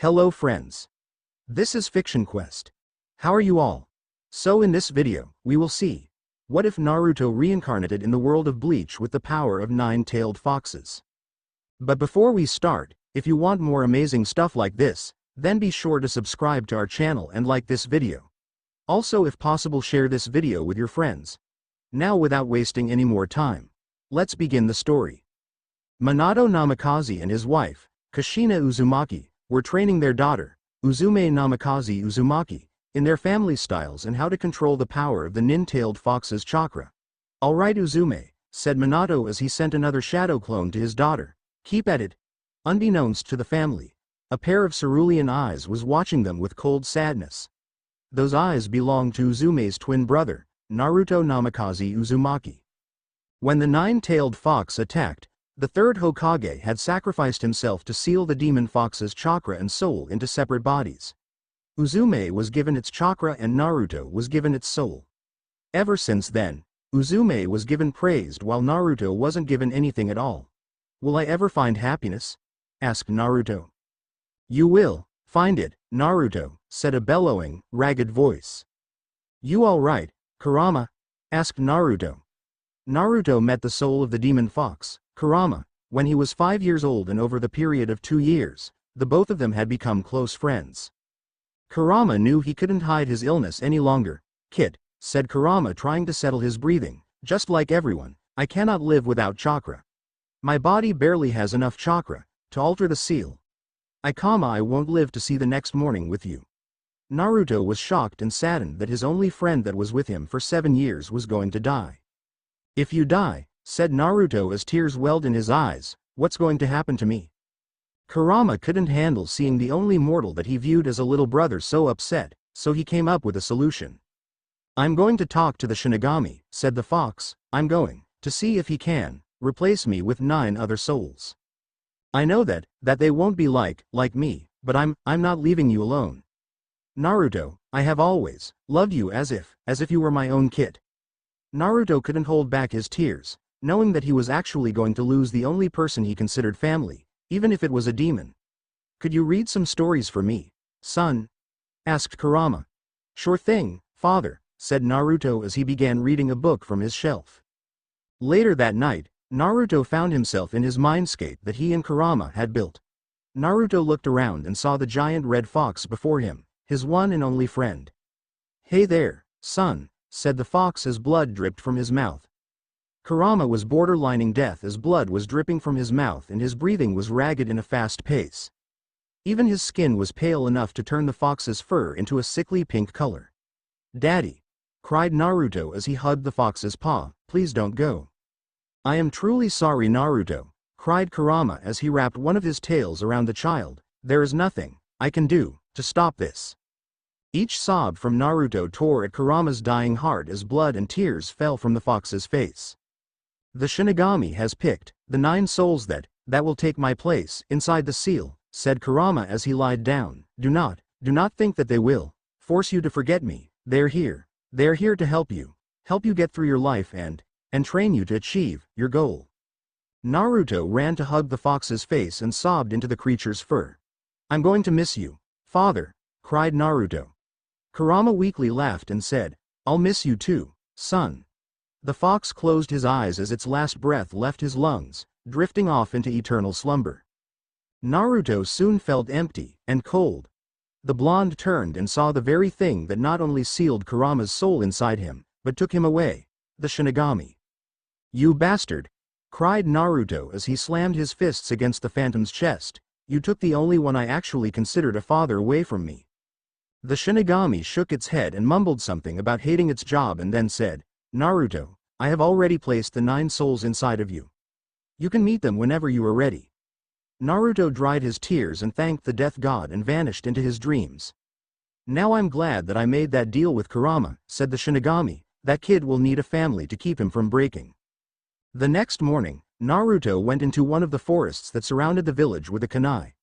Hello friends. This is Fiction Quest. How are you all? So in this video, we will see, what if Naruto reincarnated in the world of Bleach with the power of 9-tailed foxes? But before we start, if you want more amazing stuff like this, then be sure to subscribe to our channel and like this video. Also, if possible, share this video with your friends. Now without wasting any more time, let's begin the story. Minato Namikaze and his wife, Kushina Uzumaki, were training their daughter, Uzume Namikaze Uzumaki, in their family styles and how to control the power of the 9-tailed fox's chakra. "Alright Uzume," said Minato as he sent another shadow clone to his daughter. "Keep at it." Unbeknownst to the family, a pair of cerulean eyes was watching them with cold sadness. Those eyes belonged to Uzume's twin brother, Naruto Namikaze Uzumaki. When the 9-tailed fox attacked, the third Hokage had sacrificed himself to seal the demon fox's chakra and soul into separate bodies. Uzume was given its chakra and Naruto was given its soul. Ever since then, Uzume was given praise while Naruto wasn't given anything at all. "Will I ever find happiness?" asked Naruto. "You will find it, Naruto," said a bellowing, ragged voice. "You all right, Kurama?" asked Naruto. Naruto met the soul of the demon fox, Kurama, when he was 5 years old, and over the period of 2 years, the both of them had become close friends. Kurama knew he couldn't hide his illness any longer. "Kid," said Kurama, trying to settle his breathing, "just like everyone, I cannot live without chakra. My body barely has enough chakra to alter the seal. I won't live to see the next morning with you." Naruto was shocked and saddened that his only friend that was with him for 7 years was going to die. "If you die," said Naruto as tears welled in his eyes, "what's going to happen to me?" Kurama couldn't handle seeing the only mortal that he viewed as a little brother so upset, so he came up with a solution. "I'm going to talk to the Shinigami," said the fox. "I'm going to see if he can replace me with 9 other souls. I know that they won't be like me, but I'm not leaving you alone. Naruto, I have always loved you as if you were my own kid." Naruto couldn't hold back his tears, knowing that he was actually going to lose the only person he considered family, even if it was a demon. "Could you read some stories for me, son?" asked Kurama. "Sure thing, father," said Naruto as he began reading a book from his shelf. Later that night, Naruto found himself in his mindscape that he and Kurama had built. Naruto looked around and saw the giant red fox before him, his one and only friend. "Hey there, son," said the fox as blood dripped from his mouth. Kurama was borderlining death as blood was dripping from his mouth and his breathing was ragged in a fast pace. Even his skin was pale enough to turn the fox's fur into a sickly pink color. "Daddy!" cried Naruto as he hugged the fox's paw, "please don't go." "I am truly sorry, Naruto," cried Kurama as he wrapped one of his tails around the child. "There is nothing I can do to stop this." Each sob from Naruto tore at Kurama's dying heart as blood and tears fell from the fox's face. "The Shinigami has picked the 9 souls that will take my place inside the seal," said Kurama as he lied down. Do not think that they will force you to forget me. They're here to help you get through your life and train you to achieve your goal." Naruto ran to hug the fox's face and sobbed into the creature's fur. "I'm going to miss you, father," cried Naruto. Kurama weakly laughed and said, "I'll miss you too, son." The fox closed his eyes as its last breath left his lungs, drifting off into eternal slumber. Naruto soon felt empty and cold. The blonde turned and saw the very thing that not only sealed Kurama's soul inside him, but took him away, the Shinigami. "You bastard!" cried Naruto as he slammed his fists against the phantom's chest. "You took the only one I actually considered a father away from me." The Shinigami shook its head and mumbled something about hating its job and then said, "Naruto, I have already placed the 9 souls inside of you. You can meet them whenever you are ready." Naruto dried his tears and thanked the death god and vanished into his dreams. "Now I'm glad that I made that deal with Kurama," said the Shinigami. "That kid will need a family to keep him from breaking." The next morning, Naruto went into one of the forests that surrounded the village with a kunai.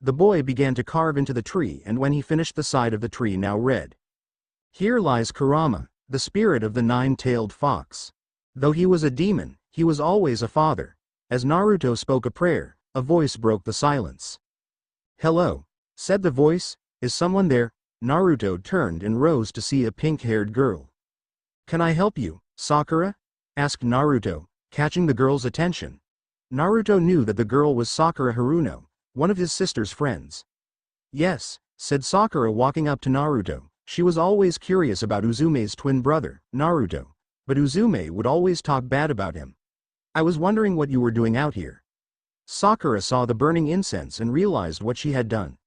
The boy began to carve into the tree, and when he finished, the side of the tree now read, "Here lies Kurama, the spirit of the 9-tailed fox. Though he was a demon, he was always a father." As Naruto spoke a prayer, a voice broke the silence. "Hello. said the voice. Is someone there? Naruto turned and rose to see a pink-haired girl. Can I help you, Sakura? Asked Naruto, catching the girl's attention. Naruto knew that the girl was Sakura Haruno, one of his sister's friends. Yes, said Sakura walking up to Naruto. She was always curious about Uzume's twin brother, Naruto, but Uzume would always talk bad about him. I was wondering what you were doing out here. Sakura saw the burning incense and realized what she had done.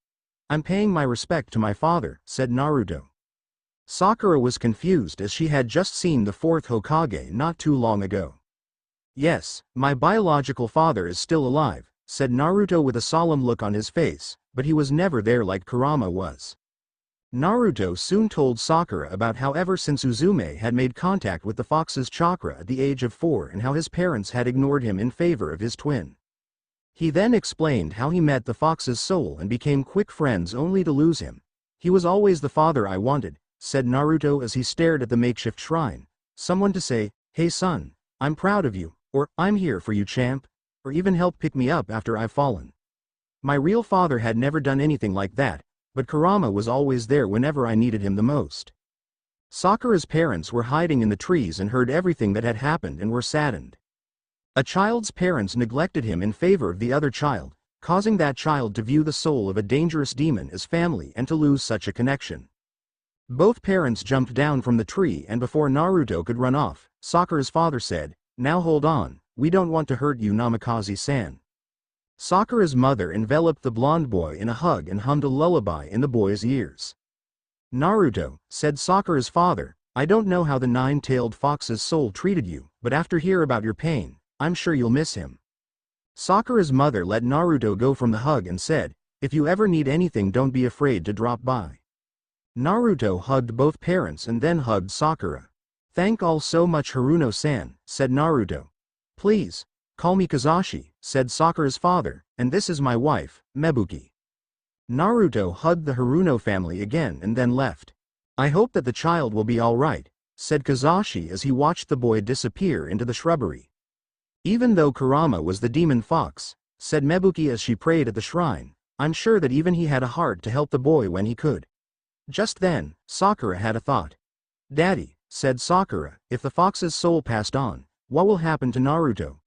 I'm paying my respect to my father, said Naruto. Sakura was confused as she had just seen the fourth Hokage not too long ago. Yes, my biological father is still alive, said Naruto with a solemn look on his face, but he was never there like Kurama was. Naruto soon told Sakura about how ever since Uzume had made contact with the fox's chakra at the age of 4 and how his parents had ignored him in favor of his twin. He then explained how he met the fox's soul and became quick friends only to lose him. He was always the father I wanted, said Naruto as he stared at the makeshift shrine. Someone to say, hey son, I'm proud of you, or I'm here for you champ, or even help pick me up after I've fallen. My real father had never done anything like that, but Kurama was always there whenever I needed him the most. Sakura's parents were hiding in the trees and heard everything that had happened and were saddened. A child's parents neglected him in favor of the other child, causing that child to view the soul of a dangerous demon as family and to lose such a connection. Both parents jumped down from the tree and before Naruto could run off, Sakura's father said, now hold on, we don't want to hurt you Namikaze-san. Sakura's mother enveloped the blonde boy in a hug and hummed a lullaby in the boy's ears. Naruto, said Sakura's father, I don't know how the nine-tailed fox's soul treated you, but after hear about your pain, I'm sure you'll miss him. Sakura's mother let Naruto go from the hug and said, if you ever need anything don't be afraid to drop by. Naruto hugged both parents and then hugged Sakura. Thank all so much Haruno-san, said Naruto. Please, call me Kazashi, said Sakura's father, and this is my wife, Mebuki. Naruto hugged the Haruno family again and then left. I hope that the child will be alright, said Kazashi as he watched the boy disappear into the shrubbery. Even though Kurama was the demon fox, said Mebuki as she prayed at the shrine, I'm sure that even he had a heart to help the boy when he could. Just then, Sakura had a thought. Daddy, said Sakura, if the fox's soul passed on, what will happen to Naruto?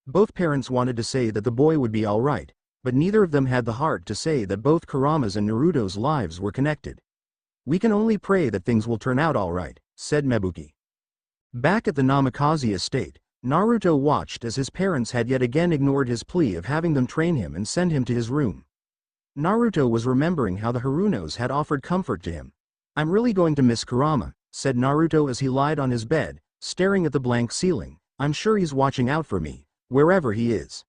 Both parents wanted to say that the boy would be alright, but neither of them had the heart to say that both Kurama's and Naruto's lives were connected. We can only pray that things will turn out alright, said Mebuki. Back at the Namikaze estate, Naruto watched as his parents had yet again ignored his plea of having them train him and send him to his room. Naruto was remembering how the Harunos had offered comfort to him. I'm really going to miss Kurama, said Naruto as he lied on his bed, staring at the blank ceiling. I'm sure he's watching out for me, wherever he is.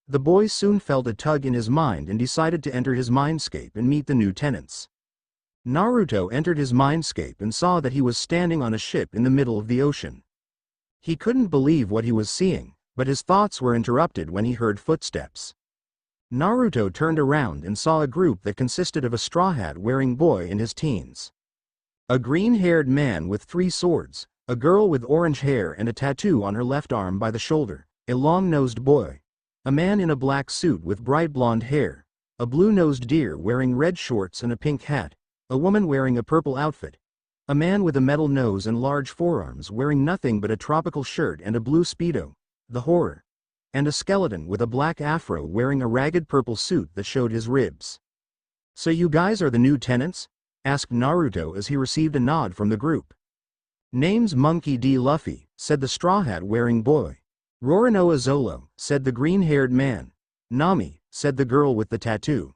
The boy soon felt a tug in his mind and decided to enter his mindscape and meet the new tenants. Naruto entered his mindscape and saw that he was standing on a ship in the middle of the ocean. He couldn't believe what he was seeing, but his thoughts were interrupted when he heard footsteps. Naruto turned around and saw a group that consisted of a straw hat wearing boy in his teens. A green-haired man with 3 swords, a girl with orange hair and a tattoo on her left arm by the shoulder, a long-nosed boy, a man in a black suit with bright blonde hair, a blue-nosed deer wearing red shorts and a pink hat, a woman wearing a purple outfit, a man with a metal nose and large forearms wearing nothing but a tropical shirt and a blue speedo, the horror, and a skeleton with a black afro wearing a ragged purple suit that showed his ribs. So you guys are the new tenants? Asked Naruto as he received a nod from the group. Name's Monkey D. Luffy, said the straw hat wearing boy. Rorinoa Zolo, said the green-haired man. Nami, said the girl with the tattoo.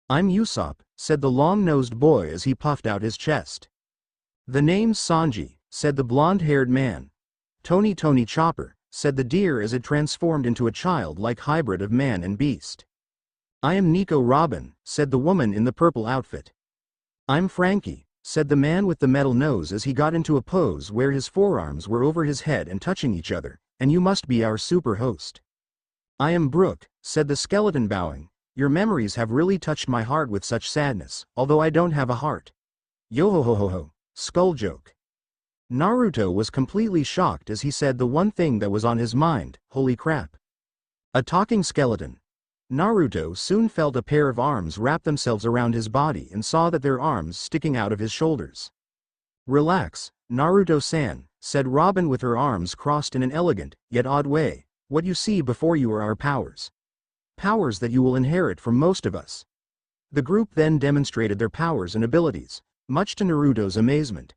I'm Usopp, said the long-nosed boy as he puffed out his chest. The name's Sanji, said the blonde-haired man. Tony Chopper, said the deer as it transformed into a child-like hybrid of man and beast. I am Nico Robin, said the woman in the purple outfit. I'm Frankie, said the man with the metal nose as he got into a pose where his forearms were over his head and touching each other, and you must be our super host. I am Brooke, said the skeleton bowing. Your memories have really touched my heart with such sadness, although I don't have a heart. Yo-ho-ho-ho-ho, skull joke. Naruto was completely shocked as he said the one thing that was on his mind, holy crap. A talking skeleton. Naruto soon felt a pair of arms wrap themselves around his body and saw that their arms sticking out of his shoulders. "Relax, Naruto-san," said Robin with her arms crossed in an elegant, yet odd way. "What you see before you are our powers. Powers that you will inherit from most of us." The group then demonstrated their powers and abilities, much to Naruto's amazement.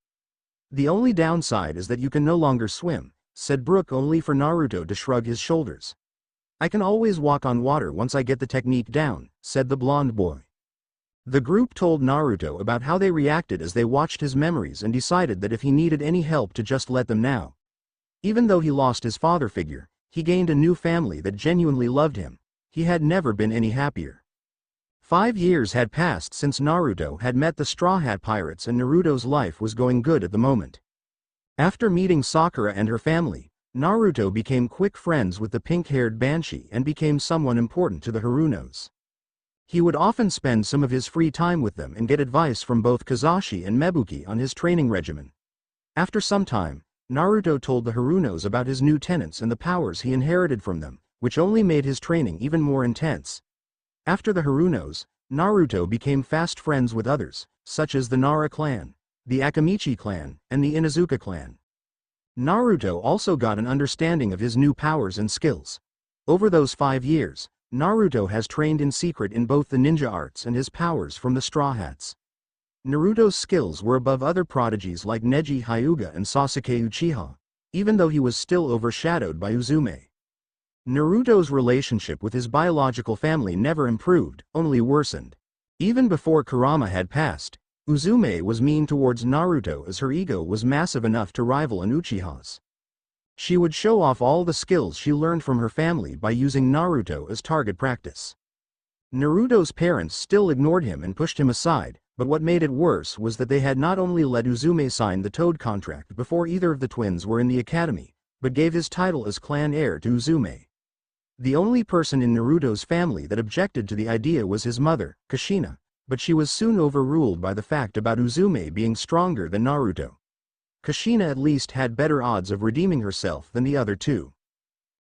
"The only downside is that you can no longer swim," said Brook, only for Naruto to shrug his shoulders. "I can always walk on water once I get the technique down," said the blonde boy. The group told Naruto about how they reacted as they watched his memories and decided that if he needed any help to just let them know. Even though he lost his father figure, he gained a new family that genuinely loved him. He had never been any happier. 5 years had passed since Naruto had met the Straw Hat Pirates, and Naruto's life was going good at the moment. After meeting Sakura and her family, Naruto became quick friends with the pink-haired Banshee and became someone important to the Harunos. He would often spend some of his free time with them and get advice from both Kazashi and Mebuki on his training regimen. After some time, Naruto told the Harunos about his new tenants and the powers he inherited from them, which only made his training even more intense. After the Harunos, Naruto became fast friends with others, such as the Nara clan, the Akamichi clan, and the Inuzuka clan. Naruto also got an understanding of his new powers and skills. Over those 5 years, Naruto has trained in secret in both the ninja arts and his powers from the Straw Hats. Naruto's skills were above other prodigies like Neji Hyuga and Sasuke Uchiha, even though he was still overshadowed by Uzume. Naruto's relationship with his biological family never improved, only worsened. Even before Kurama had passed, Uzume was mean towards Naruto as her ego was massive enough to rival an Uchiha's. She would show off all the skills she learned from her family by using Naruto as target practice. Naruto's parents still ignored him and pushed him aside, but what made it worse was that they had not only let Uzume sign the Toad contract before either of the twins were in the academy, but gave his title as clan heir to Uzume. The only person in Naruto's family that objected to the idea was his mother, Kushina, but she was soon overruled by the fact about Uzume being stronger than Naruto. Kushina at least had better odds of redeeming herself than the other two.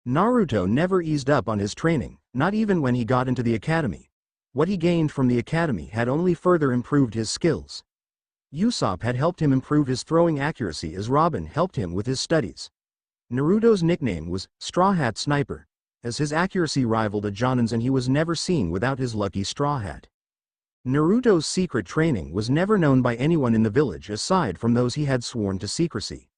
Naruto never eased up on his training, not even when he got into the academy. What he gained from the academy had only further improved his skills. Usopp had helped him improve his throwing accuracy as Robin helped him with his studies. Naruto's nickname was Straw Hat Sniper, as his accuracy rivaled a Jonin's and he was never seen without his lucky straw hat. Naruto's secret training was never known by anyone in the village aside from those he had sworn to secrecy.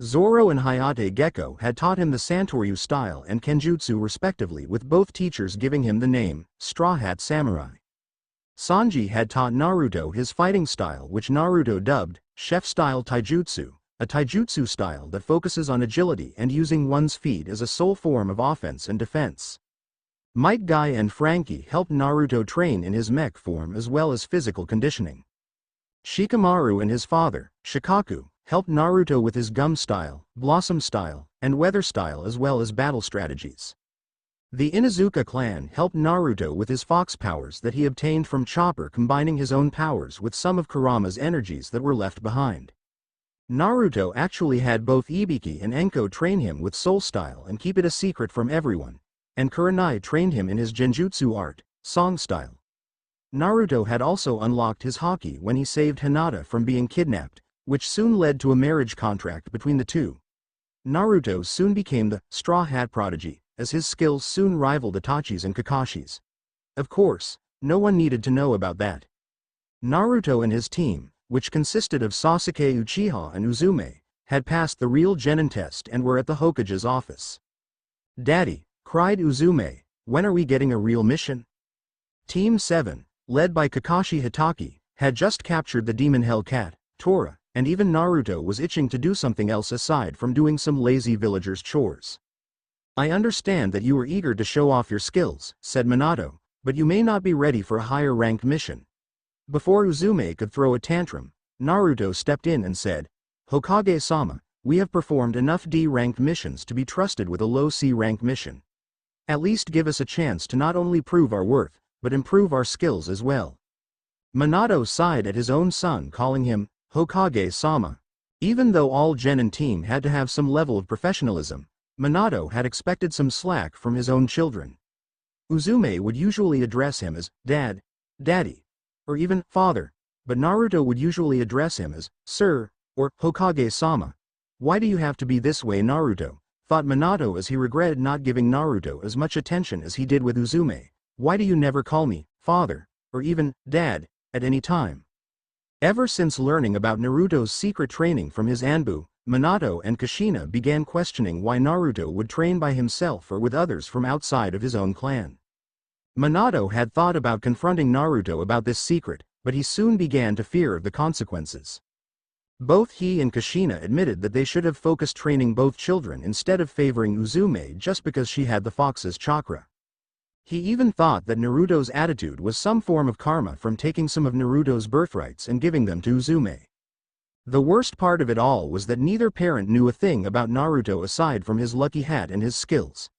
Zoro and Hayate Gecko had taught him the Santoryu style and Kenjutsu respectively, with both teachers giving him the name, Straw Hat Samurai. Sanji had taught Naruto his fighting style, which Naruto dubbed, Chef-style Taijutsu, a taijutsu style that focuses on agility and using one's feet as a sole form of offense and defense. Might Guy and Frankie helped Naruto train in his mech form as well as physical conditioning. Shikamaru and his father, Shikaku, helped Naruto with his gum style, blossom style, and weather style as well as battle strategies. The Inuzuka clan helped Naruto with his fox powers that he obtained from Chopper, combining his own powers with some of Kurama's energies that were left behind. Naruto actually had both Ibiki and Enko train him with soul style and keep it a secret from everyone, and Kurenai trained him in his genjutsu art, song style. Naruto had also unlocked his haki when he saved Hinata from being kidnapped, which soon led to a marriage contract between the two. Naruto soon became the Straw Hat Prodigy, as his skills soon rivaled Itachi's and Kakashi's. Of course, no one needed to know about that. Naruto and his team, which consisted of Sasuke Uchiha and Uzume, had passed the real Genin test and were at the Hokage's office. "Daddy," cried Uzume, "when are we getting a real mission?" Team 7, led by Kakashi Hitaki, had just captured the demon Hellcat, Tora, and even Naruto was itching to do something else aside from doing some lazy villagers' chores. "I understand that you are eager to show off your skills," said Minato, "but you may not be ready for a higher ranked mission." Before Uzume could throw a tantrum, Naruto stepped in and said, "Hokage-sama, we have performed enough D-ranked missions to be trusted with a low C-rank mission. At least give us a chance to not only prove our worth, but improve our skills as well." Minato sighed at his own son calling him Hokage-sama. Even though all Genin team had to have some level of professionalism, Minato had expected some slack from his own children. Uzume would usually address him as Dad, Daddy, or even Father, but Naruto would usually address him as Sir, or Hokage-sama. Why do you have to be this way, Naruto? Thought Minato as he regretted not giving Naruto as much attention as he did with Uzume. Why do you never call me Father, or even Dad, at any time? Ever since learning about Naruto's secret training from his Anbu, Minato and Kushina began questioning why Naruto would train by himself or with others from outside of his own clan. Minato had thought about confronting Naruto about this secret, but he soon began to fear the consequences. Both he and Kushina admitted that they should have focused training both children instead of favoring Uzume just because she had the fox's chakra. He even thought that Naruto's attitude was some form of karma from taking some of Naruto's birthrights and giving them to Uzume. The worst part of it all was that neither parent knew a thing about Naruto aside from his lucky hat and his skills.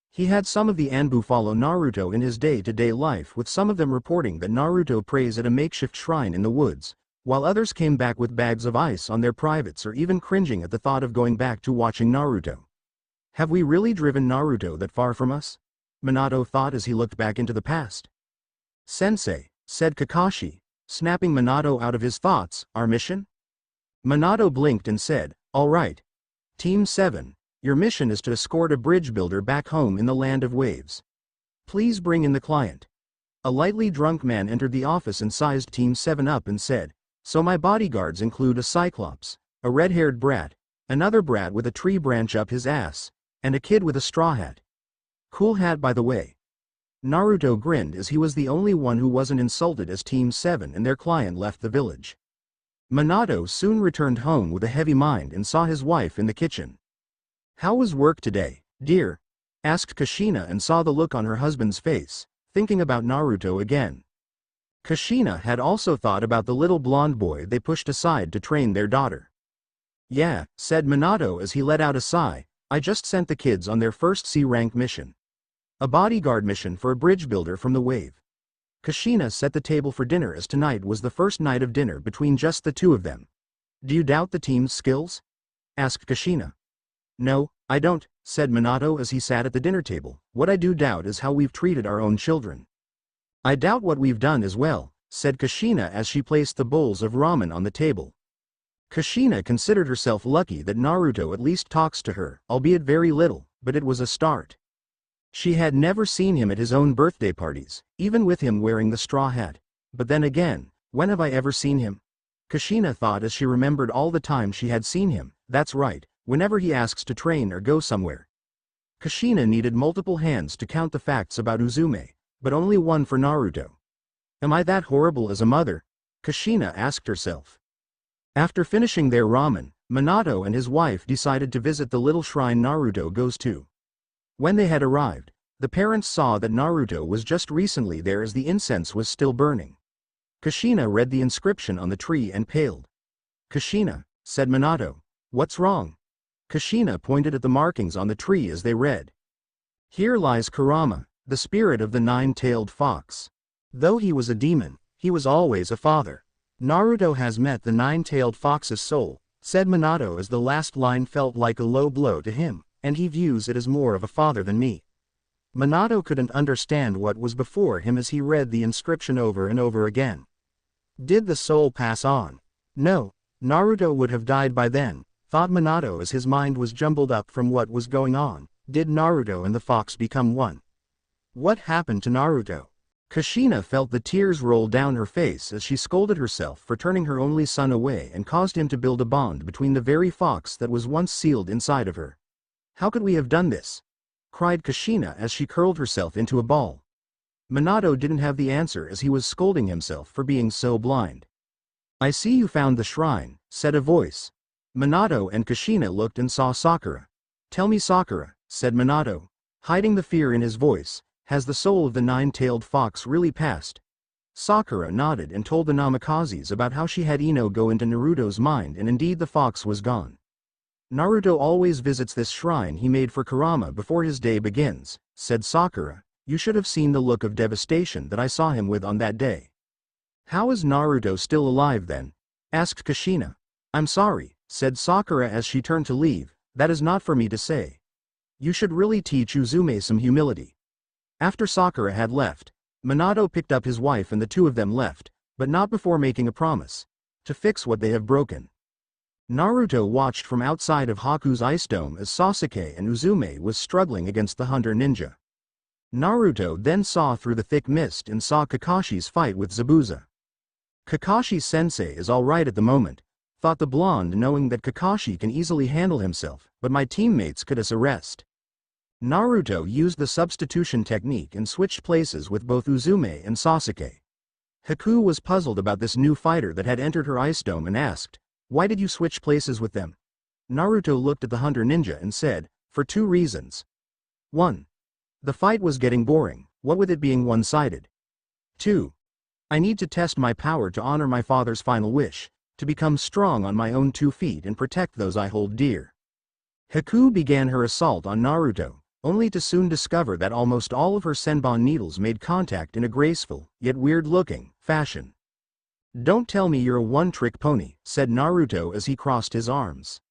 He had some of the Anbu follow Naruto in his day-to-day life, with some of them reporting that Naruto prays at a makeshift shrine in the woods, while others came back with bags of ice on their privates or even cringing at the thought of going back to watching Naruto. Have we really driven Naruto that far from us? Minato thought as he looked back into the past. Sensei, said Kakashi, snapping Minato out of his thoughts, our mission? Minato blinked and said, all right. Team 7, your mission is to escort a bridge builder back home in the land of waves. Please bring in the client. A lightly drunk man entered the office and sized Team 7 up and said, so my bodyguards include a cyclops, a red-haired brat, another brat with a tree branch up his ass, and a kid with a straw hat. Cool hat, by the way. Naruto grinned as he was the only one who wasn't insulted as Team 7 and their client left the village. Minato soon returned home with a heavy mind and saw his wife in the kitchen. How was work today, dear? Asked Kushina and saw the look on her husband's face, thinking about Naruto again. Kushina had also thought about the little blonde boy they pushed aside to train their daughter. Yeah, said Minato as he let out a sigh, I just sent the kids on their first C-rank mission. A bodyguard mission for a bridge builder from the wave. Kushina set the table for dinner as tonight was the first night of dinner between just the two of them. Do you doubt the team's skills? Asked Kushina. No, I don't, said Minato as he sat at the dinner table. What I do doubt is how we've treated our own children. I doubt what we've done as well, said Kushina as she placed the bowls of ramen on the table. Kushina considered herself lucky that Naruto at least talks to her, albeit very little, but it was a start. She had never seen him at his own birthday parties, even with him wearing the straw hat. But then again, when have I ever seen him? Kushina thought as she remembered all the time she had seen him. That's right, whenever he asks to train or go somewhere. Kushina needed multiple hands to count the facts about Uzume, but only one for Naruto. Am I that horrible as a mother? Kushina asked herself. After finishing their ramen, Minato and his wife decided to visit the little shrine Naruto goes to. When they had arrived, the parents saw that Naruto was just recently there as the incense was still burning. Kushina read the inscription on the tree and paled. Kushina, said Minato, what's wrong? Kushina pointed at the markings on the tree as they read. Here lies Kurama, the spirit of the nine-tailed fox. Though he was a demon, he was always a father. Naruto has met the nine-tailed fox's soul, said Minato as the last line felt like a low blow to him, and he views it as more of a father than me. Minato couldn't understand what was before him as he read the inscription over and over again. Did the soul pass on? No, Naruto would have died by then, thought Minato as his mind was jumbled up from what was going on. Did Naruto and the fox become one? What happened to Naruto? Kushina felt the tears roll down her face as she scolded herself for turning her only son away and caused him to build a bond between the very fox that was once sealed inside of her. How could we have done this? Cried Kushina as she curled herself into a ball. Minato didn't have the answer as he was scolding himself for being so blind. I see you found the shrine, said a voice. Minato and Kushina looked and saw Sakura. Tell me, Sakura, said Minato, hiding the fear in his voice, has the soul of the nine-tailed fox really passed? Sakura nodded and told the Namakazes about how she had Ino go into Naruto's mind, and indeed the fox was gone. Naruto always visits this shrine he made for Kurama before his day begins, said Sakura. You should have seen the look of devastation that I saw him with on that day. How is Naruto still alive then? Asked Kushina. I'm sorry, said Sakura as she turned to leave, that is not for me to say. You should really teach Uzume some humility. After Sakura had left, Minato picked up his wife and the two of them left, but not before making a promise to fix what they have broken. Naruto watched from outside of Haku's ice dome as Sasuke and Uzume was struggling against the hunter ninja. Naruto then saw through the thick mist and saw Kakashi's fight with Zabuza. Kakashi-sensei is alright at the moment, thought the blonde, knowing that Kakashi can easily handle himself, but my teammates could us arrest. Naruto used the substitution technique and switched places with both Uzume and Sasuke. Haku was puzzled about this new fighter that had entered her ice dome and asked, "Why did you switch places with them?" Naruto looked at the hunter ninja and said, "For two reasons. 1. The fight was getting boring, what with it being one-sided. 2. I need to test my power to honor my father's final wish, to become strong on my own 2 feet and protect those I hold dear." Haku began her assault on Naruto, only to soon discover that almost all of her senbon needles made contact in a graceful, yet weird-looking, fashion. "Don't tell me you're a one-trick pony," said Naruto as he crossed his arms.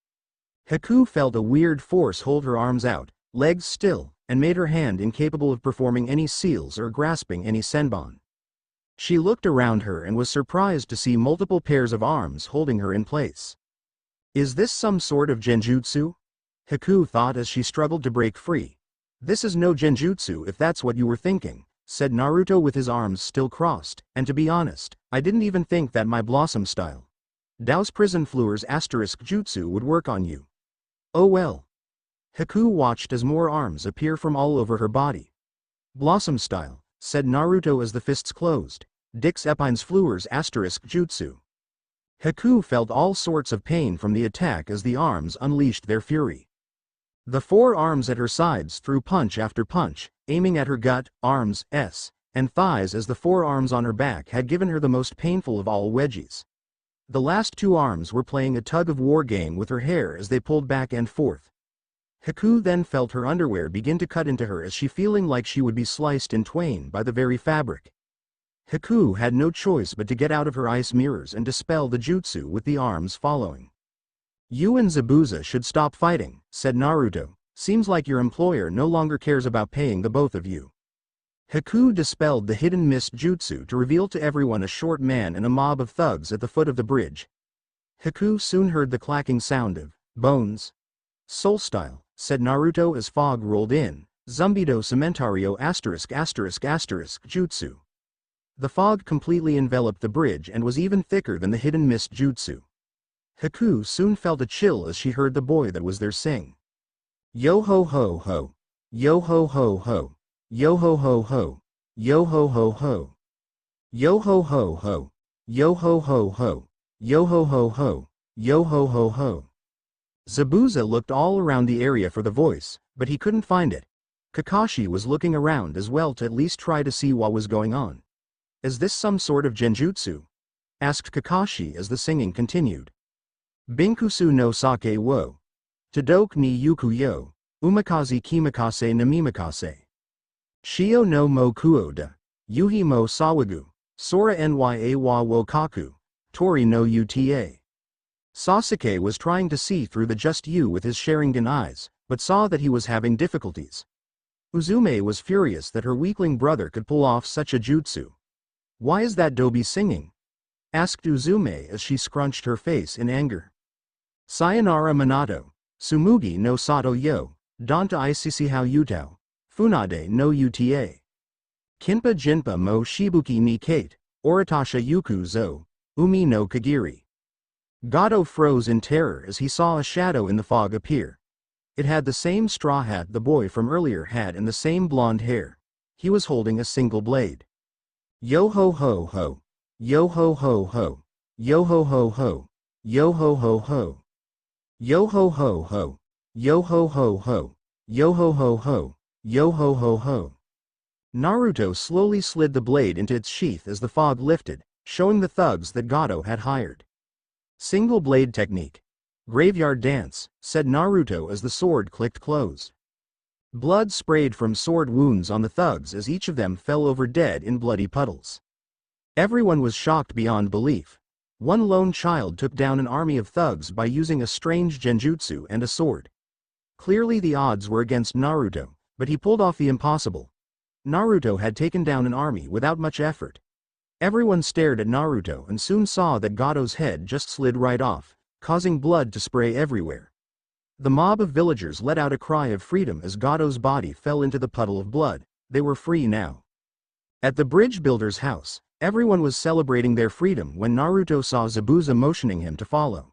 Haku felt a weird force hold her arms out, legs still, and made her hand incapable of performing any seals or grasping any senbon. She looked around her and was surprised to see multiple pairs of arms holding her in place. Is this some sort of genjutsu? Haku thought as she struggled to break free. "This is no genjutsu if that's what you were thinking," said Naruto with his arms still crossed, "and to be honest, I didn't even think that my blossom style Dao's prison floors asterisk jutsu would work on you. Oh well." Haku watched as more arms appear from all over her body. "Blossom style," said Naruto as the fists closed, "Dix epines floors asterisk jutsu." Haku felt all sorts of pain from the attack as the arms unleashed their fury. The 4 arms at her sides threw punch after punch, aiming at her gut, arms, and thighs as the 4 arms on her back had given her the most painful of all wedgies. The last 2 arms were playing a tug-of-war game with her hair as they pulled back and forth. Haku then felt her underwear begin to cut into her as she feeling like she would be sliced in twain by the very fabric. Haku had no choice but to get out of her ice mirrors and dispel the jutsu with the arms following. "You and Zabuza should stop fighting," said Naruto. "Seems like your employer no longer cares about paying the both of you." Haku dispelled the hidden mist jutsu to reveal to everyone a short man and a mob of thugs at the foot of the bridge. Haku soon heard the clacking sound of bones. "Soul style," said Naruto as fog rolled in, "Zumbido Cementario asterisk asterisk asterisk jutsu." The fog completely enveloped the bridge and was even thicker than the hidden mist jutsu. Haku soon felt a chill as she heard the boy that was there sing. "Yo ho ho ho. Yo ho ho ho. Yo ho ho ho. Yo ho ho ho. Yo ho ho ho. Yo ho ho ho. Yo ho ho ho. Yo ho ho ho." Zabuza looked all around the area for the voice, but he couldn't find it. Kakashi was looking around as well to at least try to see what was going on. "Is this some sort of genjutsu?" asked Kakashi as the singing continued. "Binkusu no sake wo. Tadoke ni yuku yo. Umakaze kimakase namimakase. Shio no mo kuoda. Yuhi mo sawagu. Sora nya wa wo kaku. Tori no uta." Sasuke was trying to see through the just you with his Sharingan eyes, but saw that he was having difficulties. Uzume was furious that her weakling brother could pull off such a jutsu. "Why is that Dobi singing?" asked Uzume as she scrunched her face in anger. "Sayonara Minato. Sumugi no sato yo. Danta isisi hao utao. Funade no uta. Kinpa jinpa mo shibuki ni kate. Oratasha yuku zo. Umi no kagiri." Gato froze in terror as he saw a shadow in the fog appear. It had the same straw hat the boy from earlier had and the same blonde hair. He was holding a single blade. "Yo ho ho ho. Yo ho ho ho. Yo ho ho ho. Yo ho ho ho. Yo ho ho ho. Yo ho ho ho. Yo ho ho ho. Yo ho ho ho." Naruto slowly slid the blade into its sheath as the fog lifted, showing the thugs that Gato had hired. "Single blade technique. Graveyard dance," said Naruto as the sword clicked closed. Blood sprayed from sword wounds on the thugs as each of them fell over dead in bloody puddles. Everyone was shocked beyond belief. One lone child took down an army of thugs by using a strange genjutsu and a sword. Clearly the odds were against Naruto, but he pulled off the impossible. Naruto had taken down an army without much effort. Everyone stared at Naruto and soon saw that Gato's head just slid right off, causing blood to spray everywhere. The mob of villagers let out a cry of freedom as Gato's body fell into the puddle of blood. They were free now. At the bridge builder's house, everyone was celebrating their freedom when Naruto saw Zabuza motioning him to follow.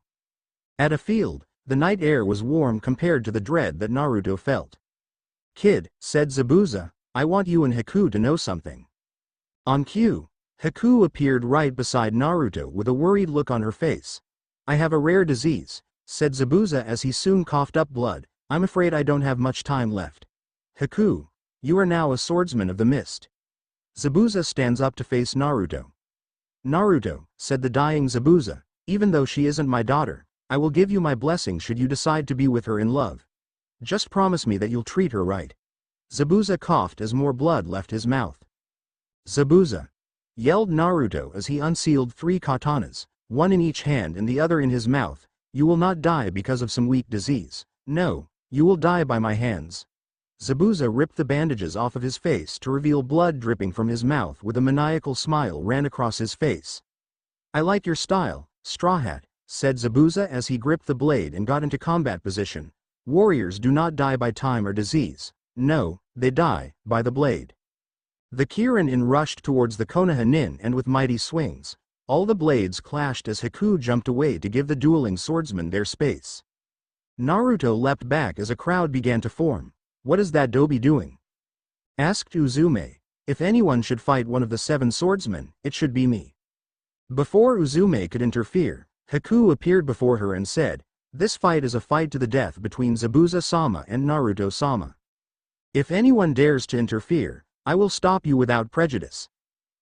At a field, the night air was warm compared to the dread that Naruto felt. "Kid," said Zabuza, "I want you and Haku to know something." On cue, Haku appeared right beside Naruto with a worried look on her face. "I have a rare disease," said Zabuza as he soon coughed up blood. "I'm afraid I don't have much time left." "Haku, you are now a swordsman of the mist." Zabuza stands up to face Naruto. "Naruto," said the dying Zabuza, "even though she isn't my daughter, I will give you my blessing should you decide to be with her in love. Just promise me that you'll treat her right." Zabuza coughed as more blood left his mouth. "Zabuza!" yelled Naruto as he unsealed 3 katanas, one in each hand and the other in his mouth. "You will not die because of some weak disease. No, you will die by my hands." Zabuza ripped the bandages off of his face to reveal blood dripping from his mouth with a maniacal smile ran across his face. "I like your style, Straw Hat," said Zabuza as he gripped the blade and got into combat position. "Warriors do not die by time or disease. No, they die by the blade." The Kirin rushed towards the Konoha Nin and with mighty swings, all the blades clashed as Haku jumped away to give the dueling swordsmen their space. Naruto leapt back as a crowd began to form. "What is that Dobi doing?" asked Uzume. "If anyone should fight one of the 7 swordsmen, it should be me." Before Uzume could interfere, Haku appeared before her and said, "This fight is a fight to the death between Zabuza-sama and Naruto-sama. If anyone dares to interfere, I will stop you without prejudice."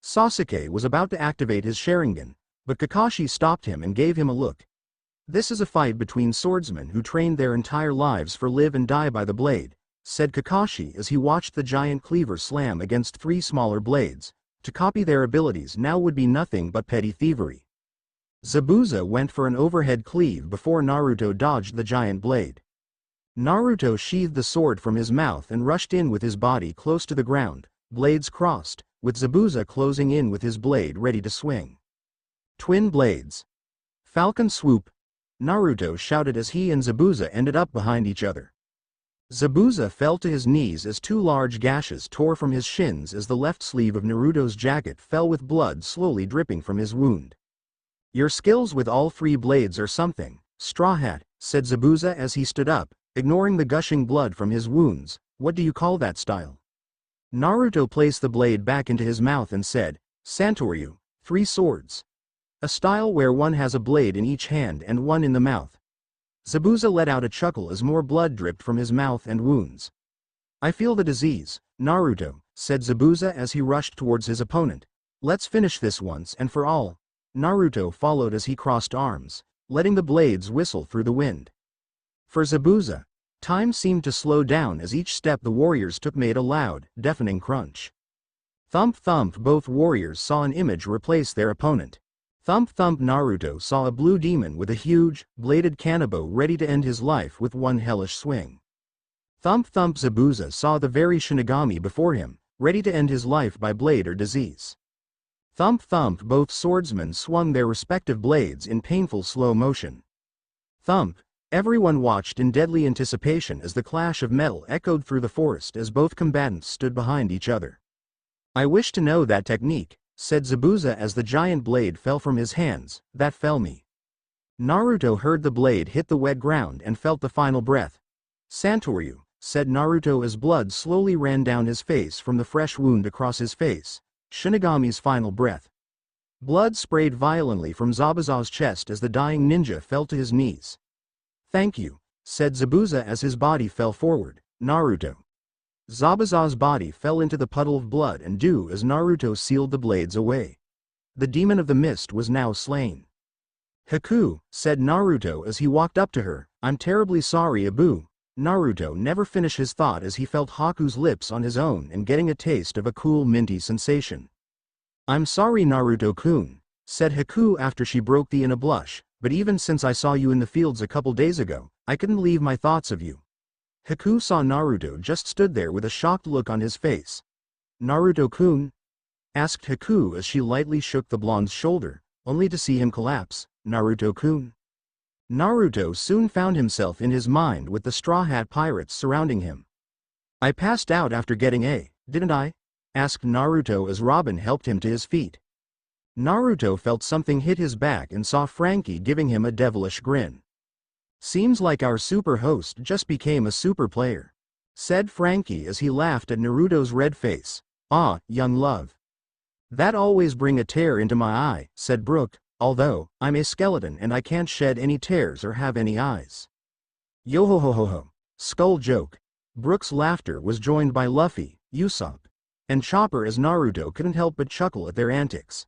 Sasuke was about to activate his Sharingan, but Kakashi stopped him and gave him a look. "This is a fight between swordsmen who trained their entire lives for live and die by the blade," said Kakashi as he watched the giant cleaver slam against 3 smaller blades. To copy their abilities now would be nothing but petty thievery. Zabuza went for an overhead cleave before Naruto dodged the giant blade. Naruto sheathed the sword from his mouth and rushed in with his body close to the ground, blades crossed, with Zabuza closing in with his blade ready to swing. "Twin blades. Falcon swoop," Naruto shouted as he and Zabuza ended up behind each other. Zabuza fell to his knees as 2 large gashes tore from his shins as the left sleeve of Naruto's jacket fell with blood slowly dripping from his wound. "Your skills with all 3 blades are something, Straw Hat," said Zabuza as he stood up, ignoring the gushing blood from his wounds. "What do you call that style?" Naruto placed the blade back into his mouth and said, "Santoryu, 3 swords. A style where one has a blade in each hand and one in the mouth." Zabuza let out a chuckle as more blood dripped from his mouth and wounds. "I feel the disease, Naruto," said Zabuza as he rushed towards his opponent. "Let's finish this once and for all." Naruto followed as he crossed arms, letting the blades whistle through the wind. For Zabuza, time seemed to slow down as each step the warriors took made a loud, deafening crunch. Thump thump, both warriors saw an image replace their opponent. Thump thump, Naruto saw a blue demon with a huge, bladed kanabo ready to end his life with one hellish swing. Thump thump, Zabuza saw the very Shinigami before him, ready to end his life by blade or disease. Thump thump, both swordsmen swung their respective blades in painful slow motion. Thump, everyone watched in deadly anticipation as the clash of metal echoed through the forest as both combatants stood behind each other. "I wish to know that technique," said Zabuza as the giant blade fell from his hands. "That fell me." Naruto heard the blade hit the wet ground and felt the final breath. "Santoryu," said Naruto as blood slowly ran down his face from the fresh wound across his face. Shinigami's final breath. Blood sprayed violently from Zabuza's chest as the dying ninja fell to his knees. "Thank you," said Zabuza as his body fell forward. "Naruto." Zabuza's body fell into the puddle of blood and dew as Naruto sealed the blades away. The demon of the mist was now slain. "Haku," said Naruto as he walked up to her, "I'm terribly sorry, Abu." Naruto never finished his thought as he felt Haku's lips on his own and getting a taste of a cool minty sensation. "I'm sorry, Naruto-kun," said Haku after she broke the in a blush, "but even since I saw you in the fields a couple days ago, I couldn't leave my thoughts of you." Haku saw Naruto just stood there with a shocked look on his face. Naruto-kun? Asked Haku as she lightly shook the blonde's shoulder, only to see him collapse. Naruto-kun. Naruto soon found himself in his mind with the Straw Hat Pirates surrounding him. I passed out after getting A, didn't I? Asked Naruto as Robin helped him to his feet. Naruto felt something hit his back and saw Frankie giving him a devilish grin. Seems like our super host just became a super player, said Frankie as he laughed at Naruto's red face. Ah, young love. That always bring a tear into my eye, said Brook, although I'm a skeleton and I can't shed any tears or have any eyes. Yo ho ho ho ho. Skull joke. Brook's laughter was joined by Luffy, Usopp, and Chopper as Naruto couldn't help but chuckle at their antics.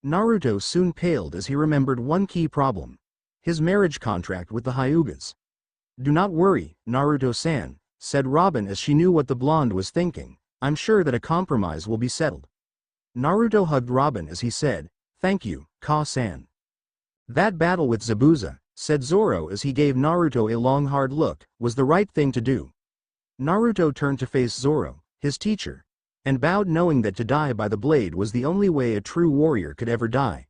Naruto soon paled as he remembered one key problem: his marriage contract with the Hyugas. Do not worry, Naruto-san, said Robin as she knew what the blonde was thinking. I'm sure that a compromise will be settled. Naruto hugged Robin as he said, thank you, Ka-san. That battle with Zabuza, said Zoro as he gave Naruto a long hard look, was the right thing to do. Naruto turned to face Zoro, his teacher, and bowed, knowing that to die by the blade was the only way a true warrior could ever die.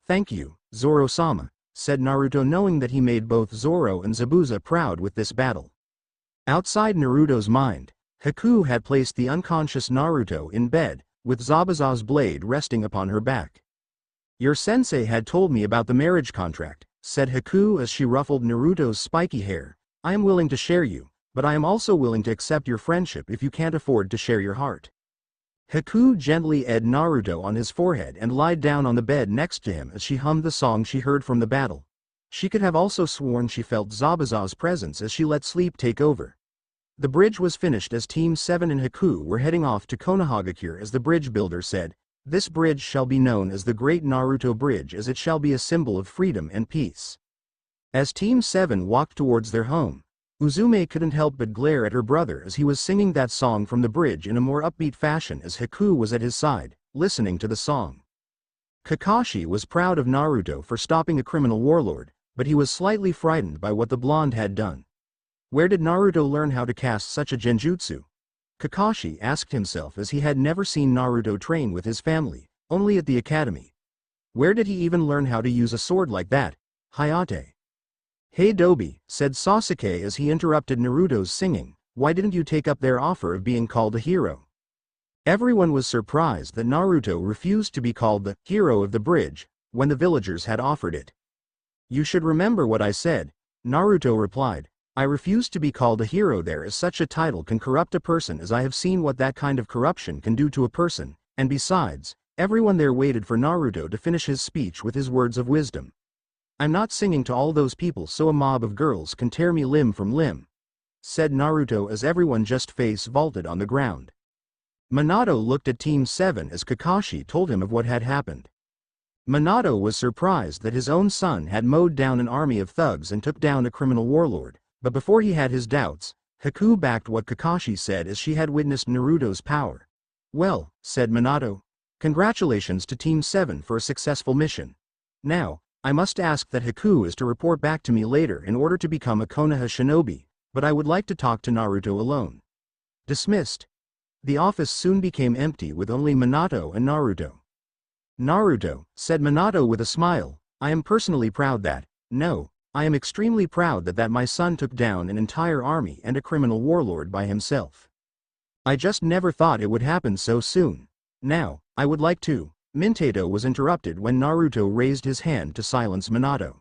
Thank you, Zoro-sama, said Naruto, knowing that he made both Zoro and Zabuza proud with this battle. Outside Naruto's mind, Haku had placed the unconscious Naruto in bed, with Zabuza's blade resting upon her back. Your sensei had told me about the marriage contract, said Haku as she ruffled Naruto's spiky hair. I am willing to share you, but I am also willing to accept your friendship if you can't afford to share your heart. Haku gently edged Naruto on his forehead and lied down on the bed next to him as she hummed the song she heard from the battle. She could have also sworn she felt Zabuza's presence as she let sleep take over. The bridge was finished as Team 7 and Haku were heading off to Konohagakure as the bridge builder said, this bridge shall be known as the Great Naruto Bridge, as it shall be a symbol of freedom and peace. As Team 7 walked towards their home, Uzume couldn't help but glare at her brother as he was singing that song from the bridge in a more upbeat fashion as Haku was at his side, listening to the song. Kakashi was proud of Naruto for stopping a criminal warlord, but he was slightly frightened by what the blonde had done. Where did Naruto learn how to cast such a genjutsu? Kakashi asked himself as he had never seen Naruto train with his family, only at the academy. Where did he even learn how to use a sword like that? Hayate. Hey Dobi, said Sasuke as he interrupted Naruto's singing, why didn't you take up their offer of being called a hero? Everyone was surprised that Naruto refused to be called the hero of the bridge, when the villagers had offered it. You should remember what I said, Naruto replied. I refuse to be called a hero there, as such a title can corrupt a person, as I have seen what that kind of corruption can do to a person, and besides, everyone there waited for Naruto to finish his speech with his words of wisdom. I'm not singing to all those people so a mob of girls can tear me limb from limb, said Naruto as everyone just face vaulted on the ground. Minato looked at Team 7 as Kakashi told him of what had happened. Minato was surprised that his own son had mowed down an army of thugs and took down a criminal warlord, but before he had his doubts, Haku backed what Kakashi said as she had witnessed Naruto's power. Well, said Minato, congratulations to Team 7 for a successful mission. Now, I must ask that Haku is to report back to me later in order to become a Konoha shinobi, but I would like to talk to Naruto alone. Dismissed. The office soon became empty with only Minato and Naruto. Naruto, said Minato with a smile, I am personally proud that, no, I am extremely proud that my son took down an entire army and a criminal warlord by himself. I just never thought it would happen so soon. Now, I would like to. Minato was interrupted when Naruto raised his hand to silence Minato.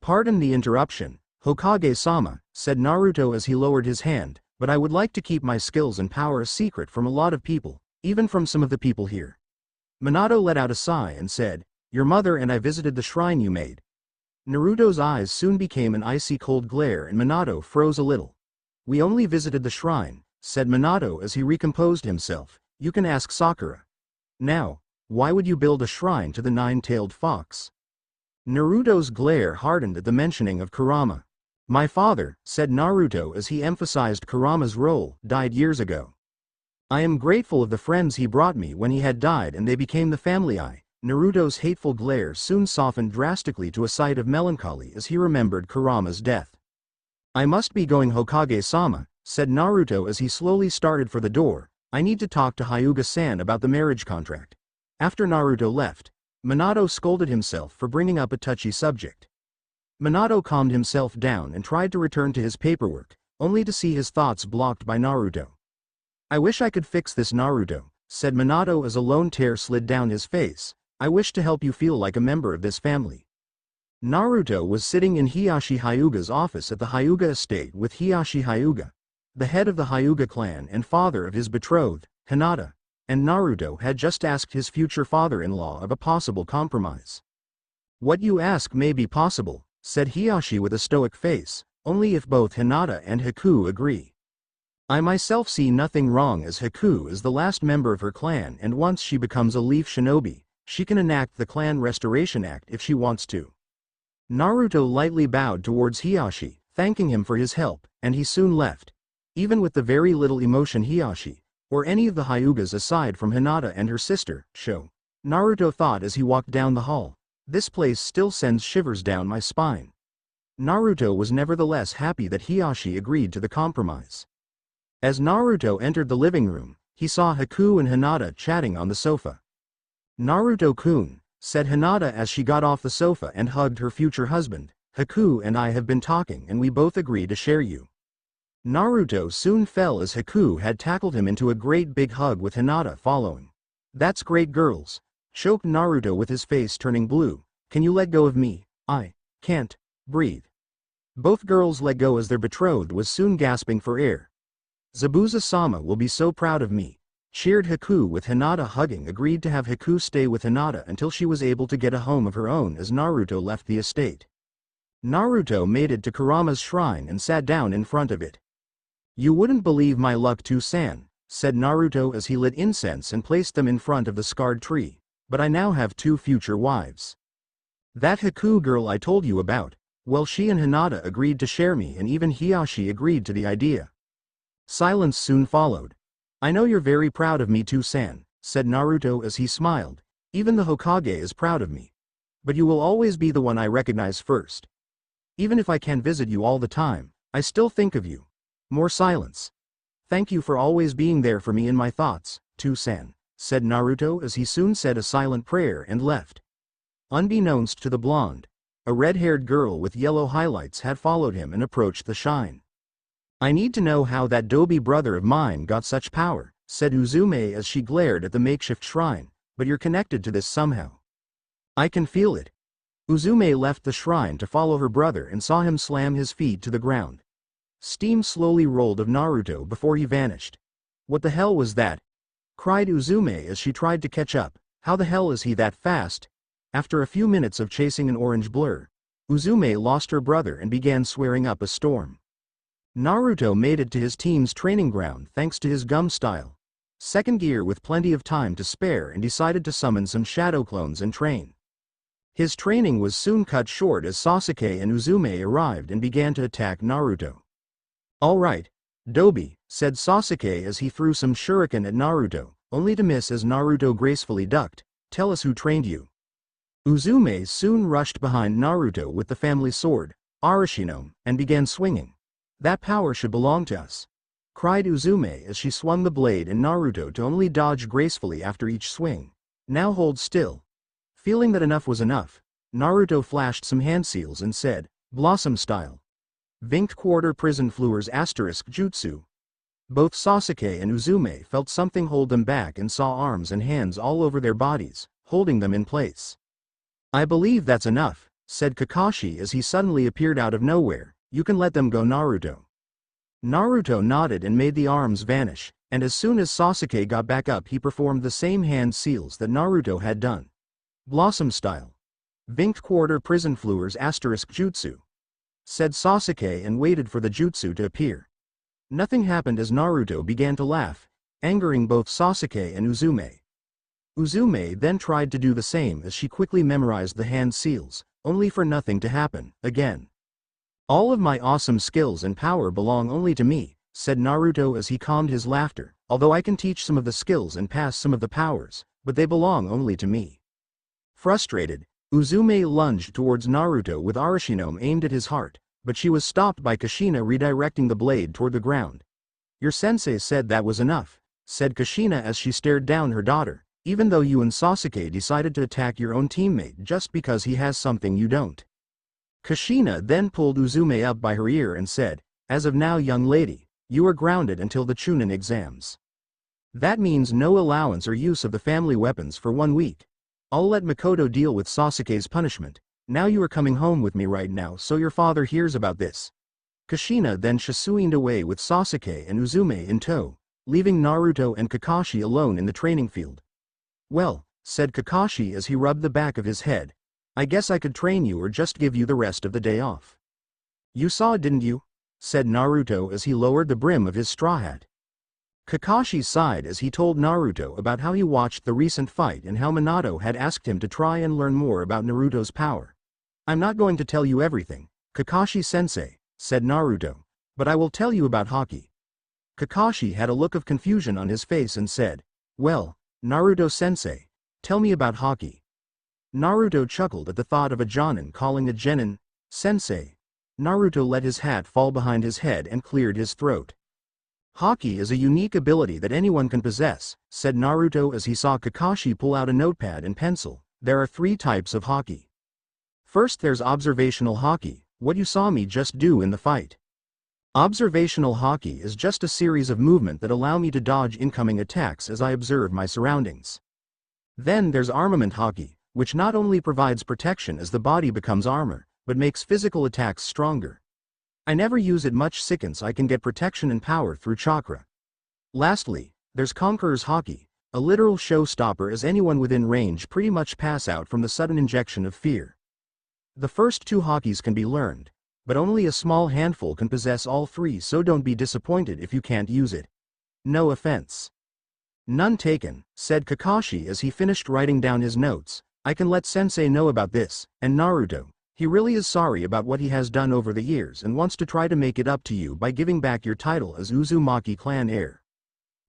Pardon the interruption, Hokage-sama, said Naruto as he lowered his hand, but I would like to keep my skills and power a secret from a lot of people, even from some of the people here. Minato let out a sigh and said, your mother and I visited the shrine you made. Naruto's eyes soon became an icy cold glare and Minato froze a little. We only visited the shrine, said Minato as he recomposed himself. You can ask Sakura. Now, why would you build a shrine to the nine-tailed fox? Naruto's glare hardened at the mentioning of Kurama. My father, said Naruto as he emphasized Kurama's role, died years ago. I am grateful of the friends he brought me when he had died and they became the family I. Naruto's hateful glare soon softened drastically to a sight of melancholy as he remembered Kurama's death. I must be going, Hokage-sama, said Naruto as he slowly started for the door, I need to talk to Hyuga-san about the marriage contract. After Naruto left, Minato scolded himself for bringing up a touchy subject. Minato calmed himself down and tried to return to his paperwork, only to see his thoughts blocked by Naruto. I wish I could fix this, Naruto, said Minato as a lone tear slid down his face. I wish to help you feel like a member of this family. Naruto was sitting in Hiyashi Hyuga's office at the Hyuga estate with Hiyashi Hyuga, the head of the Hyuga clan and father of his betrothed, Hinata, and Naruto had just asked his future father-in-law of a possible compromise. What you ask may be possible, said Hiyashi with a stoic face, only if both Hinata and Haku agree. I myself see nothing wrong, as Haku is the last member of her clan, and once she becomes a leaf shinobi, she can enact the Clan Restoration Act if she wants to. Naruto lightly bowed towards Hiyashi, thanking him for his help, and he soon left. Even with the very little emotion Hiyashi, or any of the Hyugas aside from Hinata and her sister, show, Naruto thought as he walked down the hall, this place still sends shivers down my spine. Naruto was nevertheless happy that Hiyashi agreed to the compromise. As Naruto entered the living room, he saw Haku and Hinata chatting on the sofa. Naruto-kun, said Hinata as she got off the sofa and hugged her future husband, Haku and I have been talking and we both agree to share you. Naruto soon fell as Haku had tackled him into a great big hug with Hinata following. That's great, girls, choked Naruto with his face turning blue. Can you let go of me? I can't breathe. Both girls let go as their betrothed was soon gasping for air. Zabuza-sama will be so proud of me, cheered Haku with Hinata hugging. Agreed to have Haku stay with Hinata until she was able to get a home of her own as Naruto left the estate. Naruto made it to Kurama's shrine and sat down in front of it. You wouldn't believe my luck, San, said Naruto as he lit incense and placed them in front of the scarred tree, but I now have 2 future wives. That Haku girl I told you about, well, she and Hinata agreed to share me, and even Hiyashi agreed to the idea. Silence soon followed. I know you're very proud of me, San, said Naruto as he smiled. Even the Hokage is proud of me. But you will always be the one I recognize first. Even if I can't visit you all the time, I still think of you. More silence. Thank you for always being there for me in my thoughts, San, said Naruto as he soon said a silent prayer and left. Unbeknownst to the blonde, a red-haired girl with yellow highlights had followed him and approached the shrine. I need to know how that Dobi brother of mine got such power, said Uzume as she glared at the makeshift shrine, but you're connected to this somehow. I can feel it. Uzume left the shrine to follow her brother and saw him slam his feet to the ground. Steam slowly rolled of Naruto before he vanished. What the hell was that? Cried Uzume as she tried to catch up. How the hell is he that fast? After a few minutes of chasing an orange blur, Uzume lost her brother and began swearing up a storm. Naruto made it to his team's training ground thanks to his gum style. Second gear with plenty of time to spare, and decided to summon some shadow clones and train. His training was soon cut short as Sasuke and Uzume arrived and began to attack Naruto. All right, Dobi, said Sasuke as he threw some shuriken at Naruto, only to miss as Naruto gracefully ducked. Tell us who trained you. Uzume soon rushed behind Naruto with the family sword, Arashino, and began swinging. That power should belong to us, cried Uzume as she swung the blade and Naruto to only dodge gracefully after each swing. Now hold still. Feeling that enough was enough, Naruto flashed some hand seals and said, Blossom style. Vinked quarter prison fleurs asterisk jutsu. Both Sasuke and Uzume felt something hold them back and saw arms and hands all over their bodies, holding them in place. I believe that's enough, said Kakashi as he suddenly appeared out of nowhere. You can let them go, Naruto. Naruto nodded and made the arms vanish, and as soon as Sasuke got back up he performed the same hand seals that Naruto had done. Blossom style. Vinked quarter prison fleurs asterisk jutsu, said Sasuke and waited for the jutsu to appear. Nothing happened as Naruto began to laugh, angering both Sasuke and Uzume. Uzume then tried to do the same as she quickly memorized the hand seals, only for nothing to happen again. All of my awesome skills and power belong only to me, said Naruto as he calmed his laughter, although I can teach some of the skills and pass some of the powers, but they belong only to me. Frustrated, Uzume lunged towards Naruto with Arashino aimed at his heart, but she was stopped by Kushina redirecting the blade toward the ground. Your sensei said that was enough, said Kushina as she stared down her daughter, even though you and Sasuke decided to attack your own teammate just because he has something you don't. Kushina then pulled Uzume up by her ear and said, as of now young lady, you are grounded until the Chunin exams. That means no allowance or use of the family weapons for 1 week. I'll let Makoto deal with Sasuke's punishment. Now you are coming home with me right now so your father hears about this. Kushina then shisuined away with Sasuke and Uzume in tow, leaving Naruto and Kakashi alone in the training field. Well, said Kakashi as he rubbed the back of his head, I guess I could train you or just give you the rest of the day off. You saw it, didn't you? Said Naruto as he lowered the brim of his straw hat. Kakashi sighed as he told Naruto about how he watched the recent fight and how Minato had asked him to try and learn more about Naruto's power. I'm not going to tell you everything, Kakashi-sensei, said Naruto, but I will tell you about Haki. Kakashi had a look of confusion on his face and said, well, Naruto-sensei, tell me about Haki. Naruto chuckled at the thought of a Jonin calling a genin, sensei. Naruto let his hat fall behind his head and cleared his throat. Haki is a unique ability that anyone can possess, said Naruto as he saw Kakashi pull out a notepad and pencil. There are 3 types of Haki. First there's observational Haki, what you saw me just do in the fight. Observational Haki is just a series of movement that allow me to dodge incoming attacks as I observe my surroundings. Then there's armament Haki, which not only provides protection as the body becomes armor, but makes physical attacks stronger. I never use it much since I can get protection and power through chakra. Lastly, there's Conqueror's Haki, a literal showstopper as anyone within range pretty much pass out from the sudden injection of fear. The first 2 Hakis can be learned, but only a small handful can possess all 3, so don't be disappointed if you can't use it. No offense. None taken, said Kakashi as he finished writing down his notes. I can let sensei know about this, and Naruto. He really is sorry about what he has done over the years and wants to try to make it up to you by giving back your title as Uzumaki clan heir.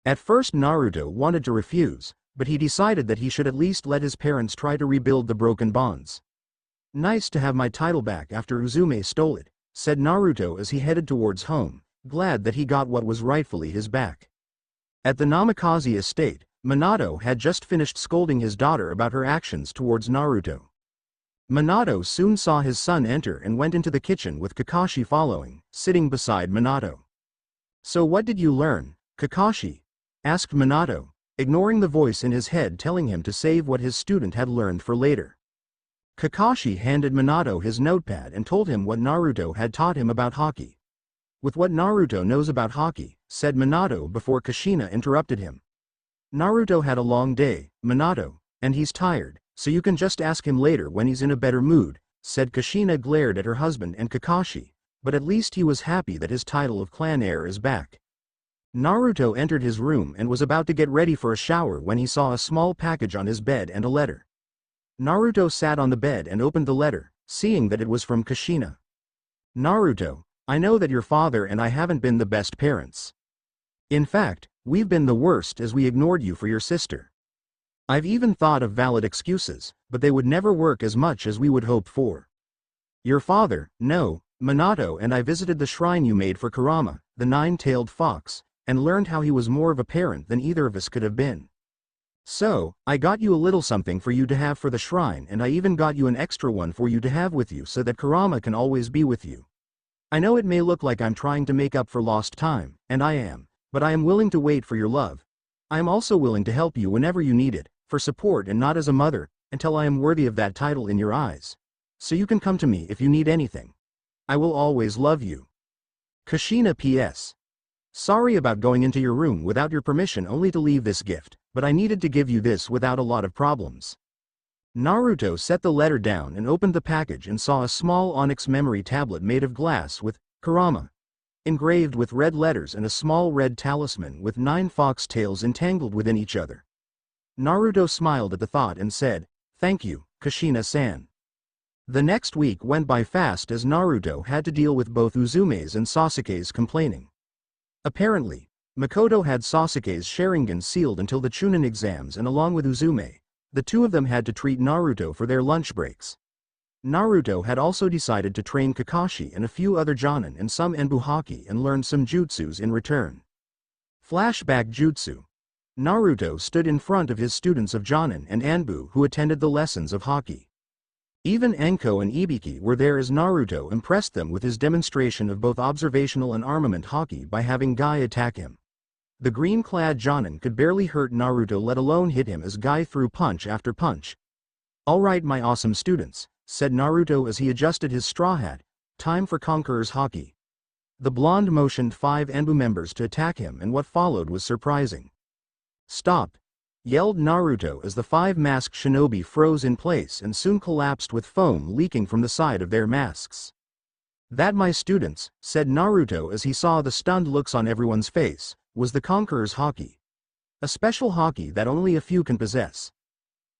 At first Naruto wanted to refuse, but he decided that he should at least let his parents try to rebuild the broken bonds. Nice to have my title back after Uzume stole it, said Naruto as he headed towards home, glad that he got what was rightfully his back. At the Namikaze estate, Minato had just finished scolding his daughter about her actions towards Naruto. Minato soon saw his son enter and went into the kitchen with Kakashi following, sitting beside Minato. So what did you learn, Kakashi? Asked Minato, ignoring the voice in his head telling him to save what his student had learned for later. Kakashi handed Minato his notepad and told him what Naruto had taught him about Haki. With what Naruto knows about Haki, said Minato before Kushina interrupted him. Naruto had a long day, Minato, and he's tired. So you can just ask him later when he's in a better mood, said Kushina glared at her husband and Kakashi, but at least he was happy that his title of clan heir is back. Naruto entered his room and was about to get ready for a shower when he saw a small package on his bed and a letter. Naruto sat on the bed and opened the letter, seeing that it was from Kushina. Naruto, I know that your father and I haven't been the best parents. In fact, we've been the worst as we ignored you for your sister. I've even thought of valid excuses, but they would never work as much as we would hope for. Your father, no, Minato and I visited the shrine you made for Kurama, the 9-tailed fox, and learned how he was more of a parent than either of us could have been. So, I got you a little something for you to have for the shrine and I even got you an extra one for you to have with you so that Kurama can always be with you. I know it may look like I'm trying to make up for lost time, and I am, but I am willing to wait for your love. I am also willing to help you whenever you need it, for support and not as a mother, until I am worthy of that title in your eyes. So you can come to me if you need anything. I will always love you. Kushina P.S. Sorry about going into your room without your permission only to leave this gift, but I needed to give you this without a lot of problems. Naruto set the letter down and opened the package and saw a small onyx memory tablet made of glass with Kurama engraved with red letters and a small red talisman with 9 fox tails entangled within each other. Naruto smiled at the thought and said, "Thank you, Kushina-san." The next week went by fast as Naruto had to deal with both Uzume's and Sasuke's complaining. Apparently, Makoto had Sasuke's Sharingan sealed until the Chunin exams and along with Uzume, the 2 of them had to treat Naruto for their lunch breaks. Naruto had also decided to train Kakashi and a few other Jonin and some Enbu Haki and learn some jutsus in return. Flashback Jutsu. Naruto stood in front of his students of Jonin and Anbu who attended the lessons of Haki. Even Enko and Ibiki were there as Naruto impressed them with his demonstration of both observational and armament Haki by having Guy attack him. The green-clad Jonin could barely hurt Naruto, let alone hit him, as Guy threw punch after punch. "Alright my awesome students," said Naruto as he adjusted his straw hat, "time for Conqueror's Haki." The blonde motioned 5 Anbu members to attack him, and what followed was surprising. "Stop!" yelled Naruto as the 5 masked shinobi froze in place and soon collapsed with foam leaking from the side of their masks. "That, my students," said Naruto as he saw the stunned looks on everyone's face, was the Conqueror's Haki. A special Haki that only a few can possess.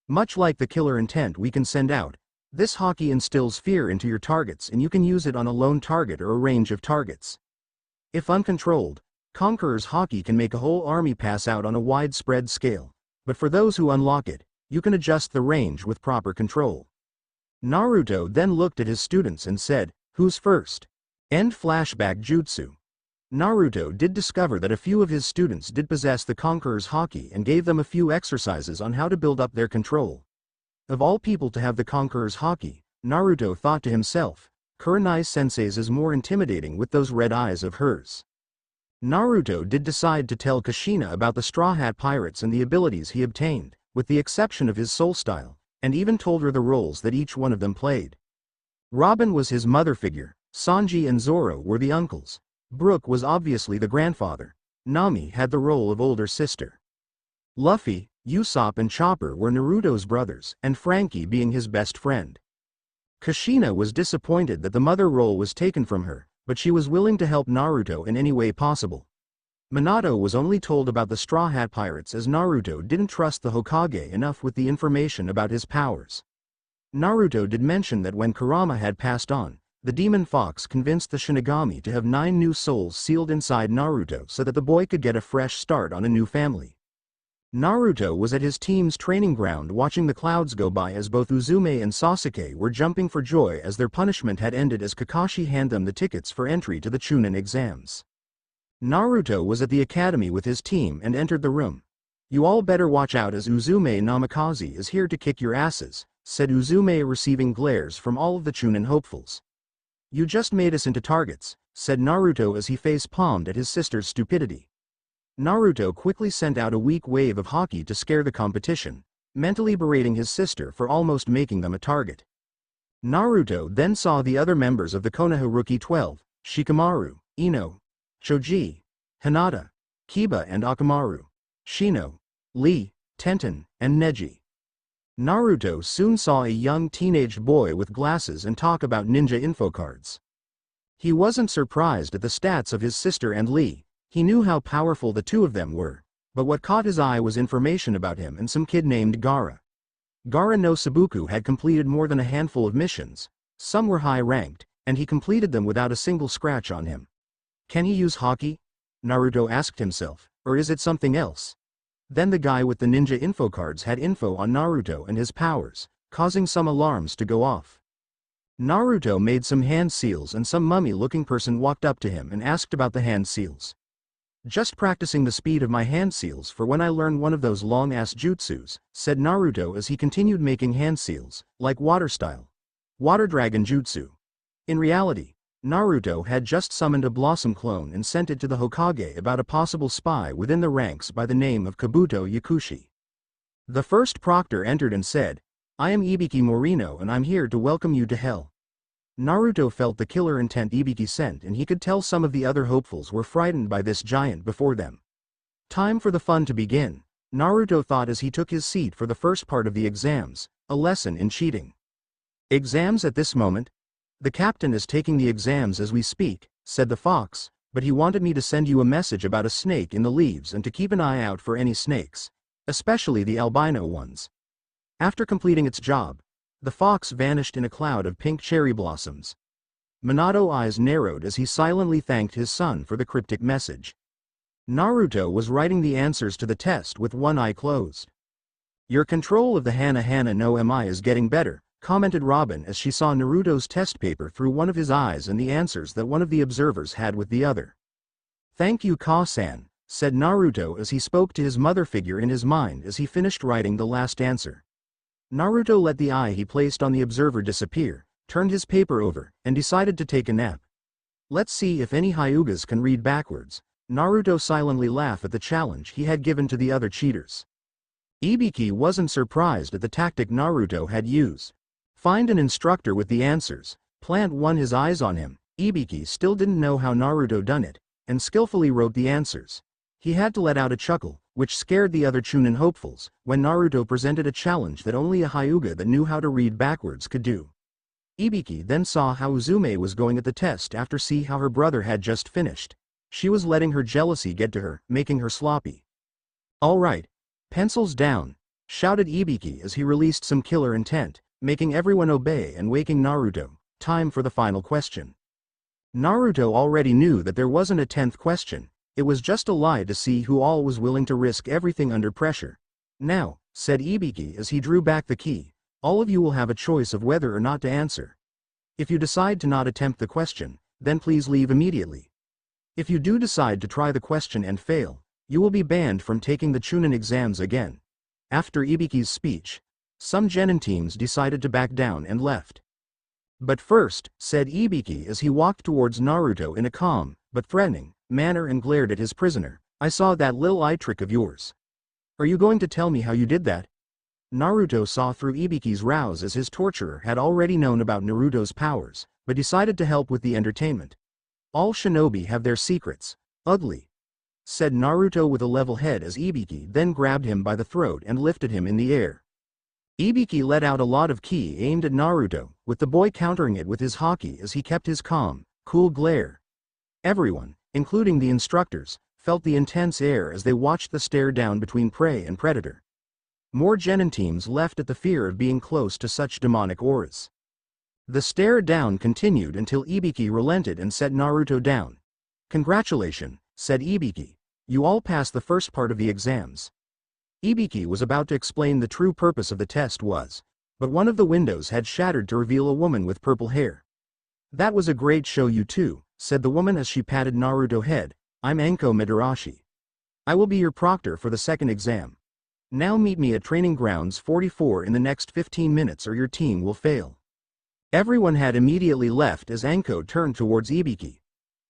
Much like the killer intent we can send out, this Haki instills fear into your targets, and you can use it on a lone target or a range of targets. If uncontrolled, Conqueror's Haki can make a whole army pass out on a widespread scale, but for those who unlock it, you can adjust the range with proper control. Naruto then looked at his students and said, "Who's first?" End flashback jutsu. Naruto did discover that a few of his students did possess the Conqueror's Haki and gave them a few exercises on how to build up their control. Of all people to have the Conqueror's Haki, Naruto thought to himself, Kurenai Sensei's is more intimidating with those red eyes of hers. Naruto did decide to tell Kushina about the Straw Hat Pirates and the abilities he obtained, with the exception of his soul style, and even told her the roles that each one of them played. Robin was his mother figure, Sanji and Zoro were the uncles. Brook was obviously the grandfather. Nami had the role of older sister. Luffy, Usopp and Chopper were Naruto's brothers, and Frankie being his best friend. Kushina was disappointed that the mother role was taken from her, but she was willing to help Naruto in any way possible. Minato was only told about the Straw Hat Pirates as Naruto didn't trust the Hokage enough with the information about his powers. Naruto did mention that when Kurama had passed on, the demon fox convinced the Shinigami to have 9 new souls sealed inside Naruto so that the boy could get a fresh start on a new family. Naruto was at his team's training ground watching the clouds go by as both Uzume and Sasuke were jumping for joy as their punishment had ended as Kakashi handed them the tickets for entry to the Chunin exams. Naruto was at the academy with his team and entered the room. "You all better watch out as Uzume Namikaze is here to kick your asses," said Uzume, receiving glares from all of the Chunin hopefuls. "You just made us into targets," said Naruto as he face-palmed at his sister's stupidity. Naruto quickly sent out a weak wave of Haki to scare the competition, mentally berating his sister for almost making them a target. Naruto then saw the other members of the Konoha Rookie 12, Shikamaru, Ino, Choji, Hinata, Kiba and Akamaru, Shino, Lee, Tenten, and Neji. Naruto soon saw a young teenage boy with glasses and talk about ninja info cards. He wasn't surprised at the stats of his sister and Lee. He knew how powerful the two of them were, but what caught his eye was information about him and some kid named Gaara. Gaara no Sabuku had completed more than a handful of missions, some were high-ranked, and he completed them without a single scratch on him. Can he use Haki? Naruto asked himself, or is it something else? Then the guy with the ninja info cards had info on Naruto and his powers, causing some alarms to go off. Naruto made some hand seals and some mummy-looking person walked up to him and asked about the hand seals. "Just practicing the speed of my hand seals for when I learn one of those long-ass jutsus," said Naruto as he continued making hand seals, like water style. Water dragon jutsu. In reality, Naruto had just summoned a blossom clone and sent it to the Hokage about a possible spy within the ranks by the name of Kabuto Yakushi. The first proctor entered and said, "I am Ibiki Morino and I'm here to welcome you to hell." Naruto felt the killer intent Ibiki sent, and he could tell some of the other hopefuls were frightened by this giant before them. Time for the fun to begin, Naruto thought as he took his seat for the first part of the exams, a lesson in cheating. "Exams at this moment? The captain is taking the exams as we speak," said the fox, "but he wanted me to send you a message about a snake in the leaves and to keep an eye out for any snakes, especially the albino ones." After completing its job, the fox vanished in a cloud of pink cherry blossoms. Minato's eyes narrowed as he silently thanked his son for the cryptic message. Naruto was writing the answers to the test with one eye closed. "Your control of the Hana Hana no Mi is getting better," commented Robin as she saw Naruto's test paper through one of his eyes and the answers that one of the observers had with the other. "Thank you, Ka-san," said Naruto as he spoke to his mother figure in his mind as he finished writing the last answer. Naruto let the eye he placed on the observer disappear, turned his paper over, and decided to take a nap. Let's see if any Hyugas can read backwards. Naruto silently laughed at the challenge he had given to the other cheaters. Ibiki wasn't surprised at the tactic Naruto had used. Find an instructor with the answers. Plant one his eyes on him. Ibiki still didn't know how Naruto done it, and skillfully wrote the answers. He had to let out a chuckle, which scared the other Chunin hopefuls, when Naruto presented a challenge that only a Hyuga that knew how to read backwards could do. Ibiki then saw how Uzume was going at the test after see how her brother had just finished. She was letting her jealousy get to her, making her sloppy. "All right. Pencils down," shouted Ibiki as he released some killer intent, making everyone obey and waking Naruto. Time for the final question. Naruto already knew that there wasn't a 10th question. It was just a lie to see who all was willing to risk everything under pressure. "Now," said Ibiki as he drew back the key, "all of you will have a choice of whether or not to answer. If you decide to not attempt the question, then please leave immediately. If you do decide to try the question and fail, you will be banned from taking the Chunin exams again." After Ibiki's speech, some genin teams decided to back down and left. "But first," said Ibiki as he walked towards Naruto in a calm, but threatening, manner and glared at his prisoner, "I saw that little eye trick of yours. Are you going to tell me how you did that?" Naruto saw through Ibiki's rouse as his torturer had already known about Naruto's powers, but decided to help with the entertainment. "All shinobi have their secrets. Ugly," said Naruto with a level head as Ibiki then grabbed him by the throat and lifted him in the air. Ibiki let out a lot of ki aimed at Naruto, with the boy countering it with his haki as he kept his calm, cool glare. Everyone, including the instructors, felt the intense air as they watched the stare down between prey and predator. More genin teams left at the fear of being close to such demonic auras. The stare down continued until Ibiki relented and set Naruto down. "Congratulations," said Ibiki. "You all passed the first part of the exams." Ibiki was about to explain the true purpose of the test was, but one of the windows had shattered to reveal a woman with purple hair. "That was a great show, you two," said the woman as she patted Naruto's head. "I'm Anko Midarashi. I will be your proctor for the second exam. Now meet me at Training Grounds 44 in the next 15 minutes or your team will fail." Everyone had immediately left as Anko turned towards Ibiki.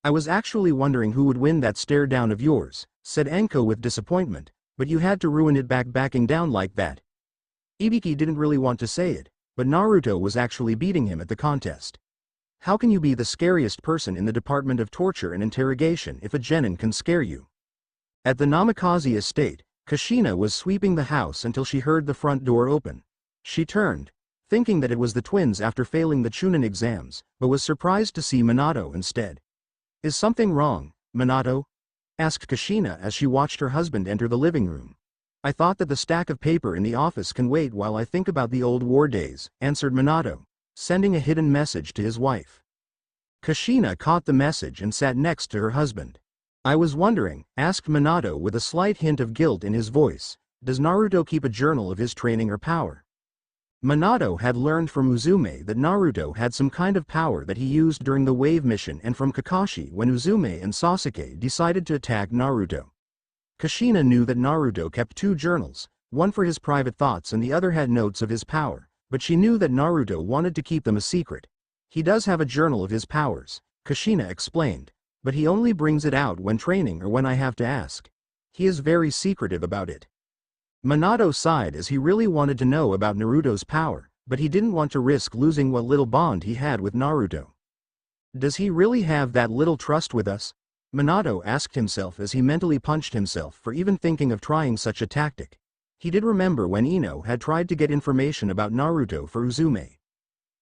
"I was actually wondering who would win that stare down of yours," said Anko with disappointment, "but you had to ruin it backing down like that." Ibiki didn't really want to say it, but Naruto was actually beating him at the contest. How can you be the scariest person in the Department of Torture and Interrogation if a genin can scare you? At the Namikaze estate, Kushina was sweeping the house until she heard the front door open. She turned, thinking that it was the twins after failing the Chunin exams, but was surprised to see Minato instead. "Is something wrong, Minato?" asked Kushina as she watched her husband enter the living room. "I thought that the stack of paper in the office can wait while I think about the old war days," answered Minato, sending a hidden message to his wife. Kushina caught the message and sat next to her husband. "I was wondering," asked Minato with a slight hint of guilt in his voice, "does Naruto keep a journal of his training or power?" Minato had learned from Uzume that Naruto had some kind of power that he used during the wave mission and from Kakashi when Uzume and Sasuke decided to attack Naruto. Kushina knew that Naruto kept two journals, one for his private thoughts and the other had notes of his power, but she knew that Naruto wanted to keep them a secret. "He does have a journal of his powers," Kushina explained, "but he only brings it out when training or when I have to ask. He is very secretive about it." Minato sighed as he really wanted to know about Naruto's power, but he didn't want to risk losing what little bond he had with Naruto. "Does he really have that little trust with us?" Minato asked himself as he mentally punched himself for even thinking of trying such a tactic. He did remember when Ino had tried to get information about Naruto for Uzume.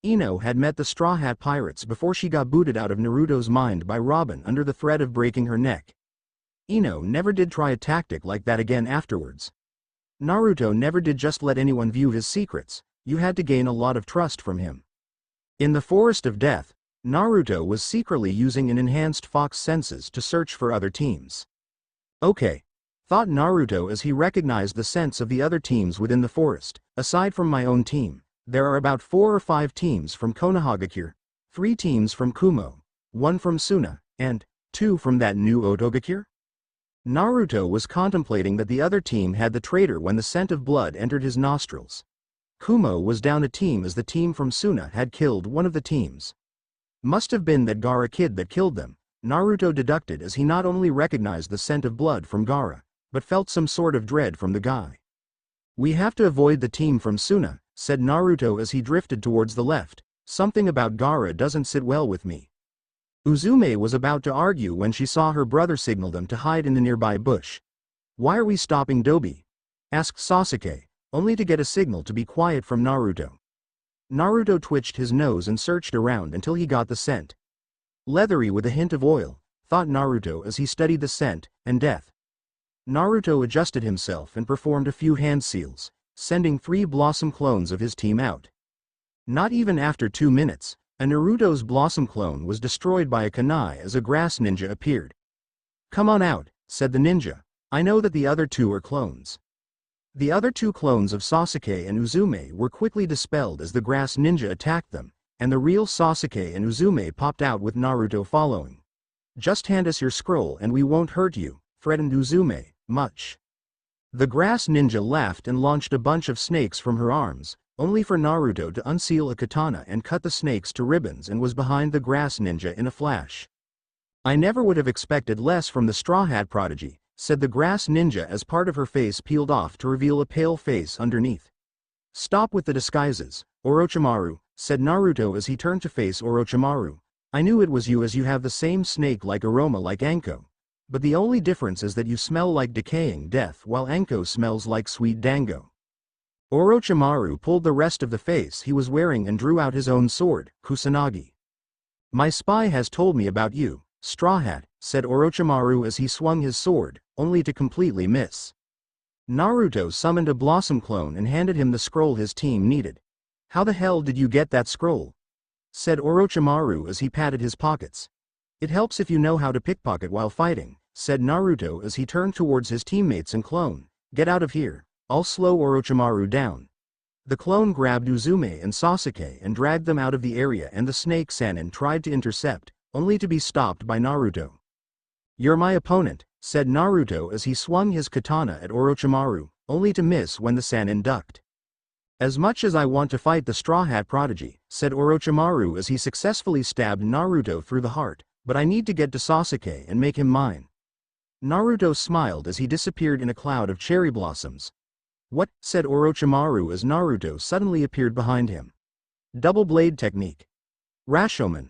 Ino had met the Straw Hat Pirates before she got booted out of Naruto's mind by Robin under the threat of breaking her neck. Ino never did try a tactic like that again afterwards. Naruto never did just let anyone view his secrets, you had to gain a lot of trust from him. In the Forest of Death, Naruto was secretly using an enhanced fox senses to search for other teams. "Okay," thought Naruto as he recognized the scents of the other teams within the forest. "Aside from my own team, there are about 4 or 5 teams from Konohagakure, 3 teams from Kumo, 1 from Suna, and 2 from that new Otogakure? Naruto was contemplating that the other team had the traitor when the scent of blood entered his nostrils. Kumo was down a team as the team from Suna had killed one of the teams. Must have been that Gaara kid that killed them, Naruto deducted as he not only recognized the scent of blood from Gaara, but felt some sort of dread from the guy. We have to avoid the team from Suna, said Naruto as he drifted towards the left. Something about Gaara doesn't sit well with me. Uzume was about to argue when she saw her brother signal them to hide in the nearby bush. Why are we stopping Dobi? Asked Sasuke, only to get a signal to be quiet from Naruto. Naruto twitched his nose and searched around until he got the scent. Leathery with a hint of oil, thought Naruto as he studied the scent, and death. Naruto adjusted himself and performed a few hand seals, sending 3 Blossom clones of his team out. Not even after 2 minutes, a Naruto's Blossom clone was destroyed by a kunai as a grass ninja appeared. Come on out, said the ninja. I know that the other 2 are clones. The other 2 clones of Sasuke and Uzume were quickly dispelled as the grass ninja attacked them, and the real Sasuke and Uzume popped out with Naruto following. Just hand us your scroll and we won't hurt you, threatened Uzume, much. The grass ninja laughed and launched a bunch of snakes from her arms, only for Naruto to unseal a katana and cut the snakes to ribbons and was behind the grass ninja in a flash. I never would have expected less from the Straw Hat prodigy, said the grass ninja as part of her face peeled off to reveal a pale face underneath. Stop with the disguises, Orochimaru, said Naruto as he turned to face Orochimaru. I knew it was you as you have the same snake-like aroma like Anko. But the only difference is that you smell like decaying death while Anko smells like sweet dango. Orochimaru pulled the rest of the face he was wearing and drew out his own sword, Kusanagi. My spy has told me about you, Straw Hat, said Orochimaru as he swung his sword, only to completely miss. Naruto summoned a Blossom clone and handed him the scroll his team needed. How the hell did you get that scroll? Said Orochimaru as he patted his pockets. It helps if you know how to pickpocket while fighting, said Naruto as he turned towards his teammates and clone. Get out of here, I'll slow Orochimaru down. The clone grabbed Uzume and Sasuke and dragged them out of the area and the snake Sannin tried to intercept, only to be stopped by Naruto. You're my opponent, said Naruto as he swung his katana at Orochimaru, only to miss when the Sannin ducked. As much as I want to fight the Straw Hat prodigy, said Orochimaru as he successfully stabbed Naruto through the heart, but I need to get to Sasuke and make him mine. Naruto smiled as he disappeared in a cloud of cherry blossoms. What? Said Orochimaru as Naruto suddenly appeared behind him. Double blade technique. Rashomon,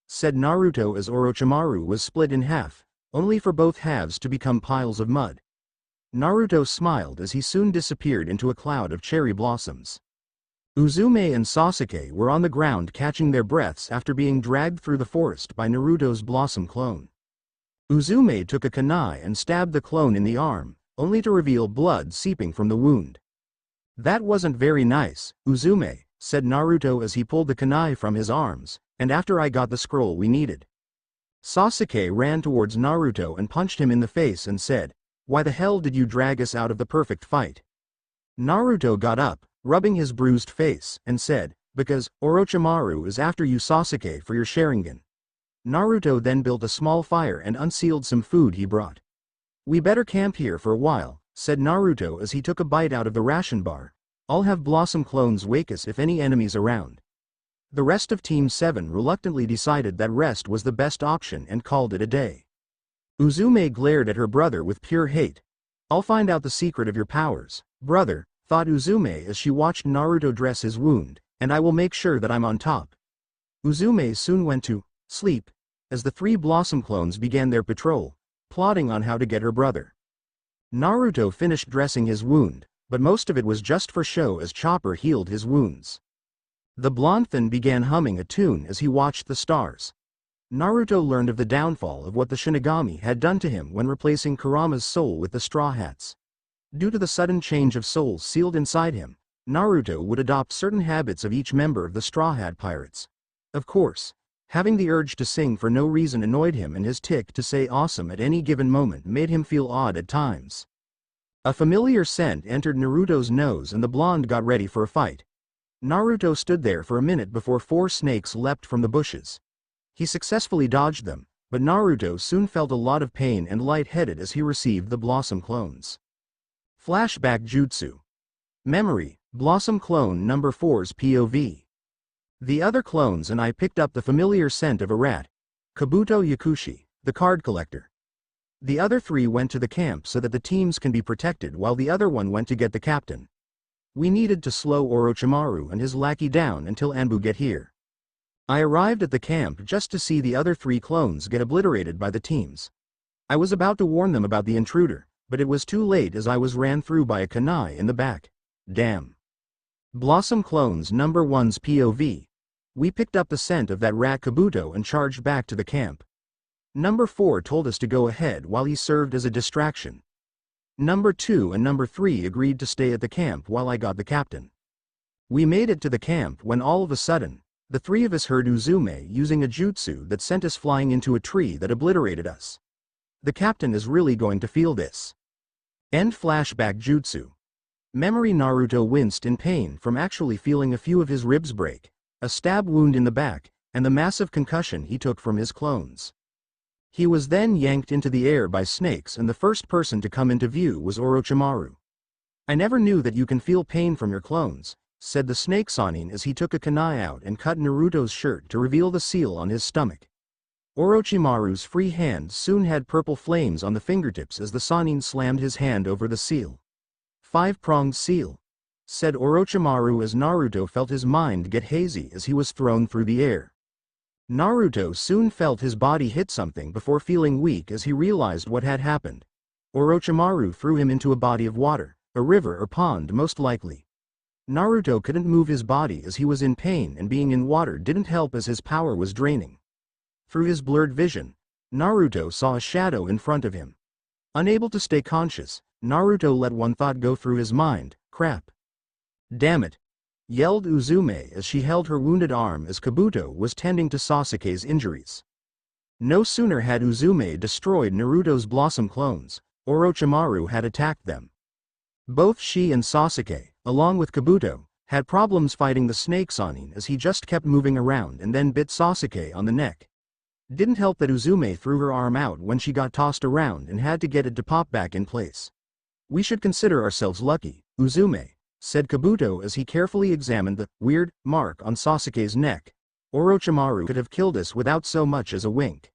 said Naruto as Orochimaru was split in half, only for both halves to become piles of mud. Naruto smiled as he soon disappeared into a cloud of cherry blossoms. Uzume and Sasuke were on the ground catching their breaths after being dragged through the forest by Naruto's Blossom clone. Uzume took a kunai and stabbed the clone in the arm, only to reveal blood seeping from the wound. That wasn't very nice, Uzume, said Naruto as he pulled the kunai from his arms, and after I got the scroll we needed. Sasuke ran towards Naruto and punched him in the face and said, why the hell did you drag us out of the perfect fight? Naruto got up, rubbing his bruised face, and said, because Orochimaru is after you Sasuke for your Sharingan. Naruto then built a small fire and unsealed some food he brought. We better camp here for a while, said Naruto as he took a bite out of the ration bar. I'll have Blossom clones wake us if any enemies around. The rest of Team 7 reluctantly decided that rest was the best option and called it a day. Uzume glared at her brother with pure hate. I'll find out the secret of your powers, brother, thought Uzume as she watched Naruto dress his wound, and I will make sure that I'm on top. Uzume soon went to sleep as the 3 Blossom clones began their patrol, plotting on how to get her brother. Naruto finished dressing his wound, but most of it was just for show as Chopper healed his wounds. The blonde then began humming a tune as he watched the stars. Naruto learned of the downfall of what the Shinigami had done to him when replacing Kurama's soul with the Straw Hats. Due to the sudden change of souls sealed inside him, Naruto would adopt certain habits of each member of the Straw Hat Pirates. Of course, having the urge to sing for no reason annoyed him, and his tick to say awesome at any given moment made him feel odd at times. A familiar scent entered Naruto's nose and the blonde got ready for a fight. Naruto stood there for a minute before 4 snakes leapt from the bushes. He successfully dodged them, but Naruto soon felt a lot of pain and lightheaded as he received the Blossom clones. Flashback Jutsu. Memory, Blossom Clone number 4's POV. The other clones and I picked up the familiar scent of a rat, Kabuto Yakushi, the card collector. The other 3 went to the camp so that the teams can be protected while the other one went to get the captain. We needed to slow Orochimaru and his lackey down until Anbu get here. I arrived at the camp just to see the other 3 clones get obliterated by the teams. I was about to warn them about the intruder, but it was too late as I was ran through by a kunai in the back. Damn. Blossom Clones number 1's POV. We picked up the scent of that rat Kabuto and charged back to the camp. Number 4 told us to go ahead while he served as a distraction. Number 2 and number 3 agreed to stay at the camp while I got the captain. We made it to the camp when all of a sudden, the 3 of us heard Uzume using a jutsu that sent us flying into a tree that obliterated us. The captain is really going to feel this. End flashback jutsu. Memory Naruto winced in pain from actually feeling a few of his ribs break, a stab wound in the back, and the massive concussion he took from his clones. He was then yanked into the air by snakes and the first person to come into view was Orochimaru. I never knew that you can feel pain from your clones, said the snake Sannin as he took a kunai out and cut Naruto's shirt to reveal the seal on his stomach. Orochimaru's free hand soon had purple flames on the fingertips as the Sannin slammed his hand over the seal. 5-pronged seal, said Orochimaru as Naruto felt his mind get hazy as he was thrown through the air. Naruto soon felt his body hit something before feeling weak as he realized what had happened. Orochimaru threw him into a body of water, a river or pond most likely. Naruto couldn't move his body as he was in pain and being in water didn't help as his power was draining. Through his blurred vision, Naruto saw a shadow in front of him. Unable to stay conscious, Naruto let one thought go through his mind, crap. Damn it, yelled Uzume as she held her wounded arm as Kabuto was tending to Sasuke's injuries. No sooner had Uzume destroyed Naruto's Blossom clones, Orochimaru had attacked them. Both she and Sasuke, along with Kabuto, had problems fighting the snake Sannin as he just kept moving around and then bit Sasuke on the neck. Didn't help that Uzume threw her arm out when she got tossed around and had to get it to pop back in place. We should consider ourselves lucky, Uzume, said Kabuto as he carefully examined the weird mark on Sasuke's neck. Orochimaru could have killed us without so much as a wink.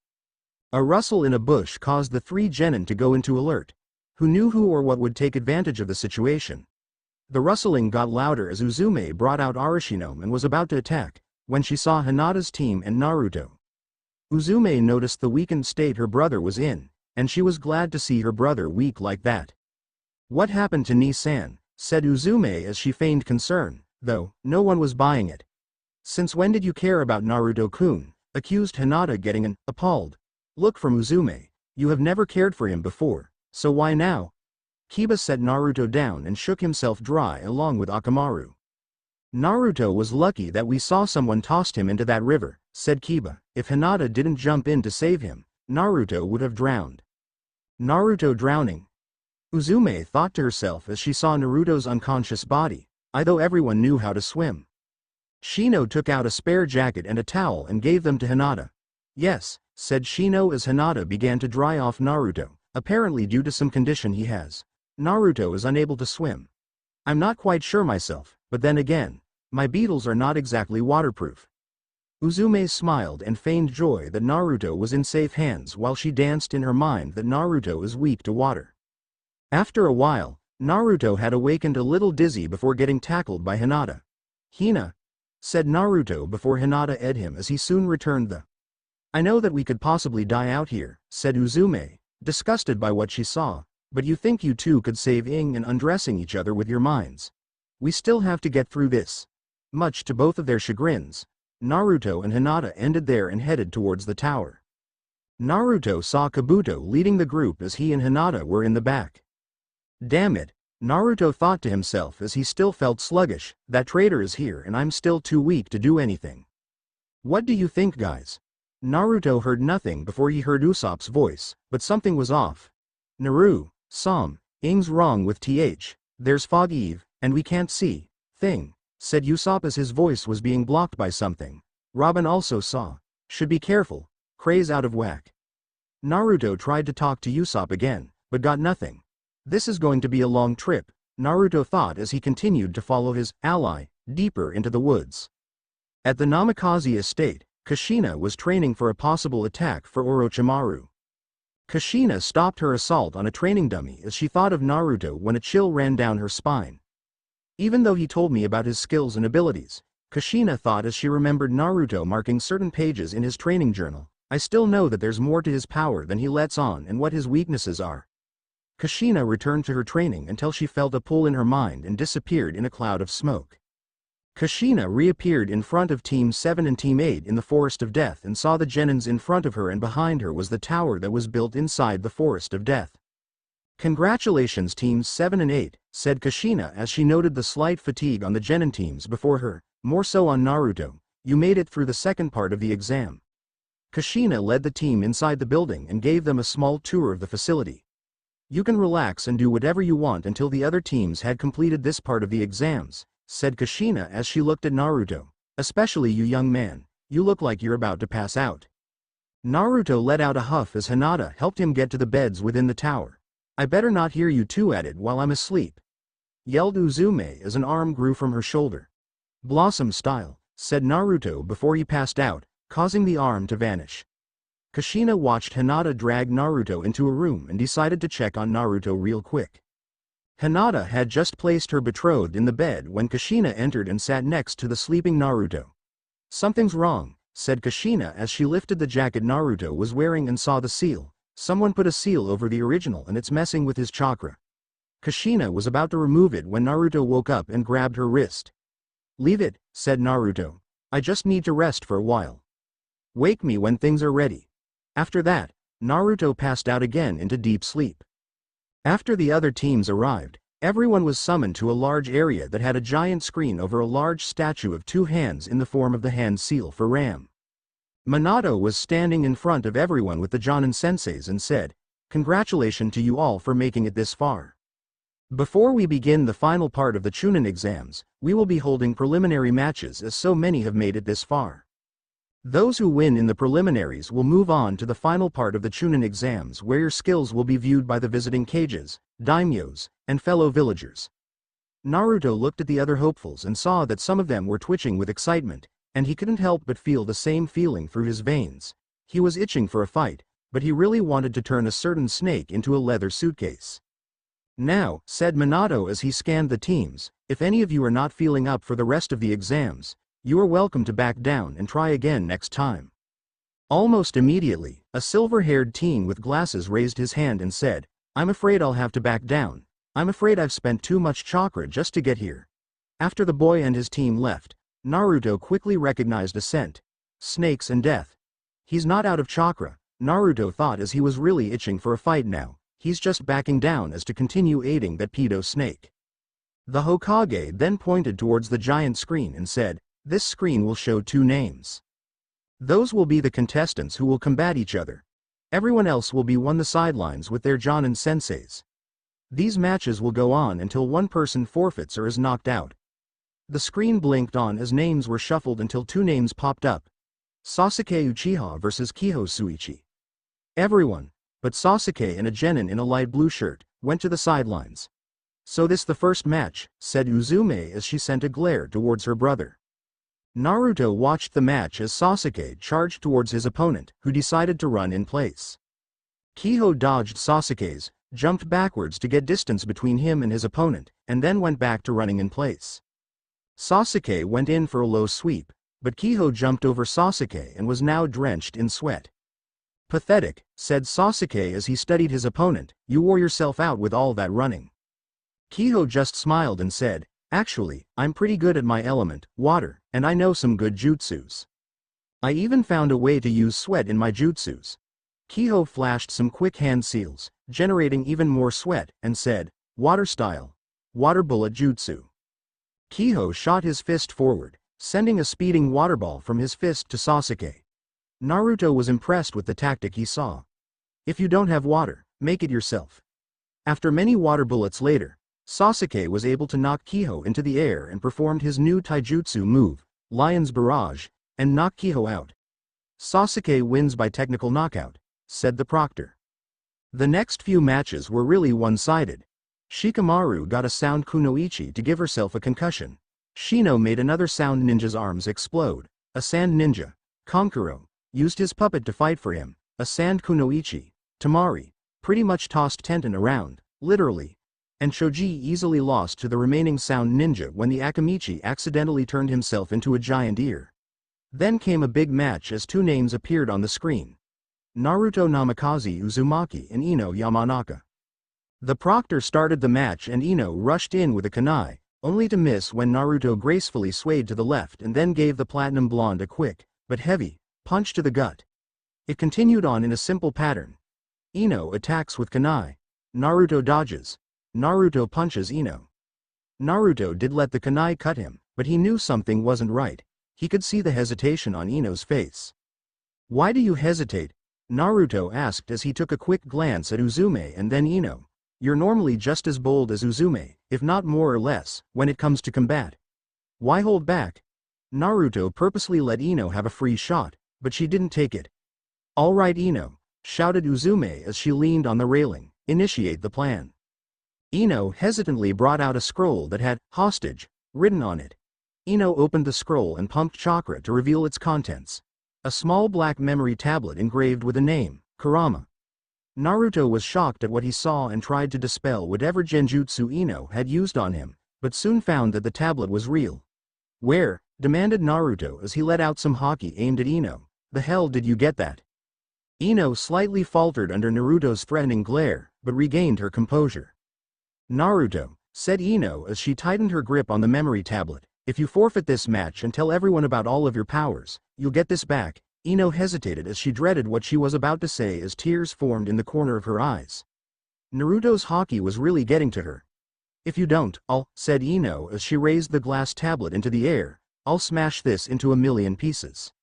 A rustle in a bush caused the 3 genin to go into alert. Who knew who or what would take advantage of the situation? The rustling got louder as Uzume brought out Arashino and was about to attack, when she saw Hinata's team and Naruto. Uzume noticed the weakened state her brother was in, and she was glad to see her brother weak like that. What happened to Ni-san? Said Uzume as she feigned concern, though no one was buying it. Since when did you care about Naruto-kun? Accused Hinata, getting an appalled look from Uzume. You have never cared for him before, so why now? Kiba set Naruto down and shook himself dry along with Akamaru. Naruto was lucky that we saw someone tossed him into that river, said Kiba. If Hinata didn't jump in to save him, Naruto would have drowned. Naruto drowning? Uzume thought to herself as she saw Naruto's unconscious body, although everyone knew how to swim. Shino took out a spare jacket and a towel and gave them to Hinata. Yes, said Shino as Hinata began to dry off Naruto, apparently due to some condition he has. Naruto is unable to swim. I'm not quite sure myself, but then again, my beetles are not exactly waterproof. Uzume smiled and feigned joy that Naruto was in safe hands while she danced in her mind that Naruto is weak to water. After a while, Naruto had awakened a little dizzy before getting tackled by Hinata. Hina, said Naruto before Hinata ed him as he soon returned the. I know that we could possibly die out here, said Uzume, disgusted by what she saw, but you think you two could save Ing and undressing each other with your minds. We still have to get through this. Much to both of their chagrins, Naruto and Hinata ended there and headed towards the tower. Naruto saw Kabuto leading the group as he and Hinata were in the back. Damn it, Naruto thought to himself as he still felt sluggish, that traitor is here and I'm still too weak to do anything. What do you think, guys? Naruto heard nothing before he heard Usopp's voice, but something was off. Naru, Som, Ing's wrong with th, there's fog Eve, and we can't see, thing, said Usopp as his voice was being blocked by something. Robin also saw. Should be careful, Cray's out of whack. Naruto tried to talk to Usopp again, but got nothing. This is going to be a long trip, Naruto thought as he continued to follow his ally deeper into the woods. At the Namikaze estate, Kushina was training for a possible attack for Orochimaru. Kushina stopped her assault on a training dummy as she thought of Naruto when a chill ran down her spine. Even though he told me about his skills and abilities, Kushina thought as she remembered Naruto marking certain pages in his training journal, I still know that there's more to his power than he lets on and what his weaknesses are. Kushina returned to her training until she felt a pull in her mind and disappeared in a cloud of smoke. Kushina reappeared in front of Team 7 and Team 8 in the Forest of Death and saw the Genins in front of her, and behind her was the tower that was built inside the Forest of Death. "Congratulations Teams 7 and 8, said Kushina as she noted the slight fatigue on the Genin teams before her, more so on Naruto. You made it through the second part of the exam. Kushina led the team inside the building and gave them a small tour of the facility. You can relax and do whatever you want until the other teams had completed this part of the exams, said Kushina as she looked at Naruto. Especially you, young man, you look like you're about to pass out. Naruto let out a huff as Hinata helped him get to the beds within the tower. I better not hear you two at it while I'm asleep, yelled Uzume as an arm grew from her shoulder. Blossom style, said Naruto before he passed out, causing the arm to vanish. Kushina watched Hinata drag Naruto into a room and decided to check on Naruto real quick. Hinata had just placed her betrothed in the bed when Kushina entered and sat next to the sleeping Naruto. Something's wrong, said Kushina as she lifted the jacket Naruto was wearing and saw the seal. Someone put a seal over the original and it's messing with his chakra. Kushina was about to remove it when Naruto woke up and grabbed her wrist. Leave it, said Naruto. I just need to rest for a while. Wake me when things are ready. After that, Naruto passed out again into deep sleep. After the other teams arrived, everyone was summoned to a large area that had a giant screen over a large statue of two hands in the form of the hand seal for Ram. Minato was standing in front of everyone with the Jonin senseis and said, Congratulations to you all for making it this far. Before we begin the final part of the Chunin exams, we will be holding preliminary matches as so many have made it this far. Those who win in the preliminaries will move on to the final part of the Chunin exams where your skills will be viewed by the visiting kages, daimyos, and fellow villagers. Naruto looked at the other hopefuls and saw that some of them were twitching with excitement, and he couldn't help but feel the same feeling through his veins. He was itching for a fight, but he really wanted to turn a certain snake into a leather suitcase. Now, said Minato as he scanned the teams, if any of you are not feeling up for the rest of the exams, you are welcome to back down and try again next time. Almost immediately, a silver-haired teen with glasses raised his hand and said, I'm afraid I'll have to back down. I'm afraid I've spent too much chakra just to get here. After the boy and his team left, Naruto quickly recognized a scent. Snakes and death. He's not out of chakra, Naruto thought as he was really itching for a fight now. He's just backing down as to continue aiding that pedo snake. The Hokage then pointed towards the giant screen and said, this screen will show two names. Those will be the contestants who will combat each other. Everyone else will be on the sidelines with their Jonin senseis. These matches will go on until one person forfeits or is knocked out. The screen blinked on as names were shuffled until two names popped up. Sasuke Uchiha versus Kiho Suichi. Everyone, but Sasuke and a genin in a light blue shirt, went to the sidelines. So this the first match, said Uzume as she sent a glare towards her brother. Naruto watched the match as Sasuke charged towards his opponent, who decided to run in place. Kiho dodged Sasuke's, jumped backwards to get distance between him and his opponent, and then went back to running in place. Sasuke went in for a low sweep, but Kiho jumped over Sasuke and was now drenched in sweat. Pathetic, said Sasuke as he studied his opponent, you wore yourself out with all that running. Kiho just smiled and said, actually, I'm pretty good at my element, water, and I know some good jutsus. I even found a way to use sweat in my jutsus. Kiho flashed some quick hand seals, generating even more sweat, and said, water style. Water bullet jutsu. Kiho shot his fist forward, sending a speeding water ball from his fist to Sasuke. Naruto was impressed with the tactic he saw. If you don't have water, make it yourself. After many water bullets later, Sasuke was able to knock Kiho into the air and performed his new taijutsu move, Lion's Barrage, and knock Kiho out. Sasuke wins by technical knockout. said the proctor. The next few matches were really one-sided. Shikamaru got a sound kunoichi to give herself a concussion. Shino made another sound ninja's arms explode. A sand ninja, Kankuro, used his puppet to fight for him. A sand kunoichi, Tamari, pretty much tossed Tenten around, literally. And Shoji easily lost to the remaining sound ninja when the Akamichi accidentally turned himself into a giant ear. Then came a big match as two names appeared on the screen. Naruto Namikaze Uzumaki and Ino Yamanaka. The proctor started the match and Ino rushed in with a kunai, only to miss when Naruto gracefully swayed to the left and then gave the platinum blonde a quick, but heavy, punch to the gut. It continued on in a simple pattern. Ino attacks with kunai. Naruto dodges. Naruto punches Ino. Naruto did let the kunai cut him, but he knew something wasn't right. He could see the hesitation on Ino's face. "Why do you hesitate?" Naruto asked as he took a quick glance at Uzume and then Ino. "You're normally just as bold as Uzume, if not more or less, when it comes to combat. Why hold back?" Naruto purposely let Ino have a free shot, but she didn't take it. "All right, Ino," shouted Uzume as she leaned on the railing, "initiate the plan." Ino hesitantly brought out a scroll that had "hostage" written on it. Ino opened the scroll and pumped chakra to reveal its contents. A small black memory tablet engraved with a name, Kurama. Naruto was shocked at what he saw and tried to dispel whatever genjutsu Ino had used on him, but soon found that the tablet was real. "Where?" demanded Naruto as he let out some haki aimed at Ino. "The hell did you get that?" Ino slightly faltered under Naruto's threatening glare, but regained her composure. "Naruto," said Ino as she tightened her grip on the memory tablet, "if you forfeit this match and tell everyone about all of your powers, you'll get this back." Ino hesitated as she dreaded what she was about to say as tears formed in the corner of her eyes. Naruto's haki was really getting to her. "If you don't, said Ino as she raised the glass tablet into the air, "I'll smash this into a million pieces."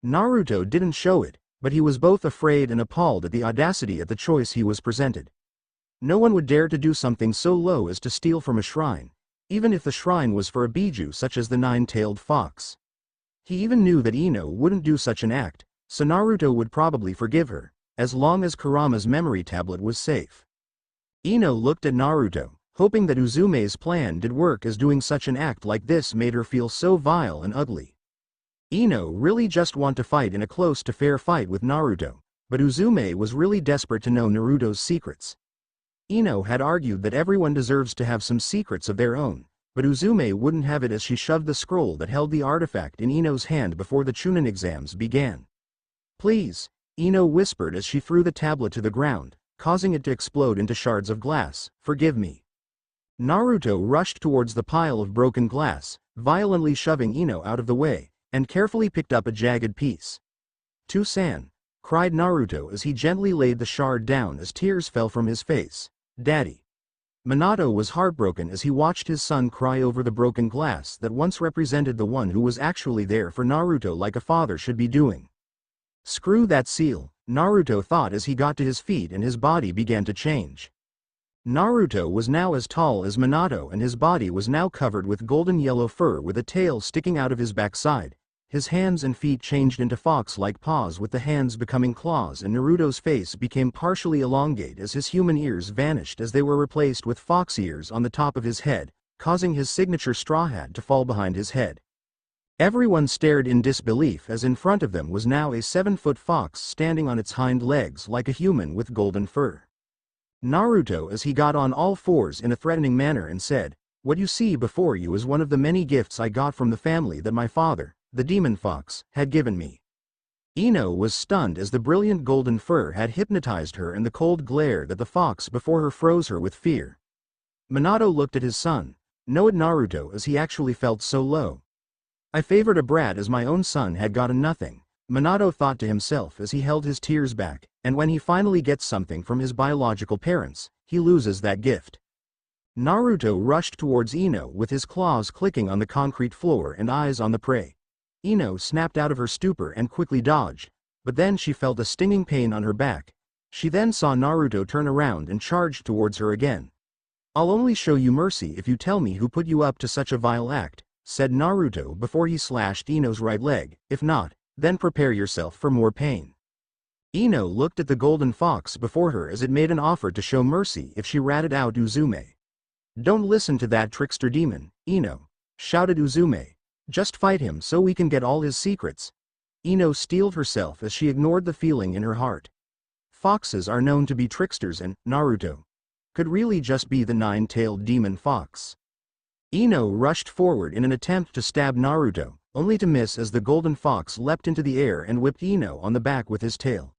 Naruto didn't show it, but he was both afraid and appalled at the audacity at the choice he was presented. No one would dare to do something so low as to steal from a shrine, even if the shrine was for a biju such as the nine-tailed fox. He even knew that Ino wouldn't do such an act, so Naruto would probably forgive her, as long as Kurama's memory tablet was safe. Ino looked at Naruto, hoping that Uzume's plan did work as doing such an act like this made her feel so vile and ugly. Ino really just wanted to fight in a close to fair fight with Naruto, but Uzume was really desperate to know Naruto's secrets. Ino had argued that everyone deserves to have some secrets of their own, but Uzume wouldn't have it as she shoved the scroll that held the artifact in Ino's hand before the Chunin exams began. "Please," Ino whispered as she threw the tablet to the ground, causing it to explode into shards of glass, "forgive me." Naruto rushed towards the pile of broken glass, violently shoving Ino out of the way, and carefully picked up a jagged piece. "To-san," cried Naruto as he gently laid the shard down as tears fell from his face. "Daddy." Minato was heartbroken as he watched his son cry over the broken glass that once represented the one who was actually there for Naruto like a father should be doing. "Screw that seal," Naruto thought as he got to his feet and his body began to change. Naruto was now as tall as Minato and his body was now covered with golden yellow fur with a tail sticking out of his backside. His hands and feet changed into fox-like paws with the hands becoming claws and Naruto's face became partially elongate as his human ears vanished as they were replaced with fox ears on the top of his head, causing his signature straw hat to fall behind his head. Everyone stared in disbelief as in front of them was now a 7-foot fox standing on its hind legs like a human with golden fur. Naruto as he got on all fours in a threatening manner and said, "What you see before you is one of the many gifts I got from the family that my father, the demon fox, had given me." Ino was stunned as the brilliant golden fur had hypnotized her and the cold glare that the fox before her froze her with fear. Minato looked at his son, no at Naruto as he actually felt so low. "I favored a brat as my own son had gotten nothing," Minato thought to himself as he held his tears back, and when he finally gets something from his biological parents, he loses that gift. Naruto rushed towards Ino with his claws clicking on the concrete floor and eyes on the prey. Ino snapped out of her stupor and quickly dodged, but then she felt a stinging pain on her back. She then saw Naruto turn around and charged towards her again. "I'll only show you mercy if you tell me who put you up to such a vile act," said Naruto before he slashed Ino's right leg. "If not, then prepare yourself for more pain." Ino looked at the golden fox before her as it made an offer to show mercy if she ratted out Uzume. "Don't listen to that trickster demon, Ino," shouted Uzume. "Just fight him so we can get all his secrets." Ino steeled herself as she ignored the feeling in her heart. Foxes are known to be tricksters and Naruto could really just be the nine-tailed demon fox. Ino rushed forward in an attempt to stab Naruto, only to miss as the golden fox leapt into the air and whipped Ino on the back with his tail.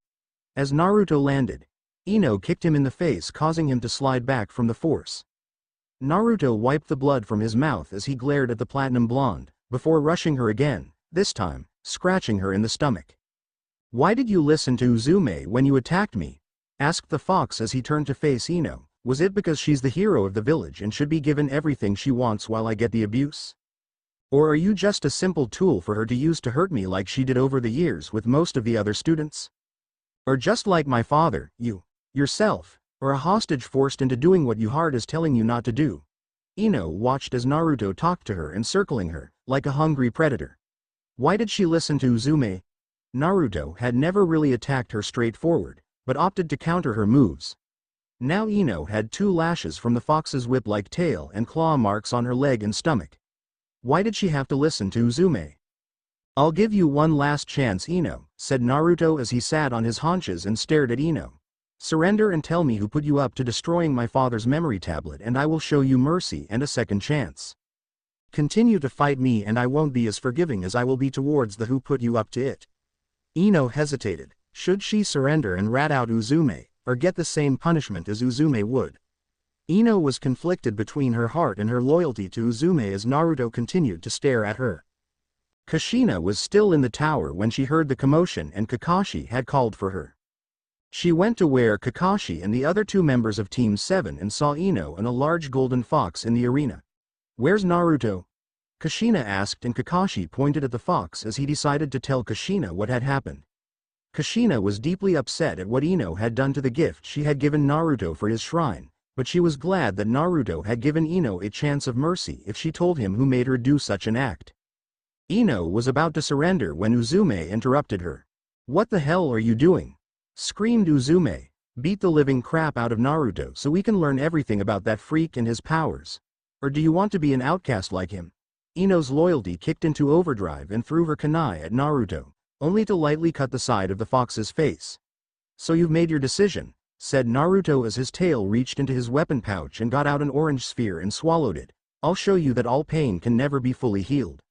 As Naruto landed, Ino kicked him in the face, causing him to slide back from the force. Naruto wiped the blood from his mouth as he glared at the platinum blonde, before rushing her again, this time scratching her in the stomach. "Why did you listen to Uzume when you attacked me?" asked the fox as he turned to face Ino. "Was it because she's the hero of the village and should be given everything she wants while I get the abuse? Or are you just a simple tool for her to use to hurt me like she did over the years with most of the other students? Or just like my father, you, yourself, or a hostage forced into doing what your heart is telling you not to do?" Ino watched as Naruto talked to her, encircling her, like a hungry predator. Why did she listen to Uzume? Naruto had never really attacked her straightforward, but opted to counter her moves. Now Ino had 2 lashes from the fox's whip-like tail and claw marks on her leg and stomach. Why did she have to listen to Uzume? "I'll give you one last chance, Ino," said Naruto as he sat on his haunches and stared at Ino. "Surrender and tell me who put you up to destroying my father's memory tablet, and I will show you mercy and a second chance. Continue to fight me and I won't be as forgiving as I will be towards the who put you up to it." Ino hesitated. Should she surrender and rat out Uzume, or get the same punishment as Uzume would? Ino was conflicted between her heart and her loyalty to Uzume as Naruto continued to stare at her. Kushina was still in the tower when she heard the commotion and Kakashi had called for her. She went to where Kakashi and the other 2 members of Team 7 and saw Ino and a large golden fox in the arena. "Where's Naruto?" Kushina asked, and Kakashi pointed at the fox as he decided to tell Kushina what had happened. Kushina was deeply upset at what Ino had done to the gift she had given Naruto for his shrine, but she was glad that Naruto had given Ino a chance of mercy if she told him who made her do such an act. Ino was about to surrender when Uzume interrupted her. "What the hell are you doing?" screamed Uzume. "Beat the living crap out of Naruto so we can learn everything about that freak and his powers. Or do you want to be an outcast like him?" Ino's loyalty kicked into overdrive and threw her kunai at Naruto, only to lightly cut the side of the fox's face. "So you've made your decision," said Naruto as his tail reached into his weapon pouch and got out an orange sphere and swallowed it. "I'll show you that all pain can never be fully healed."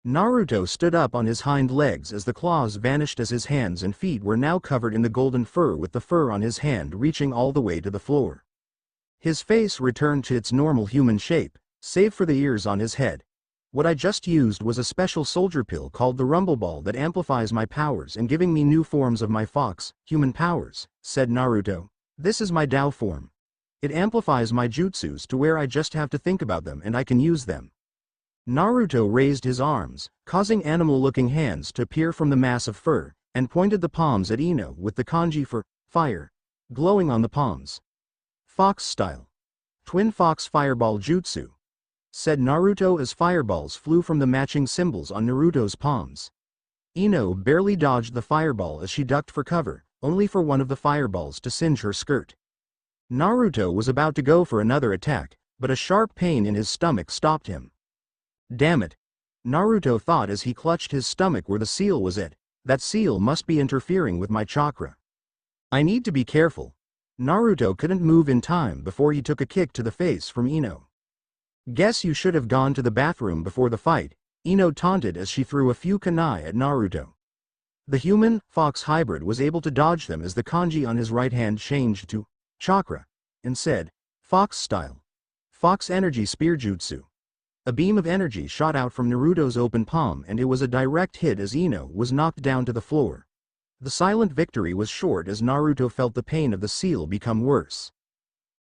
Naruto stood up on his hind legs as the claws vanished as his hands and feet were now covered in the golden fur, with the fur on his hand reaching all the way to the floor. His face returned to its normal human shape, save for the ears on his head. "What I just used was a special soldier pill called the Rumble Ball that amplifies my powers and giving me new forms of my fox, human powers," said Naruto. "This is my Dao form. It amplifies my jutsus to where I just have to think about them and I can use them." Naruto raised his arms, causing animal-looking hands to appear from the mass of fur, and pointed the palms at Ino with the kanji for fire glowing on the palms. "Fox style. Twin Fox Fireball Jutsu," said Naruto as fireballs flew from the matching symbols on Naruto's palms. Ino barely dodged the fireball as she ducked for cover, only for one of the fireballs to singe her skirt. Naruto was about to go for another attack, but a sharp pain in his stomach stopped him. "Damn it," Naruto thought as he clutched his stomach where the seal was at. "That seal must be interfering with my chakra. I need to be careful." Naruto couldn't move in time before he took a kick to the face from Ino. "Guess you should have gone to the bathroom before the fight," Ino taunted as she threw a few kunai at Naruto. The human-fox hybrid was able to dodge them as the kanji on his right hand changed to chakra, and said, "Fox style. Fox energy spear jutsu." A beam of energy shot out from Naruto's open palm and it was a direct hit as Ino was knocked down to the floor. The silent victory was short as Naruto felt the pain of the seal become worse.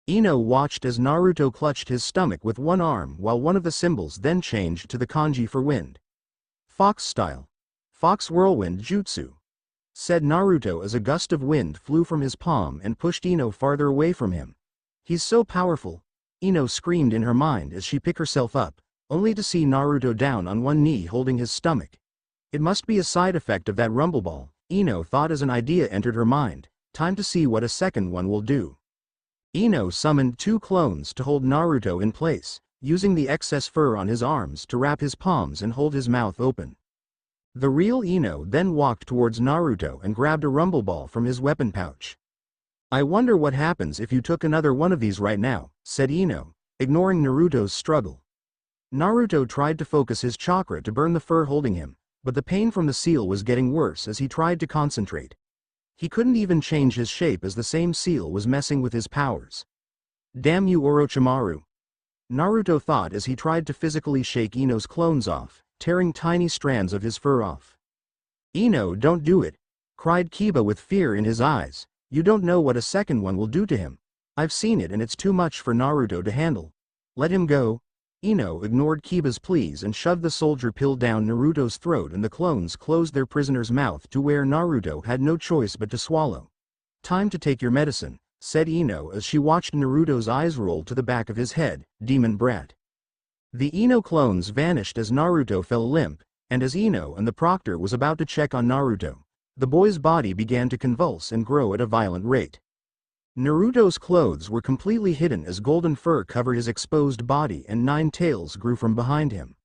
Ino watched as Naruto clutched his stomach with one arm while one of the symbols then changed to the kanji for wind. "Fox style. Fox whirlwind jutsu," said Naruto as a gust of wind flew from his palm and pushed Ino farther away from him. "He's so powerful," Ino screamed in her mind as she picked herself up, only to see Naruto down on one knee holding his stomach. "It must be a side effect of that rumble ball," Ino thought as an idea entered her mind. Time to see what a second one will do. Ino summoned 2 clones to hold Naruto in place, using the excess fur on his arms to wrap his palms and hold his mouth open. The real Ino then walked towards Naruto and grabbed a rumble ball from his weapon pouch. "I wonder what happens if you took another one of these right now," said Ino, ignoring Naruto's struggle. Naruto tried to focus his chakra to burn the fur holding him, but the pain from the seal was getting worse as he tried to concentrate. He couldn't even change his shape as the same seal was messing with his powers. "Damn you, Orochimaru," Naruto thought as he tried to physically shake Ino's clones off, tearing tiny strands of his fur off. "Ino, don't do it," cried Kiba with fear in his eyes. "You don't know what a second one will do to him. I've seen it and it's too much for Naruto to handle. Let him go." Ino ignored Kiba's pleas and shoved the soldier pill down Naruto's throat, and the clones closed their prisoner's mouth to where Naruto had no choice but to swallow. "Time to take your medicine," said Ino as she watched Naruto's eyes roll to the back of his head. "Demon brat." The Ino clones vanished as Naruto fell limp, and as Ino and the proctor was about to check on Naruto, the boy's body began to convulse and grow at a violent rate. Naruto's clothes were completely hidden as golden fur covered his exposed body, and 9 tails grew from behind him.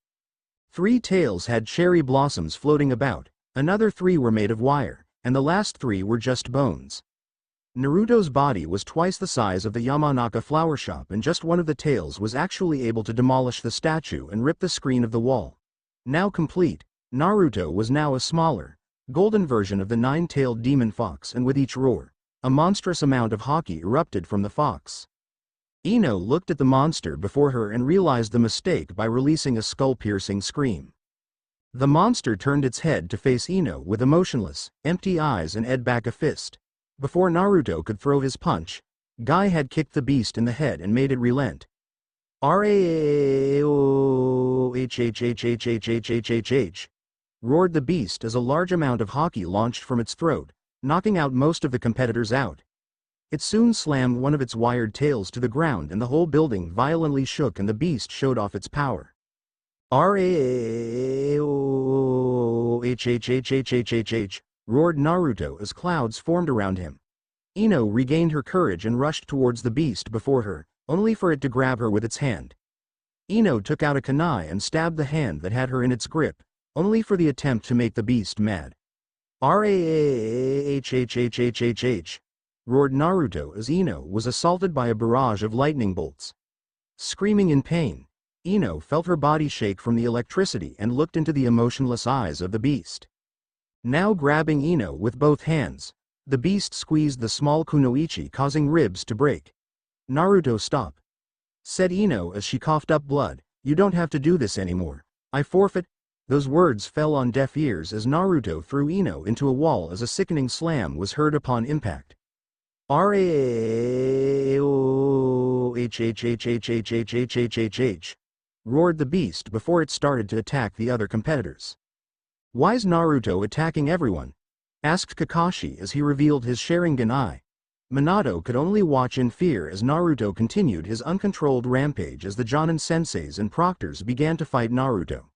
3 tails had cherry blossoms floating about, another 3 were made of wire, and the last 3 were just bones. Naruto's body was twice the size of the Yamanaka flower shop, and just one of the tails was actually able to demolish the statue and rip the screen of the wall. Now complete, Naruto was now a smaller, golden version of the 9-tailed demon fox, and with each roar, a monstrous amount of haki erupted from the fox. Ino looked at the monster before her and realized the mistake by releasing a skull-piercing scream. The monster turned its head to face Ino with emotionless, empty eyes and edged back a fist. Before Naruto could throw his punch, Guy had kicked the beast in the head and made it relent. "R-A-O-H-H-H-H-H-H-H-H-H-H," roared the beast as a large amount of haki launched from its throat, knocking out most of the competitors out. It soon slammed one of its wired tails to the ground, and the whole building violently shook and the beast showed off its power. "R-A-O-H-H-H-H-H-H-H," roared Naruto as clouds formed around him. Ino regained her courage and rushed towards the beast before her, only for it to grab her with its hand. Ino took out a kunai and stabbed the hand that had her in its grip, only for the attempt to make the beast mad. "R-A-H-H-H-H-H-H," roared Naruto as Ino was assaulted by a barrage of lightning bolts. Screaming in pain, Ino felt her body shake from the electricity and looked into the emotionless eyes of the beast. Now grabbing Ino with both hands, the beast squeezed the small kunoichi, causing ribs to break. "Naruto, stop," said Ino as she coughed up blood. "You don't have to do this anymore. I forfeit." Those words fell on deaf ears as Naruto threw Ino into a wall as a sickening slam was heard upon impact. "R-A-O-H-H-H-H-H-H-H-H-H-H," roared the beast before it started to attack the other competitors. "Why's Naruto attacking everyone?" asked Kakashi as he revealed his Sharingan eye. Minato could only watch in fear as Naruto continued his uncontrolled rampage as the Jonin senseis and proctors began to fight Naruto.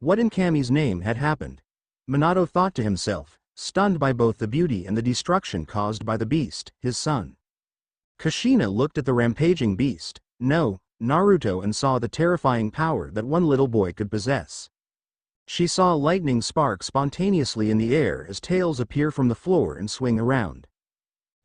What in Kami's name had happened? Minato thought to himself, stunned by both the beauty and the destruction caused by the beast, his son. Kushina looked at the rampaging beast, no, Naruto, and saw the terrifying power that one little boy could possess. She saw lightning spark spontaneously in the air as tails appear from the floor and swing around.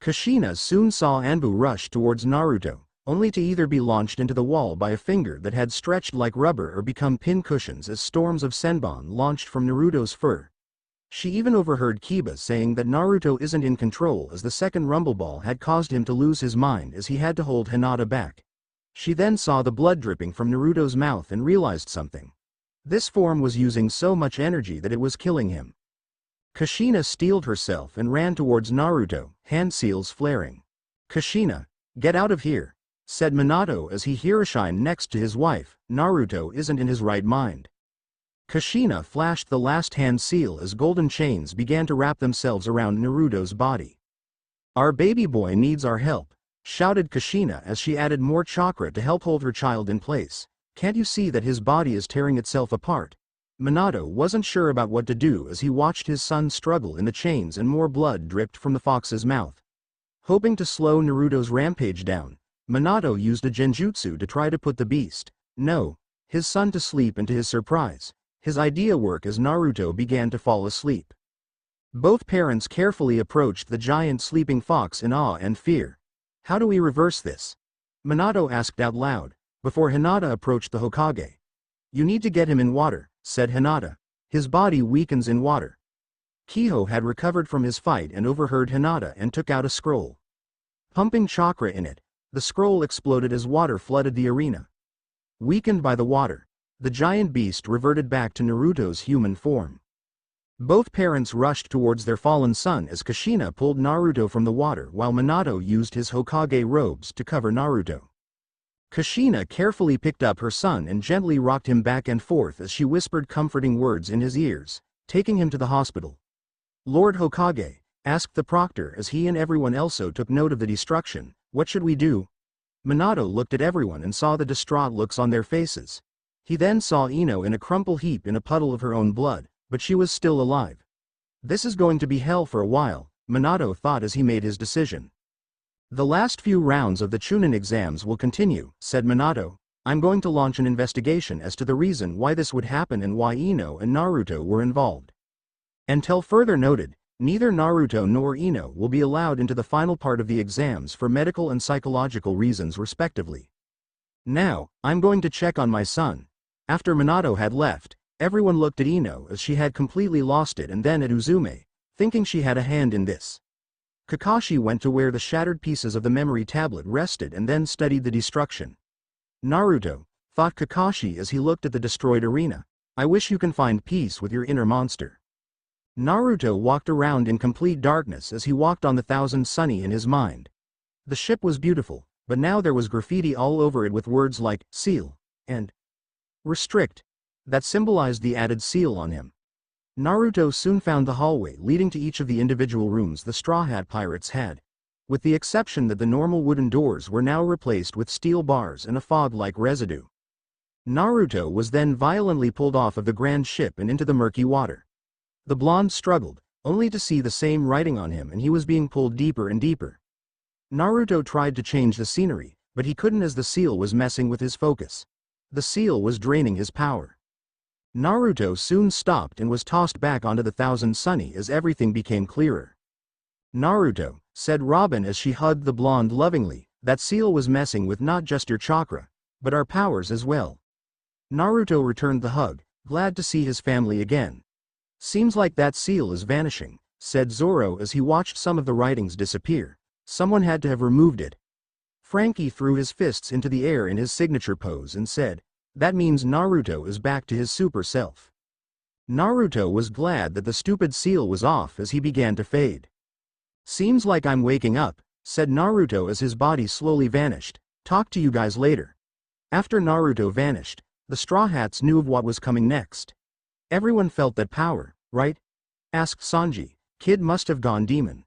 Kushina soon saw Anbu rush towards Naruto, only to either be launched into the wall by a finger that had stretched like rubber or become pin cushions as storms of senbon launched from Naruto's fur. She even overheard Kiba saying that Naruto isn't in control as the second rumble ball had caused him to lose his mind as he had to hold Hinata back. She then saw the blood dripping from Naruto's mouth and realized something. This form was using so much energy that it was killing him. Kushina steeled herself and ran towards Naruto, hand seals flaring. "Kushina, get out of here," said Minato as he Hirashine next to his wife. "Naruto isn't in his right mind." Kushina flashed the last hand seal as golden chains began to wrap themselves around Naruto's body. "Our baby boy needs our help," shouted Kushina as she added more chakra to help hold her child in place. "Can't you see that his body is tearing itself apart?" Minato wasn't sure about what to do as he watched his son struggle in the chains and more blood dripped from the fox's mouth. Hoping to slow Naruto's rampage down, Minato used a genjutsu to try to put the beast, no, his son to sleep, and to his surprise, his idea worked as Naruto began to fall asleep. Both parents carefully approached the giant sleeping fox in awe and fear. How do we reverse this? Minato asked out loud, before Hinata approached the Hokage. You need to get him in water, said Hinata. His body weakens in water. Kiho had recovered from his fight and overheard Hinata and took out a scroll. Pumping chakra in it, the scroll exploded as water flooded the arena. Weakened by the water, the giant beast reverted back to Naruto's human form. Both parents rushed towards their fallen son as Kushina pulled Naruto from the water while Minato used his Hokage robes to cover Naruto. Kushina carefully picked up her son and gently rocked him back and forth as she whispered comforting words in his ears, taking him to the hospital. Lord Hokage, asked the proctor as he and everyone also took note of the destruction, what should we do? Minato looked at everyone and saw the distraught looks on their faces. He then saw Ino in a crumple heap in a puddle of her own blood, but she was still alive. This is going to be hell for a while, Minato thought as he made his decision. The last few rounds of the Chunin exams will continue, said Minato. I'm going to launch an investigation as to the reason why this would happen and why Ino and Naruto were involved. Until further noted, neither Naruto nor Ino will be allowed into the final part of the exams for medical and psychological reasons respectively. Now, I'm going to check on my son. After Minato had left, everyone looked at Ino as she had completely lost it and then at Uzume, thinking she had a hand in this. Kakashi went to where the shattered pieces of the memory tablet rested and then studied the destruction. Naruto, thought Kakashi as he looked at the destroyed arena, I wish you can find peace with your inner monster. Naruto walked around in complete darkness as he walked on the Thousand Sunny in his mind. The ship was beautiful, but now there was graffiti all over it with words like, seal, and restrict, that symbolized the added seal on him. Naruto soon found the hallway leading to each of the individual rooms the Straw Hat Pirates had, with the exception that the normal wooden doors were now replaced with steel bars and a fog-like residue. Naruto was then violently pulled off of the grand ship and into the murky water. The blonde struggled, only to see the same writing on him, and he was being pulled deeper and deeper. Naruto tried to change the scenery, but he couldn't as the seal was messing with his focus. The seal was draining his power. Naruto soon stopped and was tossed back onto the Thousand Sunny as everything became clearer. Naruto, said Robin as she hugged the blonde lovingly, that seal was messing with not just your chakra, but our powers as well. Naruto returned the hug, glad to see his family again. Seems like that seal is vanishing, said Zoro as he watched some of the writings disappear. Someone had to have removed it. Frankie threw his fists into the air in his signature pose and said, that means Naruto is back to his super self. Naruto was glad that the stupid seal was off as he began to fade. Seems like I'm waking up, said Naruto as his body slowly vanished. Talk to you guys later. After Naruto vanished, the Straw Hats knew of what was coming next. Everyone felt that power, right? Asked Sanji. Kid must have gone demon.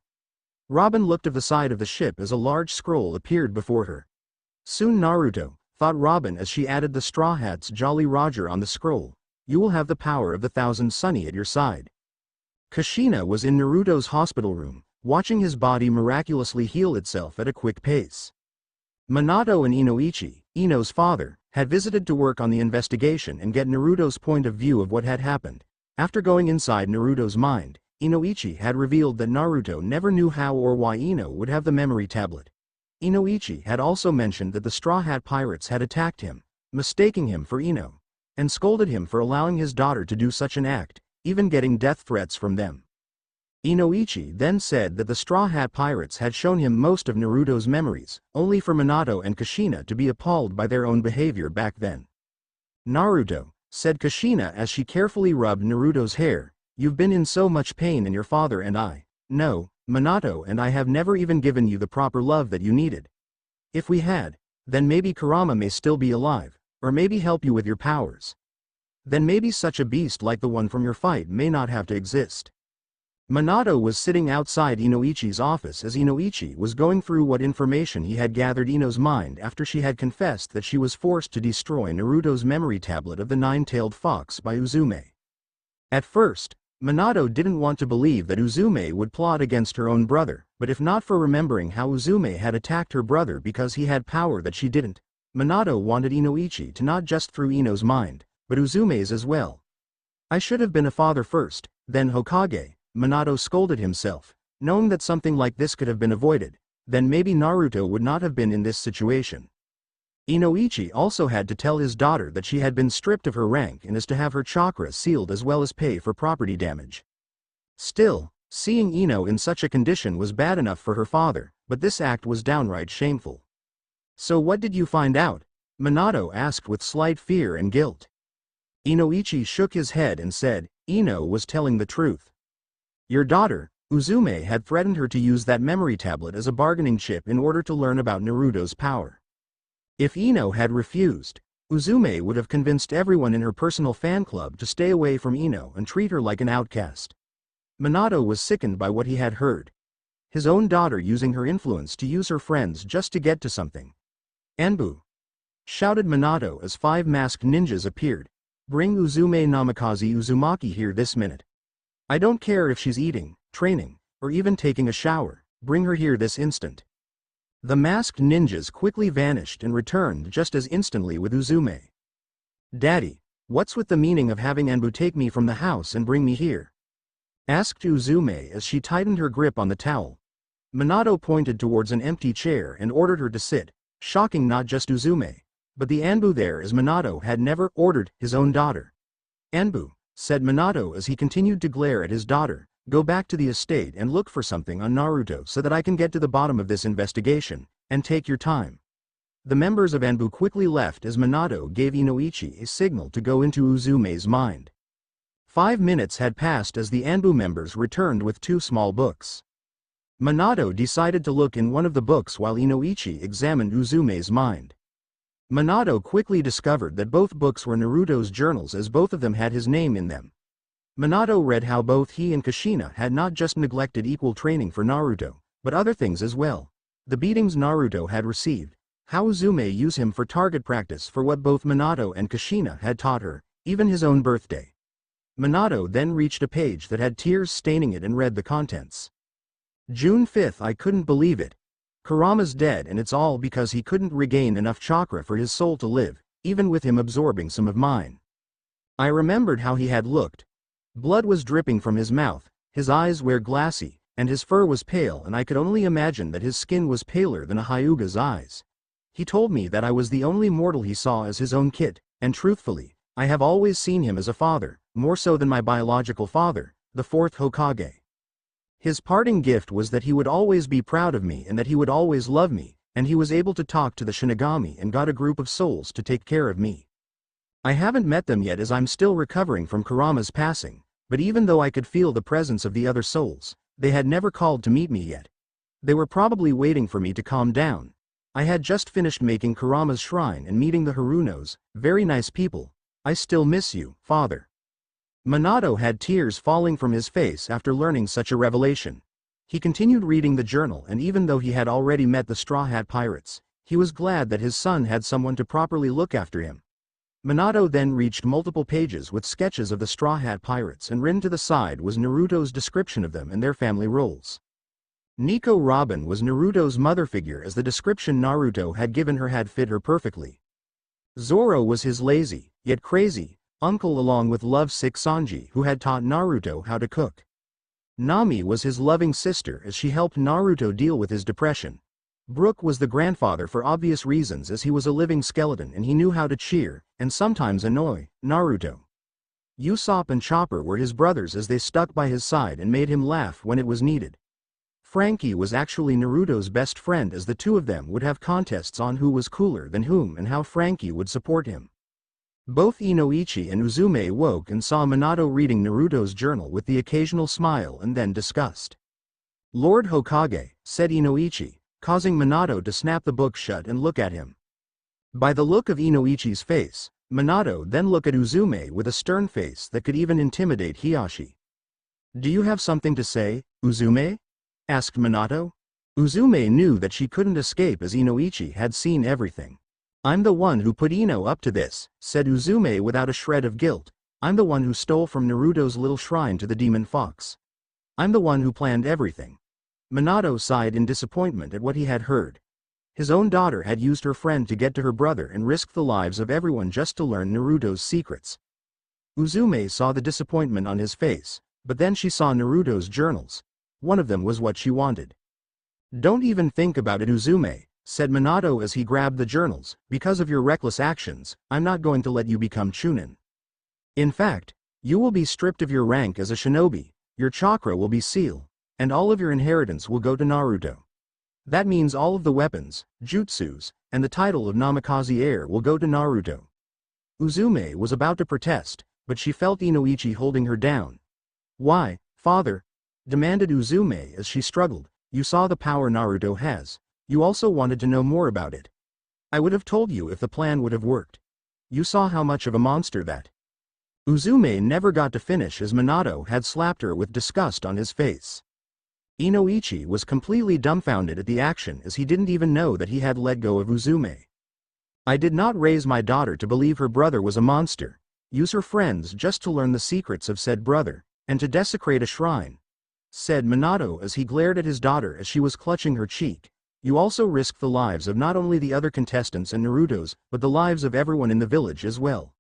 Robin looked of the side of the ship as a large scroll appeared before her. Soon Naruto, thought Robin as she added the Straw Hat's Jolly Roger on the scroll. You will have the power of the Thousand Sunny at your side. Kushina was in Naruto's hospital room, watching his body miraculously heal itself at a quick pace. Minato and Inoichi, Ino's father, had visited to work on the investigation and get Naruto's point of view of what had happened. After going inside Naruto's mind, Inoichi had revealed that Naruto never knew how or why Ino would have the memory tablet. Inoichi had also mentioned that the Straw Hat Pirates had attacked him, mistaking him for Ino, and scolded him for allowing his daughter to do such an act, even getting death threats from them. Inoichi then said that the Straw Hat Pirates had shown him most of Naruto's memories, only for Minato and Kushina to be appalled by their own behavior back then. Naruto, said Kushina as she carefully rubbed Naruto's hair, you've been in so much pain and your father and I, no, Minato and I have never even given you the proper love that you needed. If we had, then maybe Kurama may still be alive, or maybe help you with your powers. Then maybe such a beast like the one from your fight may not have to exist. Minato was sitting outside Inoichi's office as Inoichi was going through what information he had gathered Ino's mind after she had confessed that she was forced to destroy Naruto's memory tablet of the nine-tailed fox by Uzume. At first, Minato didn't want to believe that Uzume would plot against her own brother, but if not for remembering how Uzume had attacked her brother because he had power that she didn't, Minato wanted Inoichi to not just through Ino's mind, but Uzume's as well. I should have been a father first, then Hokage, Minato scolded himself, knowing that something like this could have been avoided, then maybe Naruto would not have been in this situation. Inoichi also had to tell his daughter that she had been stripped of her rank and is to have her chakra sealed as well as pay for property damage. Still, seeing Ino in such a condition was bad enough for her father, but this act was downright shameful. So what did you find out? Minato asked with slight fear and guilt. Inoichi shook his head and said, Ino was telling the truth. Your daughter, Uzume, had threatened her to use that memory tablet as a bargaining chip in order to learn about Naruto's power. If Ino had refused, Uzume would have convinced everyone in her personal fan club to stay away from Ino and treat her like an outcast. Minato was sickened by what he had heard. His own daughter using her influence to use her friends just to get to something. Anbu! Shouted Minato as 5 masked ninjas appeared. Bring Uzume Namikaze Uzumaki here this minute. I don't care if she's eating, training, or even taking a shower, bring her here this instant. The masked ninjas quickly vanished and returned just as instantly with Uzume. Daddy, what's with the meaning of having Anbu take me from the house and bring me here? Asked Uzume as she tightened her grip on the towel. Minato pointed towards an empty chair and ordered her to sit, shocking not just Uzume, but the Anbu there as Minato had never ordered his own daughter. Anbu, said Minato as he continued to glare at his daughter, go back to the estate and look for something on Naruto so that I can get to the bottom of this investigation, and take your time. The members of Anbu quickly left as Minato gave Inoichi a signal to go into Uzume's mind. 5 minutes had passed as the Anbu members returned with 2 small books. Minato decided to look in one of the books while Inoichi examined Uzume's mind. Minato quickly discovered that both books were Naruto's journals as both of them had his name in them. Minato read how both he and Kushina had not just neglected equal training for Naruto, but other things as well. The beatings Naruto had received, how Uzume used him for target practice for what both Minato and Kushina had taught her, even his own birthday. Minato then reached a page that had tears staining it and read the contents. June 5th. I couldn't believe it. Kurama's dead and it's all because he couldn't regain enough chakra for his soul to live, even with him absorbing some of mine. I remembered how he had looked. Blood was dripping from his mouth, his eyes were glassy, and his fur was pale, and I could only imagine that his skin was paler than a Hyuga's eyes. He told me that I was the only mortal he saw as his own kid, and truthfully, I have always seen him as a father, more so than my biological father, the 4th Hokage. His parting gift was that he would always be proud of me and that he would always love me, and he was able to talk to the Shinigami and got a group of souls to take care of me. I haven't met them yet as I'm still recovering from Kurama's passing, but even though I could feel the presence of the other souls, they had never called to meet me yet. They were probably waiting for me to calm down. I had just finished making Kurama's shrine and meeting the Harunos, very nice people. I still miss you, father. Minato had tears falling from his face after learning such a revelation. He continued reading the journal, and even though he had already met the Straw Hat Pirates, he was glad that his son had someone to properly look after him. Minato then reached multiple pages with sketches of the Straw Hat Pirates, and written to the side was Naruto's description of them and their family roles. Nico Robin was Naruto's mother figure, as the description Naruto had given her had fit her perfectly. Zoro was his lazy, yet crazy, uncle, along with lovesick Sanji, who had taught Naruto how to cook. Nami was his loving sister as she helped Naruto deal with his depression. Brook was the grandfather for obvious reasons as he was a living skeleton and he knew how to cheer, and sometimes annoy, Naruto. Usopp and Chopper were his brothers as they stuck by his side and made him laugh when it was needed. Frankie was actually Naruto's best friend, as the two of them would have contests on who was cooler than whom and how Frankie would support him. Both Inoichi and Uzume woke and saw Minato reading Naruto's journal with the occasional smile and then disgust. Lord Hokage, said Inoichi, causing Minato to snap the book shut and look at him. By the look of Inoichi's face, Minato then looked at Uzume with a stern face that could even intimidate Hiyashi. Do you have something to say, Uzume? Asked Minato. Uzume knew that she couldn't escape as Inoichi had seen everything. I'm the one who put Ino up to this, said Uzume without a shred of guilt. I'm the one who stole from Naruto's little shrine to the demon fox. I'm the one who planned everything. Minato sighed in disappointment at what he had heard. His own daughter had used her friend to get to her brother and risked the lives of everyone just to learn Naruto's secrets. Uzume saw the disappointment on his face, but then she saw Naruto's journals. One of them was what she wanted. Don't even think about it, Uzume, said Minato as he grabbed the journals. Because of your reckless actions, I'm not going to let you become Chunin. In fact, you will be stripped of your rank as a shinobi, your chakra will be sealed, and all of your inheritance will go to Naruto. That means all of the weapons, jutsus, and the title of Namikaze heir will go to Naruto. Uzume was about to protest, but she felt Inoichi holding her down. Why, father? Demanded Uzume as she struggled. You saw the power Naruto has. You also wanted to know more about it. I would have told you if the plan would have worked. You saw how much of a monster that. Uzume never got to finish as Minato had slapped her with disgust on his face. Inoichi was completely dumbfounded at the action as he didn't even know that he had let go of Uzume. I did not raise my daughter to believe her brother was a monster, use her friends just to learn the secrets of said brother, and to desecrate a shrine, said Minato as he glared at his daughter as she was clutching her cheek. You also risked the lives of not only the other contestants and Naruto's, but the lives of everyone in the village as well.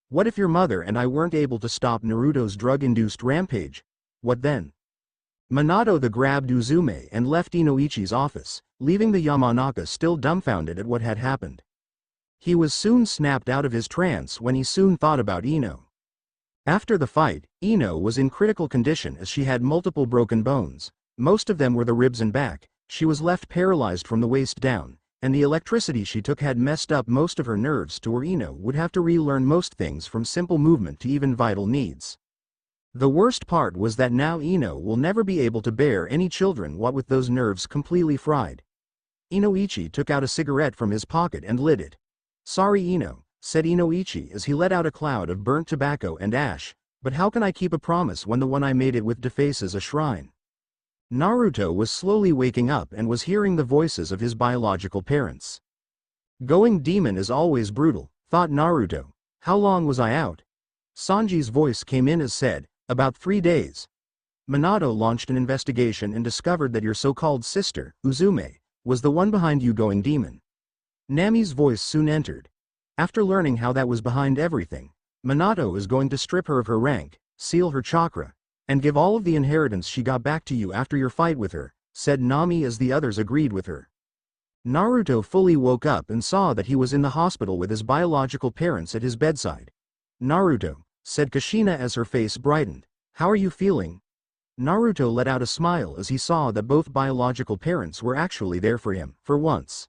What if your mother and I weren't able to stop Naruto's drug-induced rampage? What then? Minato grabbed Uzume and left Inoichi's office, leaving the Yamanaka still dumbfounded at what had happened. He was soon snapped out of his trance when he soon thought about Ino. After the fight, Ino was in critical condition as she had multiple broken bones. Most of them were the ribs and back. She was left paralyzed from the waist down, and the electricity she took had messed up most of her nerves to where Ino would have to relearn most things from simple movement to even vital needs. The worst part was that now Ino will never be able to bear any children, what with those nerves completely fried. Inoichi took out a cigarette from his pocket and lit it. Sorry Ino, said Inoichi as he let out a cloud of burnt tobacco and ash, but how can I keep a promise when the one I made it with defaces a shrine? Naruto was slowly waking up and was hearing the voices of his biological parents. Going demon is always brutal, thought Naruto. How long was I out? Sanji's voice came in as said, about 3 days. Minato launched an investigation and discovered that your so-called sister, Uzume, was the one behind you going demon. Nami's voice soon entered. After learning how that was behind everything, Minato is going to strip her of her rank, seal her chakra, and give all of the inheritance she got back to you after your fight with her, said Nami as the others agreed with her. Naruto fully woke up and saw that he was in the hospital with his biological parents at his bedside. Naruto, said Kushina as her face brightened. How are you feeling? Naruto let out a smile as he saw that both biological parents were actually there for him, for once.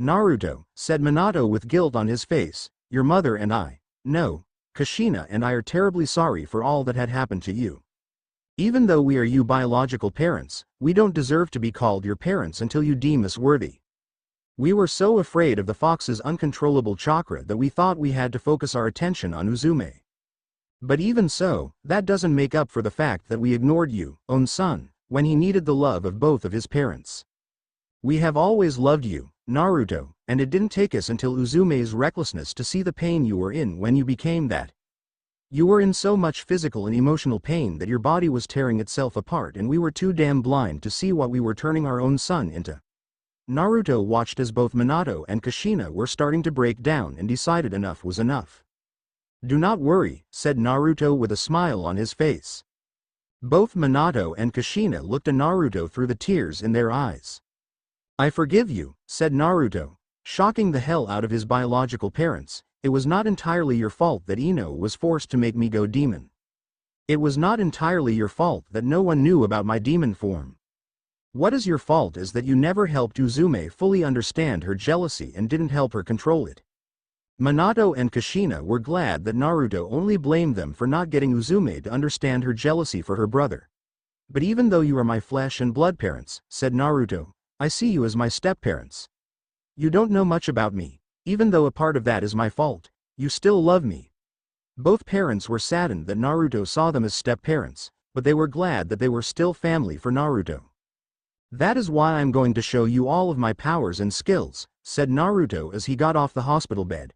Naruto, said Minato with guilt on his face, your mother and I, no, Kushina and I are terribly sorry for all that had happened to you. Even though we are you biological parents, we don't deserve to be called your parents until you deem us worthy. We were so afraid of the fox's uncontrollable chakra that we thought we had to focus our attention on Uzume. But even so, that doesn't make up for the fact that we ignored you, own son, when he needed the love of both of his parents. We have always loved you, Naruto, and it didn't take us until Uzume's recklessness to see the pain you were in when you became that. You were in so much physical and emotional pain that your body was tearing itself apart and we were too damn blind to see what we were turning our own son into. Naruto watched as both Minato and Kushina were starting to break down and decided enough was enough. Do not worry, said Naruto with a smile on his face. Both Minato and Kushina looked at Naruto through the tears in their eyes. I forgive you, said Naruto, shocking the hell out of his biological parents. It was not entirely your fault that Ino was forced to make me go demon. It was not entirely your fault that no one knew about my demon form. What is your fault is that you never helped Uzume fully understand her jealousy and didn't help her control it. Minato and Kushina were glad that Naruto only blamed them for not getting Uzume to understand her jealousy for her brother. But even though you are my flesh and blood parents, said Naruto, I see you as my step-parents. You don't know much about me, even though a part of that is my fault, you still love me. Both parents were saddened that Naruto saw them as step-parents, but they were glad that they were still family for Naruto. That is why I'm going to show you all of my powers and skills, said Naruto as he got off the hospital bed.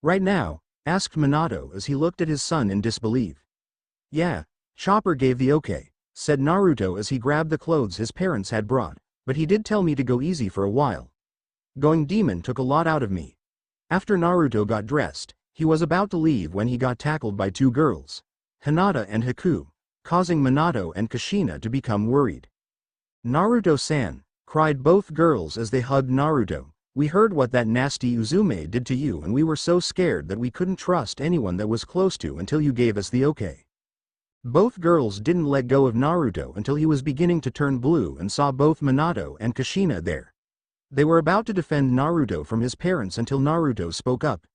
Right now, asked Minato as he looked at his son in disbelief. Yeah, Chopper gave the okay, said Naruto as he grabbed the clothes his parents had brought, but he did tell me to go easy for a while. Going demon took a lot out of me. After Naruto got dressed, he was about to leave when he got tackled by two girls, Hinata and Haku, causing Minato and Kushina to become worried. Naruto-san, cried both girls as they hugged Naruto, we heard what that nasty Uzume did to you and we were so scared that we couldn't trust anyone that was close to until you gave us the okay. Both girls didn't let go of Naruto until he was beginning to turn blue and saw both Minato and Kushina there. They were about to defend Naruto from his parents until Naruto spoke up.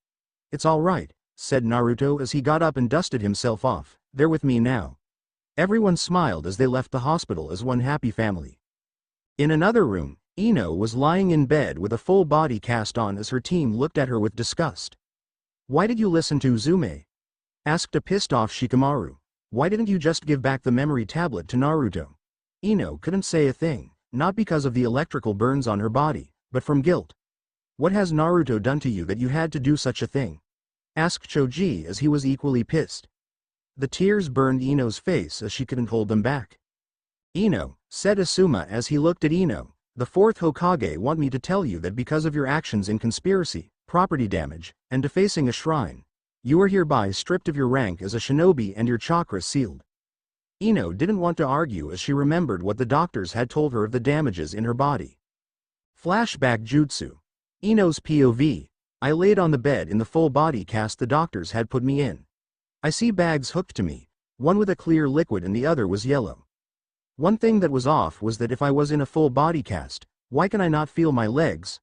It's all right, said Naruto as he got up and dusted himself off, they're with me now. Everyone smiled as they left the hospital as one happy family. In another room, Ino was lying in bed with a full body cast on as her team looked at her with disgust. Why did you listen to Uzume? Asked a pissed-off Shikamaru. Why didn't you just give back the memory tablet to Naruto? Ino couldn't say a thing, not because of the electrical burns on her body, but from guilt. What has Naruto done to you that you had to do such a thing? Asked Choji as he was equally pissed. The tears burned Ino's face as she couldn't hold them back. Ino, said Asuma as he looked at Ino, the fourth Hokage want me to tell you that because of your actions in conspiracy, property damage, and defacing a shrine, you are hereby stripped of your rank as a shinobi and your chakra sealed. Ino didn't want to argue as she remembered what the doctors had told her of the damages in her body. Flashback jutsu. Ino's POV. I laid on the bed in the full body cast the doctors had put me in. I see bags hooked to me, one with a clear liquid and the other was yellow. One thing that was off was that if I was in a full body cast, why can I not feel my legs?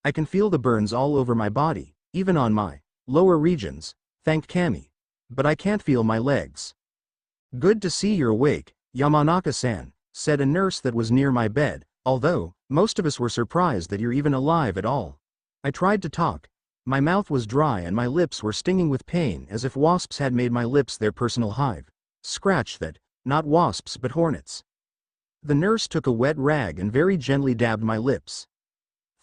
I can feel the burns all over my body, even on my lower regions, thanked Kami. But I can't feel my legs. Good to see you're awake, Yamanaka-san, said a nurse that was near my bed, although, most of us were surprised that you're even alive at all. I tried to talk. My mouth was dry and my lips were stinging with pain as if wasps had made my lips their personal hive. Scratch that, not wasps but hornets. The nurse took a wet rag and very gently dabbed my lips.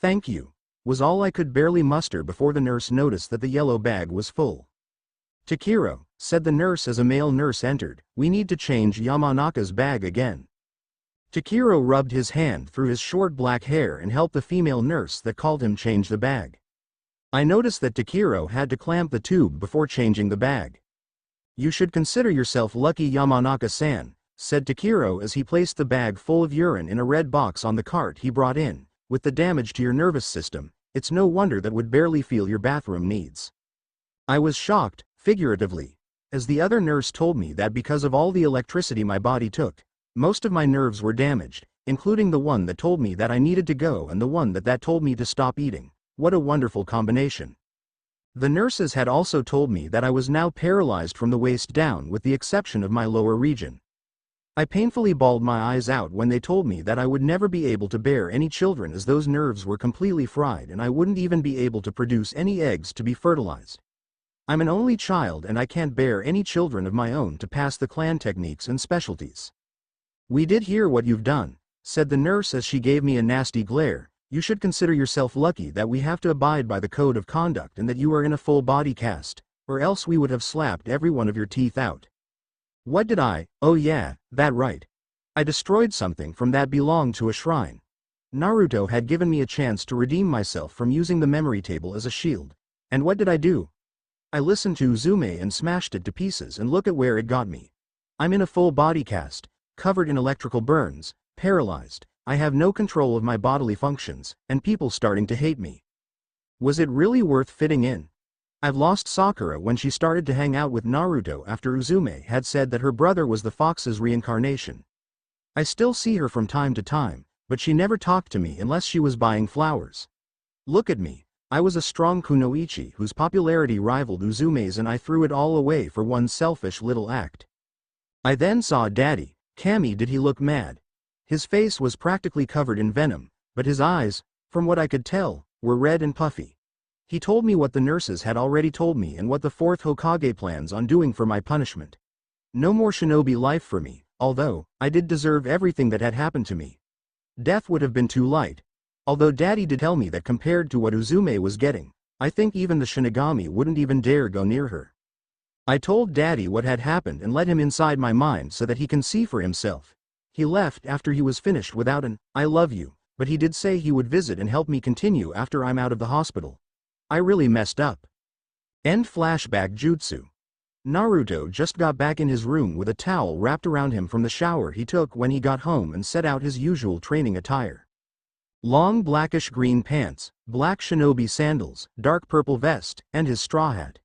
Thank you, was all I could barely muster before the nurse noticed that the yellow bag was full. Takiro, said the nurse as a male nurse entered, we need to change Yamanaka's bag again. Takiro rubbed his hand through his short black hair and helped the female nurse that called him change the bag. I noticed that Takiro had to clamp the tube before changing the bag. You should consider yourself lucky, Yamanaka-san, said Takiro as he placed the bag full of urine in a red box on the cart he brought in. With the damage to your nervous system, it's no wonder that would barely feel your bathroom needs. I was shocked, figuratively, as the other nurse told me that because of all the electricity my body took, most of my nerves were damaged, including the one that told me that I needed to go and the one that told me to stop eating. What a wonderful combination. The nurses had also told me that I was now paralyzed from the waist down with the exception of my lower region. I painfully bawled my eyes out when they told me that I would never be able to bear any children as those nerves were completely fried and I wouldn't even be able to produce any eggs to be fertilized. I'm an only child and I can't bear any children of my own to pass the clan techniques and specialties. We did hear what you've done, said the nurse as she gave me a nasty glare. You should consider yourself lucky that we have to abide by the code of conduct and that you are in a full body cast, or else we would have slapped every one of your teeth out. What did I? Oh yeah, that right. I destroyed something from that belonged to a shrine. Naruto had given me a chance to redeem myself from using the memory table as a shield. And what did I do? I listened to Uzume and smashed it to pieces and look at where it got me. I'm in a full body cast, covered in electrical burns, paralyzed. I have no control of my bodily functions, and people starting to hate me. Was it really worth fitting in? I've lost Sakura when she started to hang out with Naruto after Uzume had said that her brother was the fox's reincarnation. I still see her from time to time, but she never talked to me unless she was buying flowers. Look at me, I was a strong kunoichi whose popularity rivaled Uzume's and I threw it all away for one selfish little act. I then saw Daddy. Kami, did he look mad? His face was practically covered in venom, but his eyes, from what I could tell, were red and puffy. He told me what the nurses had already told me and what the fourth Hokage plans on doing for my punishment. No more shinobi life for me, although I did deserve everything that had happened to me. Death would have been too light. Although Daddy did tell me that compared to what Uzume was getting, I think even the Shinigami wouldn't even dare go near her. I told Daddy what had happened and let him inside my mind so that he can see for himself. He left after he was finished without an "I love you," but he did say he would visit and help me continue after I'm out of the hospital. I really messed up. End flashback jutsu. Naruto just got back in his room with a towel wrapped around him from the shower he took when he got home and set out his usual training attire. Long blackish green pants, black shinobi sandals, dark purple vest, and his straw hat.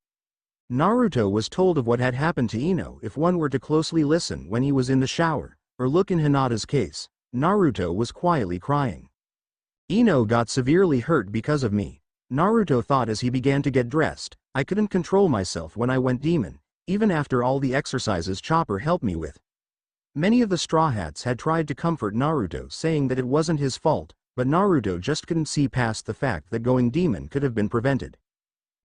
Naruto was told of what had happened to Ino if one were to closely listen when he was in the shower, or look in Hinata's case. Naruto was quietly crying. Ino got severely hurt because of me. Naruto thought as he began to get dressed. I couldn't control myself when I went demon, even after all the exercises Chopper helped me with. Many of the Straw Hats had tried to comfort Naruto saying that it wasn't his fault, but Naruto just couldn't see past the fact that going demon could have been prevented.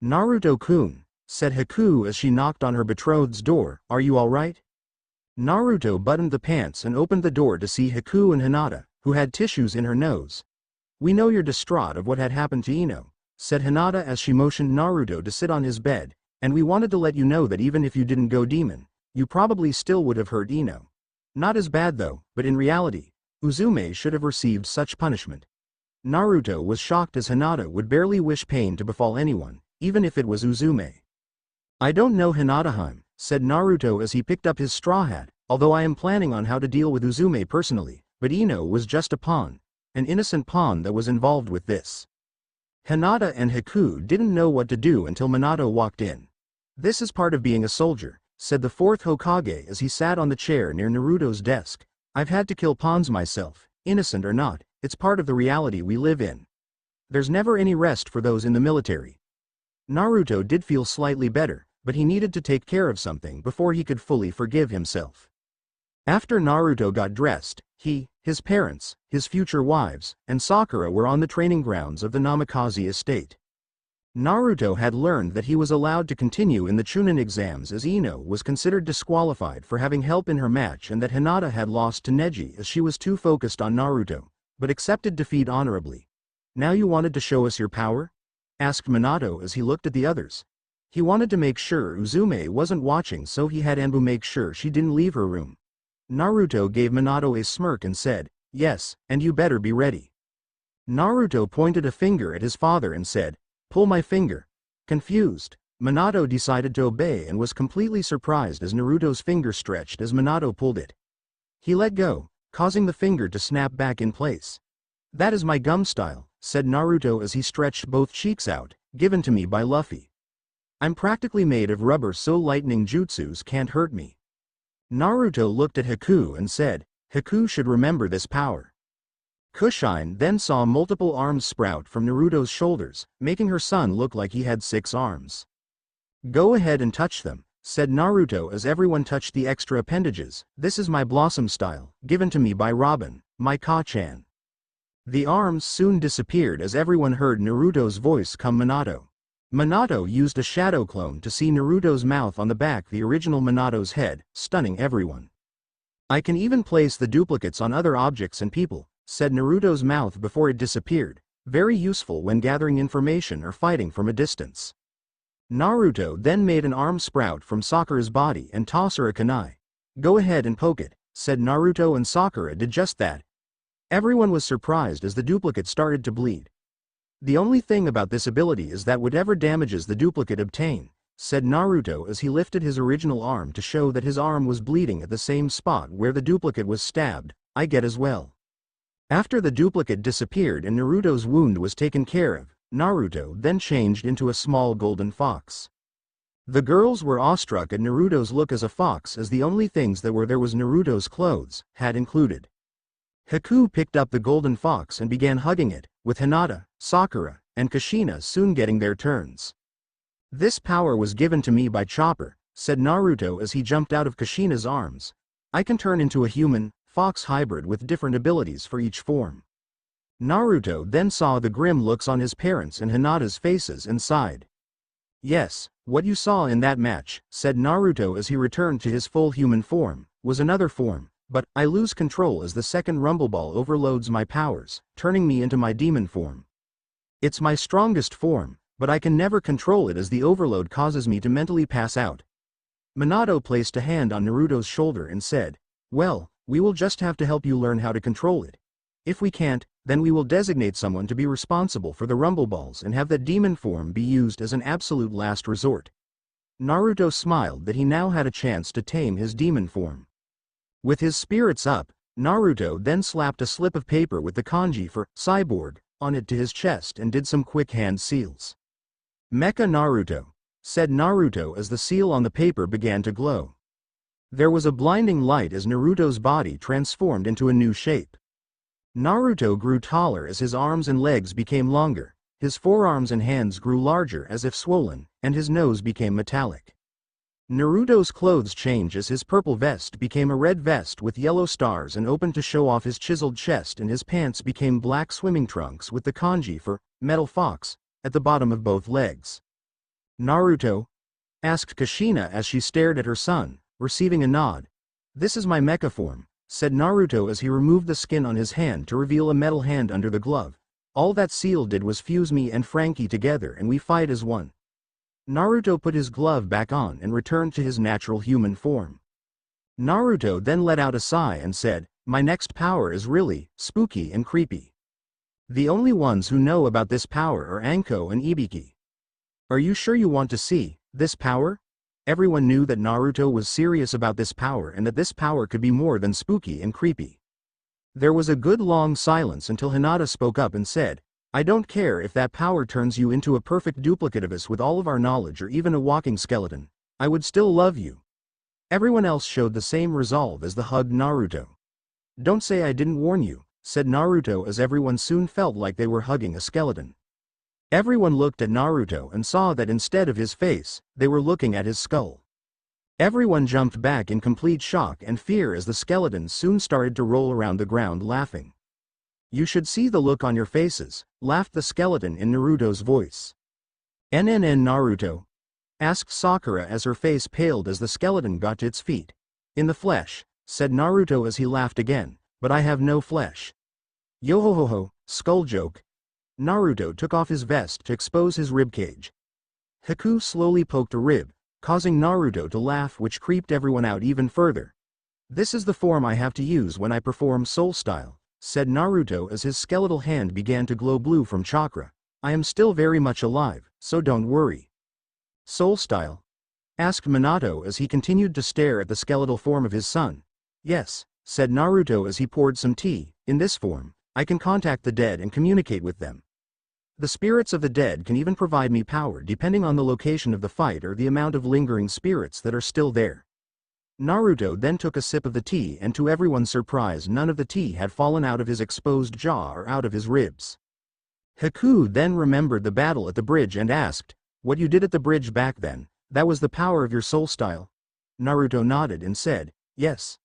"Naruto-kun," said Haku as she knocked on her betrothed's door, "are you alright?" Naruto buttoned the pants and opened the door to see Haku and Hinata, who had tissues in her nose. "We know you're distraught of what had happened to Ino," said Hinata as she motioned Naruto to sit on his bed, "and we wanted to let you know that even if you didn't go demon, you probably still would have hurt Ino. Not as bad though, but in reality, Uzume should have received such punishment." Naruto was shocked as Hinata would barely wish pain to befall anyone, even if it was Uzume. "I don't know Hinata-hime," said Naruto as he picked up his straw hat, "although I am planning on how to deal with Uzume personally, but Ino was just a pawn, an innocent pawn that was involved with this." Hinata and Haku didn't know what to do until Minato walked in. "This is part of being a soldier," said the fourth Hokage as he sat on the chair near Naruto's desk. "I've had to kill pawns myself, innocent or not, it's part of the reality we live in. There's never any rest for those in the military." Naruto did feel slightly better, but he needed to take care of something before he could fully forgive himself. After Naruto got dressed, he, his parents, his future wives, and Sakura were on the training grounds of the Namikaze estate. Naruto had learned that he was allowed to continue in the Chunin exams as Ino was considered disqualified for having help in her match and that Hinata had lost to Neji as she was too focused on Naruto, but accepted defeat honorably. "Now you wanted to show us your power?" asked Minato as he looked at the others. He wanted to make sure Uzume wasn't watching, so he had Anbu make sure she didn't leave her room. Naruto gave Minato a smirk and said, "Yes, and you better be ready." Naruto pointed a finger at his father and said, "Pull my finger." Confused, Minato decided to obey and was completely surprised as Naruto's finger stretched as Minato pulled it. He let go, causing the finger to snap back in place. "That is my gum style," said Naruto as he stretched both cheeks out, "given to me by Luffy. I'm practically made of rubber, so lightning jutsus can't hurt me." Naruto looked at Haku and said, "Haku should remember this power." Kushine then saw multiple arms sprout from Naruto's shoulders, making her son look like he had 6 arms. "Go ahead and touch them," said Naruto as everyone touched the extra appendages. "This is my blossom style, given to me by Robin, my Ka-chan." The arms soon disappeared as everyone heard Naruto's voice come Minato. Minato used a shadow clone to see Naruto's mouth on the back the original Minato's head, stunning everyone. "I can even place the duplicates on other objects and people," said Naruto's mouth before it disappeared, very useful when gathering information or fighting from a distance. Naruto then made an arm sprout from Sakura's body and toss her a kunai. "Go ahead and poke it," said Naruto, and Sakura did just that. Everyone was surprised as the duplicate started to bleed. "The only thing about this ability is that whatever damages the duplicate obtain," said Naruto as he lifted his original arm to show that his arm was bleeding at the same spot where the duplicate was stabbed. "I get as well." After the duplicate disappeared and Naruto's wound was taken care of, Naruto then changed into a small golden fox. The girls were awestruck at Naruto's look as a fox, as the only things that were there was Naruto's clothes, had included. Haku picked up the golden fox and began hugging it, with Hinata, Sakura, and Kushina soon getting their turns. "This power was given to me by Chopper," said Naruto as he jumped out of Kushina's arms. "I can turn into a human, fox hybrid with different abilities for each form." Naruto then saw the grim looks on his parents and Hinata's faces and sighed. "Yes, what you saw in that match," said Naruto as he returned to his full human form, "was another form. But I lose control as the second Rumble Ball overloads my powers, turning me into my demon form. It's my strongest form, but I can never control it as the overload causes me to mentally pass out. Minato placed a hand on Naruto's shoulder and said, "Well, we will just have to help you learn how to control it. If we can't, then we will designate someone to be responsible for the Rumble Balls and have that demon form be used as an absolute last resort." Naruto smiled that he now had a chance to tame his demon form. With his spirits up, Naruto then slapped a slip of paper with the kanji for cyborg on it to his chest and did some quick hand seals. "Mecha Naruto," said Naruto as the seal on the paper began to glow. There was a blinding light as Naruto's body transformed into a new shape. Naruto grew taller as his arms and legs became longer, his forearms and hands grew larger as if swollen, and his nose became metallic. Naruto's clothes changed as his purple vest became a red vest with yellow stars and opened to show off his chiseled chest, and his pants became black swimming trunks with the kanji for metal fox at the bottom of both legs. "Naruto?" asked Kushina as she stared at her son, receiving a nod. "This is my mecha form," said Naruto as he removed the skin on his hand to reveal a metal hand under the glove. "All that seal did was fuse me and Frankie together and we fight as one." Naruto put his glove back on and returned to his natural human form. Naruto then let out a sigh and said, "My next power is really spooky and creepy. The only ones who know about this power are Anko and Ibiki. Are you sure you want to see this power?" Everyone knew that Naruto was serious about this power and that this power could be more than spooky and creepy. There was a good long silence until Hinata spoke up and said, "I don't care if that power turns you into a perfect duplicate of us with all of our knowledge or even a walking skeleton. I would still love you." Everyone else showed the same resolve as the hugged Naruto. "Don't say I didn't warn you," said Naruto as everyone soon felt like they were hugging a skeleton. Everyone looked at Naruto and saw that instead of his face, they were looking at his skull. Everyone jumped back in complete shock and fear as the skeleton soon started to roll around the ground laughing. "You should see the look on your faces," laughed the skeleton in Naruto's voice. "NNN Naruto?" asked Sakura as her face paled as the skeleton got to its feet. "In the flesh," said Naruto as he laughed again, "but I have no flesh." "Yo-ho-ho-ho, skull joke." Naruto took off his vest to expose his ribcage. Haku slowly poked a rib, causing Naruto to laugh, which creeped everyone out even further. "This is the form I have to use when I perform Soul Style," said Naruto as his skeletal hand began to glow blue from chakra. "I am still very much alive, so don't worry." "Soul Style?" asked Minato as he continued to stare at the skeletal form of his son. "Yes," said Naruto as he poured some tea. "In this form, I can contact the dead and communicate with them. The spirits of the dead can even provide me power depending on the location of the fight or the amount of lingering spirits that are still there." Naruto then took a sip of the tea, and to everyone's surprise none of the tea had fallen out of his exposed jaw or out of his ribs. Haku then remembered the battle at the bridge and asked, "What you did at the bridge back then, that was the power of your soul style?" Naruto nodded and said, "Yes.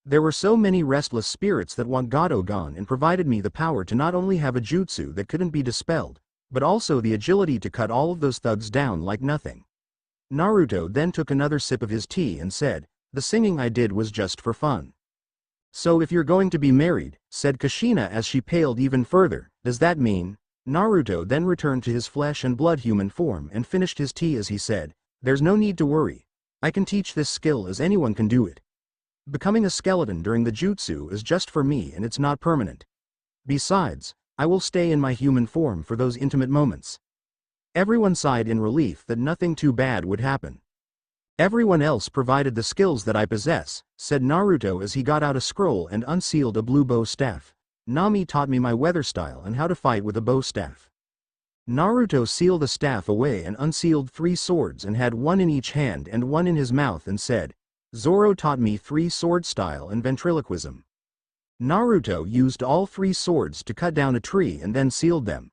There were so many restless spirits that want Gato gone and provided me the power to not only have a jutsu that couldn't be dispelled, but also the agility to cut all of those thugs down like nothing." Naruto then took another sip of his tea and said, "The singing I did was just for fun." "So if you're going to be married," said Kushina as she paled even further, "does that mean?" Naruto then returned to his flesh and blood human form and finished his tea as he said, "There's no need to worry. I can teach this skill as anyone can do it. Becoming a skeleton during the jutsu is just for me and it's not permanent. Besides, I will stay in my human form for those intimate moments." Everyone sighed in relief that nothing too bad would happen. "Everyone else provided the skills that I possess," said Naruto as he got out a scroll and unsealed a blue bow staff. "Nami taught me my weather style and how to fight with a bow staff." Naruto sealed the staff away and unsealed 3 swords and had one in each hand and one in his mouth and said, "Zoro taught me 3 sword style and ventriloquism." Naruto used all 3 swords to cut down a tree and then sealed them.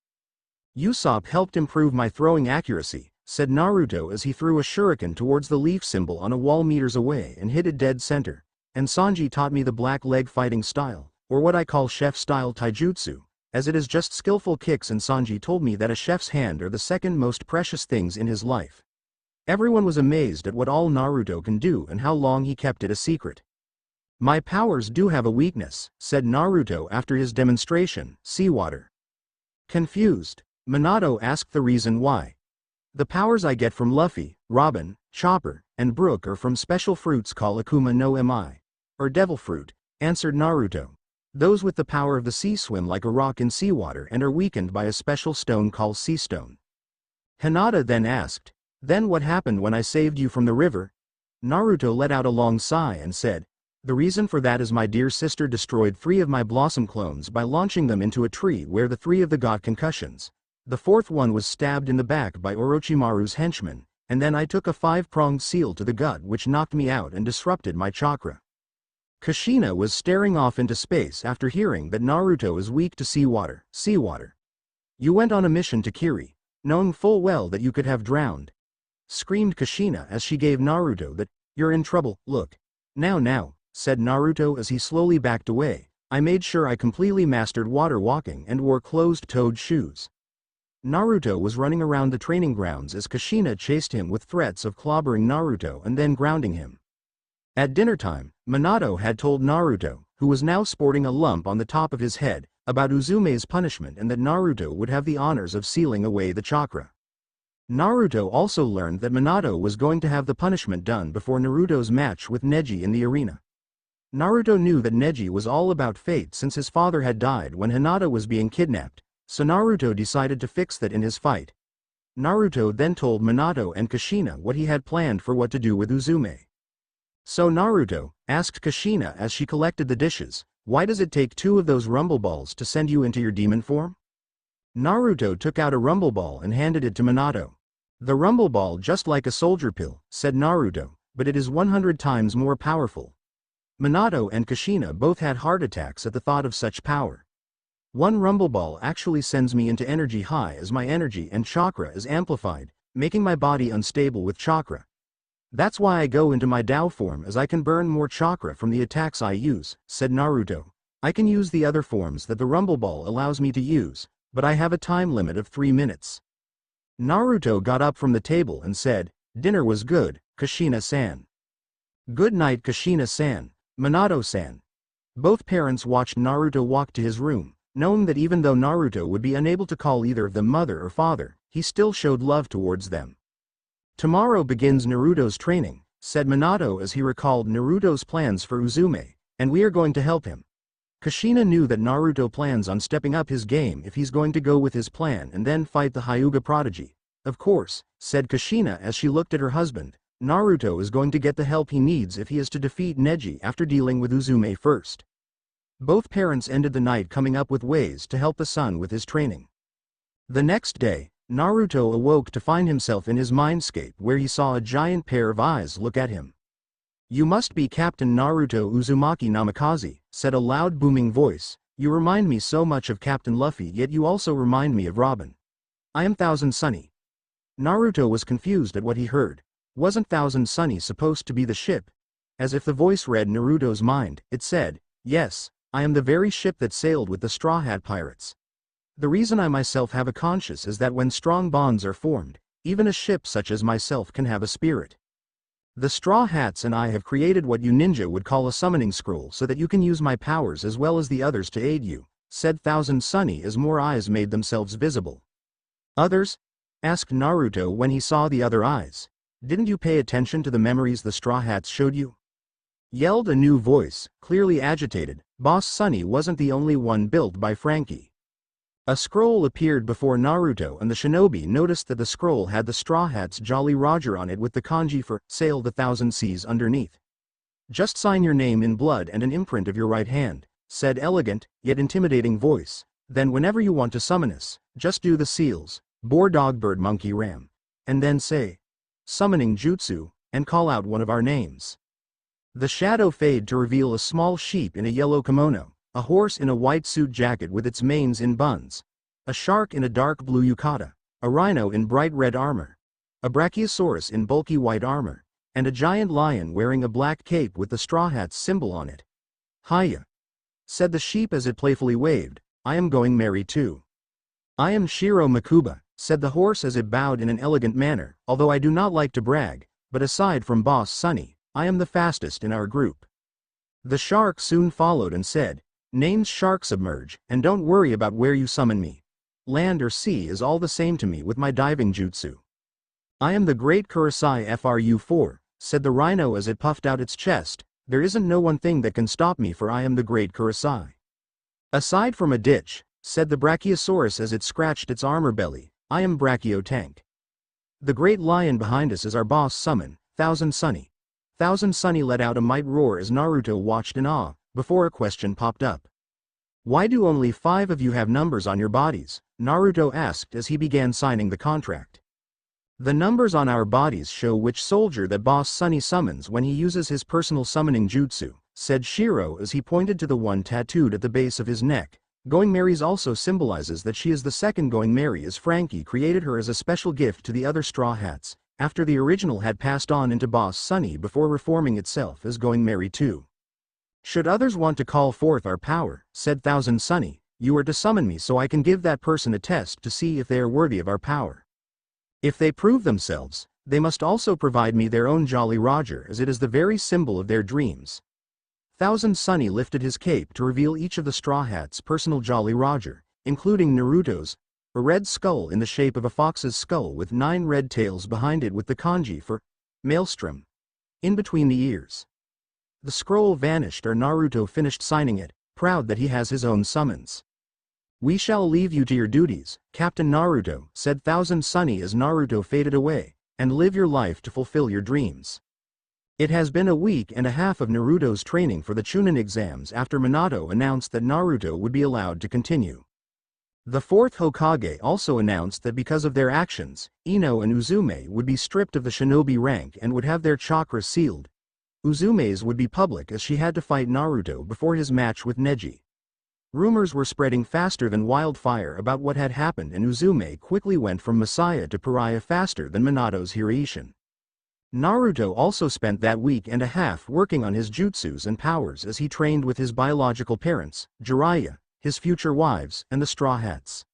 "Usopp helped improve my throwing accuracy," said Naruto as he threw a shuriken towards the leaf symbol on a wall meters away and hit it dead center. "And Sanji taught me the black leg fighting style, or what I call chef-style taijutsu, as it is just skillful kicks, and Sanji told me that a chef's hand are the second most precious things in his life." Everyone was amazed at what all Naruto can do and how long he kept it a secret. "My powers do have a weakness," said Naruto after his demonstration, seawater. Confused, Minato asked the reason why. The powers I get from Luffy, Robin, Chopper, and Brook are from special fruits called Akuma no Mi, or devil fruit, answered Naruto. Those with the power of the sea swim like a rock in seawater and are weakened by a special stone called sea stone. Hinata then asked, "Then what happened when I saved you from the river?" Naruto let out a long sigh and said, "The reason for that is my dear sister destroyed 3 of my blossom clones by launching them into a tree where the 3 of them got concussions. The 4th one was stabbed in the back by Orochimaru's henchman, and then I took a 5-pronged seal to the gut which knocked me out and disrupted my chakra." Kushina was staring off into space after hearing that Naruto is weak to seawater. Seawater. "You went on a mission to Kiri, knowing full well that you could have drowned," screamed Kushina as she gave Naruto that, "You're in trouble, look." Now, said Naruto as he slowly backed away, "I made sure I completely mastered water walking and wore closed-toed shoes." Naruto was running around the training grounds as Kushina chased him with threats of clobbering Naruto and then grounding him. At dinner time, Minato had told Naruto, who was now sporting a lump on the top of his head, about Uzume's punishment and that Naruto would have the honors of sealing away the chakra. Naruto also learned that Minato was going to have the punishment done before Naruto's match with Neji in the arena. Naruto knew that Neji was all about fate since his father had died when Hinata was being kidnapped, so Naruto decided to fix that in his fight. Naruto then told Minato and Kushina what he had planned for what to do with Uzume. "So Naruto," asked Kushina as she collected the dishes, "why does it take 2 of those rumble balls to send you into your demon form?" Naruto took out a rumble ball and handed it to Minato. "The rumble ball just like a soldier pill," said Naruto, "but it is 100 times more powerful." Minato and Kushina both had heart attacks at the thought of such power. "1 rumble ball actually sends me into energy high as my energy and chakra is amplified, making my body unstable with chakra. That's why I go into my Tao form as I can burn more chakra from the attacks I use," said Naruto. "I can use the other forms that the rumble ball allows me to use, but I have a time limit of 3 minutes. Naruto got up from the table and said, "Dinner was good, Kushina-san." "Good night, Kushina-san, Minato-san." Both parents watched Naruto walk to his room, knowing that even though Naruto would be unable to call either of them mother or father, he still showed love towards them. "Tomorrow begins Naruto's training," said Minato as he recalled Naruto's plans for Uzume, "and we are going to help him." Kushina knew that Naruto plans on stepping up his game if he's going to go with his plan and then fight the Hyuga prodigy. "Of course," said Kushina as she looked at her husband, "Naruto is going to get the help he needs if he is to defeat Neji after dealing with Uzume first." Both parents ended the night coming up with ways to help the son with his training. The next day, Naruto awoke to find himself in his mindscape where he saw a giant pair of eyes look at him. "You must be Captain Naruto Uzumaki Namikaze," said a loud booming voice. "You remind me so much of Captain Luffy, yet you also remind me of Robin. I am Thousand Sunny." Naruto was confused at what he heard. Wasn't Thousand Sunny supposed to be the ship? As if the voice read Naruto's mind, it said, "Yes, I am the very ship that sailed with the Straw Hat Pirates. The reason I myself have a conscience is that when strong bonds are formed, even a ship such as myself can have a spirit. The Straw Hats and I have created what you ninja would call a summoning scroll so that you can use my powers as well as the others to aid you," said Thousand Sunny as more eyes made themselves visible. "Others?" asked Naruto when he saw the other eyes. "Didn't you pay attention to the memories the Straw Hats showed you?" Yelled a new voice, clearly agitated. Boss Sunny wasn't the only one built by Frankie. A scroll appeared before Naruto and the shinobi noticed that the scroll had the Straw Hat's Jolly Roger on it with the kanji for "Sail the Thousand Seas" underneath. "Just sign your name in blood and an imprint of your right hand," said elegant, yet intimidating voice. "Then whenever you want to summon us, just do the seals, boar dog bird monkey ram, and then say, 'Summoning Jutsu,' and call out one of our names." The shadow faded to reveal a small sheep in a yellow kimono, a horse in a white suit jacket with its manes in buns, a shark in a dark blue yukata, a rhino in bright red armor, a brachiosaurus in bulky white armor, and a giant lion wearing a black cape with the Straw Hat's symbol on it. "Hiya," said the sheep as it playfully waved, "I am going merry too." "I am Shiro Makuba," said the horse as it bowed in an elegant manner, "although I do not like to brag, but aside from Boss Sunny, I am the fastest in our group." The shark soon followed and said, "Name's Shark Submerge, and don't worry about where you summon me. land or sea is all the same to me with my diving jutsu. I am the great Kurosai FRU-4, said the rhino as it puffed out its chest. There isn't no one thing that can stop me, for I am the great Kurosai. Aside from a ditch, said the Brachiosaurus as it scratched its armor belly, I am Brachio Tank. The great lion behind us is our boss summon, Thousand Sunny. Thousand Sunny let out a might roar as Naruto watched in awe, before a question popped up. Why do only 5 of you have numbers on your bodies? Naruto asked as he began signing the contract. The numbers on our bodies show which soldier that Boss Sunny summons when he uses his personal summoning jutsu, said Shiro as he pointed to the one tattooed at the base of his neck. Going Mary's also symbolizes that she is the second Going Mary, as Frankie created her as a special gift to the other Straw Hats, after the original had passed on into Boss Sunny before reforming itself as Going Mary too. Should others want to call forth our power, said Thousand Sunny, you are to summon me so I can give that person a test to see if they are worthy of our power. If they prove themselves, they must also provide me their own Jolly Roger, as it is the very symbol of their dreams. Thousand Sunny lifted his cape to reveal each of the Straw Hats' personal Jolly Roger, including Naruto's, a red skull in the shape of a fox's skull with 9 red tails behind it with the kanji for Maelstrom in between the ears. The scroll vanished, or Naruto finished signing it, proud that he has his own summons. We shall leave you to your duties, Captain Naruto, said Thousand Sunny as Naruto faded away, and live your life to fulfill your dreams. It has been a week and a half of Naruto's training for the Chunin exams after Minato announced that Naruto would be allowed to continue. The 4th Hokage also announced that because of their actions, Ino and Uzume would be stripped of the shinobi rank and would have their chakra sealed. Uzume's would be public, as she had to fight Naruto before his match with Neji. Rumors were spreading faster than wildfire about what had happened, and Uzume quickly went from Messiah to Pariah faster than Minato's Hiraishin. Naruto also spent that week and a half working on his jutsus and powers as he trained with his biological parents, Jiraiya, his future wives, and the Straw Hats.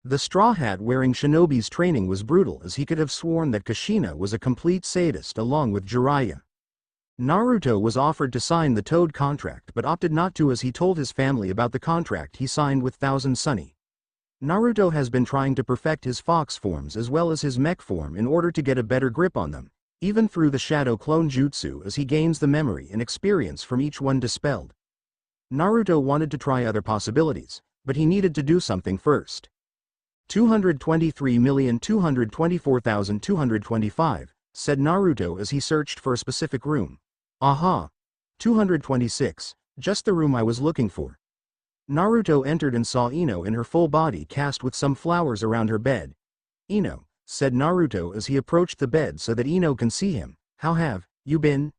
The Straw Hat wearing shinobi's training was brutal, as he could have sworn that Kushina was a complete sadist along with Jiraiya. Naruto was offered to sign the Toad contract but opted not to, as he told his family about the contract he signed with Thousand Sunny. Naruto has been trying to perfect his fox forms as well as his mech form in order to get a better grip on them, even through the Shadow Clone Jutsu, as he gains the memory and experience from each one dispelled. Naruto wanted to try other possibilities, but he needed to do something first. 223,224,225, said Naruto as he searched for a specific room. Aha! 226, just the room I was looking for. Naruto entered and saw Ino in her full body cast with some flowers around her bed. Ino, said Naruto as he approached the bed so that Ino can see him, how have you been?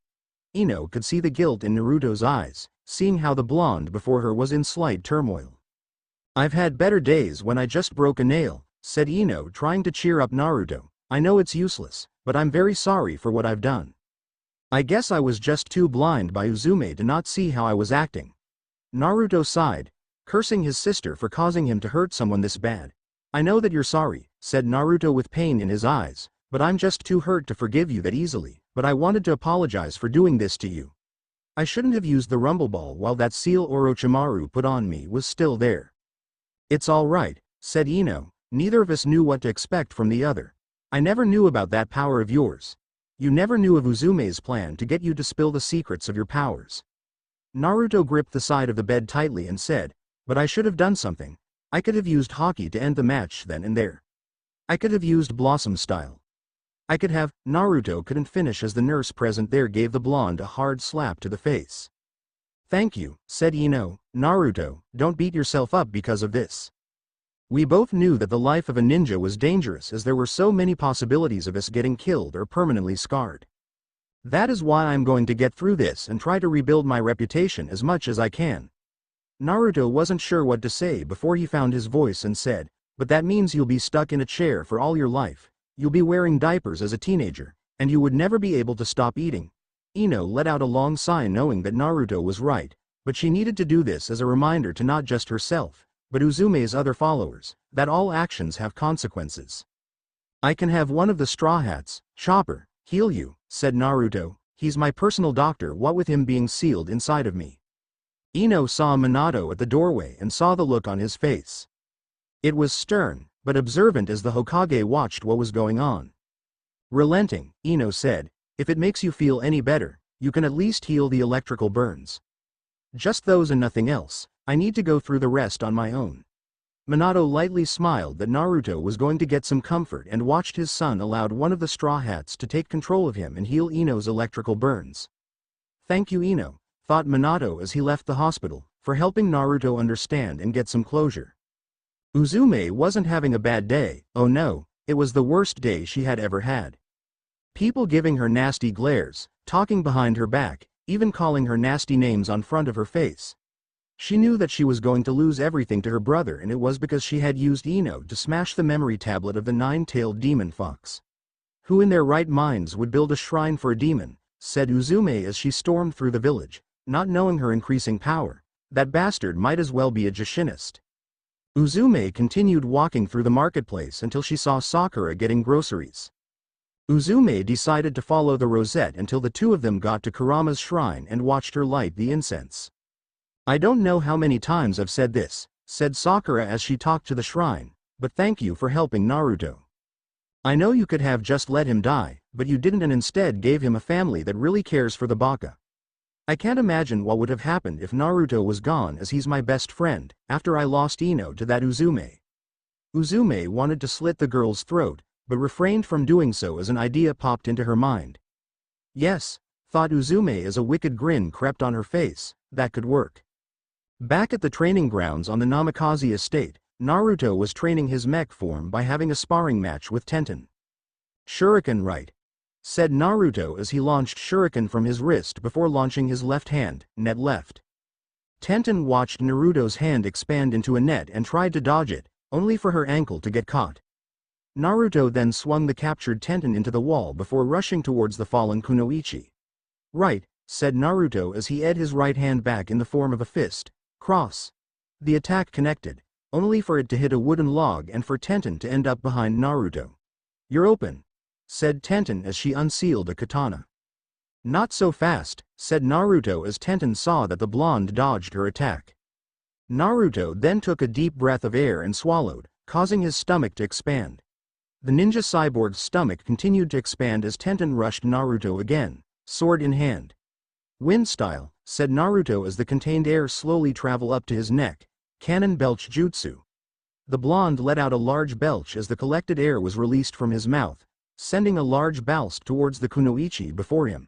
Ino could see the guilt in Naruto's eyes, seeing how the blonde before her was in slight turmoil. I've had better days when I just broke a nail, said Ino, trying to cheer up Naruto. I know it's useless, but I'm very sorry for what I've done. I guess I was just too blind by Uzume to not see how I was acting. Naruto sighed, cursing his sister for causing him to hurt someone this bad. I know that you're sorry, said Naruto with pain in his eyes, but I'm just too hurt to forgive you that easily, but I wanted to apologize for doing this to you. I shouldn't have used the rumble ball while that seal Orochimaru put on me was still there. It's all right, said Ino, neither of us knew what to expect from the other. I never knew about that power of yours. You never knew of Uzume's plan to get you to spill the secrets of your powers. Naruto gripped the side of the bed tightly and said, but I should have done something. I could have used Haki to end the match then and there. I could have used Blossom style. I could have. Naruto couldn't finish as the nurse present there gave the blonde a hard slap to the face. Thank you, said Ino. Naruto, don't beat yourself up because of this. We both knew that the life of a ninja was dangerous, as there were so many possibilities of us getting killed or permanently scarred. That is why I'm going to get through this and try to rebuild my reputation as much as I can. Naruto wasn't sure what to say before he found his voice and said, but that means you'll be stuck in a chair for all your life, you'll be wearing diapers as a teenager, and you would never be able to stop eating. Ino let out a long sigh, knowing that Naruto was right, but she needed to do this as a reminder to not just herself, but Uzume's other followers, that all actions have consequences. I can have one of the Straw Hats, Chopper, heal you, said Naruto. He's my personal doctor, what with him being sealed inside of me. Ino saw Minato at the doorway and saw the look on his face. It was stern, but observant as the Hokage watched what was going on. Relenting, Ino said, "If it makes you feel any better, you can at least heal the electrical burns. Just those and nothing else. I need to go through the rest on my own." Minato lightly smiled that Naruto was going to get some comfort and watched his son allowed one of the Straw Hats to take control of him and heal Ino's electrical burns. Thank you, Ino, thought Minato as he left the hospital, for helping Naruto understand and get some closure. Uzume wasn't having a bad day. Oh no, it was the worst day she had ever had. People giving her nasty glares, talking behind her back, even calling her nasty names on front of her face. She knew that she was going to lose everything to her brother, and it was because she had used Ino to smash the memory tablet of the nine-tailed demon fox. Who in their right minds would build a shrine for a demon, said Uzume as she stormed through the village, not knowing her increasing power. That bastard might as well be a Jushinist. Uzume continued walking through the marketplace until she saw Sakura getting groceries. Uzume decided to follow the rosette until the two of them got to Kurama's shrine and watched her light the incense. "I don't know how many times I've said this," said Sakura as she talked to the shrine, "but thank you for helping Naruto. I know you could have just let him die, but you didn't and instead gave him a family that really cares for the baka. I can't imagine what would have happened if Naruto was gone, as he's my best friend, after I lost Ino to that Uzume." Uzume wanted to slit the girl's throat, but refrained from doing so as an idea popped into her mind. Yes, thought Uzume as a wicked grin crept on her face, that could work. Back at the training grounds on the Namikaze estate, Naruto was training his mech form by having a sparring match with Tenten. "Shuriken right," said Naruto as he launched Shuriken from his wrist before launching his left hand, net left. Tenten watched Naruto's hand expand into a net and tried to dodge it, only for her ankle to get caught. Naruto then swung the captured Tenten into the wall before rushing towards the fallen Kunoichi. "Right," said Naruto as he ed his right hand back in the form of a fist. Cross. The attack connected, only for it to hit a wooden log and for Tenten to end up behind Naruto. "You're open," said Tenten as she unsealed a katana. "Not so fast," said Naruto as Tenten saw that the blonde dodged her attack. Naruto then took a deep breath of air and swallowed, causing his stomach to expand. The ninja cyborg's stomach continued to expand as Tenten rushed Naruto again, sword in hand. "Wind style," said Naruto as the contained air slowly traveled up to his neck. "Cannon belch jutsu." The blonde let out a large belch as the collected air was released from his mouth, sending a large blast towards the Kunoichi before him.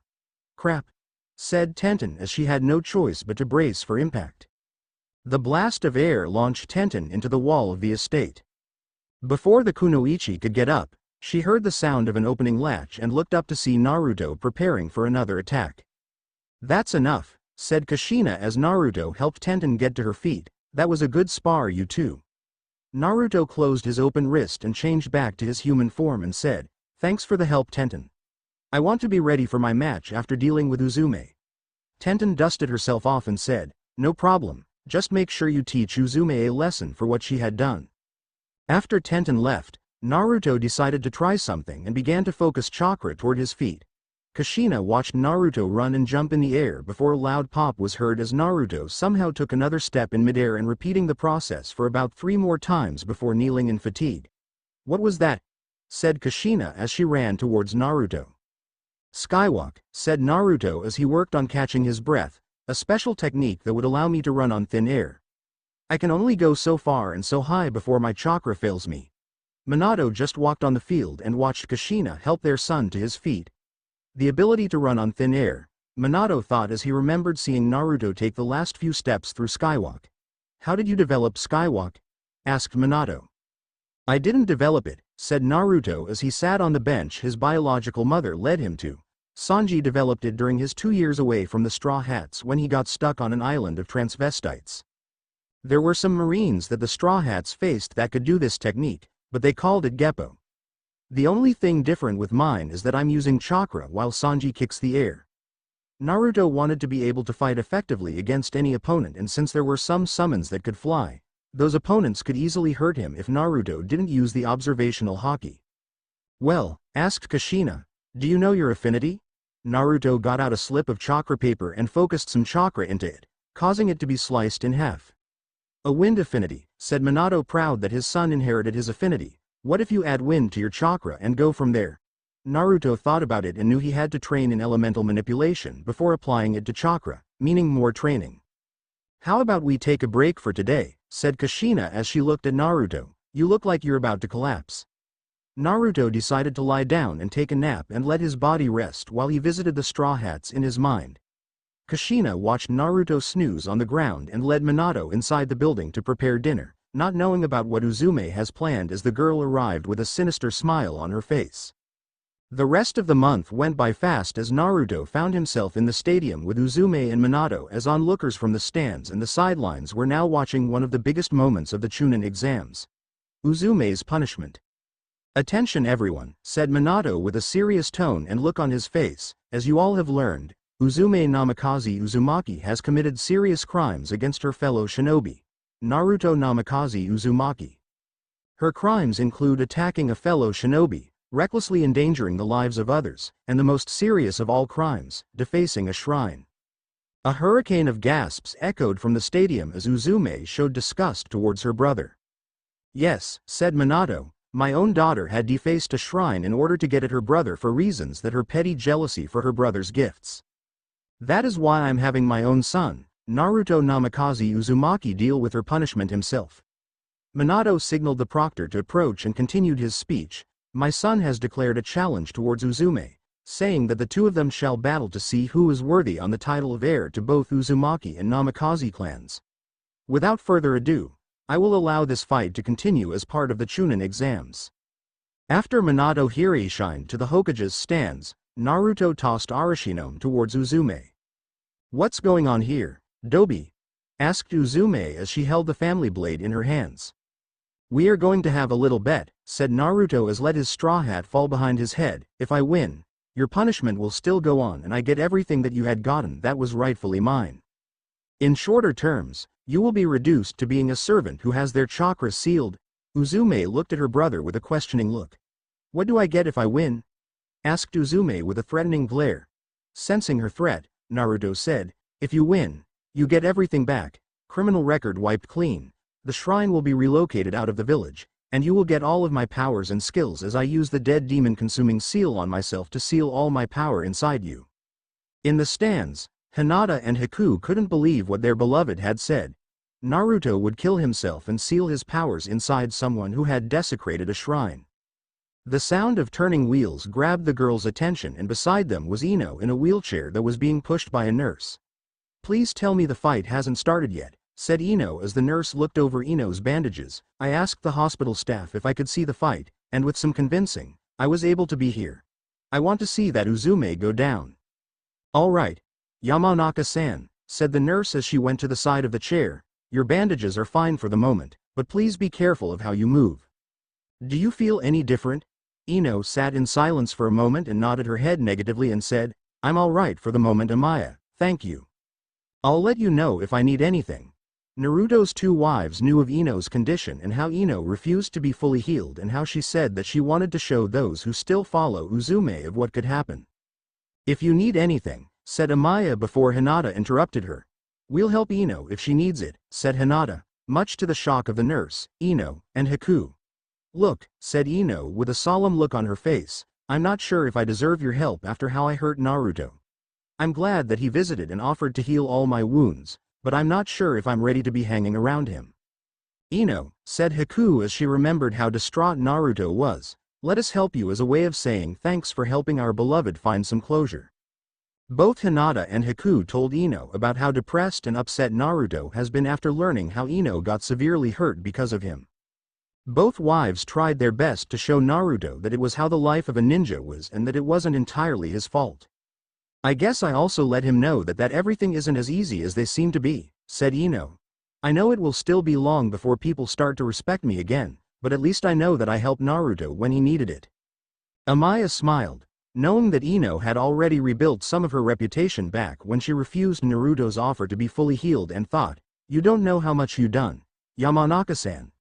"Crap," said Tenten as she had no choice but to brace for impact. The blast of air launched Tenten into the wall of the estate. Before the Kunoichi could get up, she heard the sound of an opening latch and looked up to see Naruto preparing for another attack. "That's enough," said Kushina as Naruto helped Tenten get to her feet. "That was a good spar, you two." Naruto closed his open wrist and changed back to his human form and said, "Thanks for the help, Tenten. I want to be ready for my match after dealing with Uzume." Tenten dusted herself off and said, "No problem, just make sure you teach Uzume a lesson for what she had done." After Tenten left, Naruto decided to try something and began to focus chakra toward his feet. Kushina watched Naruto run and jump in the air before a loud pop was heard as Naruto somehow took another step in midair and repeating the process for about 3 more times before kneeling in fatigue. "What was that?" said Kushina as she ran towards Naruto. "Skywalk," said Naruto as he worked on catching his breath, a special technique that would allow me to run on thin air. "I can only go so far and so high before my chakra fails me." Minato just walked on the field and watched Kushina help their son to his feet. The ability to run on thin air, Minato thought as he remembered seeing Naruto take the last few steps through Skywalk. "How did you develop Skywalk?" asked Minato. "I didn't develop it," said Naruto as he sat on the bench his biological mother led him to. "Sanji developed it during his 2 years away from the Straw Hats when he got stuck on an island of transvestites. There were some Marines that the Straw Hats faced that could do this technique, but they called it Geppo. The only thing different with mine is that I'm using chakra while Sanji kicks the air." Naruto wanted to be able to fight effectively against any opponent, and since there were some summons that could fly, those opponents could easily hurt him if Naruto didn't use the observational haki. "Well," asked Kushina, "do you know your affinity?" Naruto got out a slip of chakra paper and focused some chakra into it, causing it to be sliced in half. A wind affinity, said Minato, proud that his son inherited his affinity. What if you add wind to your chakra and go from there? Naruto thought about it and knew he had to train in elemental manipulation before applying it to chakra, meaning more training. How about we take a break for today, said Kushina as she looked at Naruto. You look like you're about to collapse. Naruto decided to lie down and take a nap and let his body rest while he visited the Straw Hats in his mind. Kushina watched Naruto snooze on the ground and led Minato inside the building to prepare dinner, not knowing about what Uzume has planned as the girl arrived with a sinister smile on her face. The rest of the month went by fast as Naruto found himself in the stadium with Uzume and Minato as onlookers from the stands and the sidelines were now watching one of the biggest moments of the Chunin exams. Uzume's punishment. Attention everyone, said Minato with a serious tone and look on his face. As you all have learned, Uzume Namikaze Uzumaki has committed serious crimes against her fellow shinobi. Naruto Namikaze Uzumaki. Her crimes include attacking a fellow shinobi, recklessly endangering the lives of others, and the most serious of all crimes, defacing a shrine. A hurricane of gasps echoed from the stadium as Uzume showed disgust towards her brother. Yes, said Minato, my own daughter had defaced a shrine in order to get at her brother for reasons that her petty jealousy for her brother's gifts. That is why I'm having my own son, Naruto Namikaze Uzumaki, deal with her punishment himself. Minato signaled the proctor to approach and continued his speech. My son has declared a challenge towards Uzume, saying that the two of them shall battle to see who is worthy on the title of heir to both Uzumaki and Namikaze clans. Without further ado, I will allow this fight to continue as part of the Chunin exams. After Minato Hireishined to the Hokage's stands, Naruto tossed Arashinome towards Uzume. What's going on here, Dobi? Asked Uzume as she held the family blade in her hands. We are going to have a little bet, said Naruto as let his straw hat fall behind his head. If I win, your punishment will still go on and I get everything that you had gotten that was rightfully mine. In shorter terms, you will be reduced to being a servant who has their chakra sealed. Uzume looked at her brother with a questioning look. What do I get if I win? Asked Uzume with a threatening glare. Sensing her threat, Naruto said, if you win, you get everything back, criminal record wiped clean. The shrine will be relocated out of the village, and you will get all of my powers and skills as I use the dead demon-consuming seal on myself to seal all my power inside you. In the stands, Hinata and Haku couldn't believe what their beloved had said. Naruto would kill himself and seal his powers inside someone who had desecrated a shrine. The sound of turning wheels grabbed the girls' attention and beside them was Ino in a wheelchair that was being pushed by a nurse. Please tell me the fight hasn't started yet, said Ino as the nurse looked over Ino's bandages. I asked the hospital staff if I could see the fight, and with some convincing, I was able to be here. I want to see that Uzume go down. All right, Yamanaka-san, said the nurse as she went to the side of the chair. Your bandages are fine for the moment, but please be careful of how you move. Do you feel any different? Ino sat in silence for a moment and nodded her head negatively and said, I'm all right for the moment, Amaya, thank you. I'll let you know if I need anything. Naruto's two wives knew of Ino's condition and how Ino refused to be fully healed and how she said that she wanted to show those who still follow Uzume of what could happen. If you need anything, said Amaya before Hinata interrupted her. We'll help Ino if she needs it, said Hinata, much to the shock of the nurse, Ino, and Haku. Look, said Ino with a solemn look on her face, I'm not sure if I deserve your help after how I hurt Naruto. I'm glad that he visited and offered to heal all my wounds, but I'm not sure if I'm ready to be hanging around him. Ino, said Haku as she remembered how distraught Naruto was, let us help you as a way of saying thanks for helping our beloved find some closure. Both Hinata and Haku told Ino about how depressed and upset Naruto has been after learning how Ino got severely hurt because of him. Both wives tried their best to show Naruto that it was how the life of a ninja was and that it wasn't entirely his fault. I guess I also let him know that everything isn't as easy as they seem to be, said Ino. I know it will still be long before people start to respect me again, but at least I know that I helped Naruto when he needed it. Amaya smiled, knowing that Ino had already rebuilt some of her reputation back when she refused Naruto's offer to be fully healed and thought, you don't know how much you done, Yamanaka-san.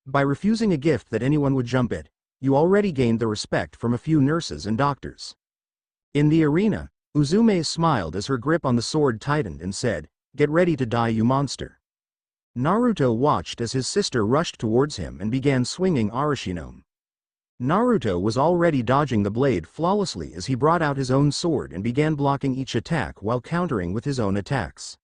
By refusing a gift that anyone would jump at, you already gained the respect from a few nurses and doctors. In the arena, Uzume smiled as her grip on the sword tightened and said, get ready to die, you monster. Naruto watched as his sister rushed towards him and began swinging Arashino. Naruto was already dodging the blade flawlessly as he brought out his own sword and began blocking each attack while countering with his own attacks.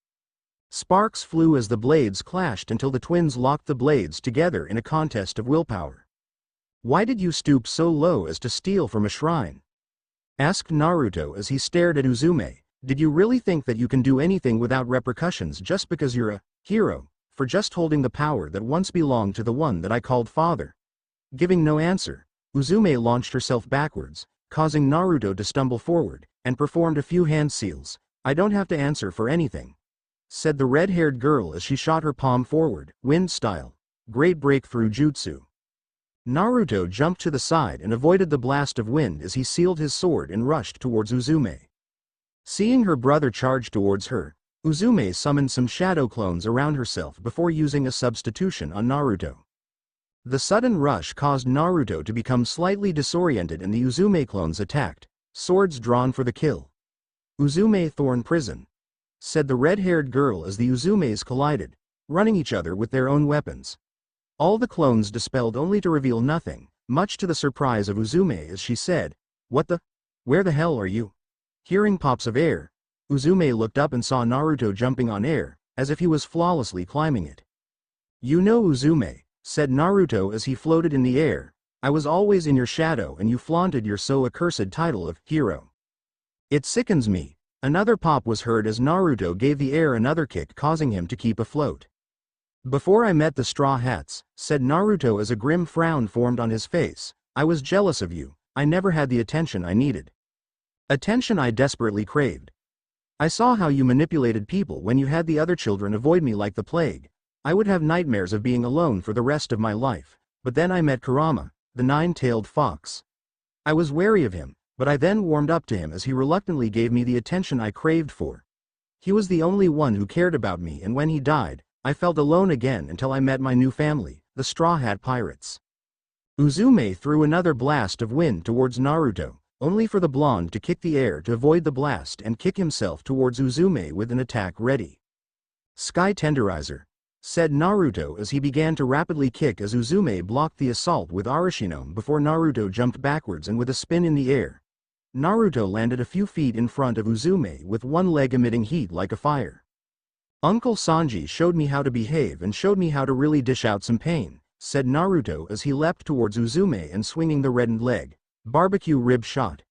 Sparks flew as the blades clashed until the twins locked the blades together in a contest of willpower. "Why did you stoop so low as to steal from a shrine?" asked Naruto as he stared at Uzume. "Did you really think that you can do anything without repercussions just because you're a hero, for just holding the power that once belonged to the one that I called father?" Giving no answer, Uzume launched herself backwards, causing Naruto to stumble forward, and performed a few hand seals. "I don't have to answer for anything," said the red-haired girl as she shot her palm forward, wind style. Great breakthrough jutsu. Naruto jumped to the side and avoided the blast of wind as he sealed his sword and rushed towards Uzume. Seeing her brother charge towards her, Uzume summoned some shadow clones around herself before using a substitution on Naruto. The sudden rush caused Naruto to become slightly disoriented and the Uzume clones attacked, swords drawn for the kill. "Uzume Thorn Prison," said the red-haired girl as the Uzumes collided, running each other with their own weapons. All the clones dispelled only to reveal nothing, much to the surprise of Uzume as she said, "What the? Where the hell are you?" Hearing pops of air, Uzume looked up and saw Naruto jumping on air, as if he was flawlessly climbing it. "You know Uzume," said Naruto as he floated in the air, "I was always in your shadow and you flaunted your so accursed title of hero. It sickens me." Another pop was heard as Naruto gave the air another kick, causing him to keep afloat. "Before I met the Straw Hats," said Naruto as a grim frown formed on his face, "I was jealous of you. I never had the attention I needed. Attention I desperately craved. I saw how you manipulated people when you had the other children avoid me like the plague. I would have nightmares of being alone for the rest of my life, but then I met Kurama, the nine-tailed fox. I was wary of him, but I then warmed up to him as he reluctantly gave me the attention I craved for. He was the only one who cared about me, and when he died, I felt alone again until I met my new family, the Straw Hat Pirates." Uzume threw another blast of wind towards Naruto, only for the blonde to kick the air to avoid the blast and kick himself towards Uzume with an attack ready. "Sky Tenderizer," said Naruto as he began to rapidly kick as Uzume blocked the assault with Arashino before Naruto jumped backwards and with a spin in the air. Naruto landed a few feet in front of Uzume with one leg emitting heat like a fire. "Uncle Sanji showed me how to behave and showed me how to really dish out some pain," said Naruto as he leapt towards Uzume and swinging the reddened leg. Barbecue rib shot.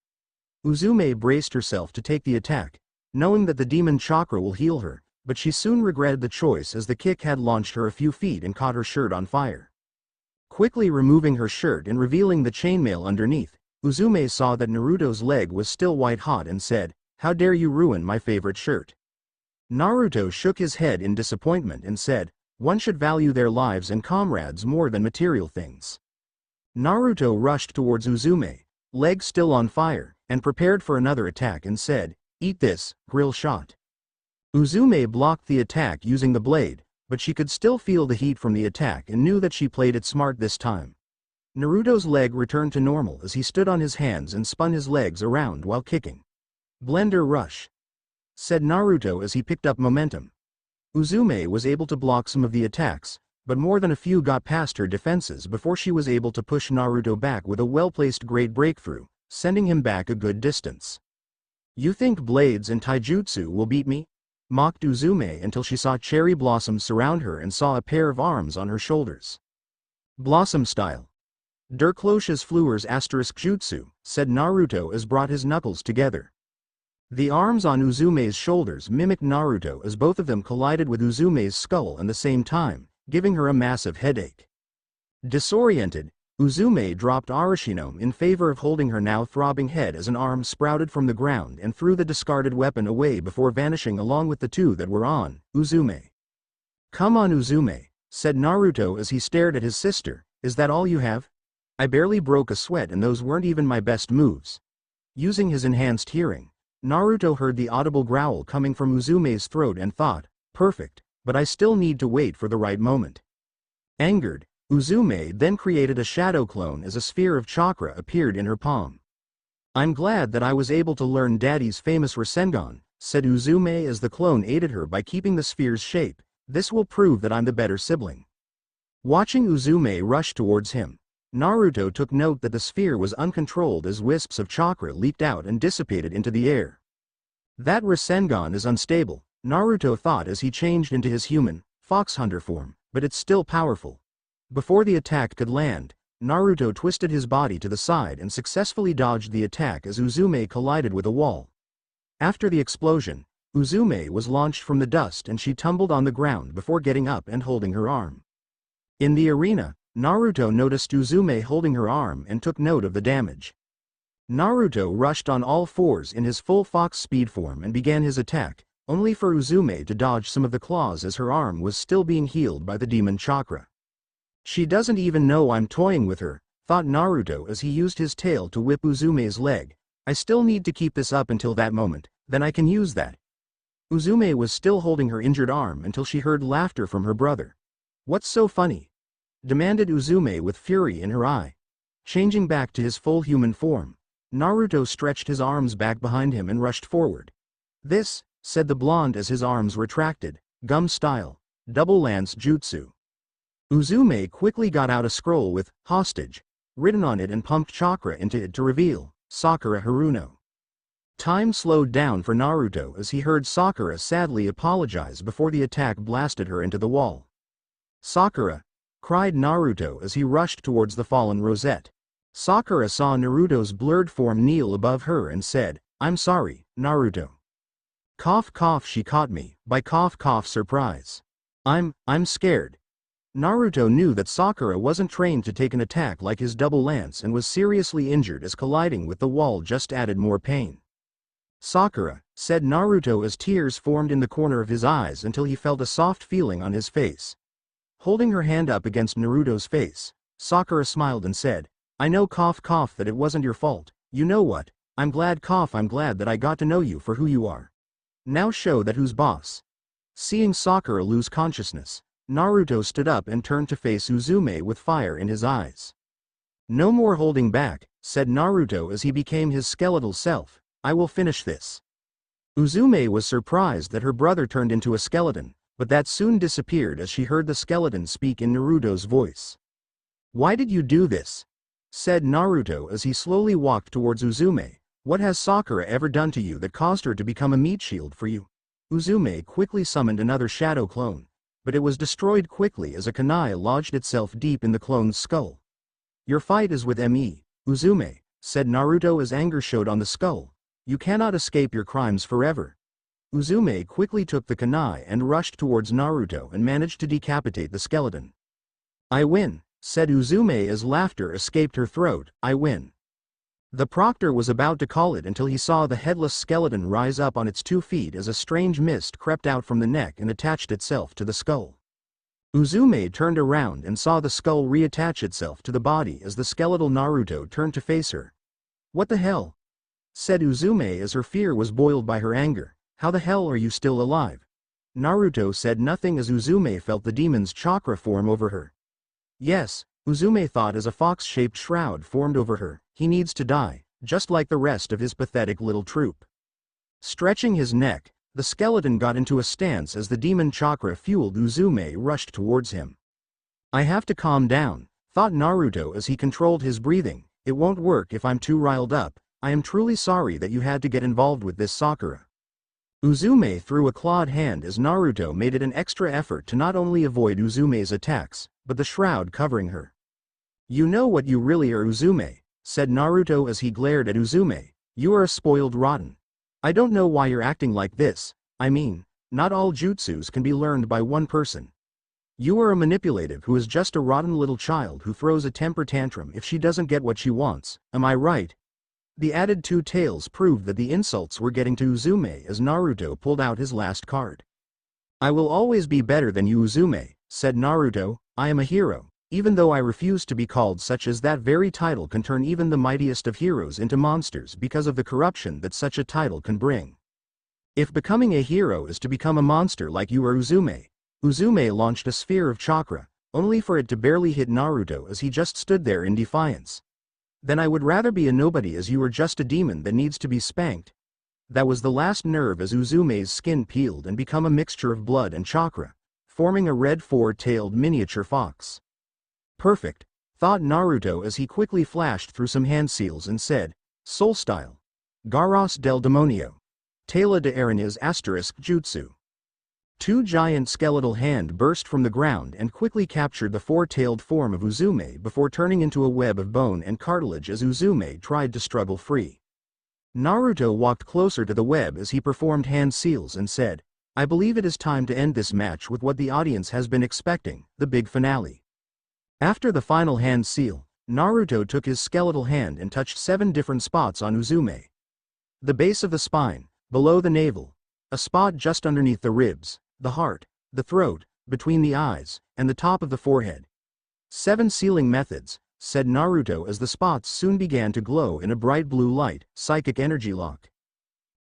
Uzume braced herself to take the attack, knowing that the demon chakra will heal her, but she soon regretted the choice as the kick had launched her a few feet and caught her shirt on fire. Quickly removing her shirt and revealing the chainmail underneath, Uzume saw that Naruto's leg was still white hot and said, "How dare you ruin my favorite shirt?" Naruto shook his head in disappointment and said, "One should value their lives and comrades more than material things." Naruto rushed towards Uzume, leg still on fire, and prepared for another attack and said, "Eat this, grill shot." Uzume blocked the attack using the blade, but she could still feel the heat from the attack and knew that she played it smart this time. Naruto's leg returned to normal as he stood on his hands and spun his legs around while kicking. "Blender rush," said Naruto as he picked up momentum. Uzume was able to block some of the attacks, but more than a few got past her defenses before she was able to push Naruto back with a well-placed great breakthrough, sending him back a good distance. "You think blades and taijutsu will beat me?" mocked Uzume until she saw cherry blossoms surround her and saw a pair of arms on her shoulders. "Blossom style. Der Cloche's Fleurs * jutsu," said Naruto as brought his knuckles together. The arms on Uzume's shoulders mimicked Naruto as both of them collided with Uzume's skull at the same time, giving her a massive headache. Disoriented, Uzume dropped Arashino in favor of holding her now throbbing head as an arm sprouted from the ground and threw the discarded weapon away before vanishing along with the two that were on Uzume. "Come on Uzume," said Naruto as he stared at his sister, "is that all you have? I barely broke a sweat and those weren't even my best moves." Using his enhanced hearing, Naruto heard the audible growl coming from Uzume's throat and thought, "Perfect, but I still need to wait for the right moment." Angered, Uzume then created a shadow clone as a sphere of chakra appeared in her palm. "I'm glad that I was able to learn Daddy's famous Rasengan," said Uzume as the clone aided her by keeping the sphere's shape, This will prove that I'm the better sibling. Watching Uzume rush towards him, Naruto took note that the sphere was uncontrolled as wisps of chakra leaped out and dissipated into the air. That Rasengan is unstable, Naruto thought as he changed into his human, fox hunter form, but it's still powerful. Before the attack could land, Naruto twisted his body to the side and successfully dodged the attack as Uzume collided with a wall. After the explosion, Uzume was launched from the dust and she tumbled on the ground before getting up and holding her arm. In the arena, Naruto noticed Uzume holding her arm and took note of the damage. Naruto rushed on all fours in his full fox speed form and began his attack, only for Uzume to dodge some of the claws as her arm was still being healed by the demon chakra. She doesn't even know I'm toying with her, thought Naruto as he used his tail to whip Uzume's leg. I still need to keep this up until that moment, then I can use that. Uzume was still holding her injured arm until she heard laughter from her brother. What's so funny? Demanded Uzume with fury in her eye. Changing back to his full human form, Naruto stretched his arms back behind him and rushed forward. This, said the blonde as his arms retracted, gum style, double lance jutsu. Uzume quickly got out a scroll with hostage written on it and pumped chakra into it to reveal Sakura Haruno. Time slowed down for Naruto as he heard Sakura sadly apologize before the attack blasted her into the wall. Sakura! Cried Naruto as he rushed towards the fallen Rosette. Sakura saw Naruto's blurred form kneel above her and said, I'm sorry, Naruto. Cough cough she caught me, by cough cough surprise. I'm scared. Naruto knew that Sakura wasn't trained to take an attack like his double lance and was seriously injured as colliding with the wall just added more pain. Sakura, said Naruto as tears formed in the corner of his eyes until he felt a soft feeling on his face. Holding her hand up against Naruto's face, Sakura smiled and said, I know cough cough that it wasn't your fault, you know what, I'm glad that I got to know you for who you are. Now show that who's boss. Seeing Sakura lose consciousness, Naruto stood up and turned to face Uzume with fire in his eyes. No more holding back, said Naruto as he became his skeletal self, I will finish this. Uzume was surprised that her brother turned into a skeleton, but that soon disappeared as she heard the skeleton speak in Naruto's voice. Why did you do this? Said Naruto as he slowly walked towards Uzume. What has Sakura ever done to you that caused her to become a meat shield for you? Uzume quickly summoned another shadow clone, but it was destroyed quickly as a kunai lodged itself deep in the clone's skull. Your fight is with me, Uzume, said Naruto as anger showed on the skull. You cannot escape your crimes forever. Uzume quickly took the kunai and rushed towards Naruto and managed to decapitate the skeleton. I win, said Uzume as laughter escaped her throat, I win. The proctor was about to call it until he saw the headless skeleton rise up on its 2 feet as a strange mist crept out from the neck and attached itself to the skull. Uzume turned around and saw the skull reattach itself to the body as the skeletal Naruto turned to face her. What the hell? Said Uzume as her fear was boiled by her anger. How the hell are you still alive? Naruto said nothing as Uzume felt the demon's chakra form over her. Yes, Uzume thought as a fox-shaped shroud formed over her, he needs to die, just like the rest of his pathetic little troop. Stretching his neck, the skeleton got into a stance as the demon chakra fueled Uzume rushed towards him. I have to calm down, thought Naruto as he controlled his breathing, it won't work if I'm too riled up, I am truly sorry that you had to get involved with this Sakura. Uzume threw a clawed hand as Naruto made it an extra effort to not only avoid Uzume's attacks, but the shroud covering her. You know what you really are, Uzume, said Naruto as he glared at Uzume, you are a spoiled rotten. I don't know why you're acting like this, I mean, not all jutsus can be learned by one person. You are a manipulative who is just a rotten little child who throws a temper tantrum if she doesn't get what she wants, am I right? The added 2 tails proved that the insults were getting to Uzume as Naruto pulled out his last card. I will always be better than you, Uzume, said Naruto, I am a hero. Even though I refuse to be called such, as that very title can turn even the mightiest of heroes into monsters because of the corruption that such a title can bring. If becoming a hero is to become a monster like you are, Uzume, Uzume launched a sphere of chakra, only for it to barely hit Naruto as he just stood there in defiance. Then I would rather be a nobody as you are just a demon that needs to be spanked. That was the last nerve as Uzume's skin peeled and become a mixture of blood and chakra, forming a red four-tailed miniature fox. Perfect, thought Naruto as he quickly flashed through some hand seals and said, Soul Style. Garros del Demonio. Tela de Arañas * Jutsu. Two giant skeletal hands burst from the ground and quickly captured the four-tailed form of Uzume before turning into a web of bone and cartilage as Uzume tried to struggle free. Naruto walked closer to the web as he performed hand seals and said, I believe it is time to end this match with what the audience has been expecting, the big finale. After the final hand seal, Naruto took his skeletal hand and touched 7 different spots on Uzume. The base of the spine, below the navel, a spot just underneath the ribs, the heart, the throat, between the eyes, and the top of the forehead. 7 sealing methods, said Naruto as the spots soon began to glow in a bright blue light, psychic energy lock.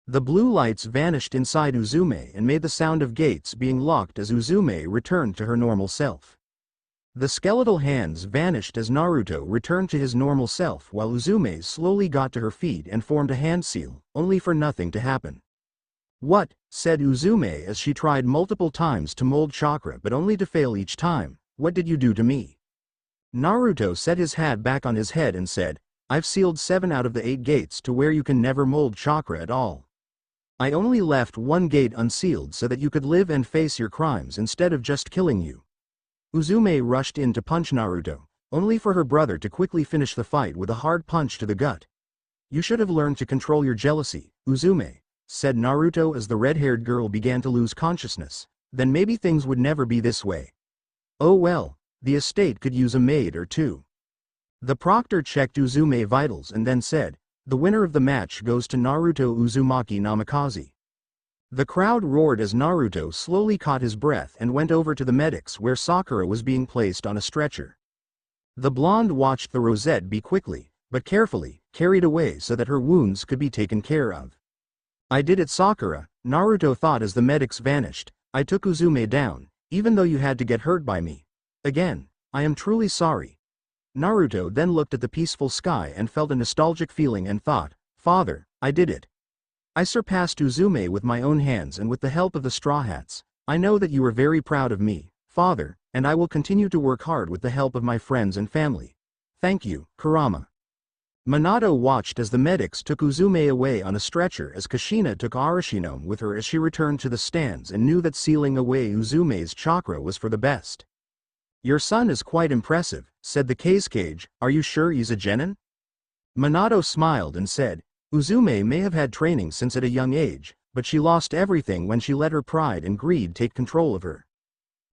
The blue lights vanished inside Uzume and made the sound of gates being locked as Uzume returned to her normal self. The skeletal hands vanished as Naruto returned to his normal self while Uzume slowly got to her feet and formed a hand seal, only for nothing to happen. What? Said Uzume as she tried multiple times to mold chakra but only to fail each time. What did you do to me? Naruto set his hat back on his head and said, I've sealed 7 out of the 8 gates to where you can never mold chakra at all. I only left 1 gate unsealed so that you could live and face your crimes instead of just killing you. Uzume rushed in to punch Naruto, only for her brother to quickly finish the fight with a hard punch to the gut. You should have learned to control your jealousy, Uzume, said Naruto as the red-haired girl began to lose consciousness. Then maybe things would never be this way. Oh well, the estate could use a maid or 2. The proctor checked Uzume vitals and then said, the winner of the match goes to Naruto Uzumaki Namikaze. The crowd roared as Naruto slowly caught his breath and went over to the medics where Sakura was being placed on a stretcher. The blonde watched the rosette be quickly, but carefully, carried away so that her wounds could be taken care of. I did it, Sakura, Naruto thought as the medics vanished. I took Uzume down, even though you had to get hurt by me. Again, I am truly sorry. Naruto then looked at the peaceful sky and felt a nostalgic feeling and thought, Father, I did it. I surpassed Uzume with my own hands and with the help of the Straw Hats. I know that you are very proud of me, Father, and I will continue to work hard with the help of my friends and family. Thank you, Kurama. Minato watched as the medics took Uzume away on a stretcher as Kushina took Arashino with her as she returned to the stands and knew that sealing away Uzume's chakra was for the best. Your son is quite impressive, said the Kazekage. Are you sure he's a genin? Minato smiled and said, Uzume may have had training since at a young age, but she lost everything when she let her pride and greed take control of her.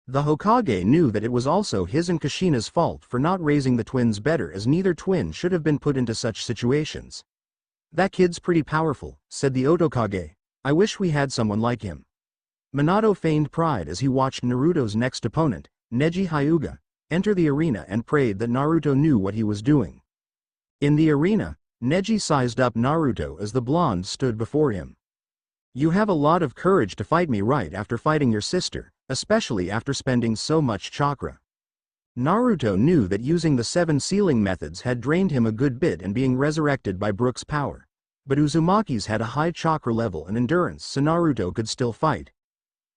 The Hokage knew that it was also his and Kushina's fault for not raising the twins better, as neither twin should have been put into such situations. That kid's pretty powerful, said the Otokage. I wish we had someone like him. Minato feigned pride as he watched Naruto's next opponent, Neji Hyuga, enter the arena and prayed that Naruto knew what he was doing. In the arena, Neji sized up Naruto as the blonde stood before him. You have a lot of courage to fight me right after fighting your sister, especially after spending so much chakra. Naruto knew that using the 7 sealing methods had drained him a good bit and being resurrected by Brook's power. But Uzumaki's had a high chakra level and endurance, so Naruto could still fight.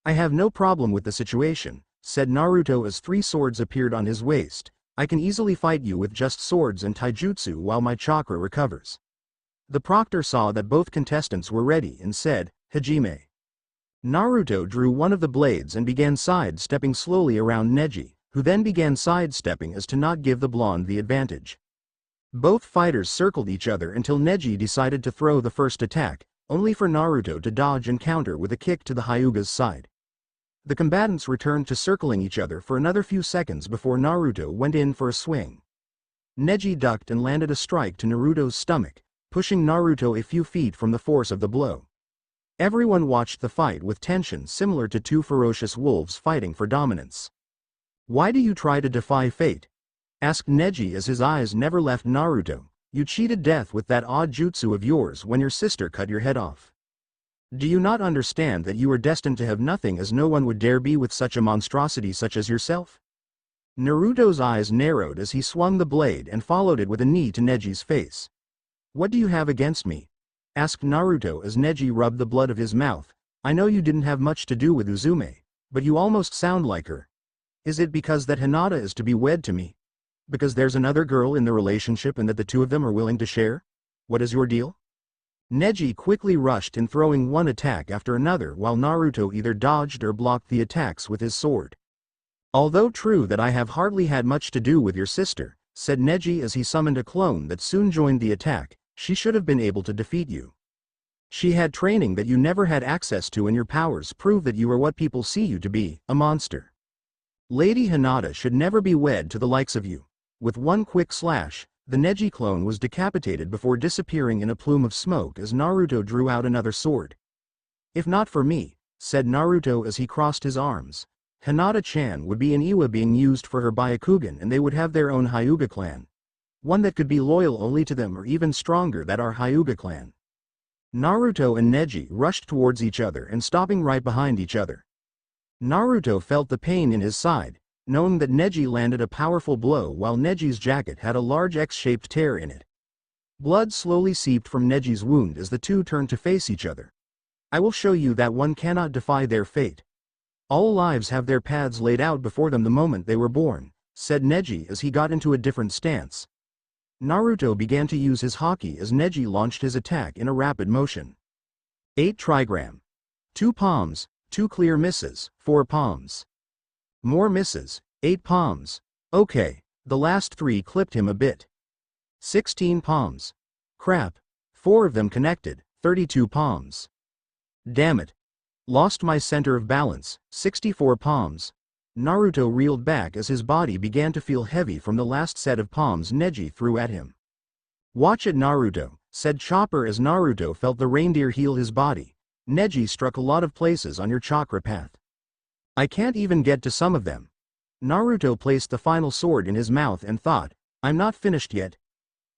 I have no problem with the situation, said Naruto as 3 swords appeared on his waist. I can easily fight you with just swords and taijutsu while my chakra recovers. The proctor saw that both contestants were ready and said, Hajime. Naruto drew one of the blades and began sidestepping slowly around Neji, who then began sidestepping as to not give the blonde the advantage. Both fighters circled each other until Neji decided to throw the first attack, only for Naruto to dodge and counter with a kick to the Hyuga's side. The combatants returned to circling each other for another few seconds before Naruto went in for a swing. Neji ducked and landed a strike to Naruto's stomach, pushing Naruto a few feet from the force of the blow. Everyone watched the fight with tension similar to 2 ferocious wolves fighting for dominance. Why do you try to defy fate? Asked Neji as his eyes never left Naruto. You cheated death with that odd jutsu of yours when your sister cut your head off. Do you not understand that you are destined to have nothing, as no one would dare be with such a monstrosity such as yourself? Naruto's eyes narrowed as he swung the blade and followed it with a knee to Neji's face. What do you have against me? Asked Naruto as Neji rubbed the blood of his mouth. I know you didn't have much to do with Uzume, But you almost sound like her. Is it because that Hinata is to be wed to me? Because there's another girl in the relationship and that the two of them are willing to share? What is your deal? Neji quickly rushed in, throwing one attack after another while Naruto either dodged or blocked the attacks with his sword. Although true that I have hardly had much to do with your sister, said Neji as he summoned a clone that soon joined the attack, she should have been able to defeat you. She had training that you never had access to, and your powers prove that you are what people see you to be, a monster. Lady Hinata should never be wed to the likes of you. With one quick slash, the Neji clone was decapitated before disappearing in a plume of smoke as Naruto drew out another sword. If not for me, said Naruto as he crossed his arms, Hinata-chan would be an Iwa being used for her Byakugan, and they would have their own Hyuga clan. One that could be loyal only to them, or even stronger, that our Hyuga clan. Naruto and Neji rushed towards each other and stopping right behind each other. Naruto felt the pain in his side, knowing that Neji landed a powerful blow while Neji's jacket had a large X-shaped tear in it. Blood slowly seeped from Neji's wound as the two turned to face each other. I will show you that one cannot defy their fate. All lives have their paths laid out before them the moment they were born, said Neji as he got into a different stance. Naruto began to use his haki as Neji launched his attack in a rapid motion. 8 trigram. 2 palms, 2 clear misses, 4 palms. More misses, 8 palms. Okay, the last 3 clipped him a bit. 16 palms. Crap. 4 of them connected, 32 palms. Damn it. Lost my center of balance, 64 palms. Naruto reeled back as his body began to feel heavy from the last set of palms Neji threw at him. Watch it, Naruto, said Chopper as Naruto felt the reindeer heal his body. Neji struck a lot of places on your chakra path. I can't even get to some of them. Naruto placed the final sword in his mouth and thought, I'm not finished yet.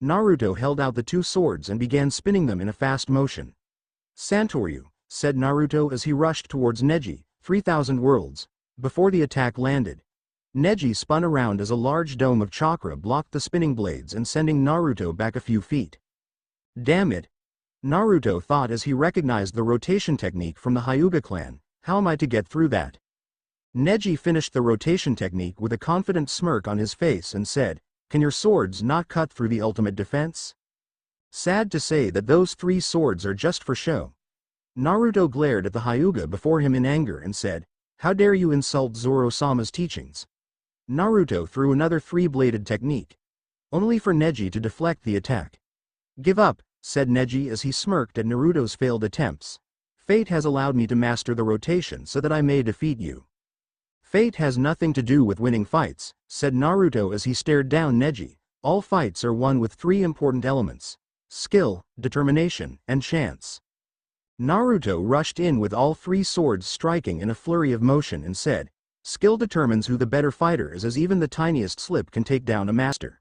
Naruto held out the 2 swords and began spinning them in a fast motion. Santoryu, said Naruto as he rushed towards Neji, 3,000 worlds. Before the attack landed, Neji spun around as a large dome of chakra blocked the spinning blades and sending Naruto back a few feet. Damn it! Naruto thought as he recognized the rotation technique from the Hyuga clan. How am I to get through that? Neji finished the rotation technique with a confident smirk on his face and said, can your swords not cut through the ultimate defense? Sad to say that those 3 swords are just for show. Naruto glared at the Hyuga before him in anger and said, how dare you insult Zoro-sama's teachings? Naruto threw another 3-bladed technique, only for Neji to deflect the attack. Give up, said Neji as he smirked at Naruto's failed attempts. Fate has allowed me to master the rotation so that I may defeat you. Fate has nothing to do with winning fights, said Naruto as he stared down Neji. All fights are won with 3 important elements: skill, determination, and chance. Naruto rushed in with all 3 swords striking in a flurry of motion and said, skill determines who the better fighter is, as even the tiniest slip can take down a master.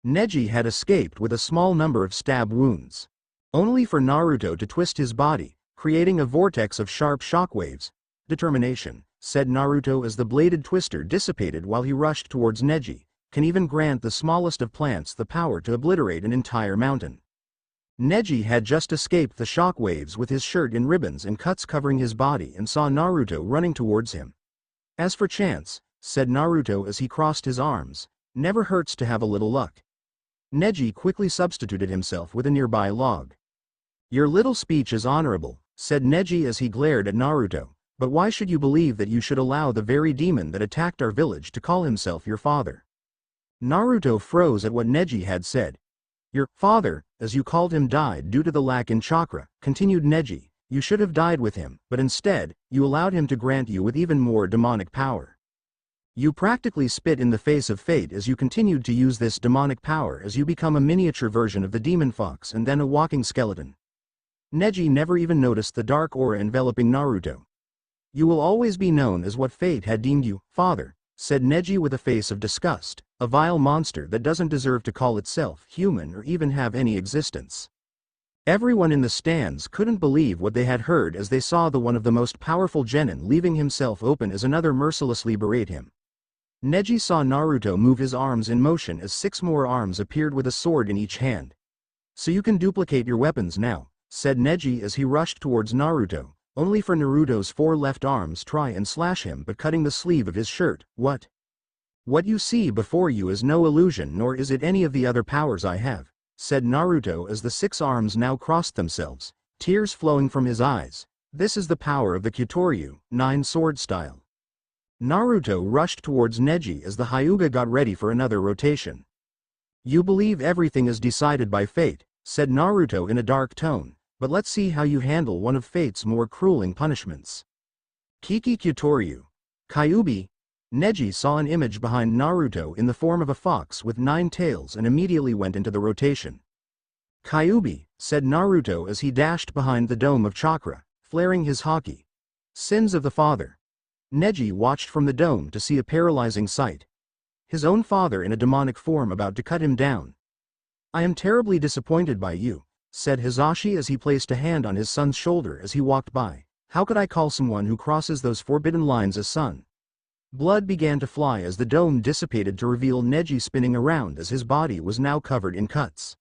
Neji had escaped with a small number of stab wounds, only for Naruto to twist his body, creating a vortex of sharp shockwaves. Determination, said Naruto as the bladed twister dissipated while he rushed towards Neji, can even grant the smallest of plants the power to obliterate an entire mountain. Neji had just escaped the shockwaves with his shirt in ribbons and cuts covering his body and saw Naruto running towards him. As for chance, said Naruto as he crossed his arms, never hurts to have a little luck. Neji quickly substituted himself with a nearby log. Your little speech is honorable, said Neji as he glared at Naruto, but why should you believe that you should allow the very demon that attacked our village to call himself your father? Naruto froze at what Neji had said. Your father, as you called him, died due to the lack in chakra, continued Neji. You should have died with him, but instead, you allowed him to grant you with even more demonic power. You practically spit in the face of fate as you continued to use this demonic power as you become a miniature version of the demon fox and then a walking skeleton. Neji never even noticed the dark aura enveloping Naruto. You will always be known as what fate had deemed you, father, said Neji with a face of disgust, a vile monster that doesn't deserve to call itself human or even have any existence. Everyone in the stands couldn't believe what they had heard as they saw the one of the most powerful genin leaving himself open as another mercilessly berate him. Neji saw Naruto move his arms in motion as 6 more arms appeared with a sword in each hand. So you can duplicate your weapons now, said Neji as he rushed towards Naruto, only for Naruto's 4 left arms try and slash him but cutting the sleeve of his shirt. What? What you see before you is no illusion nor is it any of the other powers I have, said Naruto as the 6 arms now crossed themselves, tears flowing from his eyes. This is the power of the Kyotoryu, 9 sword style. Naruto rushed towards Neji as the Hyuga got ready for another rotation. You believe everything is decided by fate, said Naruto in a dark tone, but let's see how you handle one of fate's more crueling punishments. Kiki Kyotoryu. Kyuubi. Neji saw an image behind Naruto in the form of a fox with 9 tails and immediately went into the rotation. Kyuubi, said Naruto as he dashed behind the dome of chakra, flaring his haki. Sins of the father. Neji watched from the dome to see a paralyzing sight. His own father in a demonic form about to cut him down. I am terribly disappointed by you, said Hisashi as he placed a hand on his son's shoulder as he walked by. How could I call someone who crosses those forbidden lines a son? Blood began to fly as the dome dissipated to reveal Neji spinning around as his body was now covered in cuts.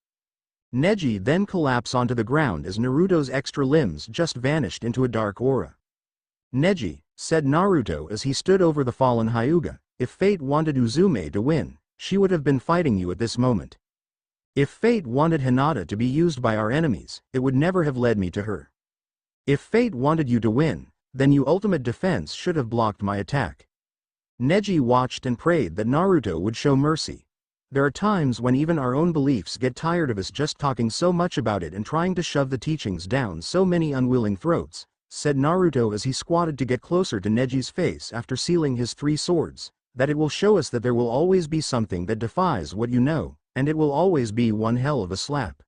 Neji then collapsed onto the ground as Naruto's extra limbs just vanished into a dark aura. Neji, said Naruto as he stood over the fallen Hyuga, if fate wanted Uzume to win, she would have been fighting you at this moment. If fate wanted Hinata to be used by our enemies, it would never have led me to her. If fate wanted you to win, then your ultimate defense should have blocked my attack. Neji watched and prayed that Naruto would show mercy. There are times when even our own beliefs get tired of us just talking so much about it and trying to shove the teachings down so many unwilling throats, said Naruto as he squatted to get closer to Neji's face after sealing his 3 swords, that it will show us that there will always be something that defies what you know, and it will always be one hell of a slap.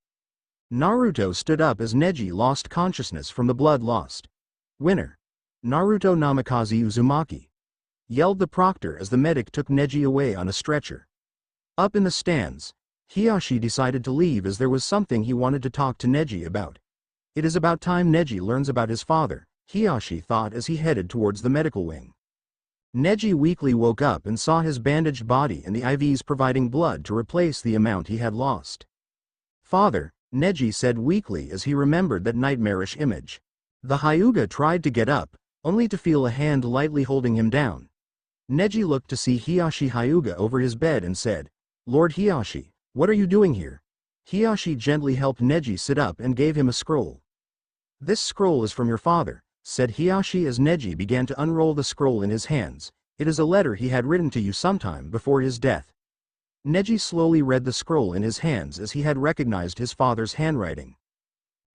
Naruto stood up as Neji lost consciousness from the blood lost. Winner. Naruto Namikaze Uzumaki. Yelled the proctor as the medic took Neji away on a stretcher. Up in the stands, Hiyashi decided to leave as there was something he wanted to talk to Neji about. It is about time Neji learns about his father, Hiyashi thought as he headed towards the medical wing. Neji weakly woke up and saw his bandaged body and the IVs providing blood to replace the amount he had lost. Father, Neji said weakly as he remembered that nightmarish image. The Hyuga tried to get up, only to feel a hand lightly holding him down. Neji looked to see Hiyashi Hyuga over his bed and said, Lord Hiyashi, what are you doing here? Hiyashi gently helped Neji sit up and gave him a scroll. This scroll is from your father, said Hiyashi as Neji began to unroll the scroll in his hands. It is a letter he had written to you sometime before his death. Neji slowly read the scroll in his hands as he had recognized his father's handwriting.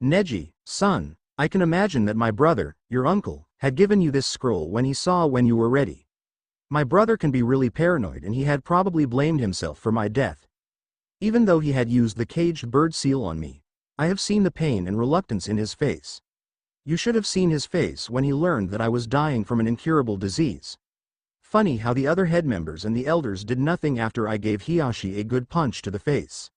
Neji, son, I can imagine that my brother, your uncle, had given you this scroll when he saw when you were ready. My brother can be really paranoid and he had probably blamed himself for my death. Even though he had used the caged bird seal on me, I have seen the pain and reluctance in his face. You should have seen his face when he learned that I was dying from an incurable disease. Funny how the other head members and the elders did nothing after I gave Hiyashi a good punch to the face.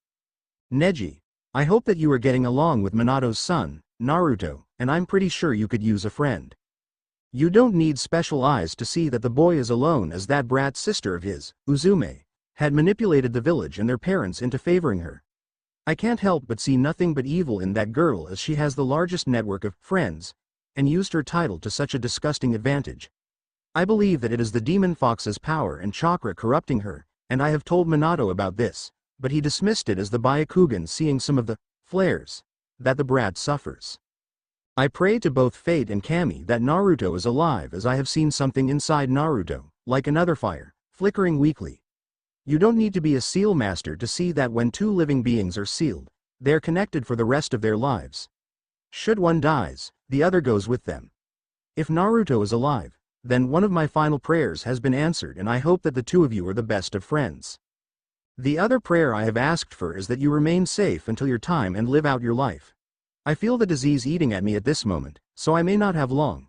Neji, I hope that you are getting along with Minato's son, Naruto, and I'm pretty sure you could use a friend. You don't need special eyes to see that the boy is alone as that brat sister of his, Uzume, had manipulated the village and their parents into favoring her. I can't help but see nothing but evil in that girl as she has the largest network of friends, and used her title to such a disgusting advantage. I believe that it is the demon fox's power and chakra corrupting her, and I have told Minato about this, but he dismissed it as the Byakugan seeing some of the flares that the brat suffers. I pray to both Fate and Kami that Naruto is alive as I have seen something inside Naruto, like another fire, flickering weakly. You don't need to be a seal master to see that when 2 living beings are sealed, they are connected for the rest of their lives. Should one dies, the other goes with them. If Naruto is alive, then one of my final prayers has been answered and I hope that the 2 of you are the best of friends. The other prayer I have asked for is that you remain safe until your time and live out your life. I feel the disease eating at me at this moment, so I may not have long.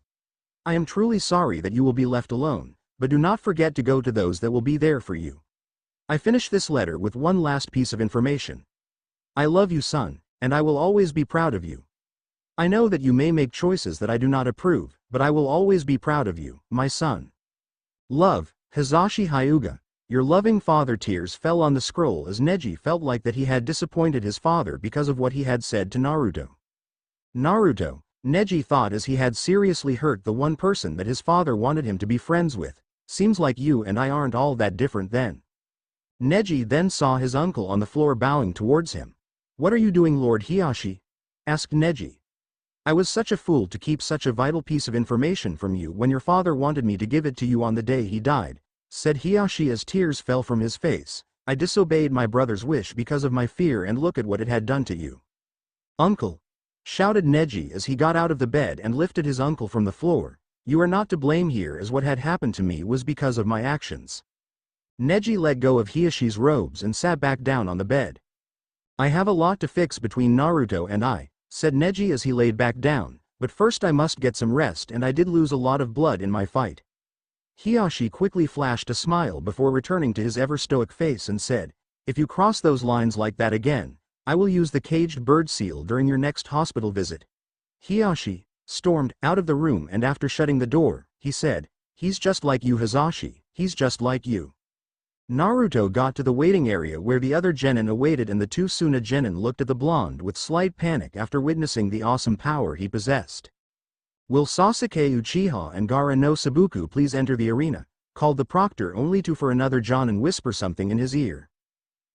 I am truly sorry that you will be left alone, but do not forget to go to those that will be there for you. I finish this letter with one last piece of information. I love you, son, and I will always be proud of you. I know that you may make choices that I do not approve, but I will always be proud of you, my son. Love, Hisashi Hyuga. Your loving father. Tears fell on the scroll as Neji felt like that he had disappointed his father because of what he had said to Naruto. Naruto, Neji thought as he had seriously hurt the one person that his father wanted him to be friends with. Seems like you and I aren't all that different then. Neji then saw his uncle on the floor bowing towards him. What are you doing, Lord Hiyashi? Asked Neji. I was such a fool to keep such a vital piece of information from you when your father wanted me to give it to you on the day he died, said Hiyashi as tears fell from his face. I disobeyed my brother's wish because of my fear, and look at what it had done to you. Uncle! Shouted Neji as he got out of the bed and lifted his uncle from the floor. You are not to blame here, as what had happened to me was because of my actions. Neji let go of Hiyashi's robes and sat back down on the bed. I have a lot to fix between Naruto and I, said Neji as he laid back down, but first I must get some rest, and I did lose a lot of blood in my fight. Hiyashi quickly flashed a smile before returning to his ever-stoic face and said, if you cross those lines like that again, I will use the caged bird seal during your next hospital visit. Hiyashi stormed out of the room, and after shutting the door, he said, he's just like you, Hisashi, he's just like you. Naruto got to the waiting area where the other genin awaited, and the two Suna genin looked at the blonde with slight panic after witnessing the awesome power he possessed. Will Sasuke Uchiha and Gaara no Sabuku please enter the arena? Called the proctor, only to for another jonin whisper something in his ear.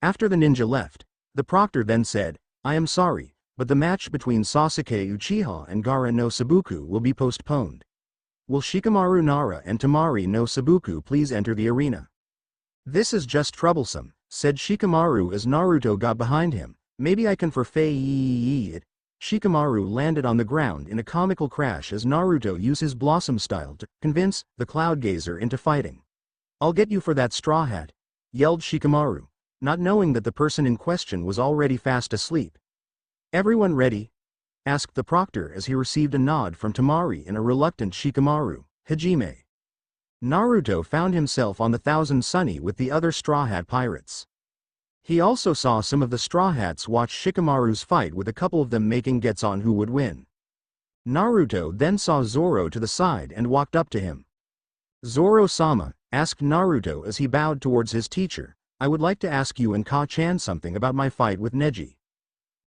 After the ninja left, the proctor then said, I am sorry, but the match between Sasuke Uchiha and Gaara no Sabuku will be postponed. Will Shikamaru Nara and Temari no Sabuku please enter the arena? This is just troublesome, said Shikamaru as Naruto got behind him. Maybe I can forfeit it. Shikamaru landed on the ground in a comical crash as Naruto used his blossom style to convince the Cloud Gazer into fighting. I'll get you for that straw hat, yelled Shikamaru, not knowing that the person in question was already fast asleep. Everyone ready? Asked the proctor as he received a nod from Temari and a reluctant Shikamaru. Hajime. Naruto found himself on the Thousand Sunny with the other Straw Hat pirates. He also saw some of the Straw Hats watch Shikamaru's fight, with a couple of them making bets on who would win. Naruto then saw Zoro to the side and walked up to him. Zoro-sama, asked Naruto as he bowed towards his teacher, I would like to ask you and Ka-chan something about my fight with Neji.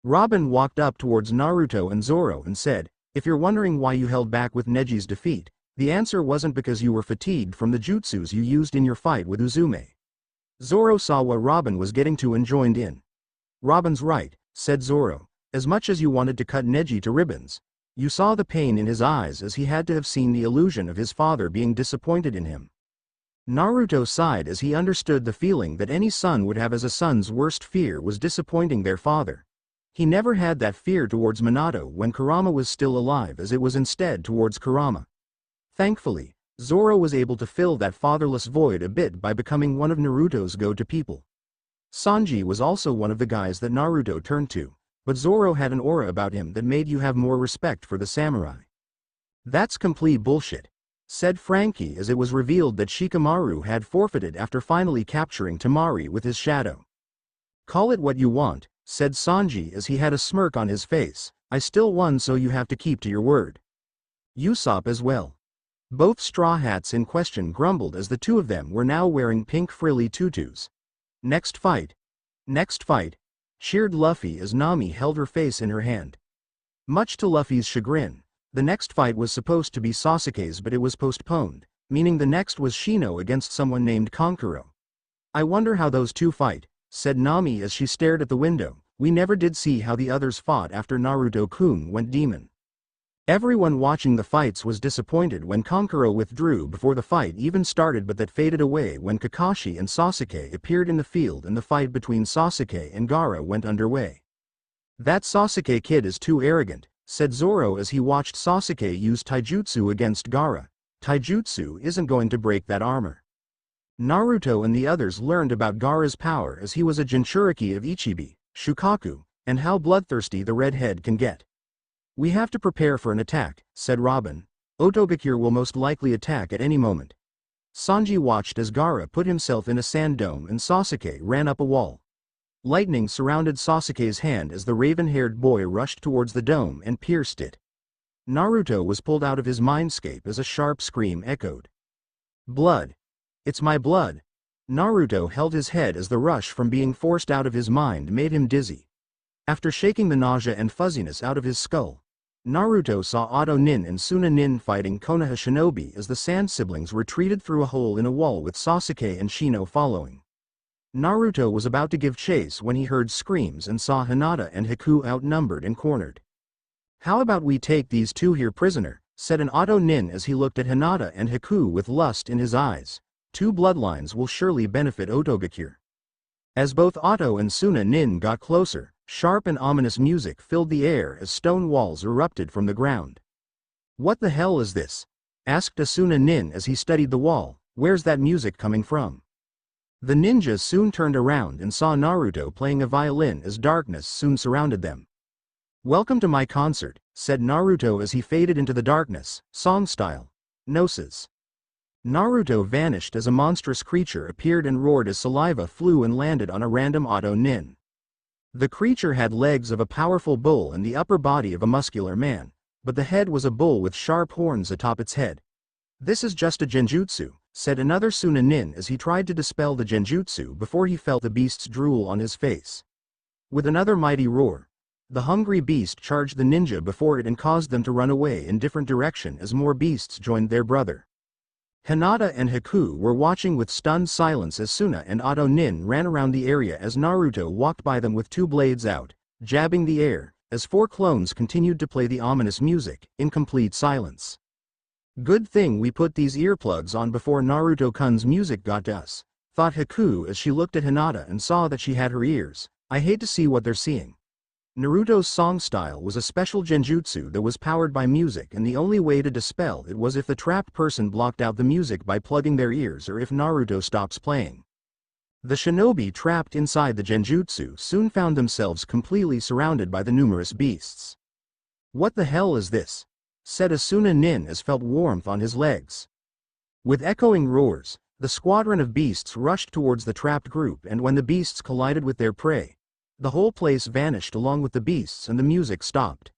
Robin walked up towards Naruto and Zoro and said, if you're wondering why you held back with Neji's defeat, the answer wasn't because you were fatigued from the jutsus you used in your fight with Uzume. Zoro saw what Robin was getting to and joined in. Robin's right, said Zoro. As much as you wanted to cut Neji to ribbons, you saw the pain in his eyes, as he had to have seen the illusion of his father being disappointed in him. Naruto sighed as he understood the feeling that any son would have, as a son's worst fear was disappointing their father. He never had that fear towards Minato when Kurama was still alive, as it was instead towards Kurama. Thankfully, Zoro was able to fill that fatherless void a bit by becoming one of Naruto's go-to people. Sanji was also one of the guys that Naruto turned to, but Zoro had an aura about him that made you have more respect for the samurai. That's complete bullshit, said Frankie as it was revealed that Shikamaru had forfeited after finally capturing Temari with his shadow. Call it what you want, said Sanji as he had a smirk on his face, I still won, so you have to keep to your word. Usopp as well. Both Straw Hats in question grumbled as the two of them were now wearing pink frilly tutus. Next fight. Next fight. Cheered Luffy as Nami held her face in her hand. Much to Luffy's chagrin, the next fight was supposed to be Sasuke's, but it was postponed, meaning the next was Shino against someone named Kankuro. I wonder how those two fight, said Nami as she stared at the window. We never did see how the others fought after Naruto-kun went demon. Everyone watching the fights was disappointed when Kankuro withdrew before the fight even started, but that faded away when Kakashi and Sasuke appeared in the field and the fight between Sasuke and Gaara went underway. That Sasuke kid is too arrogant, said Zoro as he watched Sasuke use taijutsu against Gaara. Taijutsu isn't going to break that armor. Naruto and the others learned about Gaara's power as he was a Jinchuriki of Ichibi, Shukaku, and how bloodthirsty the redhead can get. We have to prepare for an attack, said Robin. Otobakure will most likely attack at any moment. Sanji watched as Gaara put himself in a sand dome and Sasuke ran up a wall. Lightning surrounded Sasuke's hand as the raven-haired boy rushed towards the dome and pierced it. Naruto was pulled out of his mindscape as a sharp scream echoed. Blood. It's my blood. Naruto held his head as the rush from being forced out of his mind made him dizzy. After shaking the nausea and fuzziness out of his skull, Naruto saw Oto Nin and Suna Nin fighting Konoha shinobi as the Sand siblings retreated through a hole in a wall with Sasuke and Shino following. Naruto was about to give chase when he heard screams and saw Hinata and Haku outnumbered and cornered. "How about we take these two here prisoner," said an Oto Nin as he looked at Hinata and Haku with lust in his eyes. "Two bloodlines will surely benefit Otogakure." As both Oto and Suna Nin got closer, sharp and ominous music filled the air as stone walls erupted from the ground. "What the hell is this?" asked Asuna Nin as he studied the wall. "Where's that music coming from?" The ninjas soon turned around and saw Naruto playing a violin as darkness soon surrounded them. "Welcome to my concert," said Naruto as he faded into the darkness, song style. Gnosis. Naruto vanished as a monstrous creature appeared and roared as saliva flew and landed on a random Oto Nin. The creature had legs of a powerful bull and the upper body of a muscular man, but the head was a bull with sharp horns atop its head. "This is just a genjutsu," said another Suna Nin as he tried to dispel the genjutsu before he felt the beast's drool on his face. With another mighty roar, the hungry beast charged the ninja before it and caused them to run away in different direction as more beasts joined their brother. Hinata and Haku were watching with stunned silence as Suna and Oto Nin ran around the area as Naruto walked by them with two blades out, jabbing the air, as four clones continued to play the ominous music, in complete silence. "Good thing we put these earplugs on before Naruto-kun's music got to us," thought Haku as she looked at Hinata and saw that she had her ears. "I hate to see what they're seeing." Naruto's song style was a special genjutsu that was powered by music, and the only way to dispel it was if the trapped person blocked out the music by plugging their ears or if Naruto stops playing. The shinobi trapped inside the genjutsu soon found themselves completely surrounded by the numerous beasts. "What the hell is this?" said Asuna Nin as felt warmth on his legs. With echoing roars, the squadron of beasts rushed towards the trapped group, and when the beasts collided with their prey, the whole place vanished along with the beasts and the music stopped.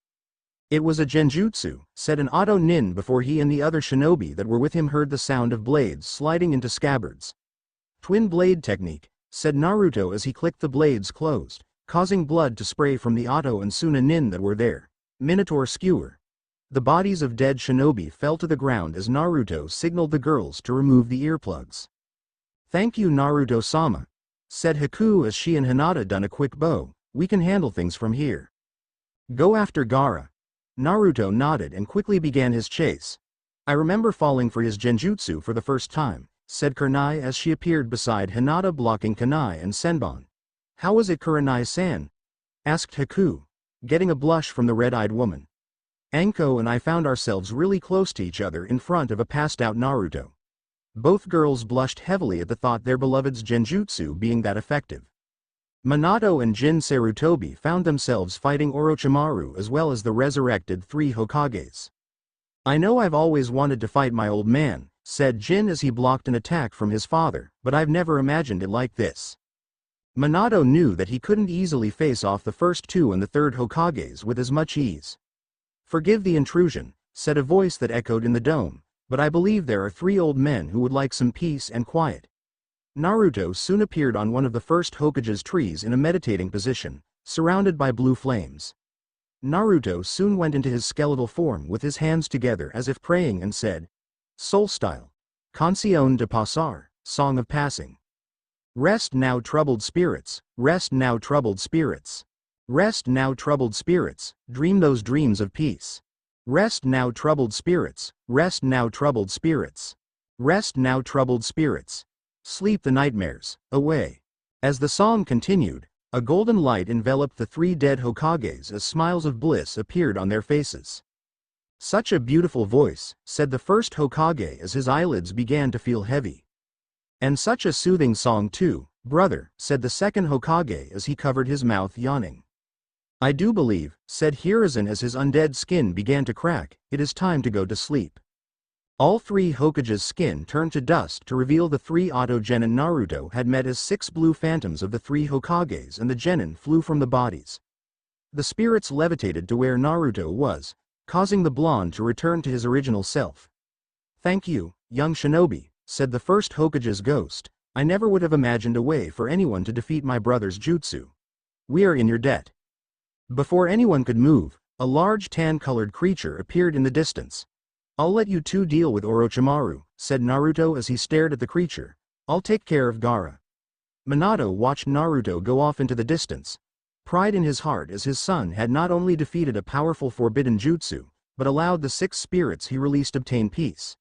"It was a genjutsu," said an Oto Nin before he and the other shinobi that were with him heard the sound of blades sliding into scabbards. "Twin blade technique," said Naruto as he clicked the blades closed, causing blood to spray from the Oto and Suna Nin that were there. "Minotaur skewer." The bodies of dead shinobi fell to the ground as Naruto signaled the girls to remove the earplugs. "Thank you, Naruto-sama," said Haku as she and Hinata done a quick bow. "We can handle things from here." "Go after Gaara." Naruto nodded and quickly began his chase. "I remember falling for his genjutsu for the first time," said Kurenai as she appeared beside Hinata blocking Kunai and Senbon. "How was it, Kurenai-san?" asked Haku, getting a blush from the red-eyed woman. "Anko and I found ourselves really close to each other in front of a passed-out Naruto." Both girls blushed heavily at the thought their beloved's genjutsu being that effective. Minato and Jin Sarutobi found themselves fighting Orochimaru as well as the resurrected three Hokages. "I know I've always wanted to fight my old man," said Jin as he blocked an attack from his father, "but I've never imagined it like this." Minato knew that he couldn't easily face off the first two and the third Hokages with as much ease. "Forgive the intrusion," said a voice that echoed in the dome, "but I believe there are three old men who would like some peace and quiet." Naruto soon appeared on one of the first Hokage's trees in a meditating position, surrounded by blue flames. Naruto soon went into his skeletal form with his hands together as if praying and said, "Soul style. Canción de pasar, song of passing. Rest now, troubled spirits, rest now, troubled spirits. Rest now, troubled spirits, dream those dreams of peace. Rest now, troubled spirits, rest now, troubled spirits. Rest now, troubled spirits. Sleep the nightmares away." As the song continued, a golden light enveloped the three dead Hokages as smiles of bliss appeared on their faces. "Such a beautiful voice," said the first Hokage as his eyelids began to feel heavy. "And such a soothing song too, brother," said the second Hokage as he covered his mouth yawning. "I do believe," said Hiruzen as his undead skin began to crack, "it is time to go to sleep." All three Hokage's skin turned to dust to reveal the three Oto Genin Naruto had met as 6 blue phantoms of the three Hokages, and the Genin flew from the bodies. The spirits levitated to where Naruto was, causing the blonde to return to his original self. "Thank you, young shinobi," said the first Hokage's ghost. "I never would have imagined a way for anyone to defeat my brother's jutsu. We are in your debt." Before anyone could move, A large tan-colored creature appeared in the distance. "I'll let you two deal with Orochimaru," said Naruto as he stared at the creature. "I'll take care of Gaara." Minato watched Naruto go off into the distance. Pride in his heart as his son had not only defeated a powerful forbidden jutsu, but allowed the 6 spirits he released obtain peace.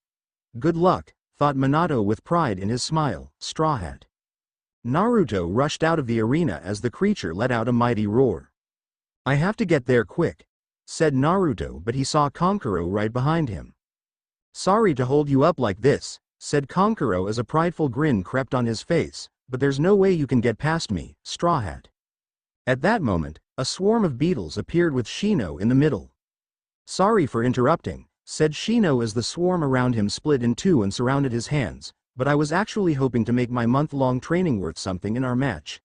Good luck, thought Minato with pride in his smile, Straw Hat. Naruto rushed out of the arena as the creature let out a mighty roar. "I have to get there quick," said Naruto, but he saw Kankuro right behind him. "Sorry to hold you up like this," said Kankuro as a prideful grin crept on his face, "but there's no way you can get past me, Straw Hat." At that moment, a swarm of beetles appeared with Shino in the middle. "Sorry for interrupting," said Shino as the swarm around him split in two and surrounded his hands, "but I was actually hoping to make my month-long training worth something in our match."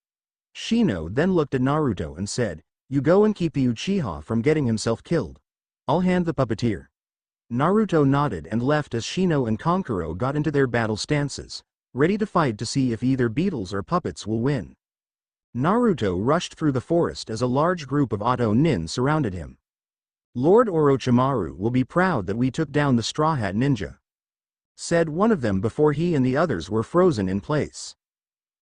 Shino then looked at Naruto and said, "You go and keep the Uchiha from getting himself killed. I'll hand the puppeteer." Naruto nodded and left as Shino and Kankuro got into their battle stances, ready to fight to see if either beetles or puppets will win. Naruto rushed through the forest as a large group of Oto Nin surrounded him. "Lord Orochimaru will be proud that we took down the Straw Hat Ninja," said one of them before he and the others were frozen in place.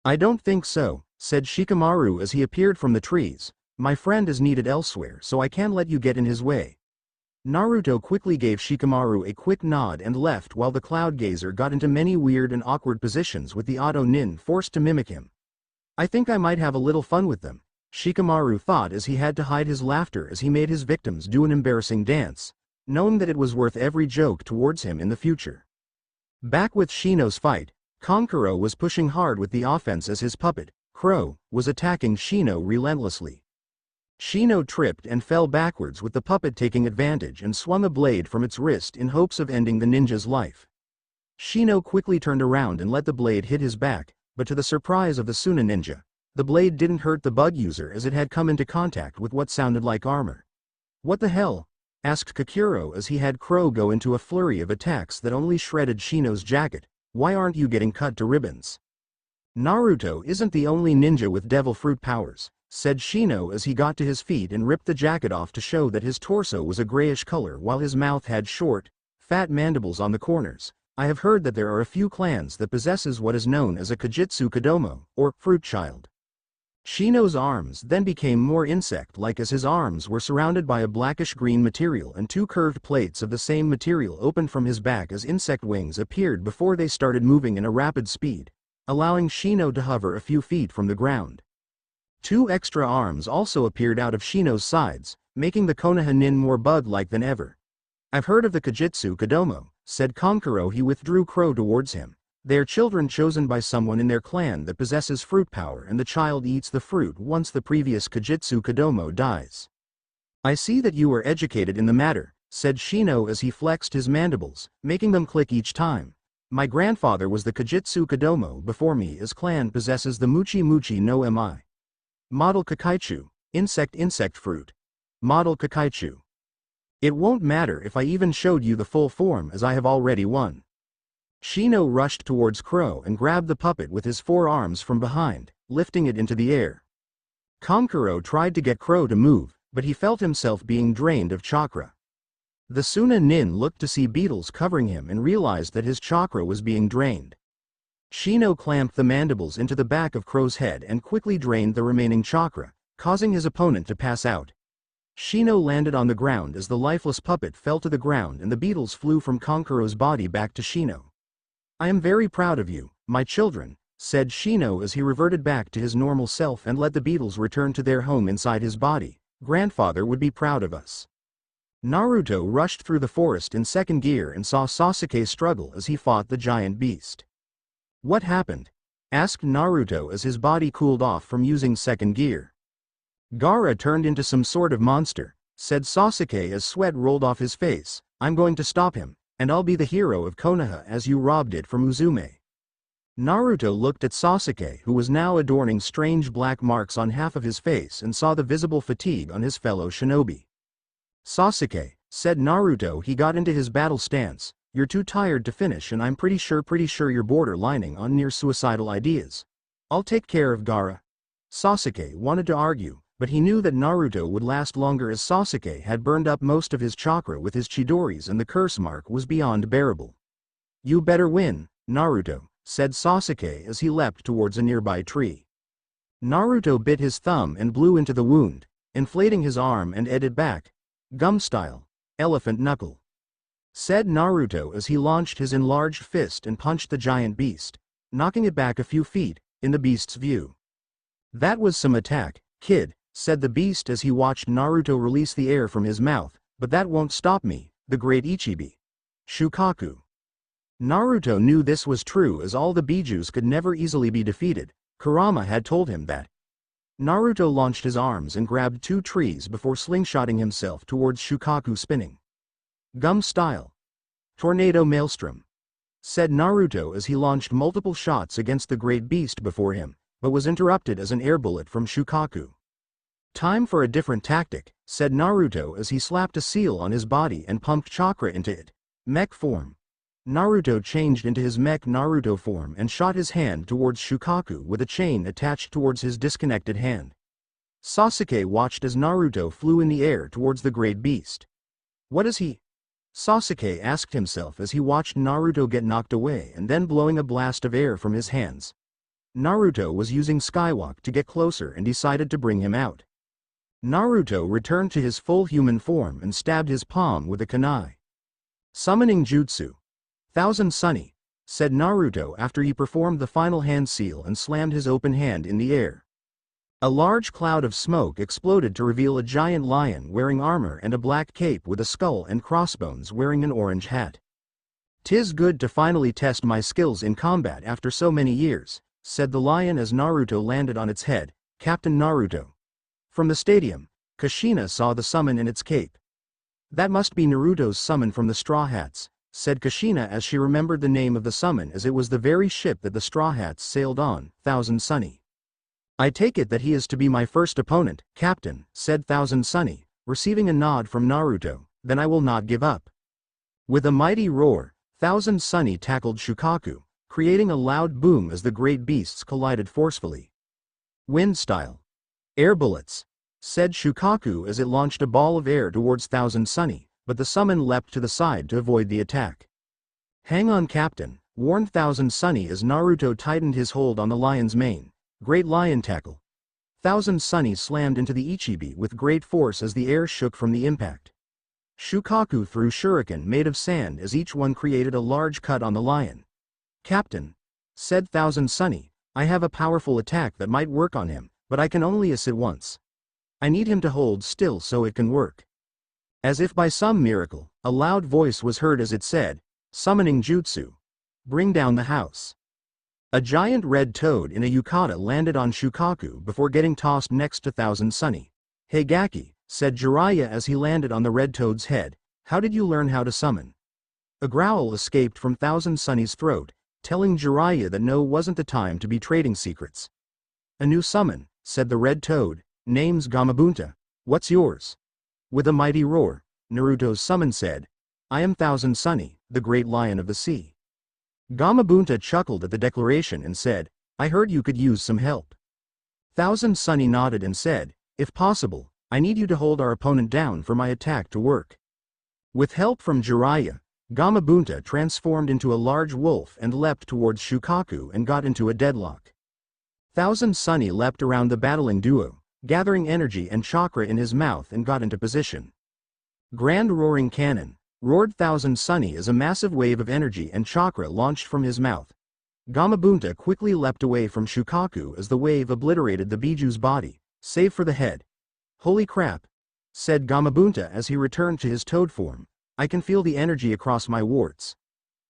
"I don't think so," said Shikamaru as he appeared from the trees. "My friend is needed elsewhere, so I can't let you get in his way." Naruto quickly gave Shikamaru a quick nod and left while the Cloud Gazer got into many weird and awkward positions with the Oto Nin forced to mimic him. "I think I might have a little fun with them," Shikamaru thought as he had to hide his laughter as he made his victims do an embarrassing dance, knowing that it was worth every joke towards him in the future. Back with Shino's fight, Kankuro was pushing hard with the offense as his puppet, Crow, was attacking Shino relentlessly. Shino tripped and fell backwards with the puppet taking advantage and swung a blade from its wrist in hopes of ending the ninja's life. Shino quickly turned around and let the blade hit his back, but to the surprise of the Suna ninja, the blade didn't hurt the bug user as it had come into contact with what sounded like armor. "What the hell?" asked Kakuro as he had Crow go into a flurry of attacks that only shredded Shino's jacket. "Why aren't you getting cut to ribbons?" "Naruto isn't the only ninja with devil fruit powers," said Shino as he got to his feet and ripped the jacket off to show that his torso was a grayish color while his mouth had short, fat mandibles on the corners. "I have heard that there are a few clans that possesses what is known as a Kajitsu Kodomo, or fruit child." Shino's arms then became more insect-like as his arms were surrounded by a blackish-green material and 2 curved plates of the same material opened from his back as insect wings appeared before they started moving in a rapid speed, allowing Shino to hover a few feet from the ground. 2 extra arms also appeared out of Shino's sides, making the Konoha Nin more bug-like than ever. "I've heard of the Kajitsu Kodomo," said Kankuro. He withdrew Crow towards him. "They are children chosen by someone in their clan that possesses fruit power and the child eats the fruit once the previous Kajitsu Kodomo dies." "I see that you are educated in the matter," said Shino as he flexed his mandibles, making them click each time. "My grandfather was the Kajitsu Kodomo before me. His clan possesses the Muchi Muchi no Mi. Model Kakaichu, insect fruit. Model Kakaichu. It won't matter if I even showed you the full form as I have already won." Shino rushed towards Crow and grabbed the puppet with his 4 arms from behind, lifting it into the air. Kankuro tried to get Crow to move, but he felt himself being drained of chakra. The Suna Nin looked to see beetles covering him and realized that his chakra was being drained. Shino clamped the mandibles into the back of Crow's head and quickly drained the remaining chakra, causing his opponent to pass out. Shino landed on the ground as the lifeless puppet fell to the ground and the beetles flew from Kankuro's body back to Shino. "I am very proud of you, my children," said Shino as he reverted back to his normal self and let the beetles return to their home inside his body. "Grandfather would be proud of us." Naruto rushed through the forest in second gear and saw Sasuke struggle as he fought the giant beast. "What happened?" asked Naruto as his body cooled off from using second gear. "Gaara turned into some sort of monster," said Sasuke as sweat rolled off his face. "I'm going to stop him, and I'll be the hero of Konoha as you robbed it from Uzume." Naruto looked at Sasuke, who was now adorning strange black marks on half of his face, and saw the visible fatigue on his fellow shinobi. "Sasuke," said Naruto. He got into his battle stance. "You're too tired to finish and I'm pretty sure you're borderlining on near suicidal ideas. I'll take care of Gaara." Sasuke wanted to argue, but he knew that Naruto would last longer as Sasuke had burned up most of his chakra with his Chidori's and the curse mark was beyond bearable. "You better win, Naruto," said Sasuke as he leapt towards a nearby tree. Naruto bit his thumb and blew into the wound, inflating his arm and edged back. "Gum style. Elephant knuckle," said Naruto as he launched his enlarged fist and punched the giant beast, knocking it back a few feet, in the beast's view. "That was some attack, kid," said the beast as he watched Naruto release the air from his mouth, "but that won't stop me, the great Ichibi. Shukaku." Naruto knew this was true as all the Bijus could never easily be defeated. Kurama had told him that. Naruto launched his arms and grabbed 2 trees before slingshotting himself towards Shukaku spinning. "Gum style. Tornado maelstrom," said Naruto as he launched multiple shots against the great beast before him, but was interrupted as an air bullet from Shukaku. "Time for a different tactic," said Naruto as he slapped a seal on his body and pumped chakra into it. Mech form. Naruto changed into his Mech Naruto form and shot his hand towards Shukaku with a chain attached towards his disconnected hand. Sasuke watched as Naruto flew in the air towards the great beast. "What is he?" Sasuke asked himself as he watched Naruto get knocked away and then blowing a blast of air from his hands. Naruto was using Skywalk to get closer and decided to bring him out. Naruto returned to his full human form and stabbed his palm with a kunai. "Summoning jutsu. Thousand Sunny," said Naruto after he performed the final hand seal and slammed his open hand in the air. A large cloud of smoke exploded to reveal a giant lion wearing armor and a black cape with a skull and crossbones wearing an orange hat. "'Tis good to finally test my skills in combat after so many years," said the lion as Naruto landed on its head. "Captain Naruto." From the stadium, Kushina saw the summon in its cape. "That must be Naruto's summon from the Straw Hats," said Kushina as she remembered the name of the summon as it was the very ship that the Straw Hats sailed on, Thousand Sunny. "I take it that he is to be my first opponent, Captain," said Thousand Sunny, receiving a nod from Naruto, "then I will not give up." With a mighty roar, Thousand Sunny tackled Shukaku, creating a loud boom as the great beasts collided forcefully. "Wind style. Air bullets," said Shukaku as it launched a ball of air towards Thousand Sunny, but the summon leapt to the side to avoid the attack. "Hang on, Captain," warned Thousand Sunny as Naruto tightened his hold on the lion's mane. "Great lion tackle." Thousand Sunny slammed into the Ichibi with great force as the air shook from the impact. Shukaku threw shuriken made of sand as each one created a large cut on the lion. "Captain," said Thousand Sunny, "I have a powerful attack that might work on him, but I can only use it once. I need him to hold still so it can work." As if by some miracle, a loud voice was heard as it said, "Summoning jutsu. Bring down the house." A giant red toad in a yukata landed on Shukaku before getting tossed next to Thousand Sunny. "Hey Gaki," said Jiraiya as he landed on the red toad's head, "how did you learn how to summon?" A growl escaped from Thousand Sunny's throat, telling Jiraiya that no wasn't the time to be trading secrets. "A new summon," said the red toad, "name's Gamabunta. What's yours?" With a mighty roar, Naruto's summon said, "I am Thousand Sunny, the great lion of the sea." Gamabunta chuckled at the declaration and said, "I heard you could use some help." Thousand Sunny nodded and said, "If possible, I need you to hold our opponent down for my attack to work." With help from Jiraiya, Gamabunta transformed into a large wolf and leapt towards Shukaku and got into a deadlock. Thousand Sunny leapt around the battling duo, gathering energy and chakra in his mouth and got into position. "Grand roaring cannon," roared Thousand Sunny as a massive wave of energy and chakra launched from his mouth. Gamabunta quickly leapt away from Shukaku as the wave obliterated the Biju's body, save for the head. "Holy crap," said Gamabunta as he returned to his toad form, "I can feel the energy across my warts."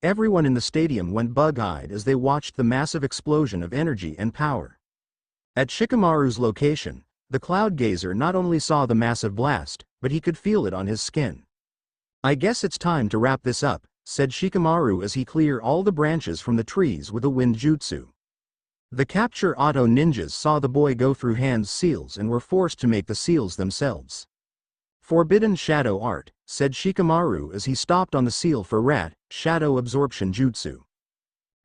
Everyone in the stadium went bug-eyed as they watched the massive explosion of energy and power. At Shikamaru's location, the Cloud Gazer not only saw the massive blast, but he could feel it on his skin. "I guess it's time to wrap this up," said Shikamaru as he cleared all the branches from the trees with a wind jutsu. The Capture Auto ninjas saw the boy go through hand seals and were forced to make the seals themselves. "Forbidden shadow art," said Shikamaru as he stopped on the seal for rat, shadow absorption jutsu.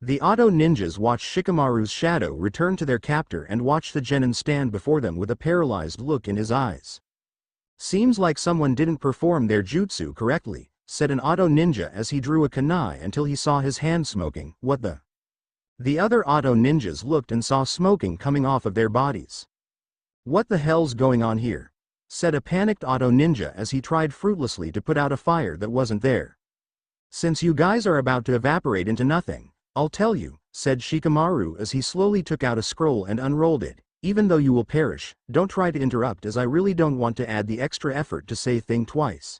The Auto ninjas watched Shikamaru's shadow return to their captor and watched the genin stand before them with a paralyzed look in his eyes. Seems like someone didn't perform their jutsu correctly, said an Auto ninja as he drew a kunai until he saw his hand smoking. What the? The other Auto ninjas looked and saw smoking coming off of their bodies. What the hell's going on here? Said a panicked Auto ninja as he tried fruitlessly to put out a fire that wasn't there. Since you guys are about to evaporate into nothing, I'll tell you, said Shikamaru as he slowly took out a scroll and unrolled it. Even though you will perish, don't try to interrupt as I really don't want to add the extra effort to say thing twice.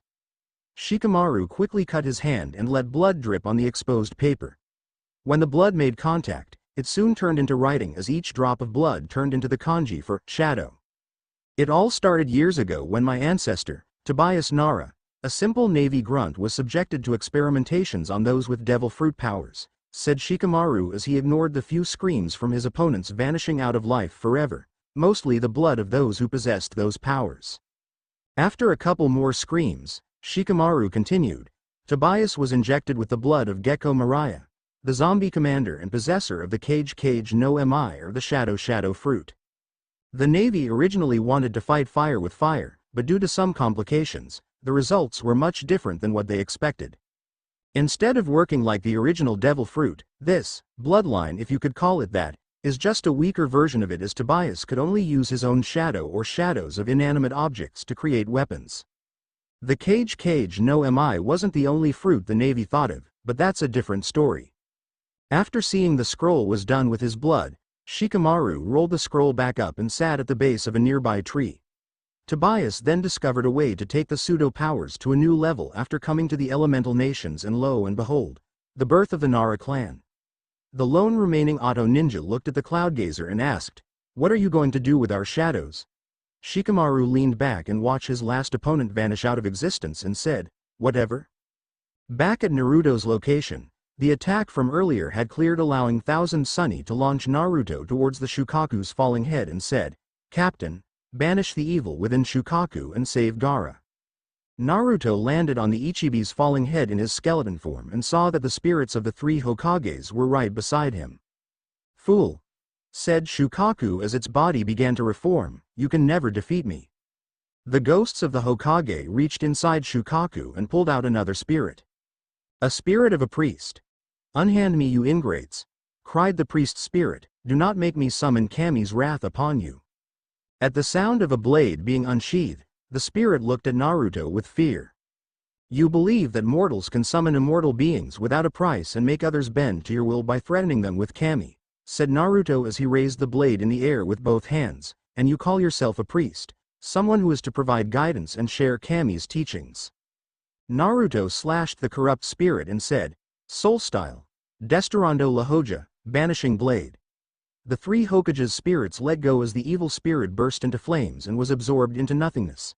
Shikamaru quickly cut his hand and let blood drip on the exposed paper. When the blood made contact, it soon turned into writing as each drop of blood turned into the kanji for shadow. It all started years ago when my ancestor, Tobias Nara, a simple navy grunt, was subjected to experimentations on those with devil fruit powers, said Shikamaru as he ignored the few screams from his opponents vanishing out of life forever, mostly the blood of those who possessed those powers. After a couple more screams, Shikamaru continued, Tobias was injected with the blood of Gecko Mariah, the zombie commander and possessor of the Cage no Mi or the Shadow fruit. The Navy originally wanted to fight fire with fire, but due to some complications, the results were much different than what they expected. Instead of working like the original devil fruit, this bloodline, if you could call it that, is just a weaker version of it, as Tobias could only use his own shadow or shadows of inanimate objects to create weapons. The Cage no Mi wasn't the only fruit the Navy thought of, but that's a different story. After seeing the scroll was done with his blood, Shikamaru rolled the scroll back up and sat at the base of a nearby tree. Tobias then discovered a way to take the pseudo-powers to a new level after coming to the elemental nations, and lo and behold, the birth of the Nara clan. The lone remaining Auto ninja looked at the cloud gazer and asked, "What are you going to do with our shadows?" Shikamaru leaned back and watched his last opponent vanish out of existence and said, "Whatever." Back at Naruto's location, the attack from earlier had cleared, allowing Thousand Sunny to launch Naruto towards the Shukaku's falling head and said, "Captain, banish the evil within Shukaku and save Gaara." Naruto landed on the Ichibi's falling head in his skeleton form and saw that the spirits of the three Hokages were right beside him. "Fool," said Shukaku as its body began to reform, "you can never defeat me." The ghosts of the Hokage reached inside Shukaku and pulled out another spirit. A spirit of a priest. "Unhand me, you ingrates," cried the priest spirit, "do not make me summon Kami's wrath upon you." At the sound of a blade being unsheathed, the spirit looked at Naruto with fear. "You believe that mortals can summon immortal beings without a price and make others bend to your will by threatening them with Kami," said Naruto as he raised the blade in the air with both hands, "and you call yourself a priest, someone who is to provide guidance and share Kami's teachings." Naruto slashed the corrupt spirit and said, "Soul Style, Destorando la Hoja, Banishing Blade." The three Hokage's spirits let go as the evil spirit burst into flames and was absorbed into nothingness.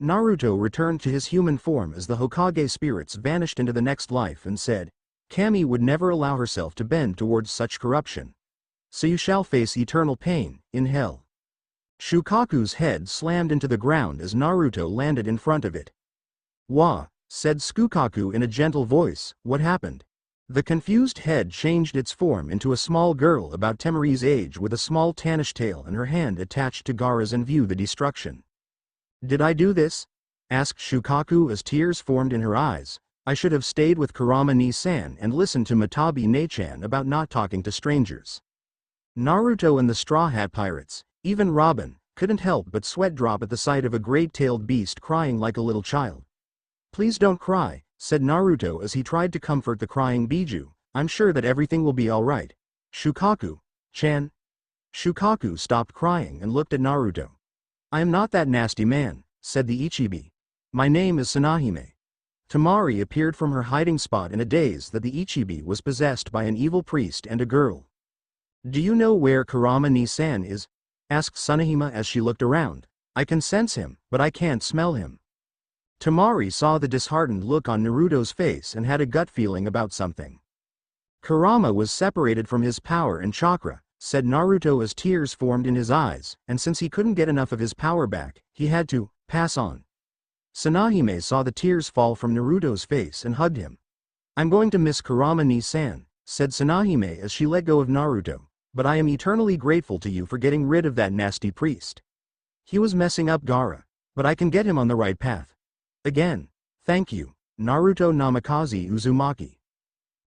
Naruto returned to his human form as the Hokage spirits vanished into the next life and said, "Kami would never allow herself to bend towards such corruption. So you shall face eternal pain, in hell." Shukaku's head slammed into the ground as Naruto landed in front of it. "Wah," said Tsukaku in a gentle voice, "what happened?" The confused head changed its form into a small girl about Temari's age with a small tannish tail and her hand attached to Gaara's and viewed the destruction. "Did I do this?" asked Shukaku as tears formed in her eyes. "I should have stayed with Kurama ni-san and listened to Matabi ne-chan about not talking to strangers." Naruto and the Straw Hat Pirates, even Robin, couldn't help but sweat drop at the sight of a great-tailed beast crying like a little child. "Please don't cry," said Naruto as he tried to comfort the crying Biju. "I'm sure that everything will be alright. Shukaku-chan." Shukaku stopped crying and looked at Naruto. "I am not that nasty man," said the Ichibi. "My name is Sanahime." Temari appeared from her hiding spot in a daze that the Ichibi was possessed by an evil priest and a girl. "Do you know where Kurama ni-san is?" asked Sanahime as she looked around. "I can sense him, but I can't smell him." Temari saw the disheartened look on Naruto's face and had a gut feeling about something. "Kurama was separated from his power and chakra," said Naruto as tears formed in his eyes, "and since he couldn't get enough of his power back, he had to pass on." Sanahime saw the tears fall from Naruto's face and hugged him. "I'm going to miss Kurama ni-san," said Tsunahime as she let go of Naruto, but I am eternally grateful to you for getting rid of that nasty priest. He was messing up Gaara, but I can get him on the right path. Again, thank you, Naruto Namikaze Uzumaki.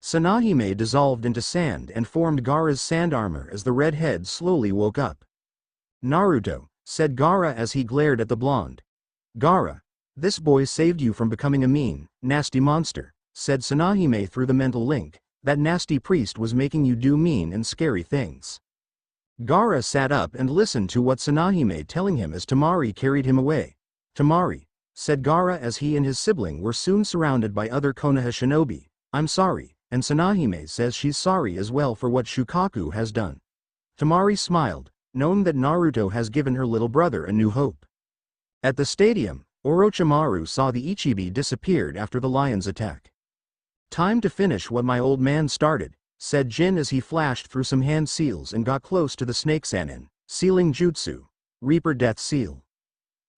Tsunahime dissolved into sand and formed Gaara's sand armor as the red head slowly woke up. Naruto, said Gaara as he glared at the blonde. Gaara, this boy saved you from becoming a mean, nasty monster, said Tsunahime through the mental link. That nasty priest was making you do mean and scary things. Gaara sat up and listened to what Tsunahime telling him as Temari carried him away. Temari, said Gaara as he and his sibling were soon surrounded by other Konoha shinobi, I'm sorry, and Tsunahime says she's sorry as well for what Shukaku has done. Temari smiled, knowing that Naruto has given her little brother a new hope. At the stadium, Orochimaru saw the Ichibi disappeared after the lion's attack. Time to finish what my old man started, said Jin as he flashed through some hand seals and got close to the snake Sannin, sealing jutsu, Reaper Death Seal.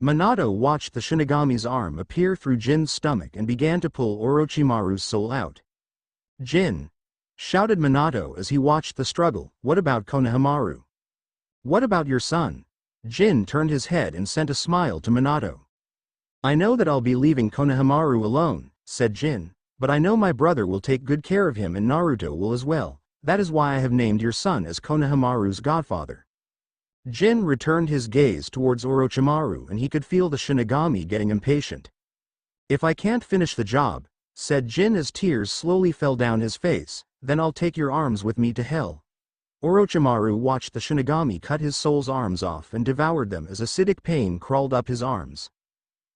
Minato watched the Shinigami's arm appear through Jin's stomach and began to pull Orochimaru's soul out. Jin! Shouted Minato as he watched the struggle, what about Konohamaru? What about your son? Jin turned his head and sent a smile to Minato. I know that I'll be leaving Konohamaru alone, said Jin, but I know my brother will take good care of him and Naruto will as well, that is why I have named your son as Konohamaru's godfather. Jin returned his gaze towards Orochimaru and he could feel the Shinigami getting impatient. If I can't finish the job, said Jin as tears slowly fell down his face, then I'll take your arms with me to hell. Orochimaru watched the Shinigami cut his soul's arms off and devoured them as acidic pain crawled up his arms.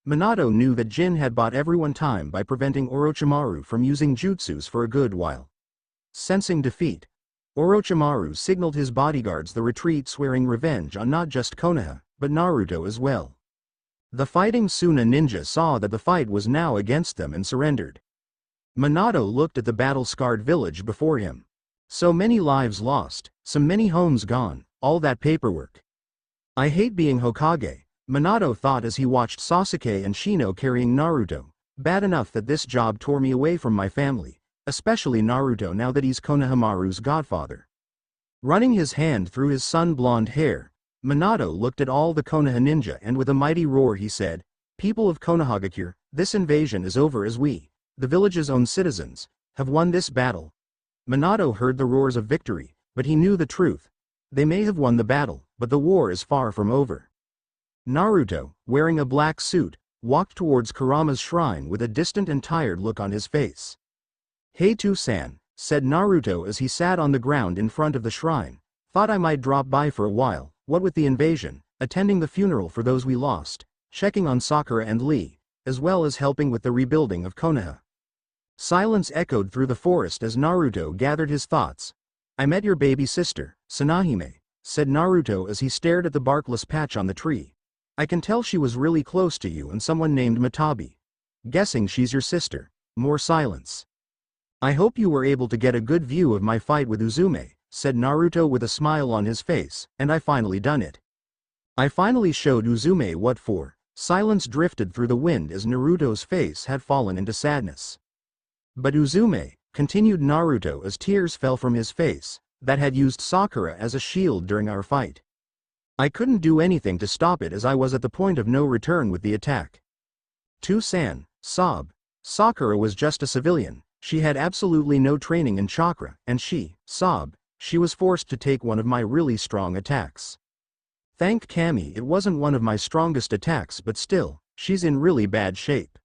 Minato knew that Jin had bought everyone time by preventing Orochimaru from using jutsus for a good while. Sensing defeat, Orochimaru signaled his bodyguards the retreat, swearing revenge on not just Konoha, but Naruto as well. The fighting Suna ninja saw that the fight was now against them and surrendered. Minato looked at the battle-scarred village before him. So many lives lost, so many homes gone, all that paperwork. I hate being Hokage, Minato thought as he watched Sasuke and Shino carrying Naruto. Bad enough that this job tore me away from my family, especially Naruto now that he's Konohamaru's godfather. Running his hand through his sun-blonde hair, Minato looked at all the Konoha ninja and with a mighty roar he said, People of Konohagakure, this invasion is over as we, the village's own citizens, have won this battle. Minato heard the roars of victory, but he knew the truth. They may have won the battle, but the war is far from over. Naruto, wearing a black suit, walked towards Kurama's shrine with a distant and tired look on his face. Hey Two-san, said Naruto as he sat on the ground in front of the shrine. Thought I might drop by for a while, what with the invasion, attending the funeral for those we lost, checking on Sakura and Lee, as well as helping with the rebuilding of Konoha. Silence echoed through the forest as Naruto gathered his thoughts. I met your baby sister, Tsunahime, said Naruto as he stared at the barkless patch on the tree. I can tell she was really close to you and someone named Matabi. Guessing she's your sister. More silence. I hope you were able to get a good view of my fight with Uzume, said Naruto with a smile on his face, and I finally done it. I finally showed Uzume what for. Silence drifted through the wind as Naruto's face had fallen into sadness. But Uzume, continued Naruto as tears fell from his face, that had used Sakura as a shield during our fight. I couldn't do anything to stop it as I was at the point of no return with the attack. Two-san, sob. Sakura was just a civilian, she had absolutely no training in chakra, and she was forced to take one of my really strong attacks. Thank Kami it wasn't one of my strongest attacks but still, she's in really bad shape.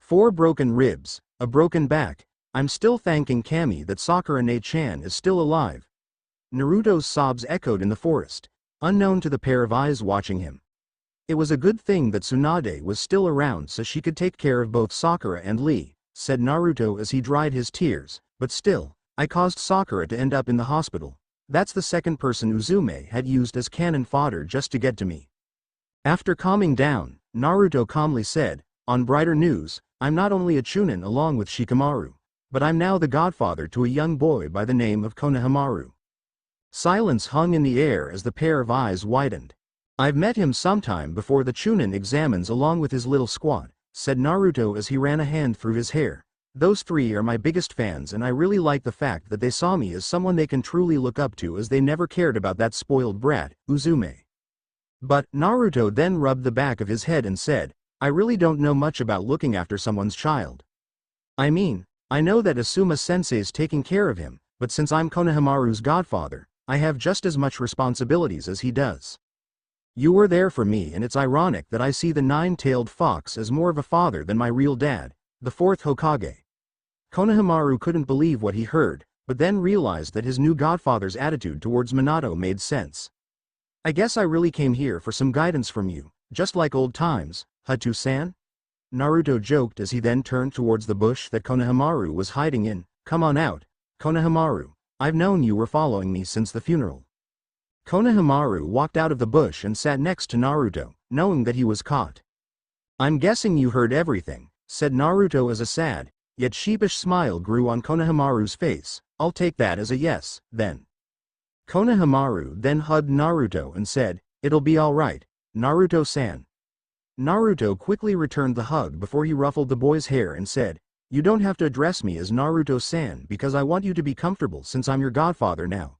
4 broken ribs, a broken back, I'm still thanking Kami that Sakura Ne-chan is still alive. Naruto's sobs echoed in the forest, unknown to the pair of eyes watching him. It was a good thing that Tsunade was still around so she could take care of both Sakura and Lee, said Naruto as he dried his tears, but still, I caused Sakura to end up in the hospital. That's the second person Uzume had used as cannon fodder just to get to me. After calming down, Naruto calmly said, on brighter news, I'm not only a Chunin along with Shikamaru, but I'm now the godfather to a young boy by the name of Konohamaru. Silence hung in the air as the pair of eyes widened. I've met him sometime before the Chunin examines along with his little squad, said Naruto as he ran a hand through his hair. Those three are my biggest fans and I really like the fact that they saw me as someone they can truly look up to as they never cared about that spoiled brat, Uzume. But, Naruto then rubbed the back of his head and said, I really don't know much about looking after someone's child. I mean, I know that Asuma-sensei's taking care of him, but since I'm Konohamaru's godfather, I have just as much responsibilities as he does. You were there for me and it's ironic that I see the nine-tailed fox as more of a father than my real dad, the fourth Hokage. Konohamaru couldn't believe what he heard, but then realized that his new godfather's attitude towards Minato made sense. I guess I really came here for some guidance from you, just like old times, Hatu-san? Naruto joked as he then turned towards the bush that Konohamaru was hiding in. Come on out, Konohamaru, I've known you were following me since the funeral. Konohamaru walked out of the bush and sat next to Naruto, knowing that he was caught. I'm guessing you heard everything, said Naruto as a sad, yet sheepish smile grew on Konohamaru's face. I'll take that as a yes, then. Konohamaru then hugged Naruto and said, It'll be alright, Naruto-san. Naruto quickly returned the hug before he ruffled the boy's hair and said, You don't have to address me as Naruto-san because I want you to be comfortable since I'm your godfather now.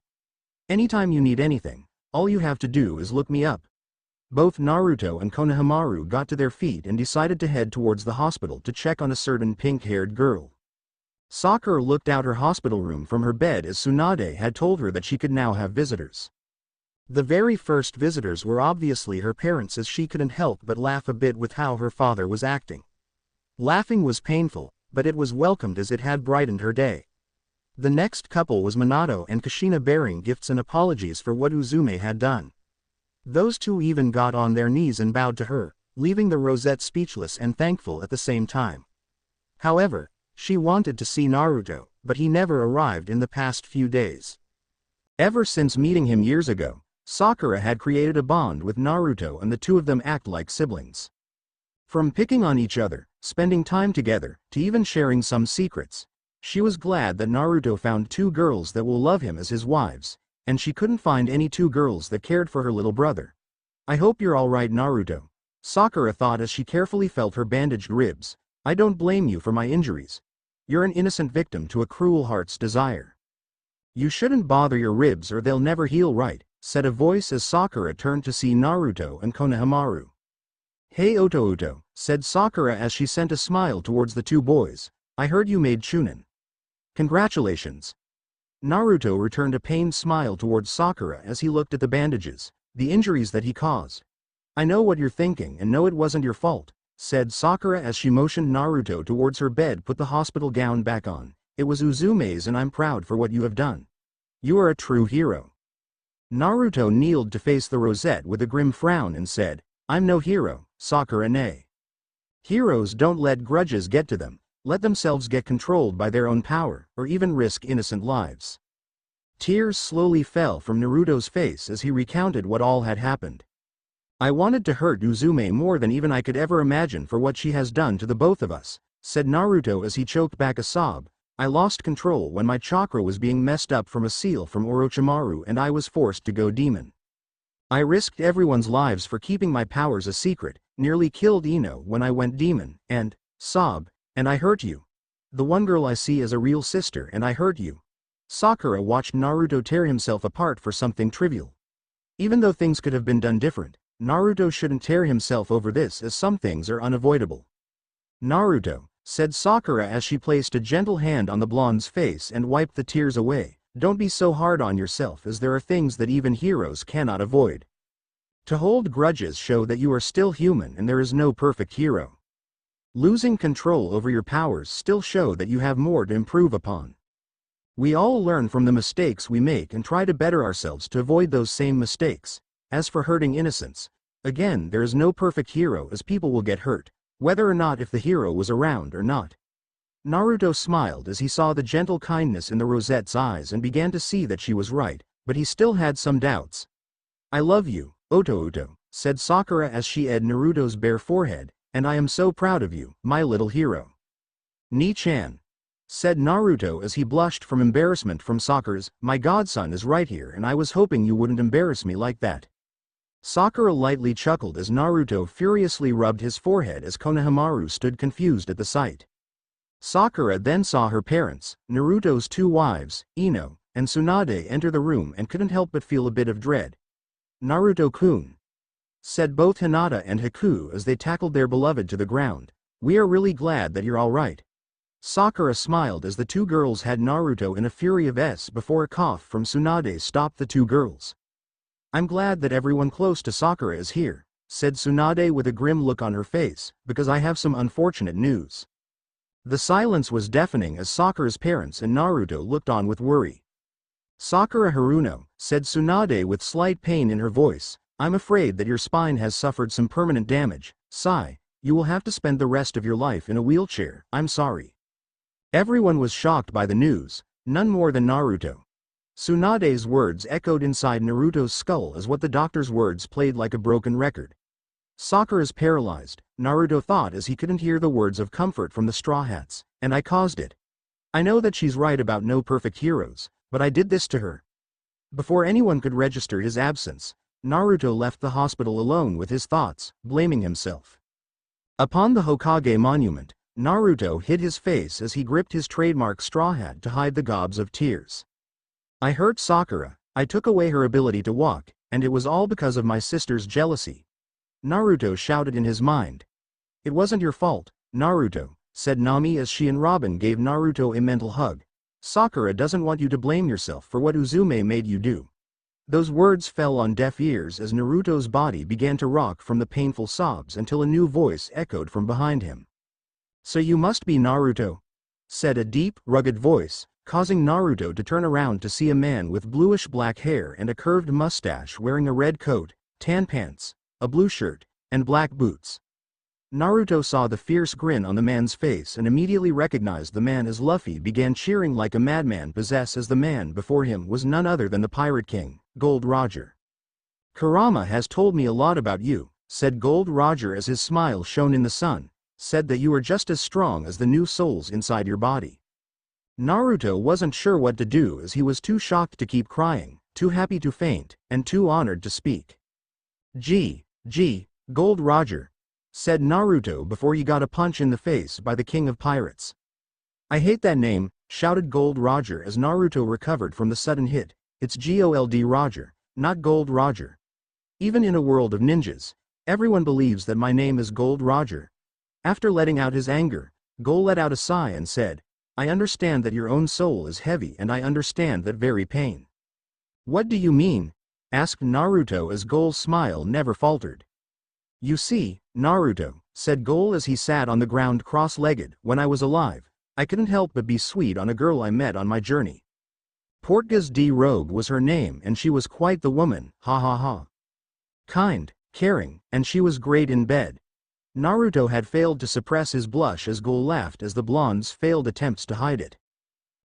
Anytime you need anything, all you have to do is look me up. Both Naruto and Konohamaru got to their feet and decided to head towards the hospital to check on a certain pink-haired girl. Sakura looked out her hospital room from her bed as Tsunade had told her that she could now have visitors. The very first visitors were obviously her parents as she couldn't help but laugh a bit with how her father was acting. Laughing was painful, but it was welcomed as it had brightened her day. The next couple was Minato and Kushina bearing gifts and apologies for what Uzume had done. Those two even got on their knees and bowed to her, leaving the Rosette speechless and thankful at the same time. However, she wanted to see Naruto, but he never arrived in the past few days. Ever since meeting him years ago, Sakura had created a bond with Naruto and the two of them act like siblings. From picking on each other, spending time together, to even sharing some secrets, she was glad that Naruto found two girls that will love him as his wives, and she couldn't find any two girls that cared for her little brother. I hope you're alright, Naruto, Sakura thought as she carefully felt her bandaged ribs. I don't blame you for my injuries. You're an innocent victim to a cruel heart's desire. You shouldn't bother your ribs or they'll never heal right, said a voice as Sakura turned to see Naruto and Konohamaru. Hey Oto, said Sakura as she sent a smile towards the two boys. I heard you made Chunin. Congratulations. Naruto returned a pained smile towards Sakura as he looked at the bandages, the injuries that he caused. I know what you're thinking and know it wasn't your fault, said Sakura as she motioned Naruto towards her bed. Put the hospital gown back on. It was Uzume's and I'm proud for what you have done. You are a true hero. Naruto kneeled to face the Rosette with a grim frown and said, I'm no hero, Sakura-ne. Heroes don't let grudges get to them, let themselves get controlled by their own power, or even risk innocent lives. Tears slowly fell from Naruto's face as he recounted what all had happened. I wanted to hurt Uzume more than even I could ever imagine for what she has done to the both of us, said Naruto as he choked back a sob. I lost control when my chakra was being messed up from a seal from Orochimaru and I was forced to go demon. I risked everyone's lives for keeping my powers a secret, nearly killed Ino when I went demon, and, sob, and I hurt you. The one girl I see as a real sister and I hurt you. Sakura watched Naruto tear himself apart for something trivial. Even though things could have been done different, Naruto shouldn't tear himself over this as some things are unavoidable. Naruto, said Sakura as she placed a gentle hand on the blonde's face and wiped the tears away, don't be so hard on yourself as there are things that even heroes cannot avoid. To hold grudges show that you are still human and there is no perfect hero. Losing control over your powers still show that you have more to improve upon. We all learn from the mistakes we make and try to better ourselves to avoid those same mistakes. As for hurting innocents, again there is no perfect hero as people will get hurt, whether or not if the hero was around or not. Naruto smiled as he saw the gentle kindness in the Rosette's eyes and began to see that she was right, but he still had some doubts. I love you, Oto, said Sakura as she eyed Naruto's bare forehead, and I am so proud of you, my little hero. Ni-chan, said Naruto as he blushed from embarrassment from Sakura's, my godson is right here and I was hoping you wouldn't embarrass me like that. Sakura lightly chuckled as Naruto furiously rubbed his forehead as Konohamaru stood confused at the sight. Sakura then saw her parents, Naruto's two wives, Ino and Tsunade, enter the room and couldn't help but feel a bit of dread. "Naruto-kun," said both Hinata and Haku as they tackled their beloved to the ground. "We are really glad that you're alright." Sakura smiled as the two girls had Naruto in a fury of s before a cough from Tsunade stopped the two girls. "I'm glad that everyone close to Sakura is here," said Tsunade with a grim look on her face, "because I have some unfortunate news." The silence was deafening as Sakura's parents and Naruto looked on with worry. "Sakura Haruno," said Tsunade with slight pain in her voice, "I'm afraid that your spine has suffered some permanent damage. Sigh, you will have to spend the rest of your life in a wheelchair. I'm sorry." Everyone was shocked by the news, none more than Naruto. Tsunade's words echoed inside Naruto's skull as what the doctor's words played like a broken record. "Sakura's paralyzed," Naruto thought as he couldn't hear the words of comfort from the Straw Hats, "and I caused it. I know that she's right about no perfect heroes, but I did this to her." Before anyone could register his absence, Naruto left the hospital alone with his thoughts, blaming himself. Upon the Hokage monument, Naruto hid his face as he gripped his trademark straw hat to hide the gobs of tears. "I hurt Sakura, I took away her ability to walk, and it was all because of my sister's jealousy," Naruto shouted in his mind. "It wasn't your fault, Naruto," said Nami as she and Robin gave Naruto a mental hug. "Sakura doesn't want you to blame yourself for what Uzume made you do." Those words fell on deaf ears as Naruto's body began to rock from the painful sobs until a new voice echoed from behind him. "So you must be Naruto," said a deep, rugged voice, causing Naruto to turn around to see a man with bluish-black hair and a curved mustache wearing a red coat, tan pants, a blue shirt, and black boots. Naruto saw the fierce grin on the man's face and immediately recognized the man as Luffy began cheering like a madman possessed as the man before him was none other than the Pirate King, Gold Roger. "Kurama has told me a lot about you," said Gold Roger as his smile shone in the sun, "said that you are just as strong as the new souls inside your body." Naruto wasn't sure what to do as he was too shocked to keep crying, too happy to faint, and too honored to speak. Gee, Gold Roger," said Naruto before he got a punch in the face by the King of Pirates. "I hate that name," shouted Gold Roger as Naruto recovered from the sudden hit. "It's Gold Roger, not Gold Roger. Even in a world of ninjas, everyone believes that my name is Gold Roger." After letting out his anger, Gold let out a sigh and said, "I understand that your own soul is heavy and I understand that very pain." "What do you mean?" asked Naruto as Gold's smile never faltered. "You see, Naruto," said Gold as he sat on the ground cross-legged, "when I was alive, I couldn't help but be sweet on a girl I met on my journey. Portgas D. Rogue was her name and she was quite the woman, ha ha ha. Kind, caring, and she was great in bed." Naruto had failed to suppress his blush as Gold laughed as the blonde's failed attempts to hide it.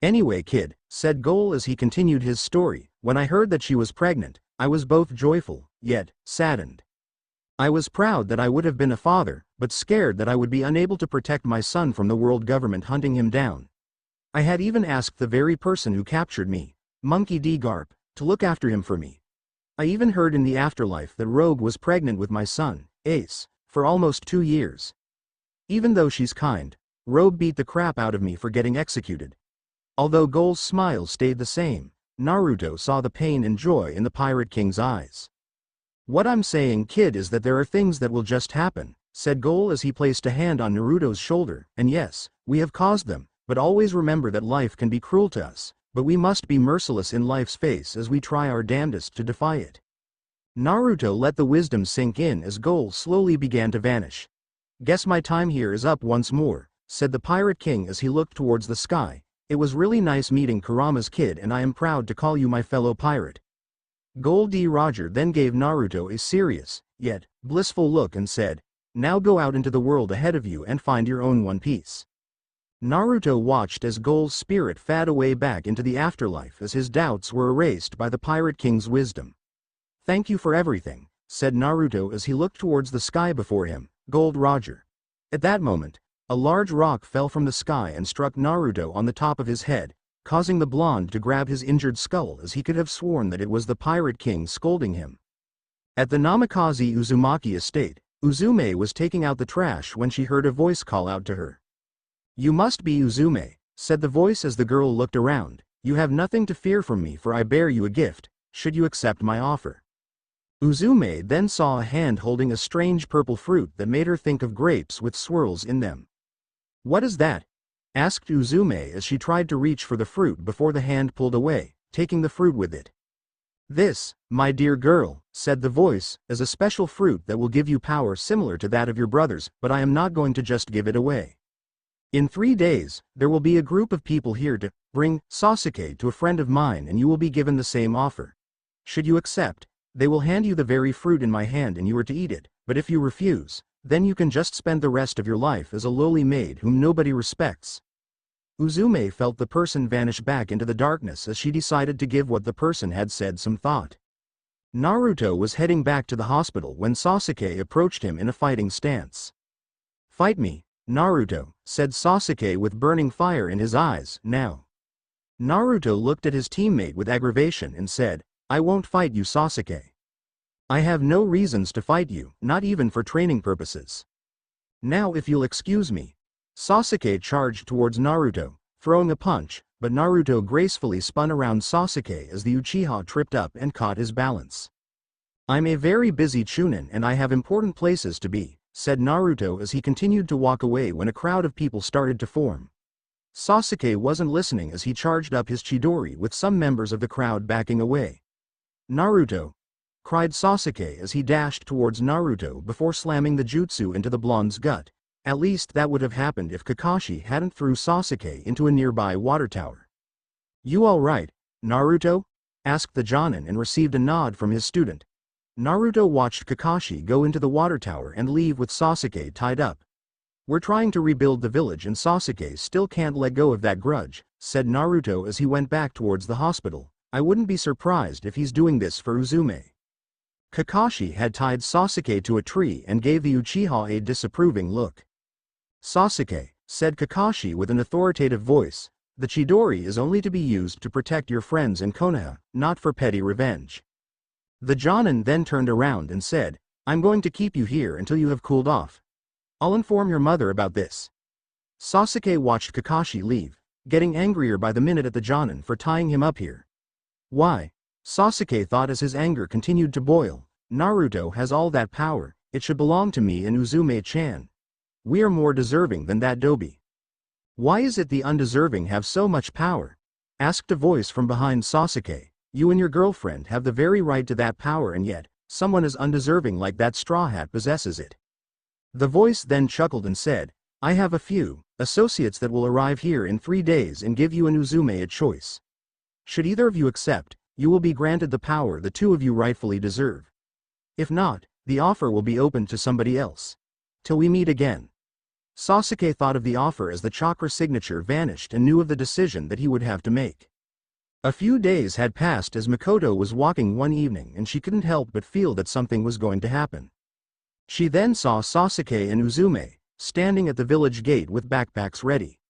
"Anyway kid," said Gold as he continued his story, "when I heard that she was pregnant, I was both joyful, yet saddened. I was proud that I would have been a father, but scared that I would be unable to protect my son from the world government hunting him down. I had even asked the very person who captured me, Monkey D. Garp, to look after him for me. I even heard in the afterlife that Rogue was pregnant with my son, Ace, for almost 2 years. Even though she's kind, Rogue beat the crap out of me for getting executed." Although Gold's smile stayed the same, Naruto saw the pain and joy in the Pirate King's eyes. "What I'm saying, kid, is that there are things that will just happen," said Gold as he placed a hand on Naruto's shoulder, "and yes, we have caused them, but always remember that life can be cruel to us, but we must be merciless in life's face as we try our damnedest to defy it." Naruto let the wisdom sink in as Gold slowly began to vanish. "Guess my time here is up once more," said the Pirate King as he looked towards the sky. "It was really nice meeting Kurama's kid and I am proud to call you my fellow pirate." Gold D. Roger then gave Naruto a serious, yet blissful look and said, "Now go out into the world ahead of you and find your own One Piece." Naruto watched as Gold's spirit faded away back into the afterlife as his doubts were erased by the Pirate King's wisdom. "Thank you for everything," said Naruto as he looked towards the sky before him, Gold Roger. At that moment, a large rock fell from the sky and struck Naruto on the top of his head, causing the blonde to grab his injured skull as he could have sworn that it was the Pirate King scolding him. At the Namikaze Uzumaki estate, Uzume was taking out the trash when she heard a voice call out to her. You must be Uzume, said the voice as the girl looked around. You have nothing to fear from me, for I bear you a gift, should you accept my offer. Uzume then saw a hand holding a strange purple fruit that made her think of grapes with swirls in them. What is that? Asked Uzume as she tried to reach for the fruit before the hand pulled away, taking the fruit with it. This, my dear girl, said the voice, is a special fruit that will give you power similar to that of your brothers, but I am not going to just give it away. In 3 days, there will be a group of people here to bring Sasuke to a friend of mine, and you will be given the same offer. Should you accept, they will hand you the very fruit in my hand and you are to eat it, but if you refuse, then you can just spend the rest of your life as a lowly maid whom nobody respects. Uzume felt the person vanish back into the darkness as she decided to give what the person had said some thought. Naruto was heading back to the hospital when Sasuke approached him in a fighting stance. Fight me, Naruto, said Sasuke with burning fire in his eyes. Now. Naruto looked at his teammate with aggravation and said, I won't fight you, Sasuke. I have no reasons to fight you, not even for training purposes. Now if you'll excuse me. Sasuke charged towards Naruto, throwing a punch, but Naruto gracefully spun around Sasuke as the Uchiha tripped up and caught his balance. I'm a very busy Chunin and I have important places to be, said Naruto as he continued to walk away when a crowd of people started to form. Sasuke wasn't listening as he charged up his Chidori with some members of the crowd backing away. Naruto! Cried Sasuke as he dashed towards Naruto before slamming the jutsu into the blonde's gut. At least that would have happened if Kakashi hadn't threw Sasuke into a nearby water tower. You alright, Naruto? Asked the Jonin and received a nod from his student. Naruto watched Kakashi go into the water tower and leave with Sasuke tied up. We're trying to rebuild the village and Sasuke still can't let go of that grudge, said Naruto as he went back towards the hospital. I wouldn't be surprised if he's doing this for Uzume. Kakashi had tied Sasuke to a tree and gave the Uchiha a disapproving look. Sasuke, said Kakashi with an authoritative voice, the Chidori is only to be used to protect your friends in Konoha, not for petty revenge. The Jonin then turned around and said, I'm going to keep you here until you have cooled off. I'll inform your mother about this. Sasuke watched Kakashi leave, getting angrier by the minute at the Jonin for tying him up here. Why? Sasuke thought as his anger continued to boil. Naruto has all that power, it should belong to me and Uzume-chan. We are more deserving than that Dobi. Why is it the undeserving have so much power? Asked a voice from behind Sasuke. You and your girlfriend have the very right to that power and yet, someone as undeserving like that Straw Hat possesses it. The voice then chuckled and said, I have a few associates that will arrive here in 3 days and give you and Uzume a choice. Should either of you accept, you will be granted the power the two of you rightfully deserve. If not, the offer will be open to somebody else. Till we meet again. Sasuke thought of the offer as the chakra signature vanished and knew of the decision that he would have to make. A few days had passed as Makoto was walking one evening and she couldn't help but feel that something was going to happen. She then saw Sasuke and Uzume, standing at the village gate with backpacks ready.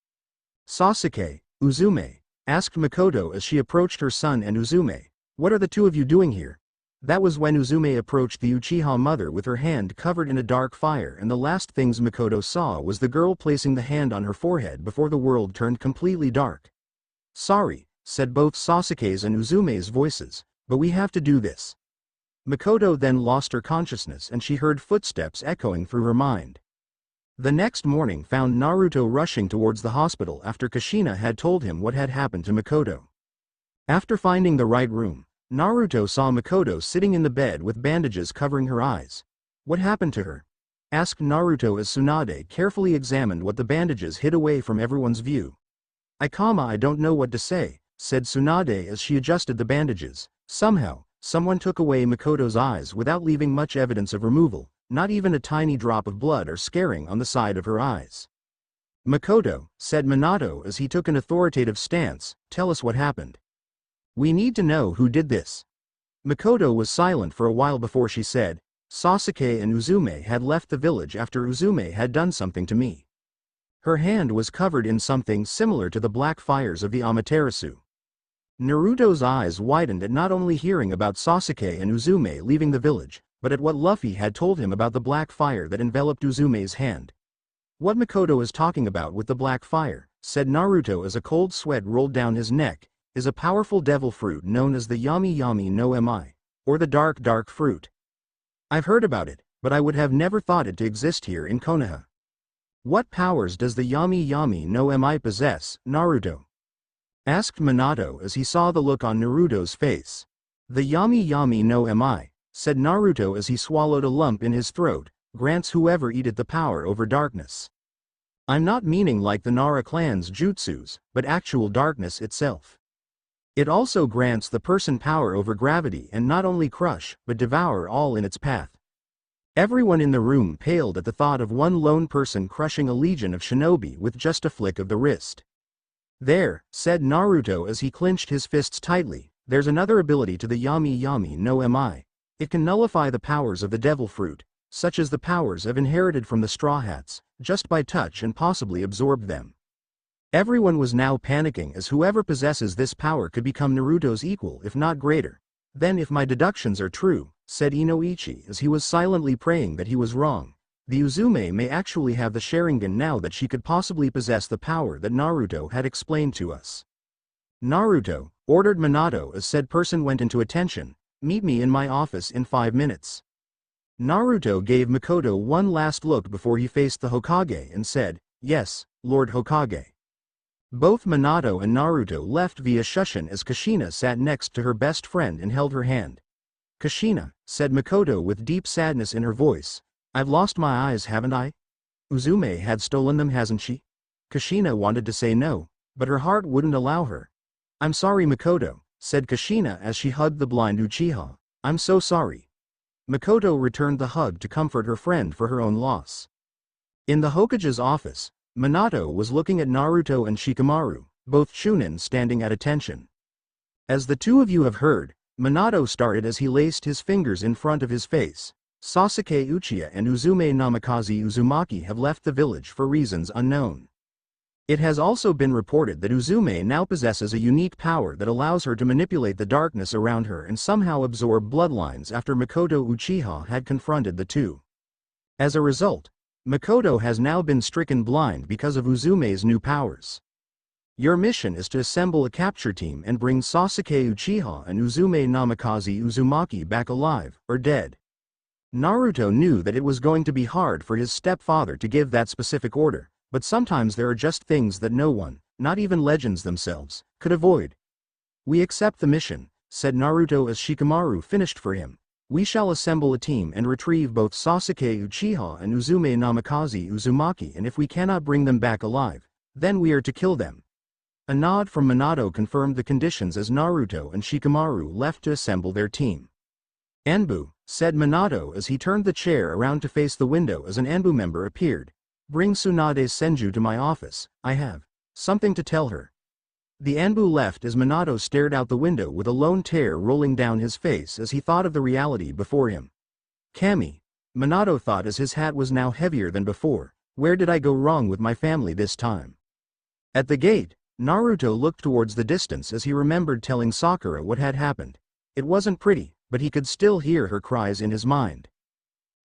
Sasuke, Uzume, asked Makoto as she approached her son and Uzume, what are the two of you doing here? That was when Uzume approached the Uchiha mother with her hand covered in a dark fire and the last things Makoto saw was the girl placing the hand on her forehead before the world turned completely dark. Sorry, said both Sasuke's and Uzume's voices, but we have to do this. Makoto then lost her consciousness and she heard footsteps echoing through her mind. The next morning found Naruto rushing towards the hospital after Kushina had told him what had happened to Makoto. After finding the right room, Naruto saw Makoto sitting in the bed with bandages covering her eyes. What happened to her? Asked Naruto as Tsunade carefully examined what the bandages hid away from everyone's view. I don't know what to say, said Tsunade as she adjusted the bandages. Somehow, someone took away Makoto's eyes without leaving much evidence of removal, not even a tiny drop of blood or scarring on the side of her eyes. Makoto, said Minato as he took an authoritative stance, tell us what happened. We need to know who did this. Makoto was silent for a while before she said, Sasuke and Uzume had left the village after Uzume had done something to me. Her hand was covered in something similar to the black fires of the Amaterasu. Naruto's eyes widened at not only hearing about Sasuke and Uzume leaving the village, but at what Luffy had told him about the black fire that enveloped Uzume's hand. What Makoto is talking about with the black fire, said Naruto as a cold sweat rolled down his neck, is a powerful devil fruit known as the Yami Yami no Mi, or the dark fruit. I've heard about it, but I would have never thought it to exist here in Konoha. What powers does the Yami Yami no Mi possess, Naruto? Asked Minato as he saw the look on Naruto's face. The Yami Yami no Mi, said Naruto as he swallowed a lump in his throat, grants whoever eateth the power over darkness. I'm not meaning like the Nara clan's jutsus, but actual darkness itself. It also grants the person power over gravity and not only crush, but devour all in its path. Everyone in the room paled at the thought of one lone person crushing a legion of shinobi with just a flick of the wrist. There, said Naruto as he clenched his fists tightly, there's another ability to the Yami Yami no Mi. It can nullify the powers of the devil fruit, such as the powers of inherited from the Straw Hats, just by touch and possibly absorb them. Everyone was now panicking as whoever possesses this power could become Naruto's equal if not greater. Then if my deductions are true, said Inoichi as he was silently praying that he was wrong, the Uzume may actually have the Sharingan now that she could possibly possess the power that Naruto had explained to us. Naruto, ordered Minato as said person went into attention, meet me in my office in 5 minutes. Naruto gave Makoto one last look before he faced the Hokage and said, yes, Lord Hokage. Both Minato and Naruto left via Shushin as Kushina sat next to her best friend and held her hand. Kushina, said Makoto with deep sadness in her voice, I've lost my eyes, haven't I? Uzume had stolen them, hasn't she? Kushina wanted to say no, but her heart wouldn't allow her. I'm sorry, Makoto, said Kushina as she hugged the blind Uchiha. I'm so sorry. Makoto returned the hug to comfort her friend for her own loss. In the Hokage's office, Minato was looking at Naruto and Shikamaru, both Chunin standing at attention. As the two of you have heard, Minato started as he laced his fingers in front of his face. Sasuke Uchiha and Uzume Namikaze Uzumaki have left the village for reasons unknown. It has also been reported that Uzume now possesses a unique power that allows her to manipulate the darkness around her and somehow absorb bloodlines after Makoto Uchiha had confronted the two. As a result, Makoto has now been stricken blind because of Uzume's new powers. Your mission is to assemble a capture team and bring Sasuke Uchiha and Uzume Namikaze Uzumaki back alive, or dead. Naruto knew that it was going to be hard for his stepfather to give that specific order, but sometimes there are just things that no one, not even legends themselves, could avoid. We accept the mission, said Naruto as Shikamaru finished for him. We shall assemble a team and retrieve both Sasuke Uchiha and Uzume Namikaze Uzumaki, and if we cannot bring them back alive, then we are to kill them. A nod from Minato confirmed the conditions as Naruto and Shikamaru left to assemble their team. Anbu, said Minato as he turned the chair around to face the window as an Anbu member appeared. Bring Tsunade Senju to my office, I have something to tell her. The Anbu left as Minato stared out the window with a lone tear rolling down his face as he thought of the reality before him. Kami, Minato thought as his hat was now heavier than before, where did I go wrong with my family this time? At the gate, Naruto looked towards the distance as he remembered telling Sakura what had happened. It wasn't pretty, but he could still hear her cries in his mind.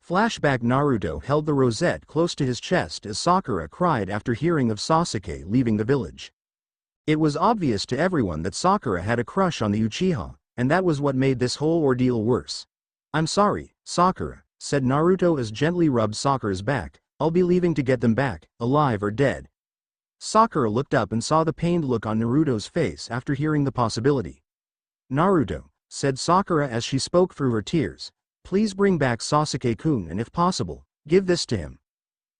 Flashback. Naruto held the rosette close to his chest as Sakura cried after hearing of Sasuke leaving the village. It was obvious to everyone that Sakura had a crush on the Uchiha, and that was what made this whole ordeal worse. I'm sorry, Sakura, said Naruto as gently rubbed Sakura's back. I'll be leaving to get them back, alive or dead. Sakura looked up and saw the pained look on Naruto's face after hearing the possibility. Naruto, said Sakura as she spoke through her tears, please bring back Sasuke-kun and if possible, give this to him.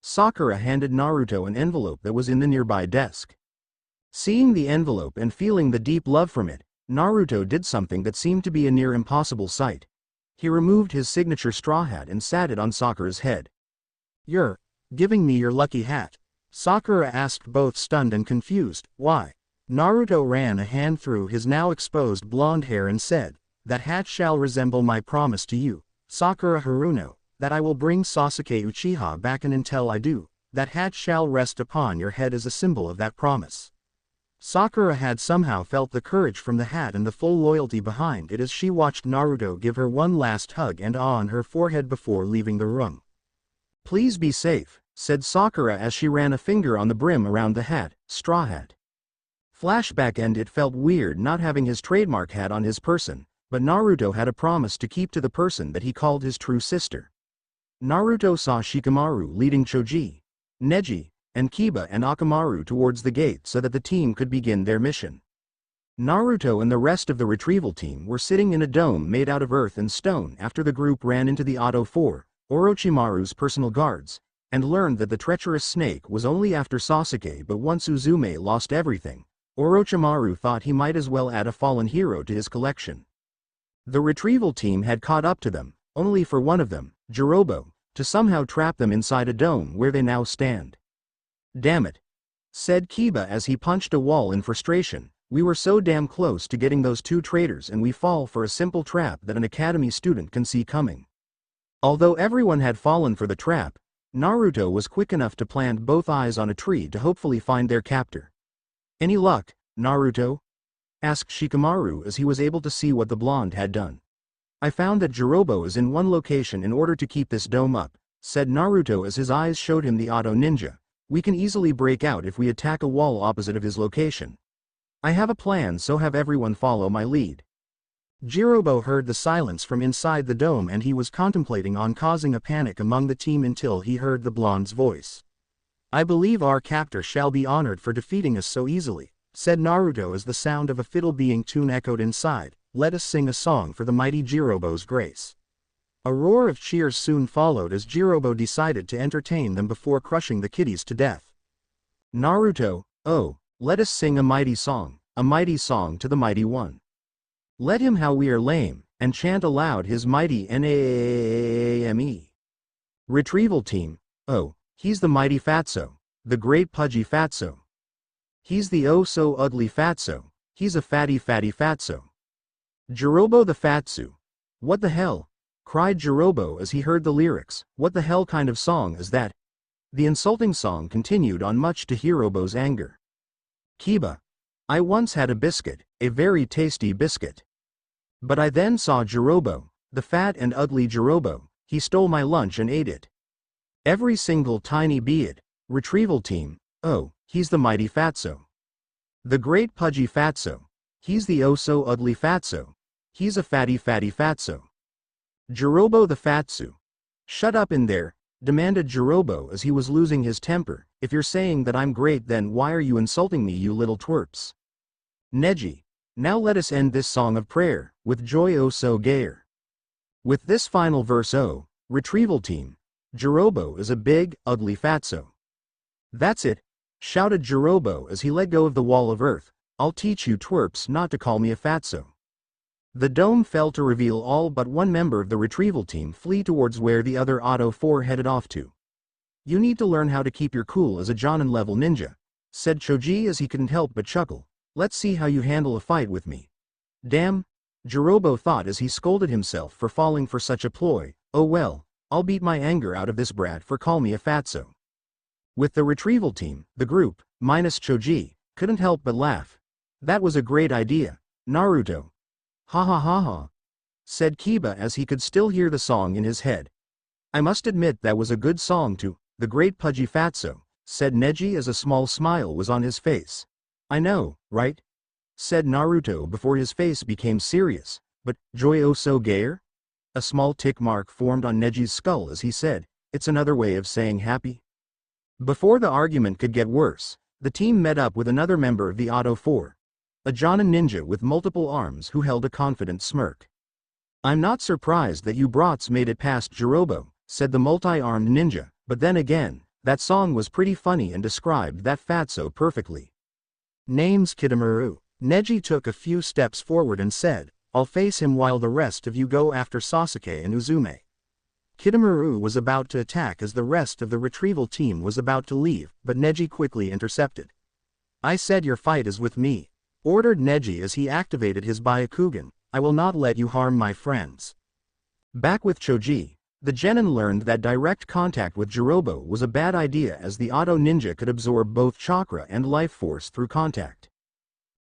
Sakura handed Naruto an envelope that was in the nearby desk. Seeing the envelope and feeling the deep love from it, Naruto did something that seemed to be a near impossible sight. He removed his signature straw hat and sat it on Sakura's head. You're giving me your lucky hat? Sakura asked, both stunned and confused. Why? Naruto ran a hand through his now exposed blonde hair and said, that hat shall resemble my promise to you, Sakura Haruno, that I will bring Sasuke Uchiha back, and until I do, that hat shall rest upon your head as a symbol of that promise. Sakura had somehow felt the courage from the hat and the full loyalty behind it as she watched Naruto give her one last hug and awe on her forehead before leaving the room. Please be safe, said Sakura as she ran a finger on the brim around the hat, straw hat. Flashback and it felt weird not having his trademark hat on his person, but Naruto had a promise to keep to the person that he called his true sister. Naruto saw Shikamaru leading Choji, Neji, and Kiba and Akamaru towards the gate so that the team could begin their mission. Naruto and the rest of the retrieval team were sitting in a dome made out of earth and stone after the group ran into the Auto 4, Orochimaru's personal guards, and learned that the treacherous snake was only after Sasuke, but once Uzume lost everything, Orochimaru thought he might as well add a fallen hero to his collection. The retrieval team had caught up to them, only for one of them, Jirobo, to somehow trap them inside a dome where they now stand. "Damn it," said Kiba as he punched a wall in frustration, "we were so damn close to getting those two traitors and we fall for a simple trap that an academy student can see coming." Although everyone had fallen for the trap, Naruto was quick enough to plant both eyes on a tree to hopefully find their captor. "Any luck, Naruto?" asked Shikamaru as he was able to see what the blonde had done. "I found that Jirobo is in one location in order to keep this dome up," said Naruto as his eyes showed him the auto ninja. "We can easily break out if we attack a wall opposite of his location. I have a plan, so have everyone follow my lead." Jirobo heard the silence from inside the dome and he was contemplating on causing a panic among the team until he heard the blonde's voice. "I believe our captor shall be honored for defeating us so easily," said Naruto as the sound of a fiddle being tuned echoed inside. "Let us sing a song for the mighty Jirobo's grace." A roar of cheers soon followed as Jirobo decided to entertain them before crushing the kiddies to death. "Naruto, oh, let us sing a mighty song to the mighty one. Let him how we are lame, and chant aloud his mighty name. Retrieval team, oh, he's the mighty Fatso, the great pudgy Fatso. He's the oh so ugly Fatso, he's a fatty Fatso. Jirobo the Fatsu. What the hell?" cried Jirobo as he heard the lyrics. "What the hell kind of song is that?" The insulting song continued on much to Hirobo's anger. "Kiba. I once had a biscuit, a very tasty biscuit. But I then saw Jirobo, the fat and ugly Jirobo, he stole my lunch and ate it. Every single tiny bit. Retrieval team, oh, he's the mighty Fatso. The great pudgy Fatso. He's the oh so ugly Fatso. He's a fatty Fatso. Jirobo the Fatsu." "Shut up in there," demanded Jirobo as he was losing his temper. "If you're saying that I'm great, then why are you insulting me, you little twerps? Neji, now let us end this song of prayer, with joy oh so gayer." With this final verse, oh, retrieval team, Jirobo is a big, ugly Fatso. "That's it," shouted Jirobo as he let go of the wall of earth. "I'll teach you twerps not to call me a Fatso." The dome fell to reveal all but one member of the retrieval team flee towards where the other Auto 4 headed off to. "You need to learn how to keep your cool as a Jonin level ninja," said Choji as he couldn't help but chuckle. "Let's see how you handle a fight with me." "Damn," Jirobo thought as he scolded himself for falling for such a ploy. "Oh well, I'll beat my anger out of this brat for call me a Fatso." With the retrieval team, the group, minus Choji, couldn't help but laugh. "That was a great idea, Naruto." "Ha ha ha ha," said Kiba as he could still hear the song in his head. "I must admit that was a good song too, the great pudgy Fatso," said Neji as a small smile was on his face. "I know, right?" said Naruto before his face became serious. "But, joy oh so gayer?" A small tick mark formed on Neji's skull as he said, "It's another way of saying happy." Before the argument could get worse, the team met up with another member of the Auto 4. A Jonin ninja with multiple arms who held a confident smirk. "I'm not surprised that you brats made it past Jirobo," said the multi-armed ninja, "but then again, that song was pretty funny and described that Fatso perfectly." "Name's Kidomaru." Neji took a few steps forward and said, "I'll face him while the rest of you go after Sasuke and Uzume." Kidomaru was about to attack as the rest of the retrieval team was about to leave, but Neji quickly intercepted. "I said your fight is with me," ordered Neji as he activated his Byakugan. "I will not let you harm my friends." Back with Choji, the genin learned that direct contact with Jirobo was a bad idea as the Auto Ninja could absorb both chakra and life force through contact.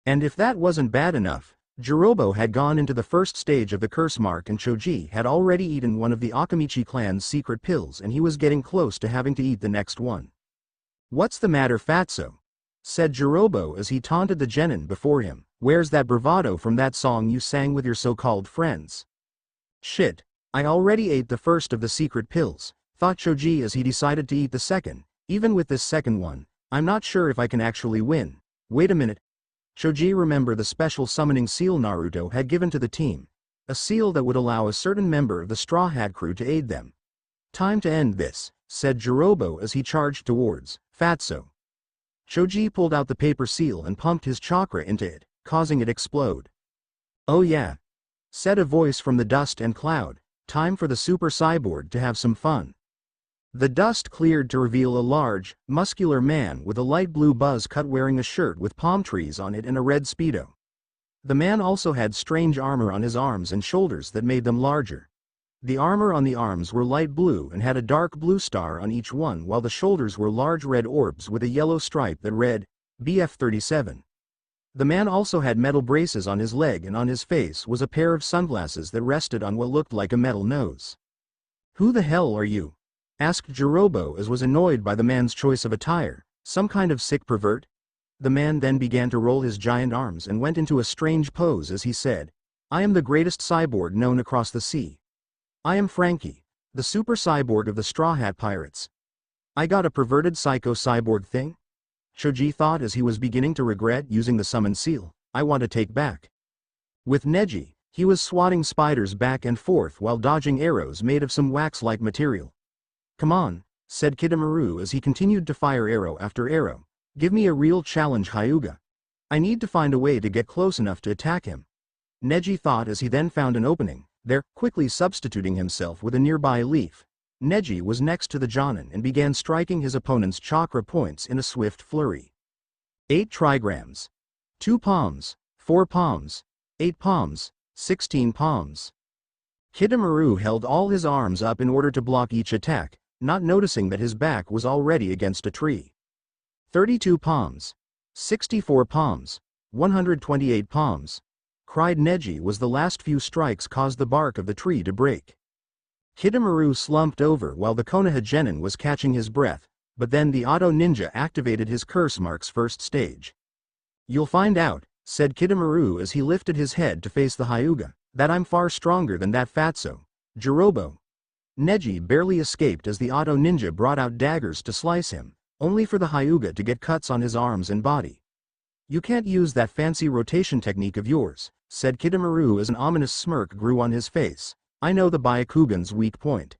And if that wasn't bad enough, Jirobo had gone into the first stage of the curse mark and Choji had already eaten one of the Akamichi clan's secret pills and he was getting close to having to eat the next one. "What's the matter, Fatso?" said Jirobo as he taunted the genin before him. "Where's that bravado from that song you sang with your so-called friends?" "Shit, I already ate the first of the secret pills," thought Choji as he decided to eat the second. "Even with this second one, I'm not sure if I can actually win. Wait a minute." Choji remembered the special summoning seal Naruto had given to the team, a seal that would allow a certain member of the Straw Hat crew to aid them. "Time to end this," said Jirobo as he charged towards Fatso. Choji pulled out the paper seal and pumped his chakra into it, causing it explode. "Oh yeah," said a voice from the dust and cloud, "time for the super cyborg to have some fun." The dust cleared to reveal a large, muscular man with a light blue buzz cut wearing a shirt with palm trees on it and a red speedo. The man also had strange armor on his arms and shoulders that made them larger. The armor on the arms were light blue and had a dark blue star on each one while the shoulders were large red orbs with a yellow stripe that read, BF-37. The man also had metal braces on his leg and on his face was a pair of sunglasses that rested on what looked like a metal nose. "Who the hell are you?" asked Jirobo as was annoyed by the man's choice of attire. "Some kind of sick pervert?" The man then began to roll his giant arms and went into a strange pose as he said, "I am the greatest cyborg known across the sea. I am Frankie, the super cyborg of the Straw Hat Pirates. I got a perverted psycho cyborg thing?" Choji thought as he was beginning to regret using the summon seal. "I want to take back." With Neji, he was swatting spiders back and forth while dodging arrows made of some wax-like material. "Come on," said Kidomaru as he continued to fire arrow after arrow. "Give me a real challenge, Hyuga. I need to find a way to get close enough to attack him." Neji thought as he then found an opening, there, quickly substituting himself with a nearby leaf. Neji was next to the Jonin and began striking his opponent's chakra points in a swift flurry. 8 trigrams. 2 palms, 4 palms, 8 palms, 16 palms. Kidomaru held all his arms up in order to block each attack, not noticing that his back was already against a tree. 32 palms. 64 palms. 128 palms. Cried Neji was the last few strikes caused the bark of the tree to break. Kidomaru slumped over while the Konoha Genin was catching his breath, but then the Auto Ninja activated his curse mark's first stage. "You'll find out," said Kidomaru as he lifted his head to face the Hyuga, "that I'm far stronger than that Fatso, Jirobo." Neji barely escaped as the Auto Ninja brought out daggers to slice him, only for the Hyuga to get cuts on his arms and body. "You can't use that fancy rotation technique of yours," said Kidomaru as an ominous smirk grew on his face. "I know the Byakugan's weak point."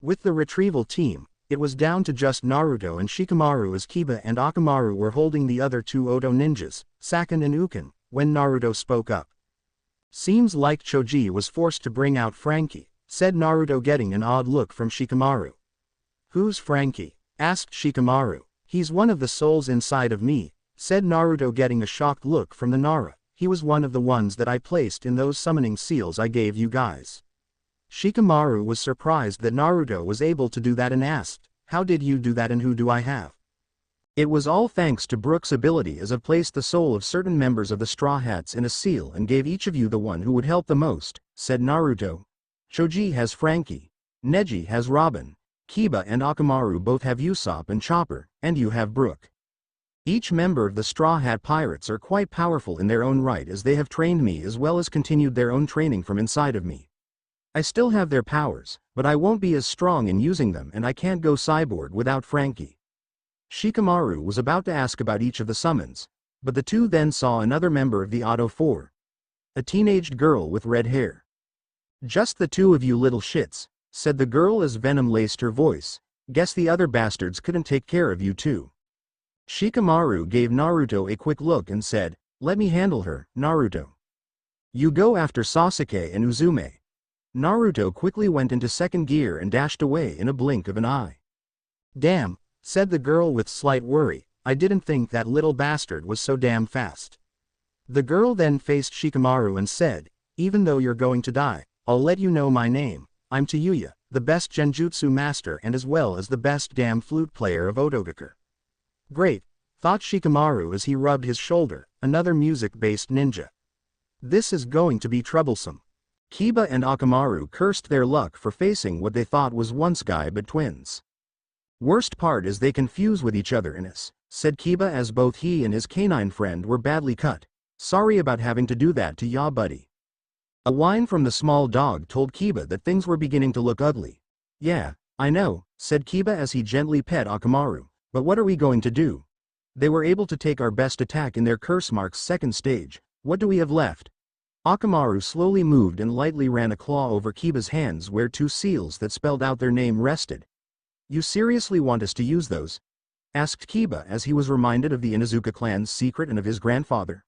With the retrieval team, it was down to just Naruto and Shikamaru as Kiba and Akamaru were holding the other two Oto ninjas, Sakin and Ukin, when Naruto spoke up. "Seems like Choji was forced to bring out Frankie," said Naruto getting an odd look from Shikamaru. "Who's Frankie?" asked Shikamaru. "He's one of the souls inside of me," said Naruto getting a shocked look from the Nara. "He was one of the ones that I placed in those summoning seals I gave you guys." Shikamaru was surprised that Naruto was able to do that and asked, "How did you do that and who do I have?" "It was all thanks to Brook's ability as I've placed the soul of certain members of the Straw Hats in a seal and gave each of you the one who would help the most," said Naruto. "Choji has Frankie, Neji has Robin, Kiba and Akamaru both have Usopp and Chopper, and you have Brook. Each member of the Straw Hat Pirates are quite powerful in their own right as they have trained me as well as continued their own training from inside of me. I still have their powers, but I won't be as strong in using them and I can't go cyborg without Frankie." Shikamaru was about to ask about each of the summons, but the two then saw another member of the Auto 4. A teenaged girl with red hair. "Just the two of you little shits," said the girl as venom laced her voice. "Guess the other bastards couldn't take care of you too." Shikamaru gave Naruto a quick look and said, "Let me handle her, Naruto. You go after Sasuke and Uzume." Naruto quickly went into second gear and dashed away in a blink of an eye. "Damn," said the girl with slight worry, "I didn't think that little bastard was so damn fast." The girl then faced Shikamaru and said, "Even though you're going to die, I'll let you know my name. I'm Tayuya, the best genjutsu master and as well as the best damn flute player of Otogakur." "Great," thought Shikamaru as he rubbed his shoulder, "another music-based ninja. This is going to be troublesome. Kiba and Akamaru cursed their luck for facing what they thought was once guy but twins. Worst part is they confuse with each other in us, said Kiba as both he and his canine friend were badly cut. Sorry about having to do that to ya buddy. A whine from the small dog told Kiba that things were beginning to look ugly. Yeah, I know, said Kiba as he gently pet Akamaru, but what are we going to do? They were able to take our best attack in their curse mark's second stage, what do we have left? Akamaru slowly moved and lightly ran a claw over Kiba's hands where two seals that spelled out their name rested. You seriously want us to use those? Asked Kiba as he was reminded of the Inuzuka clan's secret and of his grandfather.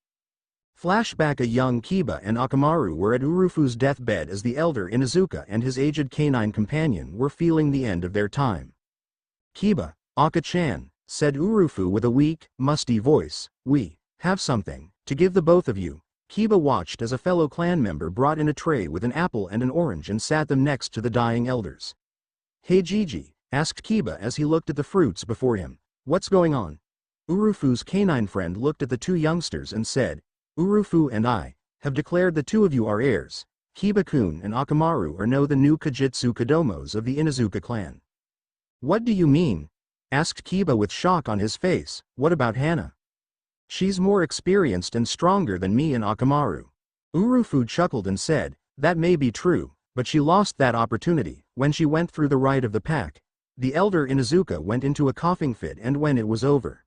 Flashback: a young Kiba and Akamaru were at Urufu's deathbed as the elder Inuzuka and his aged canine companion were feeling the end of their time. Kiba, Aka-chan, said Urufu with a weak, musty voice, we have something to give the both of you. Kiba watched as a fellow clan member brought in a tray with an apple and an orange and sat them next to the dying elders. Hey Gigi, asked Kiba as he looked at the fruits before him, what's going on? Urufu's canine friend looked at the two youngsters and said, Urufu and I have declared the two of you are heirs. Kiba-kun and Akamaru are now the new Kajitsu Kodomos of the Inuzuka clan. What do you mean? Asked Kiba with shock on his face. What about Hana? She's more experienced and stronger than me and Akamaru. Urufu chuckled and said, that may be true, but she lost that opportunity when she went through the rite of the pack. The elder Inuzuka went into a coughing fit and when it was over.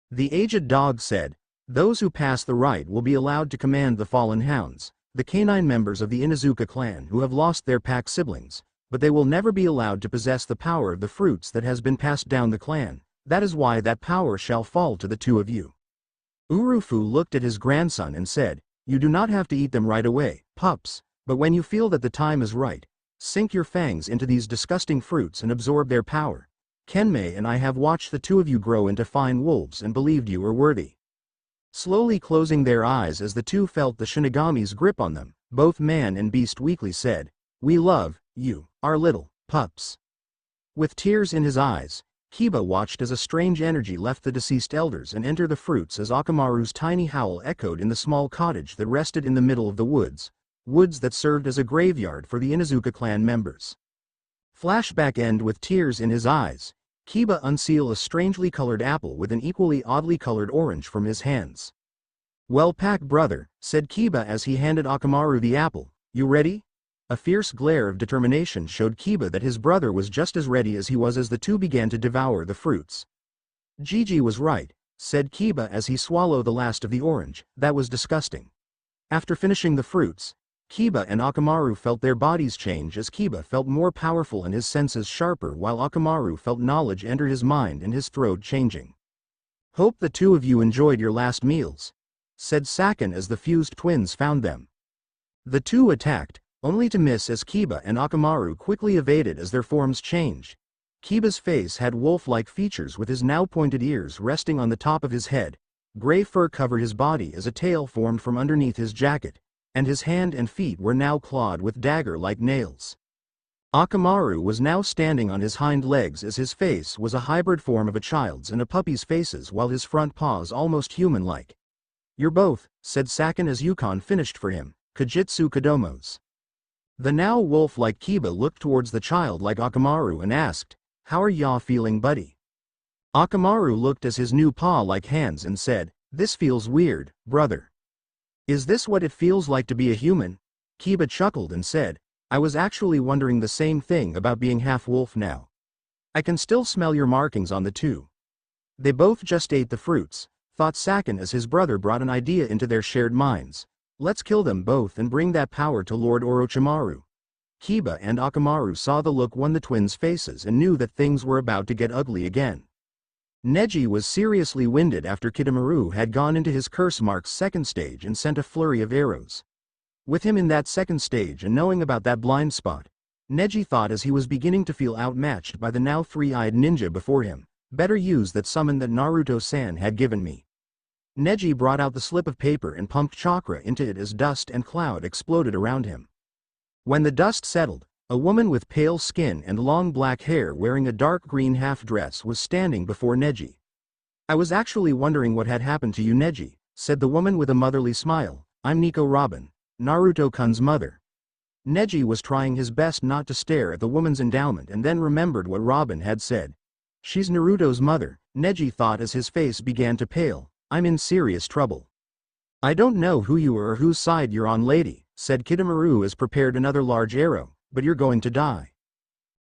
The aged dog said, those who pass the rite will be allowed to command the fallen hounds, the canine members of the Inuzuka clan who have lost their pack siblings, but they will never be allowed to possess the power of the fruits that has been passed down the clan. That is why that power shall fall to the two of you. Urufu looked at his grandson and said, you do not have to eat them right away, pups, but when you feel that the time is right, sink your fangs into these disgusting fruits and absorb their power. Kenmei and I have watched the two of you grow into fine wolves and believed you were worthy. Slowly closing their eyes as the two felt the Shinigami's grip on them, both man and beast weakly said, we love you, our little pups. With tears in his eyes, Kiba watched as a strange energy left the deceased elders and entered the fruits as Akamaru's tiny howl echoed in the small cottage that rested in the middle of the woods that served as a graveyard for the Inuzuka clan members. Flashback: end with tears in his eyes, Kiba unsealed a strangely colored apple with an equally oddly colored orange from his hands. Well packed brother, said Kiba as he handed Akamaru the apple, you ready? A fierce glare of determination showed Kiba that his brother was just as ready as he was as the two began to devour the fruits. Gigi was right, said Kiba as he swallowed the last of the orange, that was disgusting. After finishing the fruits, Kiba and Akamaru felt their bodies change as Kiba felt more powerful and his senses sharper while Akamaru felt knowledge enter his mind and his throat changing. Hope the two of you enjoyed your last meals, said Sakin as the fused twins found them. The two attacked, only to miss as Kiba and Akamaru quickly evaded as their forms changed. Kiba's face had wolf-like features with his now pointed ears resting on the top of his head, gray fur covered his body as a tail formed from underneath his jacket, and his hand and feet were now clawed with dagger-like nails. Akamaru was now standing on his hind legs as his face was a hybrid form of a child's and a puppy's faces while his front paws almost human-like. You're both, said Sakin as Yukon finished for him, Kajitsu Kodomos. The now wolf-like Kiba looked towards the child-like Akamaru and asked, how are ya feeling buddy? Akamaru looked at his new paw-like hands and said, this feels weird, brother. Is this what it feels like to be a human? Kiba chuckled and said, I was actually wondering the same thing about being half-wolf now. I can still smell your markings on the two. They both just ate the fruits, thought Sakin as his brother brought an idea into their shared minds. Let's kill them both and bring that power to Lord Orochimaru. Kiba and Akamaru saw the look on the twins' faces and knew that things were about to get ugly again. Neji was seriously winded after Kidomaru had gone into his curse mark's second stage and sent a flurry of arrows. With him in that second stage and knowing about that blind spot, Neji thought as he was beginning to feel outmatched by the now three-eyed ninja before him, better use that summon that Naruto-san had given me. Neji brought out the slip of paper and pumped chakra into it as dust and cloud exploded around him. When the dust settled, a woman with pale skin and long black hair wearing a dark green half-dress was standing before Neji. I was actually wondering what had happened to you Neji, said the woman with a motherly smile. I'm Nico Robin, Naruto-kun's mother. Neji was trying his best not to stare at the woman's endowment and then remembered what Robin had said. She's Naruto's mother, Neji thought as his face began to pale. I'm in serious trouble. I don't know who you are or whose side you're on, lady, said Kidomaru as prepared another large arrow, but you're going to die.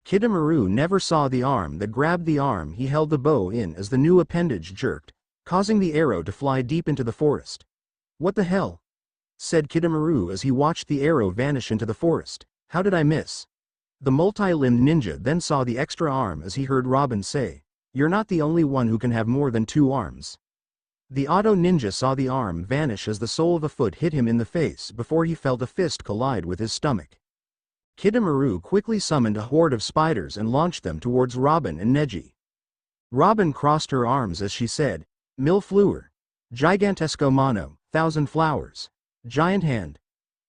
Kidomaru never saw the arm that grabbed the arm he held the bow in as the new appendage jerked, causing the arrow to fly deep into the forest. What the hell? Said Kidomaru as he watched the arrow vanish into the forest. How did I miss? The multi-limbed ninja then saw the extra arm as he heard Robin say, you're not the only one who can have more than 2 arms. The auto ninja saw the arm vanish as the sole of a foot hit him in the face before he felt a fist collide with his stomach. Kidomaru quickly summoned a horde of spiders and launched them towards Robin and Neji. Robin crossed her arms as she said, Mil Fleur. Gigantesco Mano, 1,000 flowers. Giant hand.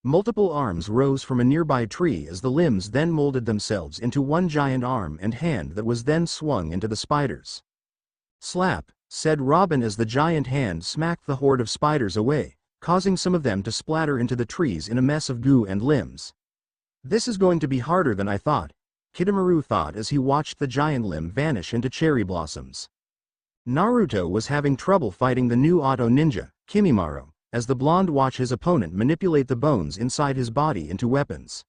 Multiple arms rose from a nearby tree as the limbs then molded themselves into one giant arm and hand that was then swung into the spiders. Slap, said Robin as the giant hand smacked the horde of spiders away, causing some of them to splatter into the trees in a mess of goo and limbs. This is going to be harder than I thought, Kidomaru thought as he watched the giant limb vanish into cherry blossoms. Naruto was having trouble fighting the new auto ninja, Kimimaro, as the blonde watched his opponent manipulate the bones inside his body into weapons.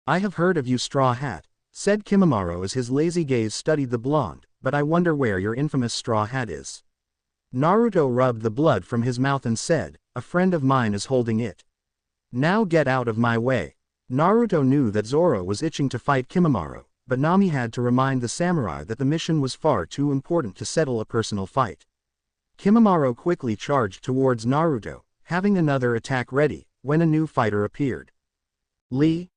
I have heard of you, Straw Hat, said Kimimaro as his lazy gaze studied the blonde, but I wonder where your infamous straw hat is. Naruto rubbed the blood from his mouth and said, a friend of mine is holding it. Now get out of my way. Naruto knew that Zoro was itching to fight Kimimaro, but Nami had to remind the samurai that the mission was far too important to settle a personal fight. Kimimaro quickly charged towards Naruto, having another attack ready, when a new fighter appeared. Lee?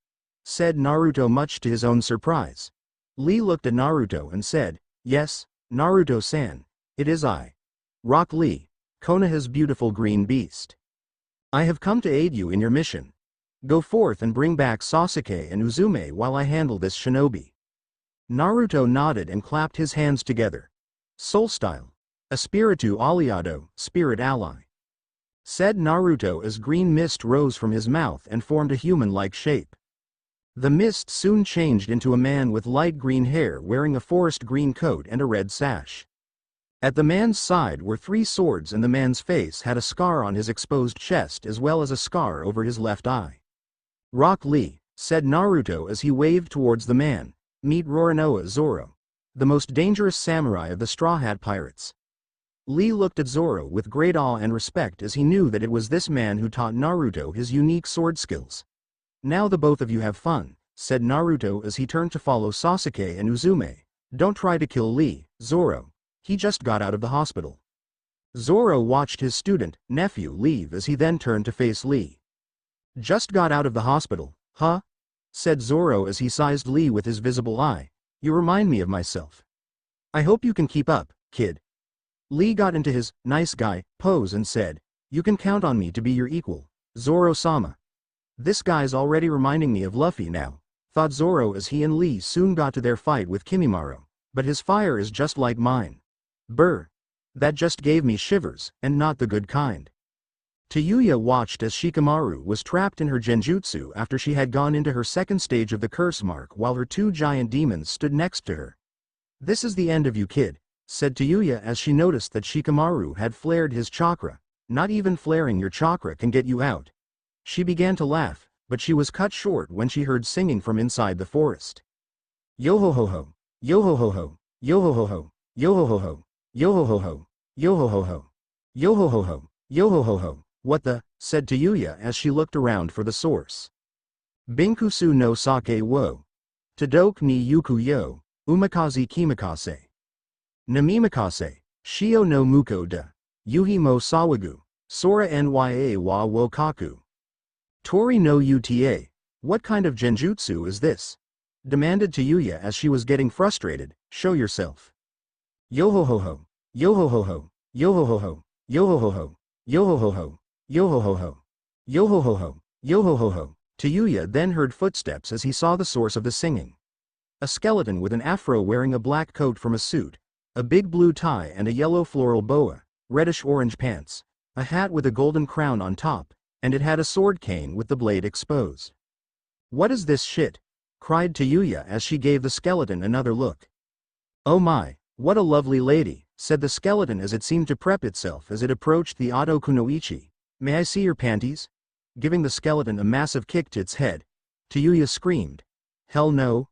Said Naruto much to his own surprise. Lee looked at Naruto and said, yes, Naruto-san, it is I. Rock Lee, Konoha's beautiful green beast. I have come to aid you in your mission. Go forth and bring back Sasuke and Uzume while I handle this shinobi. Naruto nodded and clapped his hands together. Soul Style. Espiritu Aliado, Spirit Ally. Said Naruto as green mist rose from his mouth and formed a human-like shape. The mist soon changed into a man with light green hair wearing a forest green coat and a red sash. At the man's side were 3 swords and the man's face had a scar on his exposed chest as well as a scar over his left eye. Rock Lee, said Naruto as he waved towards the man, meet Roronoa Zoro, the most dangerous samurai of the Straw Hat Pirates. Lee looked at Zoro with great awe and respect as he knew that it was this man who taught Naruto his unique sword skills. Now the both of you have fun, said Naruto as he turned to follow Sasuke and Uzume. Don't try to kill Lee, Zoro. He just got out of the hospital. Zoro watched his student, nephew, leave as he then turned to face Lee. Just got out of the hospital, huh? Said Zoro as he sized Lee with his visible eye. You remind me of myself. I hope you can keep up, kid. Lee got into his nice guy pose and said, you can count on me to be your equal, Zoro-sama. This guy's already reminding me of Luffy now, thought Zoro as he and Lee soon got to their fight with Kimimaro, but his fire is just like mine. Brr. That just gave me shivers, and not the good kind. Tayuya watched as Shikamaru was trapped in her genjutsu after she had gone into her second stage of the curse mark while her 2 giant demons stood next to her. This is the end of you, kid, said Tayuya as she noticed that Shikamaru had flared his chakra. Not even flaring your chakra can get you out. She began to laugh, but she was cut short when she heard singing from inside the forest. Yo-ho-ho-ho, yo-ho-ho-ho, yo-ho-ho-ho, yo-ho-ho-ho, yo-ho-ho-ho, yo-ho-ho-ho, yo-ho-ho-ho, yo-ho-ho-ho. What the, said Tayuya as she looked around for the source. Binkusu no sake wo. Tadok ni yuku yo, umakaze kimakase. Namimakase, shio no muko da, yuhi mo sawagu, sora nya wa wo kaku. Tori no uta, what kind of genjutsu is this? Demanded Tayuya as she was getting frustrated, show yourself. Yo-ho-ho-ho, yo-ho-ho-ho, yo-ho-ho-ho, yo-ho-ho-ho, yo-ho-ho-ho, yo-ho-ho-ho, yo-ho-ho-ho, yo-ho-ho-ho. Tayuya then heard footsteps as he saw the source of the singing. A skeleton with an afro wearing a black coat from a suit, a big blue tie and a yellow floral boa, reddish-orange pants, a hat with a golden crown on top, and it had a sword cane with the blade exposed. "What is this shit?" cried Tayuya as she gave the skeleton another look. "Oh my, what a lovely lady," said the skeleton as it seemed to prep itself as it approached the Oto Kunoichi. "May I see your panties?" Giving the skeleton a massive kick to its head, Tayuya screamed. "Hell no."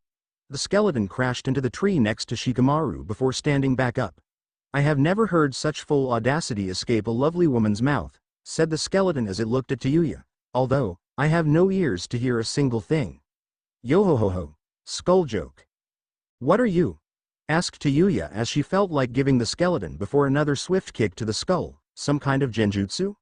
The skeleton crashed into the tree next to Shikamaru before standing back up. "I have never heard such full audacity escape a lovely woman's mouth," said the skeleton as it looked at Tayuya, "although, I have no ears to hear a single thing." "Yo-ho-ho-ho. Skull joke." "What are you?" asked Tayuya as she felt like giving the skeleton before another swift kick to the skull, some kind of genjutsu?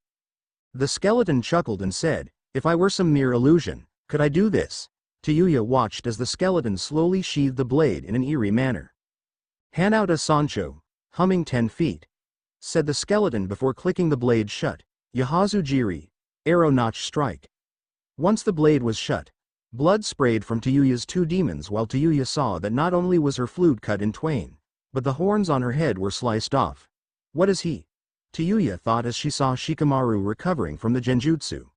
The skeleton chuckled and said, "If I were some mere illusion, could I do this?" Tayuya watched as the skeleton slowly sheathed the blade in an eerie manner. "Hanauta Sancho, humming 10 feet," said the skeleton before clicking the blade shut. "Yahazu Jiri, arrow notch strike." Once the blade was shut, blood sprayed from Tayuya's two demons while Tayuya saw that not only was her flute cut in twain, but the horns on her head were sliced off. "What is he?" Tayuya thought as she saw Shikamaru recovering from the genjutsu.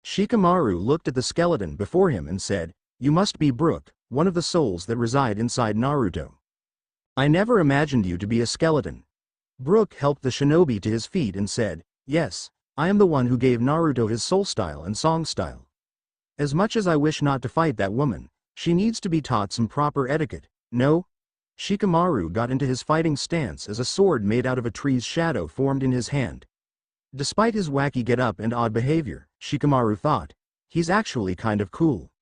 Shikamaru looked at the skeleton before him and said, "You must be Brook, one of the souls that reside inside Naruto. I never imagined you to be a skeleton." Brook helped the shinobi to his feet and said, "Yes, I am the one who gave Naruto his soul style and song style. As much as I wish not to fight that woman, she needs to be taught some proper etiquette, no?" Shikamaru got into his fighting stance as a sword made out of a tree's shadow formed in his hand. Despite his wacky get-up and odd behavior, Shikamaru thought, he's actually kind of cool.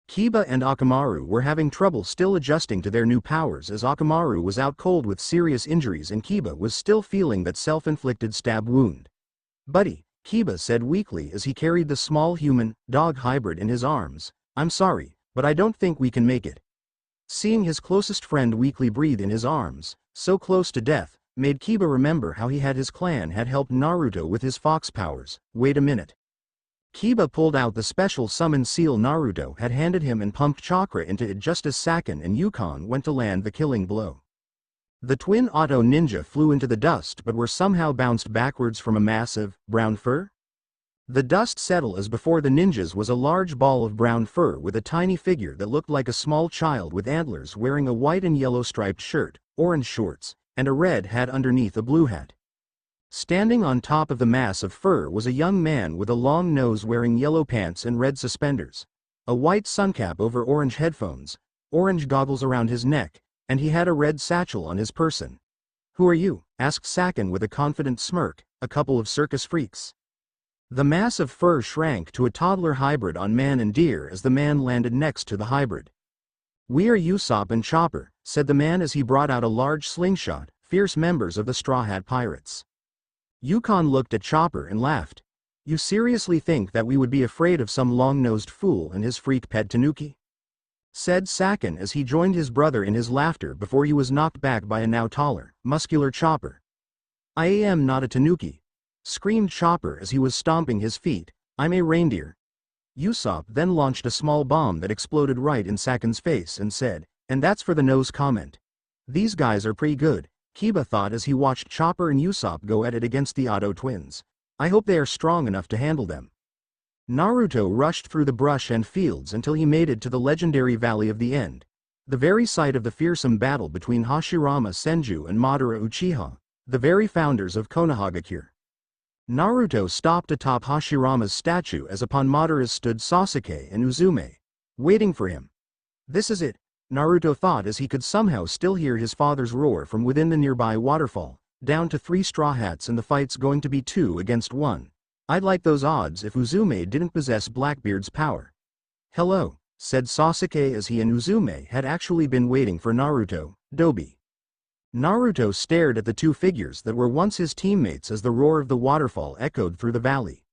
Kiba and Akamaru were having trouble still adjusting to their new powers as Akamaru was out cold with serious injuries and Kiba was still feeling that self-inflicted stab wound. "Buddy," Kiba said weakly as he carried the small human-dog hybrid in his arms, "I'm sorry, but I don't think we can make it." Seeing his closest friend weakly breathe in his arms, so close to death, made Kiba remember how he had his clan had helped Naruto with his fox powers. Wait a minute. Kiba pulled out the special summon seal Naruto had handed him and pumped chakra into it just as Saken and Yukon went to land the killing blow. The twin Auto ninja flew into the dust but were somehow bounced backwards from a mass of brown fur. The dust settled as before the ninjas was a large ball of brown fur with a tiny figure that looked like a small child with antlers wearing a white and yellow striped shirt, orange shorts, and a red hat underneath a blue hat. Standing on top of the mass of fur was a young man with a long nose wearing yellow pants and red suspenders, a white suncap over orange headphones, orange goggles around his neck, and he had a red satchel on his person. "Who are you?" asked Saken with a confident smirk, "A couple of circus freaks?" The mass of fur shrank to a toddler hybrid on man and deer as the man landed next to the hybrid. "We are Usopp and Chopper," said the man as he brought out a large slingshot, fierce members of the Straw Hat Pirates. Yukon looked at Chopper and laughed. "You seriously think that we would be afraid of some long-nosed fool and his freak pet tanuki?" said Saken as he joined his brother in his laughter before he was knocked back by a now taller, muscular Chopper. "I am not a tanuki," screamed Chopper as he was stomping his feet, "I'm a reindeer." Usopp then launched a small bomb that exploded right in Saken's face and said, "And that's for the nose comment. These guys are pretty good," Kiba thought as he watched Chopper and Usopp go at it against the Oto twins. "I hope they are strong enough to handle them." Naruto rushed through the brush and fields until he made it to the legendary Valley of the End, the very site of the fearsome battle between Hashirama Senju and Madara Uchiha, the very founders of Konohagakure. Naruto stopped atop Hashirama's statue as upon Madara's stood Sasuke and Uzume, waiting for him. This is it, Naruto thought as he could somehow still hear his father's roar from within the nearby waterfall, down to 3 straw hats and the fight's going to be 2 against 1. I'd like those odds if Uzume didn't possess Blackbeard's power. "Hello," said Sasuke as he and Uzume had actually been waiting for Naruto, Dobi. Naruto stared at the two figures that were once his teammates as the roar of the waterfall echoed through the valley.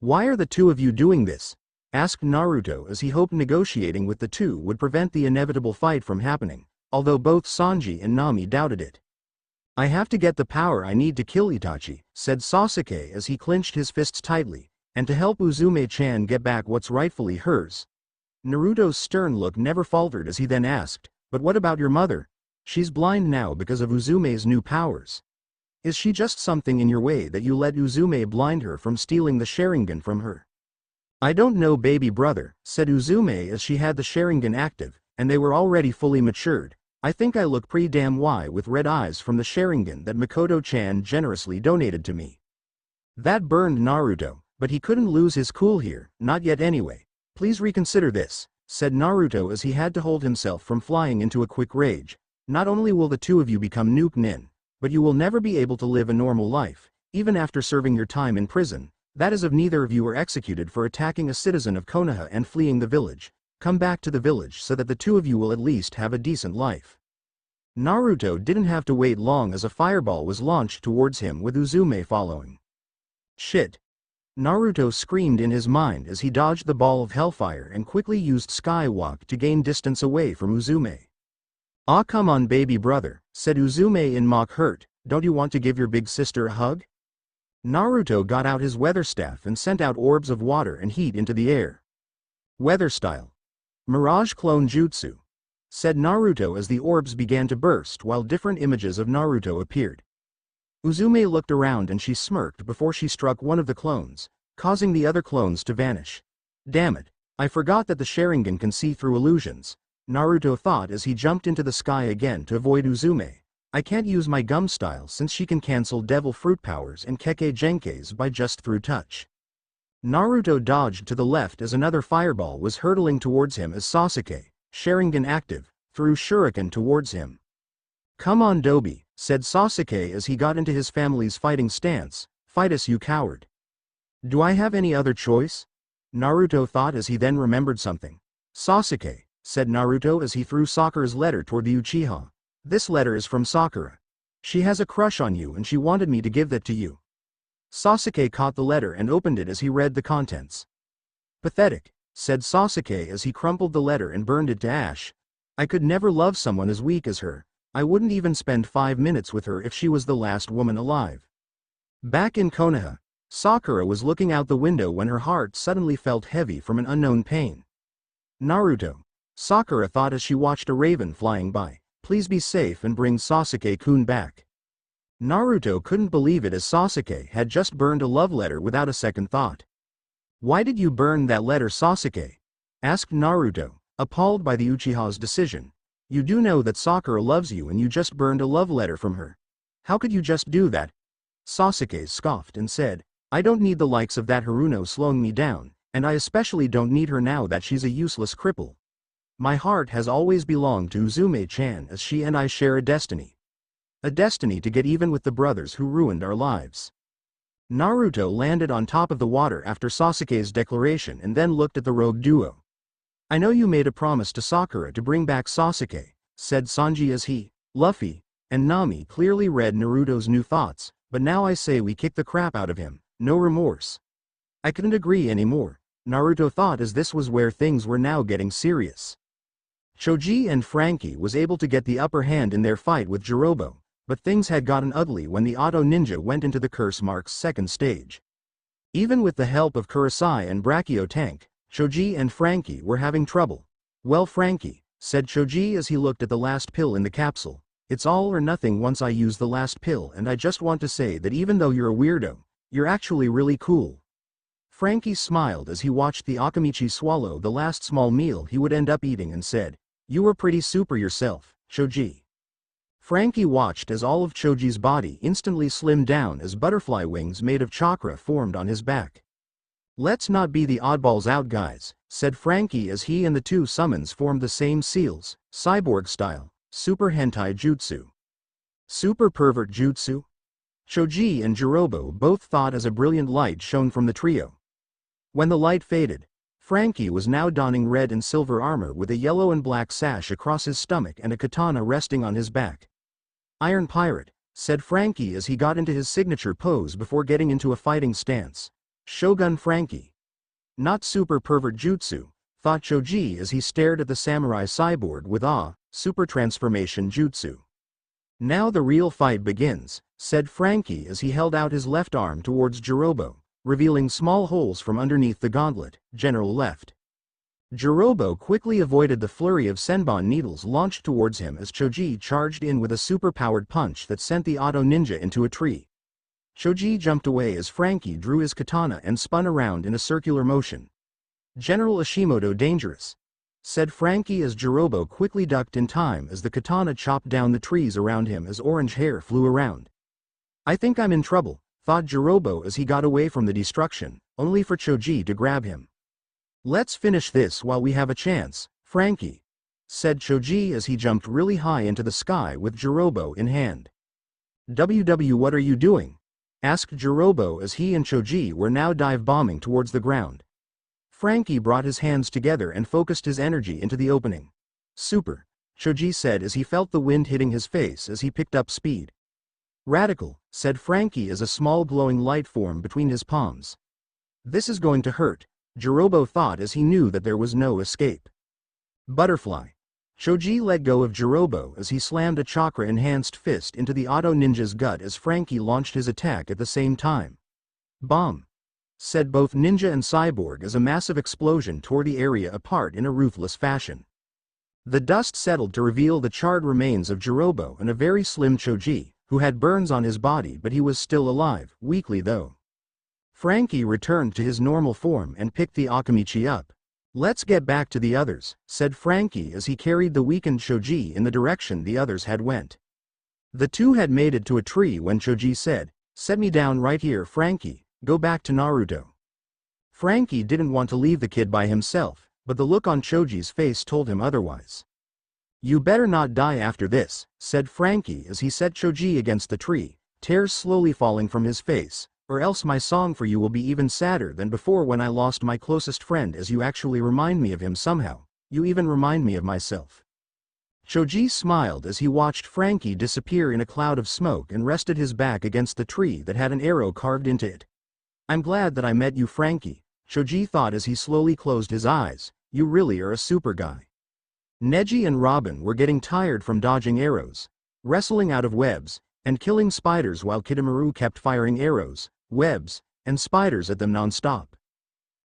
"Why are the two of you doing this?" asked Naruto as he hoped negotiating with the two would prevent the inevitable fight from happening, although both Sanji and Nami doubted it. "I have to get the power I need to kill Itachi," said Sasuke as he clenched his fists tightly, "and to help Uzume-chan get back what's rightfully hers." Naruto's stern look never faltered as he then asked, "But what about your mother? She's blind now because of Uzume's new powers." Is she just something in your way that you let Uzume blind her from stealing the Sharingan from her? I don't know, baby brother, said Uzume as she had the Sharingan active, and they were already fully matured. I think I look pretty damn with red eyes from the Sharingan that Makoto-chan generously donated to me. That burned Naruto, but he couldn't lose his cool here, not yet anyway. Please reconsider this, said Naruto as he had to hold himself from flying into a quick rage. Not only will the two of you become nuke nin, but you will never be able to live a normal life, even after serving your time in prison. That is if neither of you were executed for attacking a citizen of Konoha and fleeing the village. Come back to the village so that the two of you will at least have a decent life. Naruto didn't have to wait long as a fireball was launched towards him with Uzume following. Shit! Naruto screamed in his mind as he dodged the ball of hellfire and quickly used Skywalk to gain distance away from Uzume. Ah, come on baby brother, said Uzume in mock hurt, don't you want to give your big sister a hug? Naruto got out his weather staff and sent out orbs of water and heat into the air. Weather style. Mirage clone jutsu, said Naruto as the orbs began to burst while different images of Naruto appeared. Uzume looked around and she smirked before she struck one of the clones, causing the other clones to vanish. Damn it, I forgot that the Sharingan can see through illusions, Naruto thought as he jumped into the sky again to avoid Uzume. I can't use my gum style since she can cancel devil fruit powers and Kekkei Genkais by just through touch. Naruto dodged to the left as another fireball was hurtling towards him as Sasuke, Sharingan active, threw shuriken towards him. Come on Dobi, said Sasuke as he got into his family's fighting stance, fight us you coward. Do I have any other choice? Naruto thought as he then remembered something. Sasuke, said Naruto as he threw Sakura's letter toward the Uchiha. This letter is from Sakura. She has a crush on you and she wanted me to give that to you. Sasuke caught the letter and opened it as he read the contents. Pathetic, said Sasuke as he crumpled the letter and burned it to ash. I could never love someone as weak as her. I wouldn't even spend 5 minutes with her if she was the last woman alive. Back in Konoha, Sakura was looking out the window when her heart suddenly felt heavy from an unknown pain. Naruto, Sakura thought as she watched a raven flying by. Please be safe and bring Sasuke-kun back. Naruto couldn't believe it as Sasuke had just burned a love letter without a second thought. Why did you burn that letter, Sasuke? Asked Naruto, appalled by the Uchiha's decision. You do know that Sakura loves you and you just burned a love letter from her. How could you just do that? Sasuke scoffed and said, I don't need the likes of that Haruno slowing me down, and I especially don't need her now that she's a useless cripple. My heart has always belonged to Uzume-chan as she and I share a destiny. A destiny to get even with the brothers who ruined our lives. Naruto landed on top of the water after Sasuke's declaration and then looked at the rogue duo. I know you made a promise to Sakura to bring back Sasuke, said Sanji as he, Luffy, and Nami clearly read Naruto's new thoughts, but now I say we kick the crap out of him, no remorse. I couldn't agree anymore, Naruto thought as this was where things were now getting serious. Choji and Frankie was able to get the upper hand in their fight with Jirobo, but things had gotten ugly when the Auto Ninja went into the Curse Mark's second stage. Even with the help of Kurosai and Brachio Tank, Choji and Frankie were having trouble. Well Frankie, said Choji as he looked at the last pill in the capsule, it's all or nothing once I use the last pill and I just want to say that even though you're a weirdo, you're actually really cool. Frankie smiled as he watched the Akamichi swallow the last small meal he would end up eating and said, you were pretty super yourself, Choji. Frankie watched as all of Choji's body instantly slimmed down as butterfly wings made of chakra formed on his back. Let's not be the oddballs out guys, said Frankie as he and the two summons formed the same seals, cyborg style, super hentai jutsu. Super pervert jutsu? Choji and Jirobo both thought as a brilliant light shone from the trio. When the light faded, Frankie was now donning red and silver armor with a yellow and black sash across his stomach and a katana resting on his back. Iron Pirate, said Frankie as he got into his signature pose before getting into a fighting stance. Shogun Frankie. Not super pervert jutsu, thought Choji as he stared at the samurai cyborg with awe, super transformation jutsu. Now the real fight begins, said Frankie as he held out his left arm towards Jirobo, revealing small holes from underneath the gauntlet, general left. Jirobo quickly avoided the flurry of Senbon needles launched towards him as Choji charged in with a super-powered punch that sent the auto ninja into a tree. Choji jumped away as Frankie drew his katana and spun around in a circular motion. "General Ishimoto dangerous," said Frankie as Jirobo quickly ducked in time as the katana chopped down the trees around him as orange hair flew around. "I think I'm in trouble," thought Jirobo as he got away from the destruction, only for Choji to grab him. "Let's finish this while we have a chance, Frankie," said Choji as he jumped really high into the sky with Jirobo in hand. "WW, what are you doing?" asked Jirobo as he and Choji were now dive-bombing towards the ground. Frankie brought his hands together and focused his energy into the opening. "Super," Choji said as he felt the wind hitting his face as he picked up speed. "Radical," said Frankie as a small glowing light formed between his palms. "This is going to hurt," Jirobo thought as he knew that there was no escape. "Butterfly." Choji let go of Jirobo as he slammed a chakra-enhanced fist into the auto ninja's gut as Frankie launched his attack at the same time. "Bomb," said both ninja and cyborg as a massive explosion tore the area apart in a ruthless fashion. The dust settled to reveal the charred remains of Jirobo and a very slim Choji, who had burns on his body but he was still alive, weakly though. Frankie returned to his normal form and picked the Akamichi up. "Let's get back to the others," said Frankie as he carried the weakened Choji in the direction the others had went. The two had made it to a tree when Choji said, "Set me down right here, Frankie, go back to Naruto." Frankie didn't want to leave the kid by himself, but the look on Choji's face told him otherwise. "You better not die after this," said Frankie as he set Choji against the tree, tears slowly falling from his face, "or else my song for you will be even sadder than before when I lost my closest friend, as you actually remind me of him somehow, you even remind me of myself." Choji smiled as he watched Frankie disappear in a cloud of smoke and rested his back against the tree that had an arrow carved into it. "I'm glad that I met you, Frankie," Choji thought as he slowly closed his eyes, "you really are a super guy." Neji and Robin were getting tired from dodging arrows, wrestling out of webs, and killing spiders while Kidomaru kept firing arrows, webs, and spiders at them non-stop.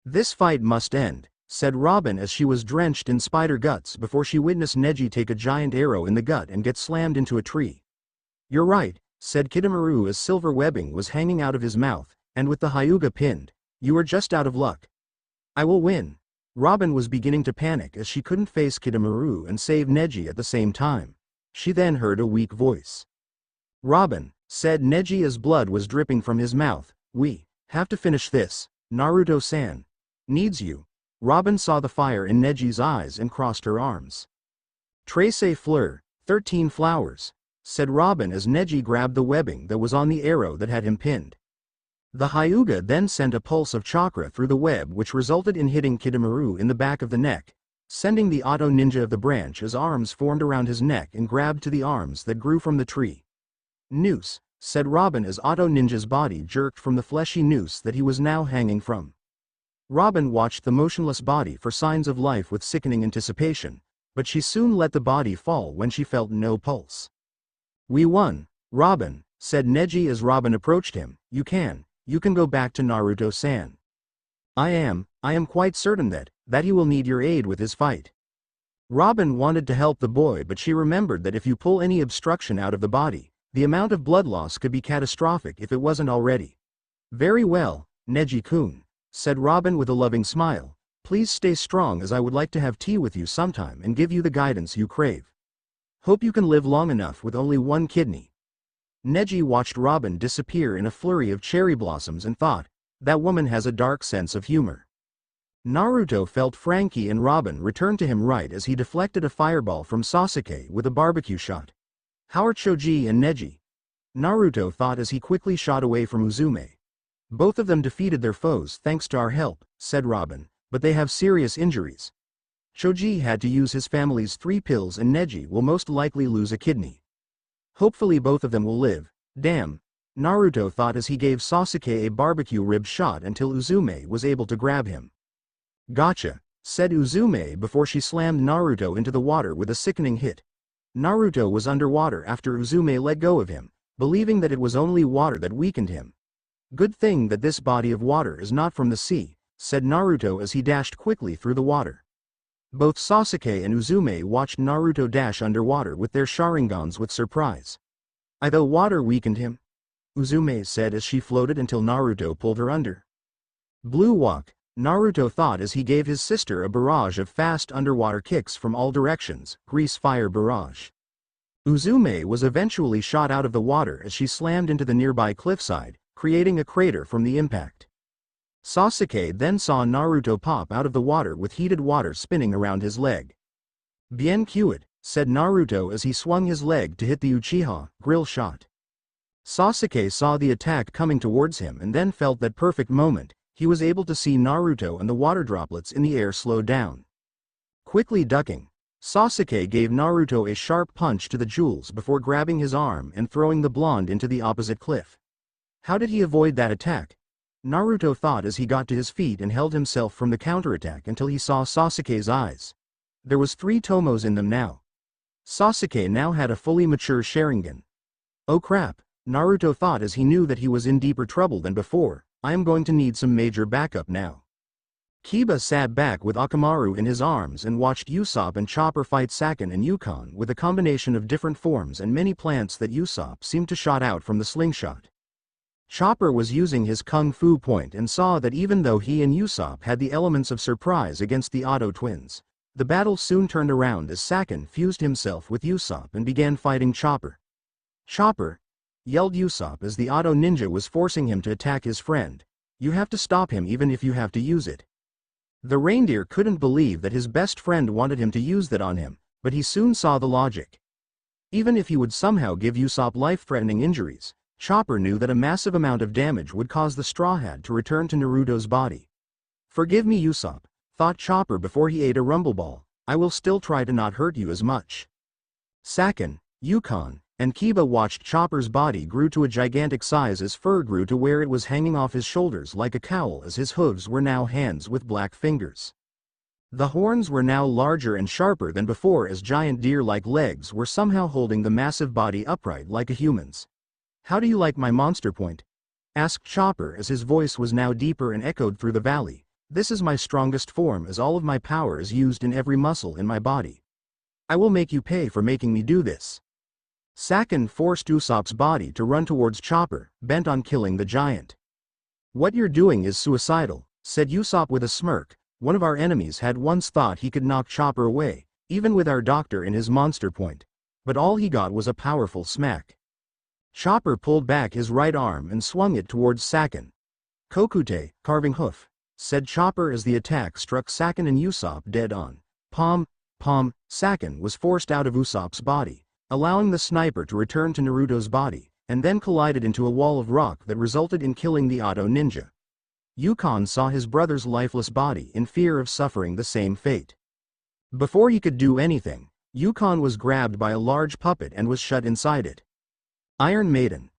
"This fight must end," said Robin as she was drenched in spider guts before she witnessed Neji take a giant arrow in the gut and get slammed into a tree. "You're right," said Kidomaru as silver webbing was hanging out of his mouth, and with the Hyuga pinned, "you are just out of luck." "I will win." Robin was beginning to panic as she couldn't face Kidomaru and save Neji at the same time. She then heard a weak voice. "Robin," said Neji as blood was dripping from his mouth, "we have to finish this. Naruto-san needs you." Robin saw the fire in Neji's eyes and crossed her arms. "Tracé fleur, 13 flowers," said Robin as Neji grabbed the webbing that was on the arrow that had him pinned. The Hyuga then sent a pulse of chakra through the web which resulted in hitting Kidomaru in the back of the neck, sending the auto ninja of the branch as arms formed around his neck and grabbed to the arms that grew from the tree. "Noose," said Robin as Auto Ninja's body jerked from the fleshy noose that he was now hanging from. Robin watched the motionless body for signs of life with sickening anticipation, but she soon let the body fall when she felt no pulse. "We won, Robin," said Neji as Robin approached him. You can go back to Naruto-san. I am quite certain that he will need your aid with his fight." Robin wanted to help the boy, but she remembered that if you pull any obstruction out of the body, the amount of blood loss could be catastrophic if it wasn't already. "Very well, Neji-kun," said Robin with a loving smile. "Please stay strong as I would like to have tea with you sometime and give you the guidance you crave. Hope you can live long enough with only one kidney." Neji watched Robin disappear in a flurry of cherry blossoms and thought, that woman has a dark sense of humor. Naruto felt Frankie and Robin return to him right as he deflected a fireball from Sasuke with a barbecue shot. "How are Choji and Neji?" Naruto thought as he quickly shot away from Uzume. "Both of them defeated their foes thanks to our help," said Robin, "but they have serious injuries. Choji had to use his family's 3 pills and Neji will most likely lose a kidney. Hopefully both of them will live." "Damn," Naruto thought as he gave Sasuke a barbecue rib shot until Uzume was able to grab him. "Gotcha," said Uzume before she slammed Naruto into the water with a sickening hit. Naruto was underwater after Uzume let go of him, believing that it was only water that weakened him. "Good thing that this body of water is not from the sea," said Naruto as he dashed quickly through the water. Both Sasuke and Uzume watched Naruto dash underwater with their Sharingans with surprise. "I thought water weakened him," Uzume said as she floated until Naruto pulled her under. "Blue walk," Naruto thought as he gave his sister a barrage of fast underwater kicks from all directions, grease fire barrage. Uzume was eventually shot out of the water as she slammed into the nearby cliffside, creating a crater from the impact. Sasuke then saw Naruto pop out of the water with heated water spinning around his leg. "Bien cute," said Naruto as he swung his leg to hit the Uchiha grill shot. Sasuke saw the attack coming towards him and then felt that perfect moment. He was able to see Naruto and the water droplets in the air slow down. Quickly ducking, Sasuke gave Naruto a sharp punch to the jewels before grabbing his arm and throwing the blonde into the opposite cliff. How did he avoid that attack? Naruto thought as he got to his feet and held himself from the counterattack until he saw Sasuke's eyes. There was 3 tomos in them now. Sasuke now had a fully mature Sharingan. Oh crap, Naruto thought as he knew that he was in deeper trouble than before. I am going to need some major backup now. Kiba sat back with Akamaru in his arms and watched Usopp and Chopper fight Saken and Yukon with a combination of different forms and many plants that Usopp seemed to shot out from the slingshot. Chopper was using his Kung Fu point and saw that even though he and Usopp had the elements of surprise against the Otto twins, the battle soon turned around as Saken fused himself with Usopp and began fighting Chopper. "Chopper!" yelled Usopp as the Otto ninja was forcing him to attack his friend. "You have to stop him even if you have to use it." The reindeer couldn't believe that his best friend wanted him to use that on him, but he soon saw the logic. Even if he would somehow give Usopp life-threatening injuries, Chopper knew that a massive amount of damage would cause the Straw Hat to return to Naruto's body. "Forgive me, Usopp," thought Chopper before he ate a rumble ball. "I will still try to not hurt you as much." Saken, Yukon, and Kiba watched Chopper's body grew to a gigantic size as fur grew to where it was hanging off his shoulders like a cowl as his hooves were now hands with black fingers. The horns were now larger and sharper than before as giant deer-like legs were somehow holding the massive body upright like a human's. "How do you like my monster point?" asked Chopper as his voice was now deeper and echoed through the valley. "This is my strongest form as all of my power is used in every muscle in my body. I will make you pay for making me do this." Saken forced Usopp's body to run towards Chopper, bent on killing the giant. "What you're doing is suicidal," said Usopp with a smirk. "One of our enemies had once thought he could knock Chopper away, even with our doctor in his monster point. But all he got was a powerful smack." Chopper pulled back his right arm and swung it towards Saken. "Kokute, carving hoof," said Chopper as the attack struck Saken and Usopp dead on. Palm, Saken was forced out of Usopp's body, allowing the sniper to return to Naruto's body, and then collided into a wall of rock that resulted in killing the Otto ninja. Yukon saw his brother's lifeless body in fear of suffering the same fate. Before he could do anything, Yukon was grabbed by a large puppet and was shut inside it. "Iron Maiden!"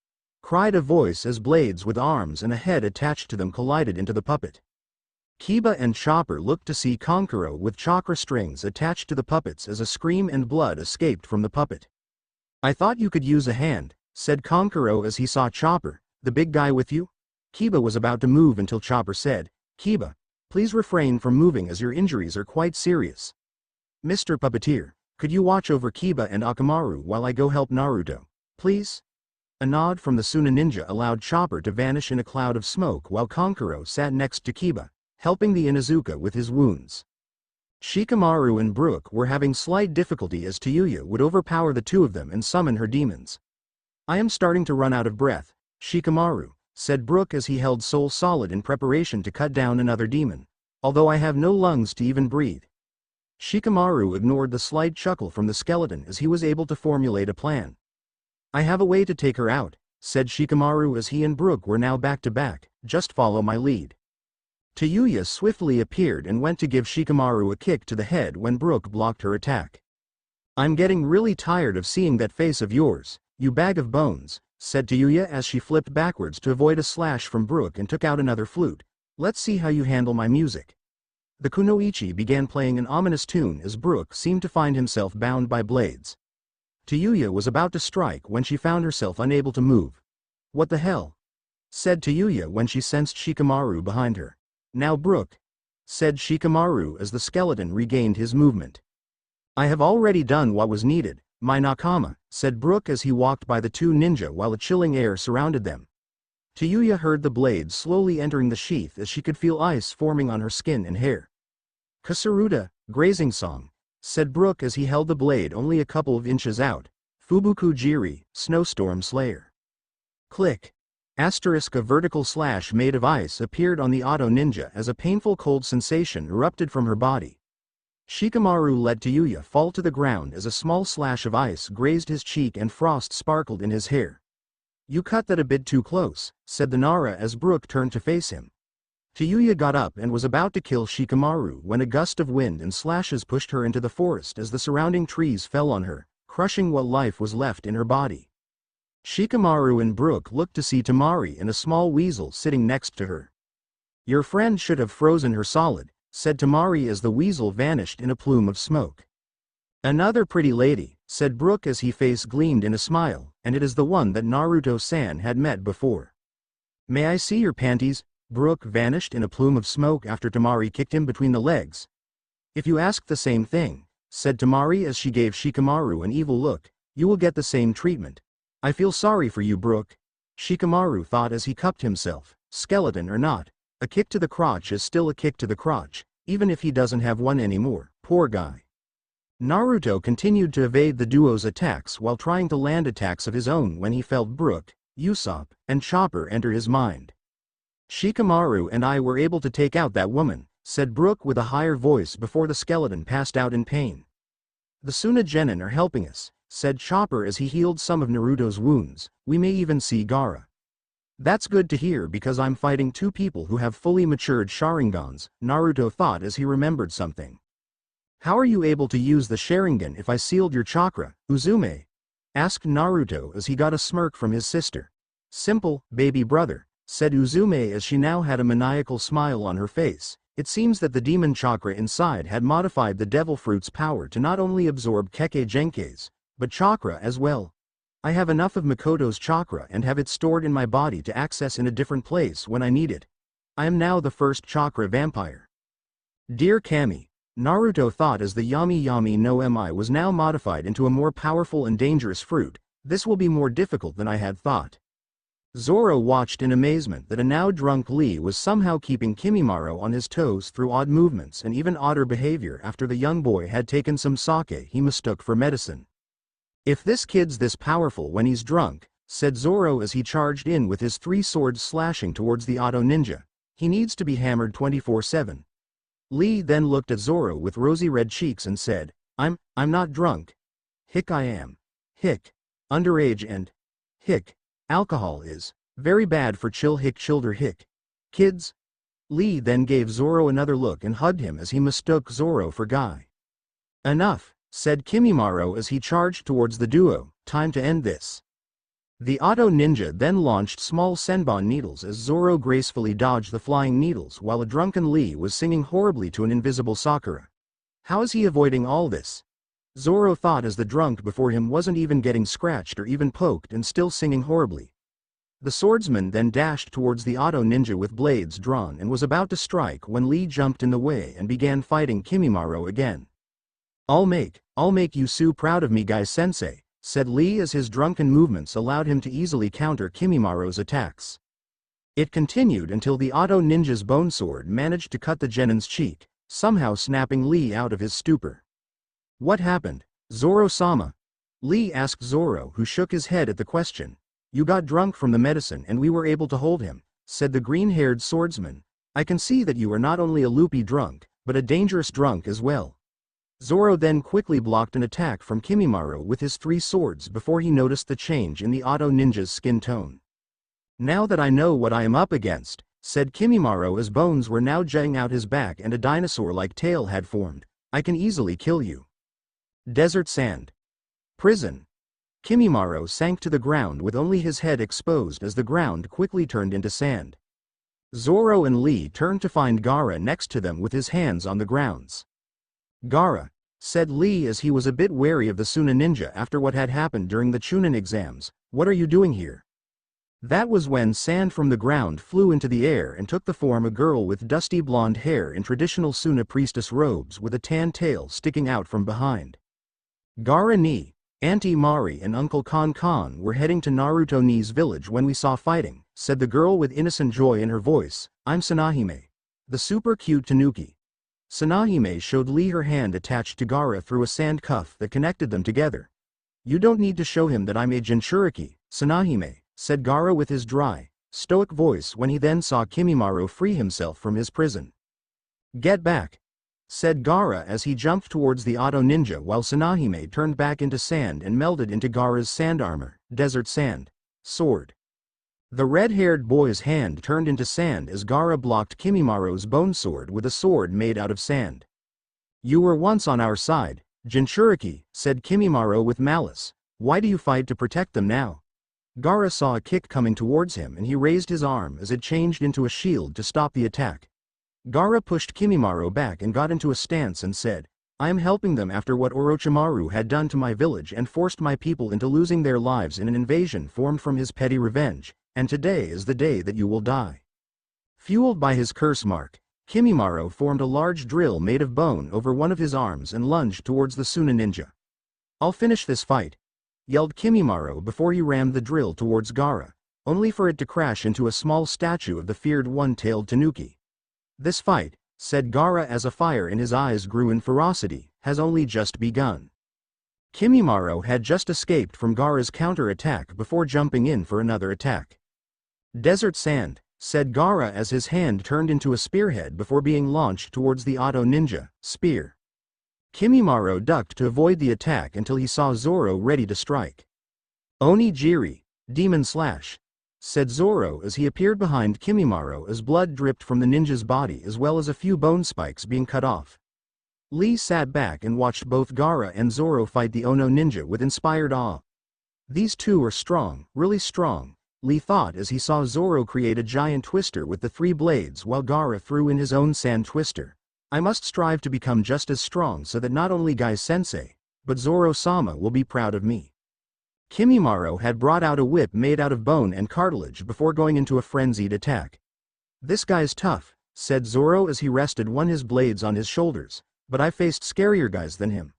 cried a voice as blades with arms and a head attached to them collided into the puppet. Kiba and Chopper looked to see Kankuro with chakra strings attached to the puppets as a scream and blood escaped from the puppet. "I thought you could use a hand," said Kankuro as he saw Chopper. "The big guy with you?" Kiba was about to move until Chopper said, "Kiba, please refrain from moving as your injuries are quite serious. Mr. Puppeteer, could you watch over Kiba and Akamaru while I go help Naruto, please?" A nod from the Suna ninja allowed Chopper to vanish in a cloud of smoke while Kankuro sat next to Kiba, helping the Inuzuka with his wounds. Shikamaru and Brook were having slight difficulty as Tayuya would overpower the two of them and summon her demons. "I am starting to run out of breath, Shikamaru," said Brook as he held Soul Solid in preparation to cut down another demon. "Although I have no lungs to even breathe." Shikamaru ignored the slight chuckle from the skeleton as he was able to formulate a plan. "I have a way to take her out," said Shikamaru as he and Brook were now back to back. "Just follow my lead." Tayuya swiftly appeared and went to give Shikamaru a kick to the head when Brook blocked her attack. "I'm getting really tired of seeing that face of yours, you bag of bones," said Tayuya as she flipped backwards to avoid a slash from Brook and took out another flute. "Let's see how you handle my music." The kunoichi began playing an ominous tune as Brook seemed to find himself bound by blades. Tayuya was about to strike when she found herself unable to move. "What the hell?" said Tayuya when she sensed Shikamaru behind her. "Now Brook." said Shikamaru as the skeleton regained his movement. I have already done what was needed, my nakama, said Brook as he walked by the two ninja while a chilling air surrounded them. Tayuya heard the blade slowly entering the sheath as she could feel ice forming on her skin and hair. Kasuruda, grazing song, said Brook as he held the blade only a couple of inches out. Fubuku Jiri, snowstorm slayer. Click. Asterisk, a vertical slash made of ice appeared on the auto ninja as a painful cold sensation erupted from her body. Shikamaru let Tayuya fall to the ground as a small slash of ice grazed his cheek and frost sparkled in his hair. You cut that a bit too close, said the Nara as Brook turned to face him. Tayuya got up and was about to kill Shikamaru when a gust of wind and slashes pushed her into the forest as the surrounding trees fell on her, crushing what life was left in her body. Shikamaru and Brook looked to see Tamari and a small weasel sitting next to her. Your friend should have frozen her solid, said Tamari as the weasel vanished in a plume of smoke. Another pretty lady, said Brook as his face gleamed in a smile, and it is the one that Naruto-san had met before. May I see your panties? Brook vanished in a plume of smoke after Tamari kicked him between the legs. If you ask the same thing, said Tamari as she gave Shikamaru an evil look, you will get the same treatment. I feel sorry for you, Brook. Shikamaru thought as he cupped himself, skeleton or not, a kick to the crotch is still a kick to the crotch, even if he doesn't have one anymore, poor guy. Naruto continued to evade the duo's attacks while trying to land attacks of his own when he felt Brook, Usopp, and Chopper enter his mind. Shikamaru and I were able to take out that woman, said Brook with a higher voice before the skeleton passed out in pain. The Suna Genin are helping us, said Chopper as he healed some of Naruto's wounds. We may even see Gaara. That's good to hear because I'm fighting two people who have fully matured Sharingans, Naruto thought as he remembered something. How are you able to use the Sharingan if I sealed your chakra, Uzume? Asked Naruto as he got a smirk from his sister. Simple, baby brother, said Uzume as she now had a maniacal smile on her face. It seems that the demon chakra inside had modified the devil fruit's power to not only absorb Kekkei Genkei's, but chakra as well. I have enough of Mikoto's chakra and have it stored in my body to access in a different place when I need it. I am now the first chakra vampire. Dear Kami, Naruto thought as the Yami Yami no Mi was now modified into a more powerful and dangerous fruit, this will be more difficult than I had thought. Zoro watched in amazement that a now drunk Lee was somehow keeping Kimimaro on his toes through odd movements and even odder behavior after the young boy had taken some sake he mistook for medicine. If this kid's this powerful when he's drunk, said Zoro as he charged in with his three swords slashing towards the auto ninja, he needs to be hammered 24/7. Lee then looked at Zoro with rosy red cheeks and said, I'm not drunk. Hick I am. Hick. Underage and hick. Alcohol is very bad for chill hick childer hick. Kids. Lee then gave Zoro another look and hugged him as he mistook Zoro for Guy. Enough, said Kimimaro as he charged towards the duo, time to end this. The auto ninja then launched small senbon needles as Zoro gracefully dodged the flying needles while a drunken Lee was singing horribly to an invisible Sakura. How is he avoiding all this? Zoro thought as the drunk before him wasn't even getting scratched or even poked and still singing horribly. The swordsman then dashed towards the auto ninja with blades drawn and was about to strike when Lee jumped in the way and began fighting Kimimaro again. I'll make you so proud of me Guy-sensei, said Lee as his drunken movements allowed him to easily counter Kimimaro's attacks. It continued until the auto ninja's bone sword managed to cut the genin's cheek, somehow snapping Lee out of his stupor. What happened, Zoro-sama? Lee asked Zoro, who shook his head at the question. You got drunk from the medicine and we were able to hold him, said the green-haired swordsman. I can see that you are not only a loopy drunk, but a dangerous drunk as well. Zoro then quickly blocked an attack from Kimimaro with his three swords before he noticed the change in the auto ninja's skin tone. Now that I know what I am up against, said Kimimaro as bones were now jutting out his back and a dinosaur-like tail had formed, I can easily kill you. Desert sand. Prison. Kimimaro sank to the ground with only his head exposed as the ground quickly turned into sand. Zoro and Lee turned to find Gaara next to them with his hands on the grounds. Gaara, said Lee as he was a bit wary of the Suna ninja after what had happened during the Chunin exams, what are you doing here? That was when sand from the ground flew into the air and took the form of a girl with dusty blonde hair in traditional Suna priestess robes with a tan tail sticking out from behind. Gaara ni, Auntie Mari and Uncle Khan were heading to Naruto ni's village when we saw fighting, said the girl with innocent joy in her voice. I'm Sanahime, the super cute tanuki. Sanahime showed Lee her hand attached to Gaara through a sand cuff that connected them together. You don't need to show him that I'm a Jinchuriki, Sanahime, said Gaara with his dry, stoic voice when he then saw Kimimaro free himself from his prison. Get back, said Gaara as he jumped towards the auto ninja while Sanahime turned back into sand and melded into Gaara's sand armor, desert sand, sword. The red-haired boy's hand turned into sand as Gaara blocked Kimimaro's bone sword with a sword made out of sand. You were once on our side, Jinchuriki, said Kimimaro with malice. Why do you fight to protect them now? Gaara saw a kick coming towards him and he raised his arm as it changed into a shield to stop the attack. Gaara pushed Kimimaro back and got into a stance and said, I am helping them after what Orochimaru had done to my village and forced my people into losing their lives in an invasion formed from his petty revenge, and today is the day that you will die. Fueled by his curse mark, Kimimaro formed a large drill made of bone over one of his arms and lunged towards the Suna ninja. I'll finish this fight, yelled Kimimaro before he rammed the drill towards Gaara, only for it to crash into a small statue of the feared one-tailed tanuki. This fight, said Gaara as a fire in his eyes grew in ferocity, has only just begun. Kimimaro had just escaped from Gaara's counter-attack before jumping in for another attack. Desert sand, said Gaara as his hand turned into a spearhead before being launched towards the auto ninja, spear. Kimimaro ducked to avoid the attack until he saw Zoro ready to strike. Onigiri, demon slash, said Zoro as he appeared behind Kimimaro as blood dripped from the ninja's body as well as a few bone spikes being cut off. Lee sat back and watched both Gaara and Zoro fight the Ono ninja with inspired awe. These two are strong, really strong, Lee thought as he saw Zoro create a giant twister with the 3 blades while Gaara threw in his own sand twister. I must strive to become just as strong so that not only Gai-sensei, but Zoro-sama will be proud of me. Kimimaro had brought out a whip made out of bone and cartilage before going into a frenzied attack. This guy's tough, said Zoro as he rested one his blades on his shoulders, but I faced scarier guys than him.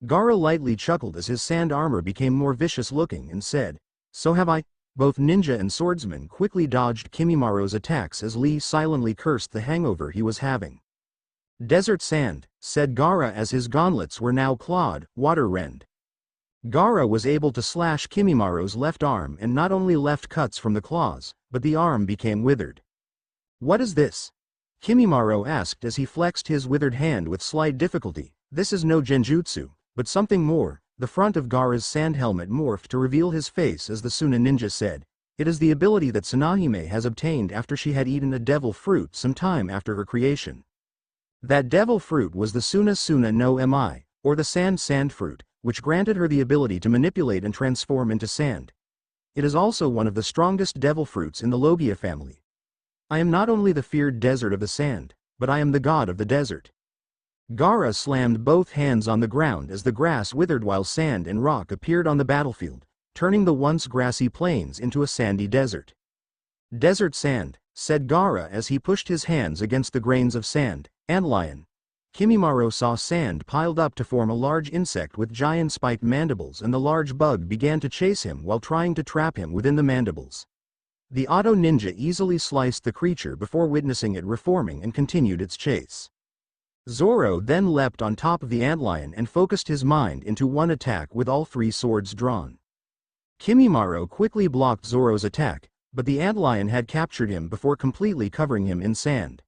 Gaara lightly chuckled as his sand armor became more vicious looking and said, so have I. Both ninja and swordsman quickly dodged Kimimaro's attacks as Lee silently cursed the hangover he was having. Desert sand, said Gaara as his gauntlets were now clawed, water-rend. Gaara was able to slash Kimimaro's left arm and not only left cuts from the claws, but the arm became withered. What is this? Kimimaro asked as he flexed his withered hand with slight difficulty. This is no genjutsu, but something more. The front of Gaara's sand helmet morphed to reveal his face as the Suna ninja said, it is the ability that Sanahime has obtained after she had eaten a devil fruit some time after her creation. That devil fruit was the Suna no Mi, or the sand fruit, which granted her the ability to manipulate and transform into sand. It is also one of the strongest devil fruits in the Logia family. I am not only the feared desert of the sand, but I am the god of the desert. Gaara slammed both hands on the ground as the grass withered while sand and rock appeared on the battlefield, turning the once grassy plains into a sandy desert. Desert sand, said Gaara as he pushed his hands against the grains of sand. Antlion. Kimimaro saw sand piled up to form a large insect with giant spiked mandibles and the large bug began to chase him while trying to trap him within the mandibles. The auto ninja easily sliced the creature before witnessing it reforming and continued its chase. Zoro then leapt on top of the antlion and focused his mind into one attack with all 3 swords drawn. Kimimaro quickly blocked Zoro's attack, but the antlion had captured him before completely covering him in sand.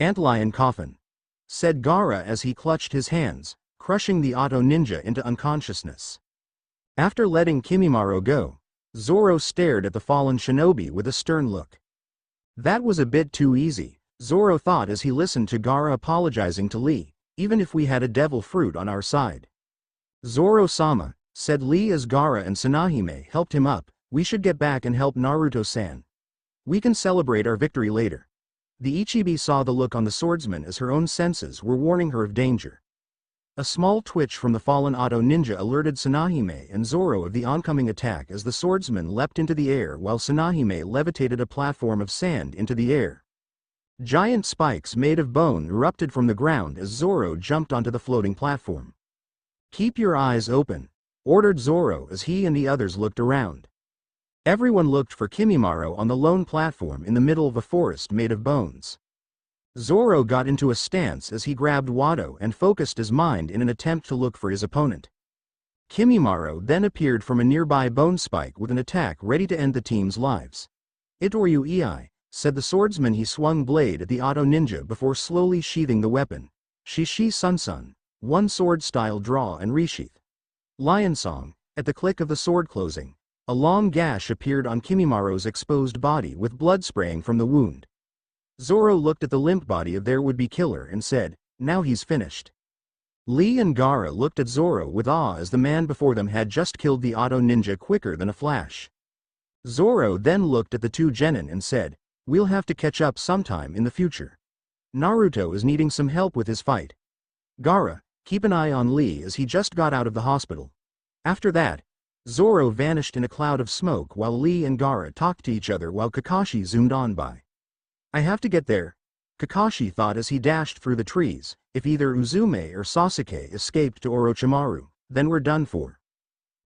Antlion coffin, said Gaara as he clutched his hands, crushing the auto ninja into unconsciousness. After letting Kimimaro go, Zoro stared at the fallen shinobi with a stern look. That was a bit too easy, Zoro thought as he listened to Gaara apologizing to Lee, even if we had a devil fruit on our side. Zoro-sama, said Lee as Gaara and Sanahime helped him up, we should get back and help Naruto-san. We can celebrate our victory later. The Ichibi saw the look on the swordsman as her own senses were warning her of danger. A small twitch from the fallen Auto Ninja alerted Tsunahime and Zoro of the oncoming attack as the swordsman leapt into the air while Tsunahime levitated a platform of sand into the air. Giant spikes made of bone erupted from the ground as Zoro jumped onto the floating platform. "Keep your eyes open," ordered Zoro as he and the others looked around. Everyone looked for Kimimaro on the lone platform in the middle of a forest made of bones. Zoro got into a stance as he grabbed Wado and focused his mind in an attempt to look for his opponent. Kimimaro then appeared from a nearby bone spike with an attack ready to end the team's lives. "Itoryu Ei," said the swordsman. He swung blade at the Auto Ninja before slowly sheathing the weapon. "Shishi Sun, one sword style draw and resheath." Lion Song, at the click of the sword closing, a long gash appeared on Kimimaro's exposed body with blood spraying from the wound. Zoro looked at the limp body of their would-be killer and said, "Now he's finished." Lee and Gaara looked at Zoro with awe as the man before them had just killed the Auto Ninja quicker than a flash. Zoro then looked at the two genin and said, "We'll have to catch up sometime in the future. Naruto is needing some help with his fight. Gaara, keep an eye on Lee as he just got out of the hospital." After that, Zoro vanished in a cloud of smoke while Lee and Gaara talked to each other while Kakashi zoomed on by. "I have to get there," Kakashi thought as he dashed through the trees. "If either Uzume or Sasuke escaped to Orochimaru, then we're done for."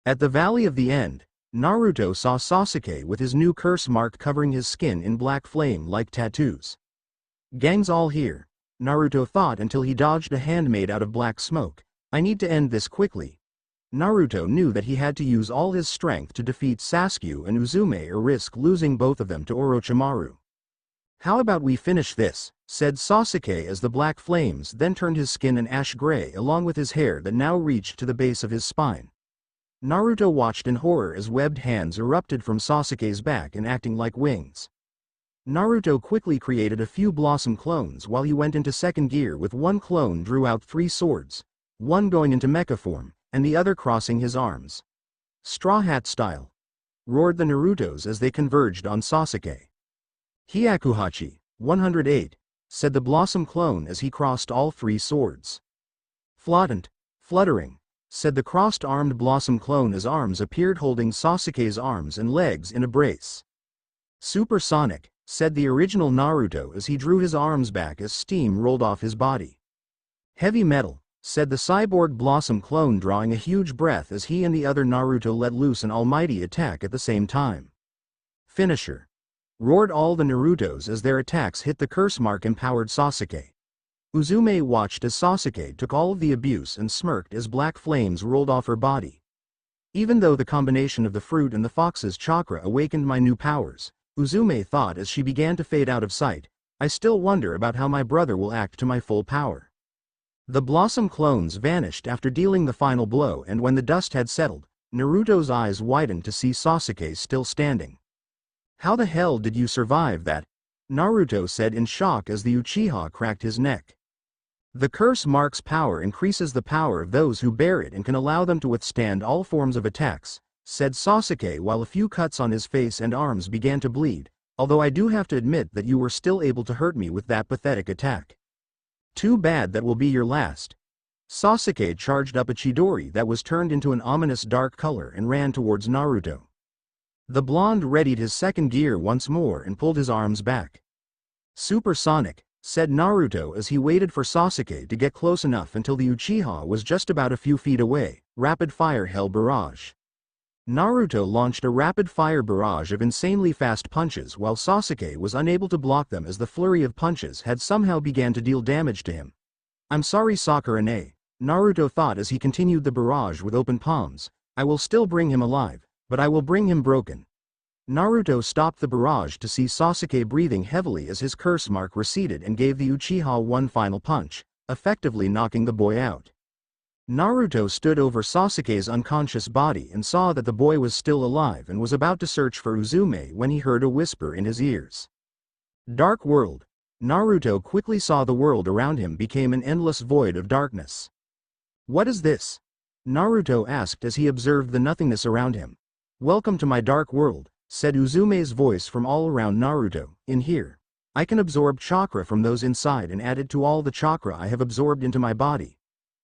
At the Valley of the End, Naruto saw Sasuke with his new curse mark covering his skin in black flame-like tattoos. "Gang's all here," Naruto thought until he dodged a hand made out of black smoke. "I need to end this quickly." Naruto knew that he had to use all his strength to defeat Sasuke and Uzume or risk losing both of them to Orochimaru. "How about we finish this?" said Sasuke as the black flames then turned his skin an ash gray along with his hair that now reached to the base of his spine. Naruto watched in horror as webbed hands erupted from Sasuke's back and acting like wings. Naruto quickly created a few blossom clones while he went into second gear with one clone drew out 3 swords, one going into mecha form, and the other crossing his arms. "Straw Hat style!" roared the Narutos as they converged on Sasuke. "Hyakuhachi, 108, said the Blossom clone as he crossed all 3 swords. "Flottant, fluttering," said the crossed-armed Blossom clone as arms appeared holding Sasuke's arms and legs in a brace. "Supersonic," said the original Naruto as he drew his arms back as steam rolled off his body. "Heavy metal," said the cyborg Blossom clone drawing a huge breath as he and the other Naruto let loose an almighty attack at the same time. "Finisher," roared all the Narutos as their attacks hit the curse mark empowered Sasuke. Uzume watched as Sasuke took all of the abuse and smirked as black flames rolled off her body. "Even though the combination of the fruit and the fox's chakra awakened my new powers," Uzume thought as she began to fade out of sight, "I still wonder about how my brother will act to my full power." The Blossom clones vanished after dealing the final blow, and when the dust had settled, Naruto's eyes widened to see Sasuke still standing. "How the hell did you survive that?" Naruto said in shock as the Uchiha cracked his neck. "The curse mark's power increases the power of those who bear it and can allow them to withstand all forms of attacks," said Sasuke while a few cuts on his face and arms began to bleed, "although I do have to admit that you were still able to hurt me with that pathetic attack. Too bad that will be your last." Sasuke charged up a Chidori that was turned into an ominous dark color and ran towards Naruto. The blonde readied his second gear once more and pulled his arms back. "Supersonic," said Naruto as he waited for Sasuke to get close enough until the Uchiha was just about a few feet away. "Rapid-fire Hell Barrage." Naruto launched a rapid-fire barrage of insanely fast punches while Sasuke was unable to block them as the flurry of punches had somehow began to deal damage to him. "I'm sorry Sakura-ne," Naruto thought as he continued the barrage with open palms. "I will still bring him alive, but I will bring him broken." Naruto stopped the barrage to see Sasuke breathing heavily as his curse mark receded and gave the Uchiha one final punch, effectively knocking the boy out. Naruto stood over Sasuke's unconscious body and saw that the boy was still alive and was about to search for Uzume when he heard a whisper in his ears. "Dark world." Naruto quickly saw the world around him became an endless void of darkness. "What is this?" Naruto asked as he observed the nothingness around him. "Welcome to my dark world," said Uzume's voice from all around Naruto. "In here, I can absorb chakra from those inside and add it to all the chakra I have absorbed into my body.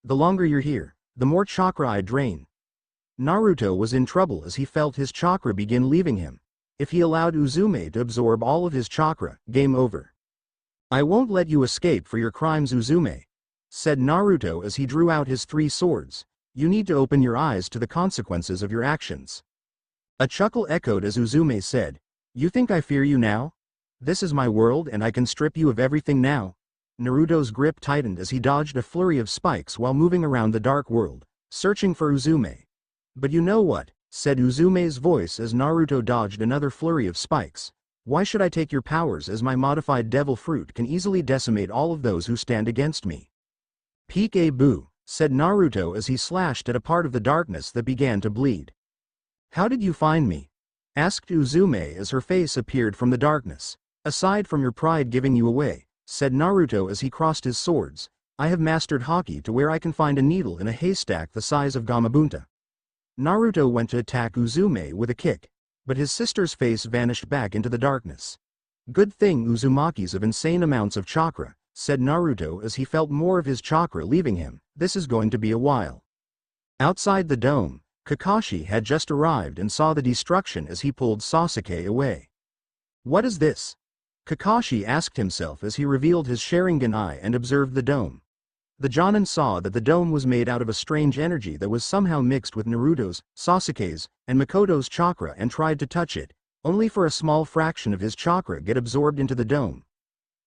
The longer you're here, the more chakra I drain. Naruto was in trouble as he felt his chakra begin leaving him. If he allowed Uzume to absorb all of his chakra, game over. I won't let you escape for your crimes, Uzume, said Naruto as he drew out his 3 swords. You need to open your eyes to the consequences of your actions. A chuckle echoed as Uzume said, You think I fear you now? This is my world and I can strip you of everything now. Naruto's grip tightened as he dodged a flurry of spikes while moving around the dark world, searching for Uzume. But you know what, said Uzume's voice as Naruto dodged another flurry of spikes. Why should I take your powers as my modified devil fruit can easily decimate all of those who stand against me? Peek-a-boo, said Naruto as he slashed at a part of the darkness that began to bleed. How did you find me? Asked Uzume as her face appeared from the darkness. Aside from your pride giving you away, said Naruto as he crossed his swords, I have mastered Haki to where I can find a needle in a haystack the size of Gamabunta. Naruto went to attack Uzume with a kick, but his sister's face vanished back into the darkness. Good thing Uzumaki's of insane amounts of chakra, said Naruto as he felt more of his chakra leaving him. This is going to be a while. Outside the dome, Kakashi had just arrived and saw the destruction as he pulled Sasuke away. What is this? Kakashi asked himself as he revealed his Sharingan eye and observed the dome. The Jonin saw that the dome was made out of a strange energy that was somehow mixed with Naruto's, Sasuke's, and Makoto's chakra and tried to touch it, only for a small fraction of his chakra get absorbed into the dome.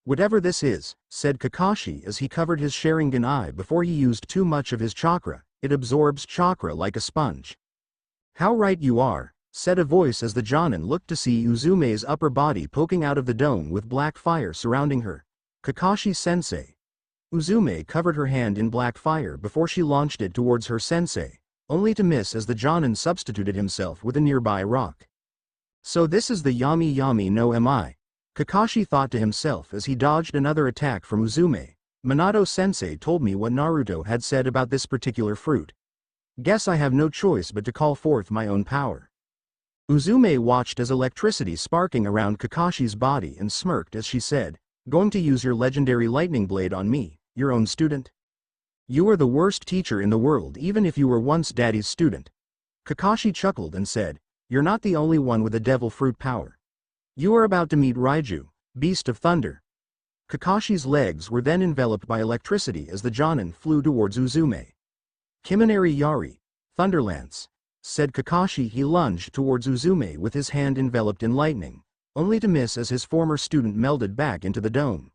Whatever this is, said Kakashi as he covered his Sharingan eye before he used too much of his chakra, it absorbs chakra like a sponge. How right you are, said a voice as the Jonin looked to see Uzume's upper body poking out of the dome with black fire surrounding her. Kakashi-sensei. Uzume covered her hand in black fire before she launched it towards her sensei, only to miss as the Jonin substituted himself with a nearby rock. So this is the Yami Yami no Mi. Kakashi thought to himself as he dodged another attack from Uzume. Minato-sensei told me what Naruto had said about this particular fruit. Guess I have no choice but to call forth my own power. Uzume watched as electricity sparking around Kakashi's body and smirked as she said, Going to use your legendary lightning blade on me, your own student? You are the worst teacher in the world even if you were once daddy's student. Kakashi chuckled and said, You're not the only one with a devil fruit power. You are about to meet Raiju, beast of thunder. Kakashi's legs were then enveloped by electricity as the Jonin flew towards Uzume. Kiminari Yari, Thunderlance, said Kakashi. He lunged towards Uzume with his hand enveloped in lightning, only to miss as his former student melded back into the dome.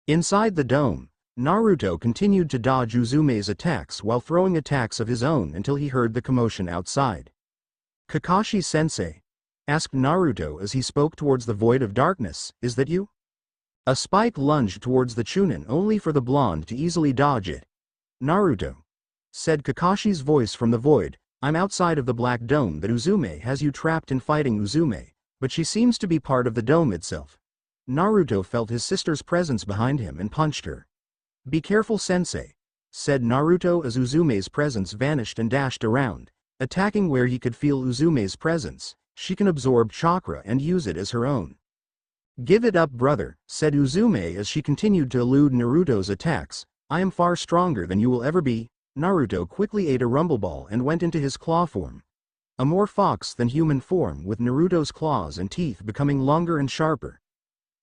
Inside the dome, Naruto continued to dodge Uzume's attacks while throwing attacks of his own until he heard the commotion outside. Kakashi-sensei, asked Naruto as he spoke towards the void of darkness, is that you? A spike lunged towards the Chunin only for the blonde to easily dodge it. Naruto, said Kakashi's voice from the void, I'm outside of the black dome that Uzume has you trapped in fighting Uzume, but she seems to be part of the dome itself. Naruto felt his sister's presence behind him and punched her. Be careful, sensei, said Naruto as Uzume's presence vanished and dashed around, attacking where he could feel Uzume's presence. She can absorb chakra and use it as her own. Give it up, brother, said Uzume as she continued to elude Naruto's attacks. I am far stronger than you will ever be. Naruto quickly ate a rumble ball and went into his claw form. A more fox than human form with Naruto's claws and teeth becoming longer and sharper.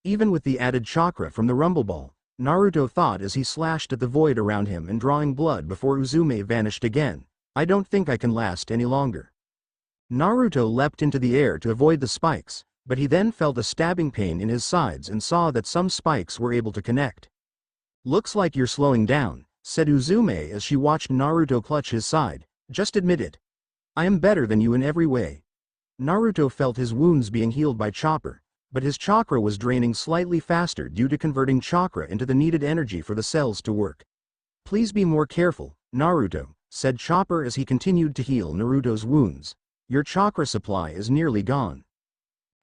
Even with the added chakra from the rumble ball, Naruto thought as he slashed at the void around him and drawing blood before Uzume vanished again, I don't think I can last any longer. Naruto leapt into the air to avoid the spikes, but he then felt a stabbing pain in his sides and saw that some spikes were able to connect. Looks like you're slowing down, said Uzume as she watched Naruto clutch his side, just admit it. I am better than you in every way. Naruto felt his wounds being healed by Chopper, but his chakra was draining slightly faster due to converting chakra into the needed energy for the cells to work. Please be more careful, Naruto, said Chopper as he continued to heal Naruto's wounds. Your chakra supply is nearly gone.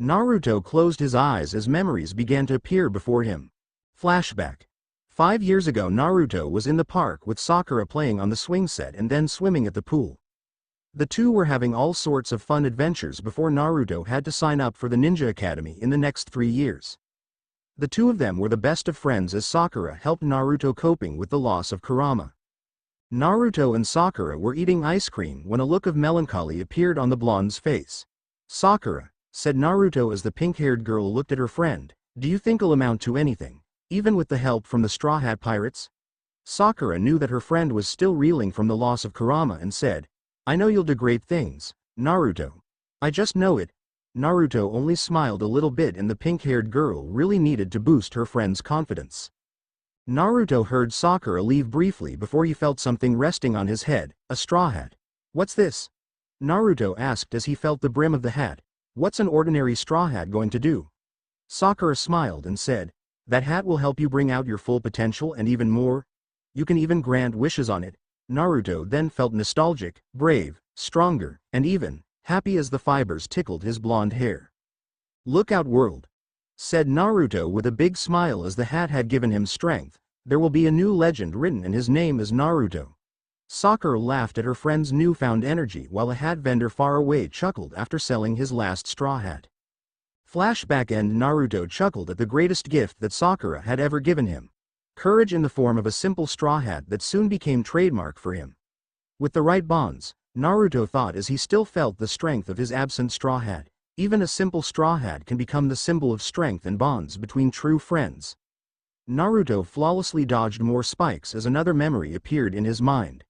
Naruto closed his eyes as memories began to appear before him. Flashback. 5 years ago Naruto was in the park with Sakura playing on the swing set and then swimming at the pool. The two were having all sorts of fun adventures before Naruto had to sign up for the Ninja Academy in the next 3 years. The two of them were the best of friends as Sakura helped Naruto coping with the loss of Kurama. Naruto and Sakura were eating ice cream when a look of melancholy appeared on the blonde's face. "Sakura," said Naruto as the pink-haired girl looked at her friend, "do you think it'll amount to anything, even with the help from the Straw Hat Pirates?" Sakura knew that her friend was still reeling from the loss of Kurama and said, "I know you'll do great things, Naruto. I just know it." Naruto only smiled a little bit, and the pink-haired girl really needed to boost her friend's confidence. Naruto heard Sakura leave briefly before he felt something resting on his head, a straw hat. "What's this?" Naruto asked as he felt the brim of the hat. "What's an ordinary straw hat going to do?" Sakura smiled and said, "That hat will help you bring out your full potential and even more. You can even grant wishes on it." Naruto then felt nostalgic, brave, stronger, and even happy as the fibers tickled his blonde hair. "Look out, world," said Naruto with a big smile as the hat had given him strength. "There will be a new legend written and his name is Naruto." Sakura laughed at her friend's newfound energy while a hat vendor far away chuckled after selling his last straw hat. Flashback end Naruto chuckled at the greatest gift that Sakura had ever given him. Courage in the form of a simple straw hat that soon became trademark for him. With the right bonds, Naruto thought as he still felt the strength of his absent straw hat, even a simple straw hat can become the symbol of strength and bonds between true friends. Naruto flawlessly dodged more spikes as another memory appeared in his mind.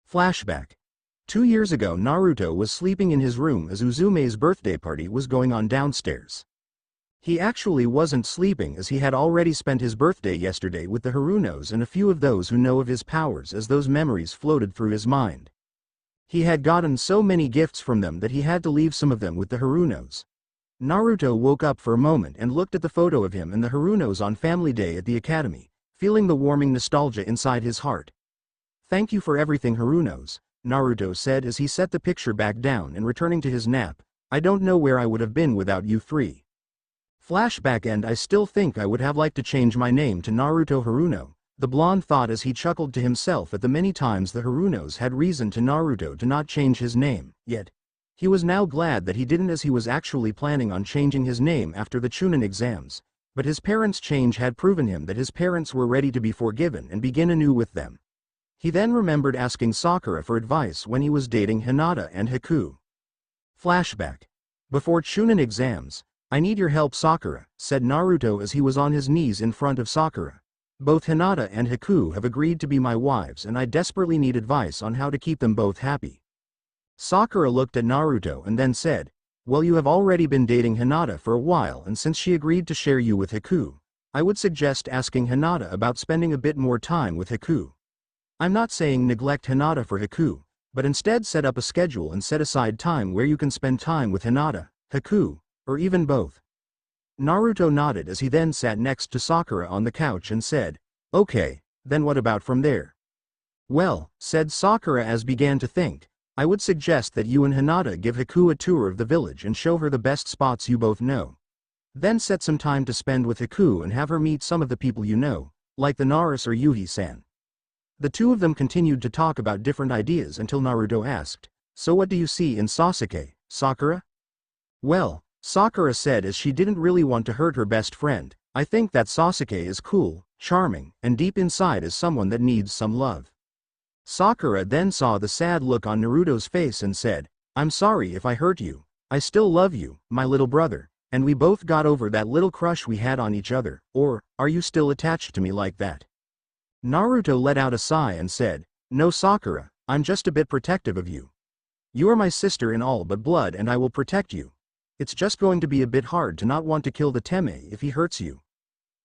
Flashback. 2 years ago Naruto was sleeping in his room as Uzume's birthday party was going on downstairs. He actually wasn't sleeping as he had already spent his birthday yesterday with the Harunos and a few of those who know of his powers as those memories floated through his mind. He had gotten so many gifts from them that he had to leave some of them with the Harunos. Naruto woke up for a moment and looked at the photo of him and the Harunos on family day at the academy, feeling the warming nostalgia inside his heart. "Thank you for everything, Harunos," Naruto said as he set the picture back down and returning to his nap. "I don't know where I would have been without you three." Flashback end I still think I would have liked to change my name to Naruto Haruno, the blonde thought as he chuckled to himself at the many times the Harunos had reason to Naruto to not change his name, yet he was now glad that he didn't as he was actually planning on changing his name after the Chunin exams, but his parents' change had proven him that his parents were ready to be forgiven and begin anew with them. He then remembered asking Sakura for advice when he was dating Hinata and Haku. Flashback. Before Chunin exams, "I need your help, Sakura," said Naruto as he was on his knees in front of Sakura. "Both Hinata and Haku have agreed to be my wives and I desperately need advice on how to keep them both happy." Sakura looked at Naruto and then said, "Well, you have already been dating Hinata for a while and since she agreed to share you with Haku, I would suggest asking Hinata about spending a bit more time with Haku. I'm not saying neglect Hinata for Haku, but instead set up a schedule and set aside time where you can spend time with Hinata, Haku, or even both." Naruto nodded as he then sat next to Sakura on the couch and said, "Okay, then what about from there?" "Well," said Sakura as began to think, "I would suggest that you and Hinata give Haku a tour of the village and show her the best spots you both know. Then set some time to spend with Haku and have her meet some of the people you know, like the Naruto or Yuhi-san." The two of them continued to talk about different ideas until Naruto asked, "So what do you see in Sasuke, Sakura?" "Well," Sakura said as she didn't really want to hurt her best friend, "I think that Sasuke is cool, charming, and deep inside is someone that needs some love." Sakura then saw the sad look on Naruto's face and said, "I'm sorry if I hurt you. I still love you, my little brother, and we both got over that little crush we had on each other, or are you still attached to me like that?" Naruto let out a sigh and said, "No, Sakura, I'm just a bit protective of you. You are my sister in all but blood and I will protect you. It's just going to be a bit hard to not want to kill the Teme if he hurts you.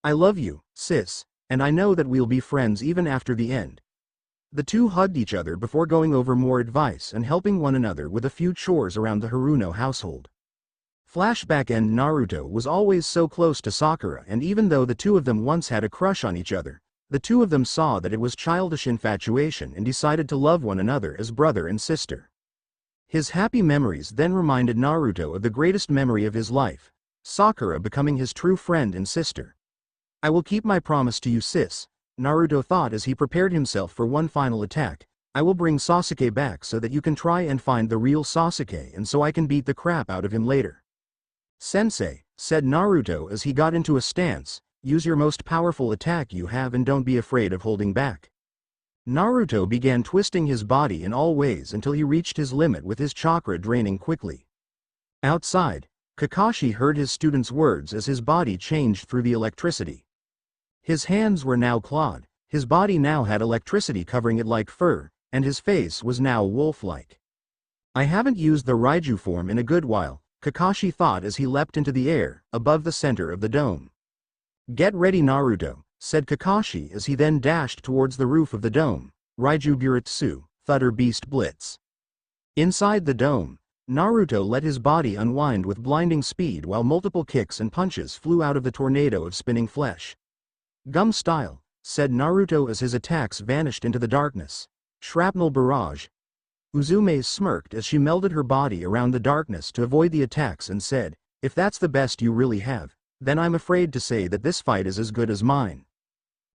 I love you, sis, and I know that we'll be friends even after the end." The two hugged each other before going over more advice and helping one another with a few chores around the Haruno household. Flashback end Naruto was always so close to Sakura, and even though the two of them once had a crush on each other, the two of them saw that it was childish infatuation and decided to love one another as brother and sister. His happy memories then reminded Naruto of the greatest memory of his life, Sakura becoming his true friend and sister. "I will keep my promise to you, sis," Naruto thought as he prepared himself for one final attack. "I will bring Sasuke back so that you can try and find the real Sasuke and so I can beat the crap out of him later." "Sensei," said Naruto as he got into a stance, "use your most powerful attack you have and don't be afraid of holding back." Naruto began twisting his body in all ways until he reached his limit with his chakra draining quickly. Outside, Kakashi heard his student's words as his body changed through the electricity. His hands were now clawed, his body now had electricity covering it like fur, and his face was now wolf-like. I haven't used the Raiju form in a good while, Kakashi thought as he leapt into the air, above the center of the dome. Get ready Naruto, said Kakashi as he then dashed towards the roof of the dome. Raiju Buritsu, Thunder Beast Blitz. Inside the dome, Naruto let his body unwind with blinding speed while multiple kicks and punches flew out of the tornado of spinning flesh. Gum style, said Naruto as his attacks vanished into the darkness. Shrapnel barrage. Uzume smirked as she melded her body around the darkness to avoid the attacks and said, if that's the best you really have, then I'm afraid to say that this fight is as good as mine.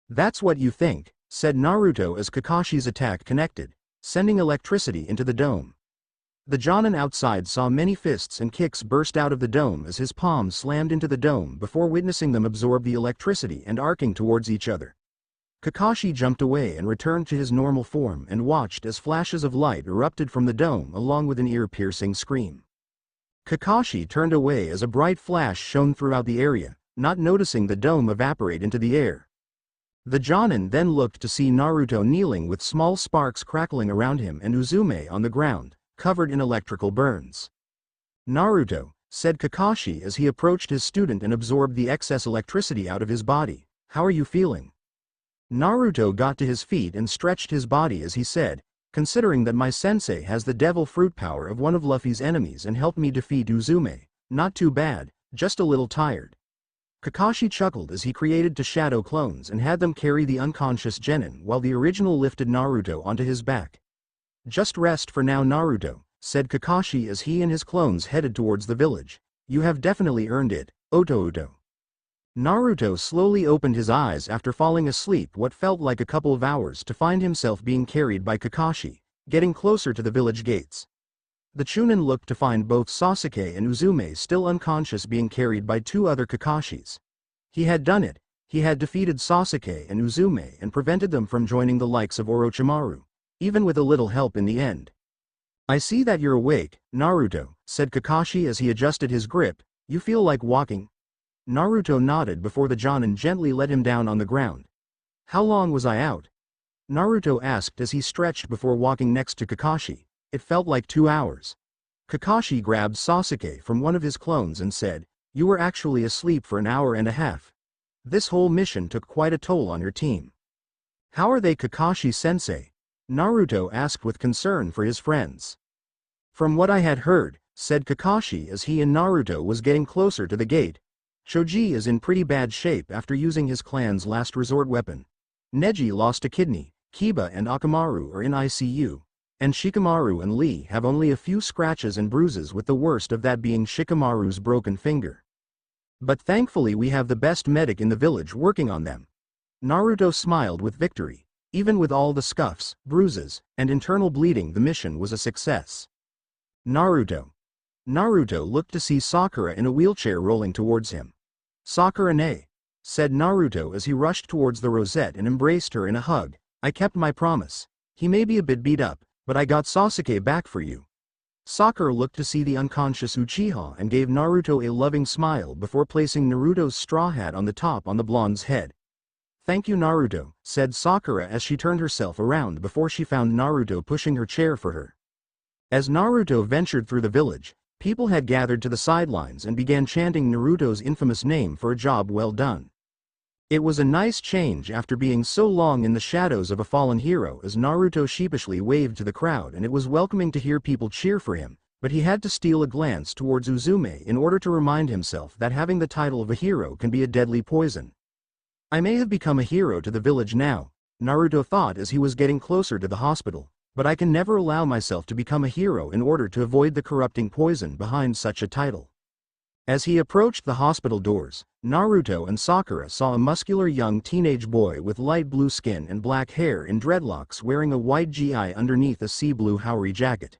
That's what you think, said Naruto as Kakashi's attack connected, sending electricity into the dome. The Jonin outside saw many fists and kicks burst out of the dome as his palms slammed into the dome before witnessing them absorb the electricity and arcing towards each other. Kakashi jumped away and returned to his normal form and watched as flashes of light erupted from the dome along with an ear-piercing scream. Kakashi turned away as a bright flash shone throughout the area, not noticing the dome evaporate into the air. The Jonin then looked to see Naruto kneeling with small sparks crackling around him and Uzume on the ground, covered in electrical burns. Naruto, said Kakashi as he approached his student and absorbed the excess electricity out of his body, how are you feeling? Naruto got to his feet and stretched his body as he said, considering that my sensei has the devil fruit power of one of Luffy's enemies and helped me defeat Uzume, not too bad, just a little tired. Kakashi chuckled as he created two shadow clones and had them carry the unconscious Genin while the original lifted Naruto onto his back. Just rest for now Naruto, said Kakashi as he and his clones headed towards the village. You have definitely earned it, Oto. Naruto slowly opened his eyes after falling asleep what felt like a couple of hours to find himself being carried by Kakashi, getting closer to the village gates. The Chunin looked to find both Sasuke and Uzume still unconscious being carried by two other Kakashis. He had done it, he had defeated Sasuke and Uzume and prevented them from joining the likes of Orochimaru, even with a little help in the end. I see that you're awake, Naruto, said Kakashi as he adjusted his grip. You feel like walking? Naruto nodded before the Jonin gently let him down on the ground. How long was I out? Naruto asked as he stretched before walking next to Kakashi. It felt like 2 hours. Kakashi grabbed Sasuke from one of his clones and said, you were actually asleep for an hour and a half. This whole mission took quite a toll on your team. How are they Kakashi-sensei? Naruto asked with concern for his friends. From what I had heard, said Kakashi as he and Naruto was getting closer to the gate, Choji is in pretty bad shape after using his clan's last resort weapon. Neji lost a kidney, Kiba and Akamaru are in ICU, and Shikamaru and Lee have only a few scratches and bruises with the worst of that being Shikamaru's broken finger. But thankfully we have the best medic in the village working on them. Naruto smiled with victory. Even with all the scuffs, bruises, and internal bleeding the mission was a success. Naruto looked to see Sakura in a wheelchair rolling towards him. Sakura-ne, said Naruto as he rushed towards the rosette and embraced her in a hug. I kept my promise. He may be a bit beat up, but I got Sasuke back for you. Sakura looked to see the unconscious Uchiha and gave Naruto a loving smile before placing Naruto's straw hat on the top on the blonde's head. Thank you Naruto, said Sakura as she turned herself around before she found Naruto pushing her chair for her. As Naruto ventured through the village, people had gathered to the sidelines and began chanting Naruto's infamous name for a job well done. It was a nice change after being so long in the shadows of a fallen hero as Naruto sheepishly waved to the crowd and it was welcoming to hear people cheer for him, but he had to steal a glance towards Uzume in order to remind himself that having the title of a hero can be a deadly poison. I may have become a hero to the village now, Naruto thought as he was getting closer to the hospital, but I can never allow myself to become a hero in order to avoid the corrupting poison behind such a title. As he approached the hospital doors, Naruto and Sakura saw a muscular young teenage boy with light blue skin and black hair in dreadlocks wearing a white gi underneath a sea blue Haori jacket.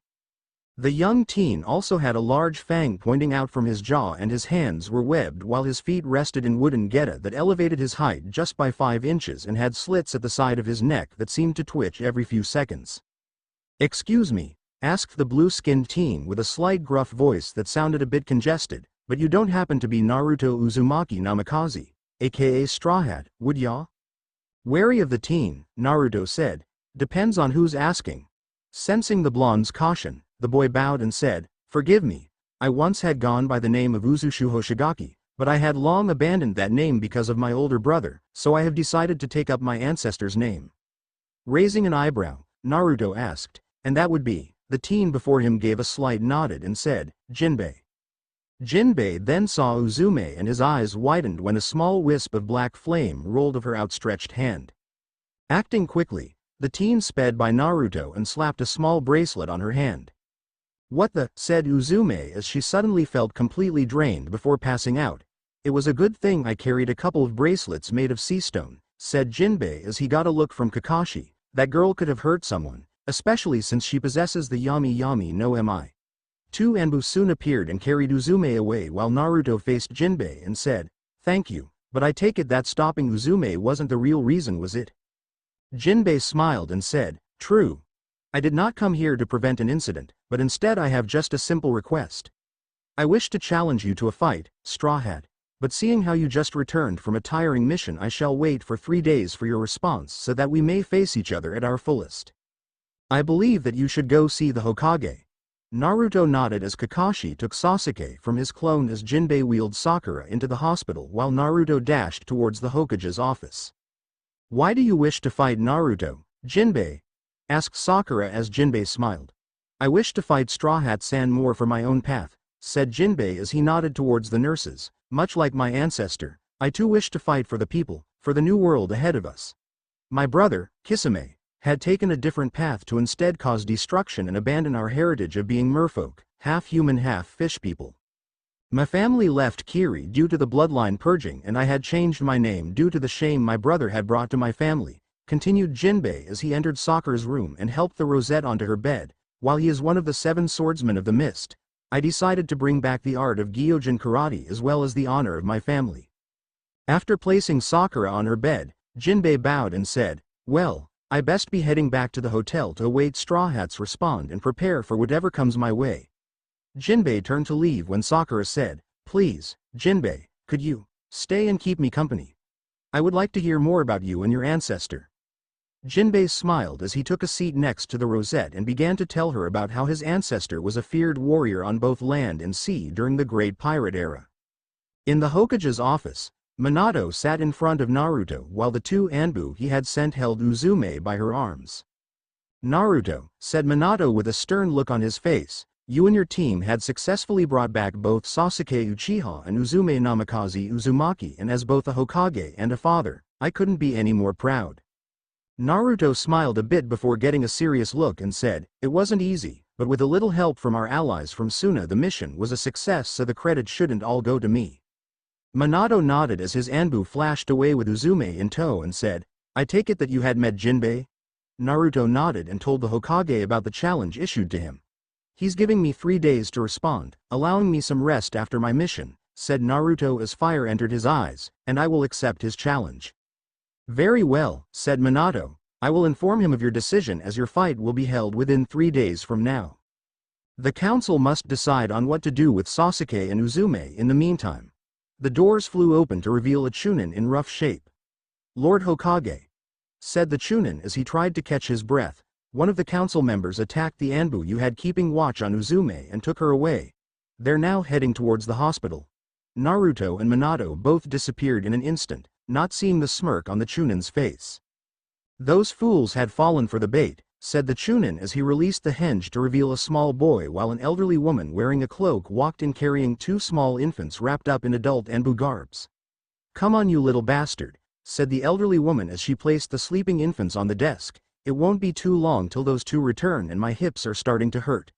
The young teen also had a large fang pointing out from his jaw, and his hands were webbed while his feet rested in wooden geta that elevated his height just by 5 inches and had slits at the side of his neck that seemed to twitch every few seconds. "Excuse me," asked the blue-skinned teen with a slight gruff voice that sounded a bit congested, "but you don't happen to be Naruto Uzumaki Namikaze, aka Straw Hat, would ya?" Wary of the teen, Naruto said, "Depends on who's asking." Sensing the blonde's caution, the boy bowed and said, "Forgive me, I once had gone by the name of Uzushu Hoshigaki, but I had long abandoned that name because of my older brother, so I have decided to take up my ancestor's name." Raising an eyebrow, Naruto asked, "And that would be?" The teen before him gave a slight nodded and said, "Jinbei." Jinbei then saw Uzume and his eyes widened when a small wisp of black flame rolled of her outstretched hand. Acting quickly, the teen sped by Naruto and slapped a small bracelet on her hand. "What the?" said Uzume as she suddenly felt completely drained before passing out. "It was a good thing I carried a couple of bracelets made of sea stone," said Jinbei as he got a look from Kakashi. "That girl could have hurt someone, especially since she possesses the Yami Yami no Mi. 2 Anbu soon appeared and carried Uzume away while Naruto faced Jinbei and said, "Thank you, but I take it that stopping Uzume wasn't the real reason, was it?" Jinbei smiled and said, "True. I did not come here to prevent an incident, but instead I have just a simple request. I wish to challenge you to a fight, Straw Hat, but seeing how you just returned from a tiring mission, I shall wait for 3 days for your response so that we may face each other at our fullest. I believe that you should go see the Hokage." Naruto nodded as Kakashi took Sasuke from his clone as Jinbei wheeled Sakura into the hospital while Naruto dashed towards the Hokage's office. "Why do you wish to fight Naruto, Jinbei?" asked Sakura as Jinbei smiled. "I wish to fight Straw Hat-san more for my own path," said Jinbei as he nodded towards the nurses. "Much like my ancestor, I too wish to fight for the people, for the new world ahead of us. My brother, Kisame, had taken a different path to instead cause destruction and abandon our heritage of being merfolk, half-human half-fish people. My family left Kiri due to the bloodline purging, and I had changed my name due to the shame my brother had brought to my family," continued Jinbei as he entered Sakura's room and helped the rosette onto her bed. "While he is one of the 7 swordsmen of the mist, I decided to bring back the art of Gyojin karate as well as the honor of my family." After placing Sakura on her bed, Jinbei bowed and said, "Well, I best be heading back to the hotel to await Straw Hat's response and prepare for whatever comes my way." Jinbei turned to leave when Sakura said, "Please, Jinbei, could you stay and keep me company? I would like to hear more about you and your ancestor." Jinbei smiled as he took a seat next to the rosette and began to tell her about how his ancestor was a feared warrior on both land and sea during the Great Pirate Era. In the Hokage's office, Minato sat in front of Naruto while the 2 Anbu he had sent held Uzume by her arms. "Naruto," said Minato with a stern look on his face, "you and your team had successfully brought back both Sasuke Uchiha and Uzume Namikaze Uzumaki, and as both a Hokage and a father, I couldn't be any more proud." Naruto smiled a bit before getting a serious look and said, "It wasn't easy, but with a little help from our allies from Suna the mission was a success, so the credit shouldn't all go to me." Minato nodded as his Anbu flashed away with Uzume in tow and said, "I take it that you had met Jinbei?" Naruto nodded and told the Hokage about the challenge issued to him. "He's giving me 3 days to respond, allowing me some rest after my mission," said Naruto as fire entered his eyes, "and I will accept his challenge." "Very well," said Minato, "I will inform him of your decision as your fight will be held within 3 days from now. The council must decide on what to do with Sasuke and Uzume in the meantime." The doors flew open to reveal a Chunin in rough shape. "Lord Hokage," said the Chunin as he tried to catch his breath, "one of the council members attacked the Anbu you had keeping watch on Uzume and took her away. They're now heading towards the hospital." Naruto and Minato both disappeared in an instant, not seeing the smirk on the Chunin's face. "Those fools had fallen for the bait," said the Chunin as he released the henge to reveal a small boy while an elderly woman wearing a cloak walked in carrying 2 small infants wrapped up in adult Anbu garbs. "Come on, you little bastard," said the elderly woman as she placed the sleeping infants on the desk. "It won't be too long till those 2 return and my hips are starting to hurt."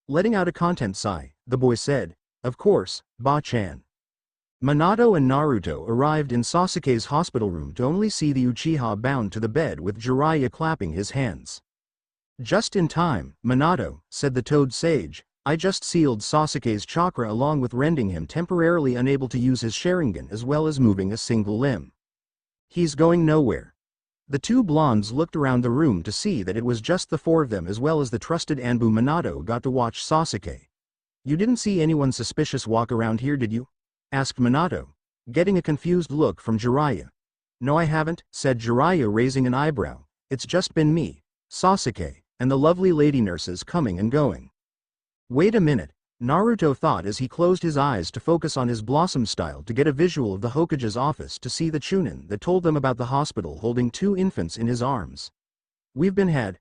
Letting out a content sigh, the boy said, "Of course, Ba-chan." Minato and Naruto arrived in Sasuke's hospital room to only see the Uchiha bound to the bed with Jiraiya clapping his hands. Just in time, Minato, said the Toad Sage. I just sealed Sasuke's chakra along with rendering him temporarily unable to use his Sharingan as well as moving a single limb. He's going nowhere. The two blondes looked around the room to see that it was just the four of them as well as the trusted Anbu. Minato got to watch Sasuke. You didn't see anyone suspicious walk around here, did you? Asked Minato, getting a confused look from Jiraiya. No, I haven't, said Jiraiya, raising an eyebrow. It's just been me, Sasuke, and the lovely lady nurses coming and going. Wait a minute, Naruto thought as he closed his eyes to focus on his blossom style to get a visual of the Hokage's office to see the Chunin that told them about the hospital holding two infants in his arms. We've been had,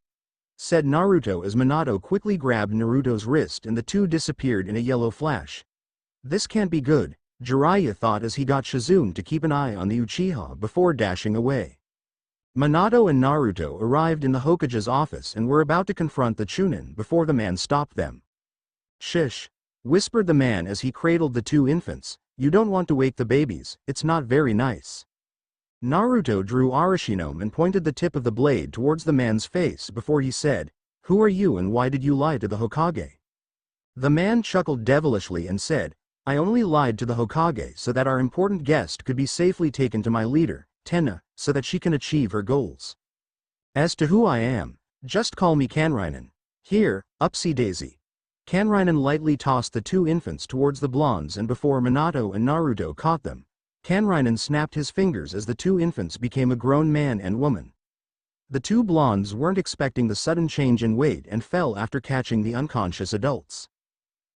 said Naruto as Minato quickly grabbed Naruto's wrist and the two disappeared in a yellow flash. This can't be good, Jiraiya thought as he got Shizune to keep an eye on the Uchiha before dashing away. Minato and Naruto arrived in the Hokage's office and were about to confront the Chunin before the man stopped them. Shish, whispered the man as he cradled the two infants, you don't want to wake the babies, it's not very nice. Naruto drew Arashino and pointed the tip of the blade towards the man's face before he said, Who are you and why did you lie to the Hokage? The man chuckled devilishly and said, I only lied to the Hokage so that our important guest could be safely taken to my leader, Tenna, so that she can achieve her goals. As to who I am, just call me Kanrainen. Here, upsy daisy. Kanrainen lightly tossed the two infants towards the blondes and before Minato and Naruto caught them, Kanrainen snapped his fingers as the two infants became a grown man and woman. The two blondes weren't expecting the sudden change in weight and fell after catching the unconscious adults.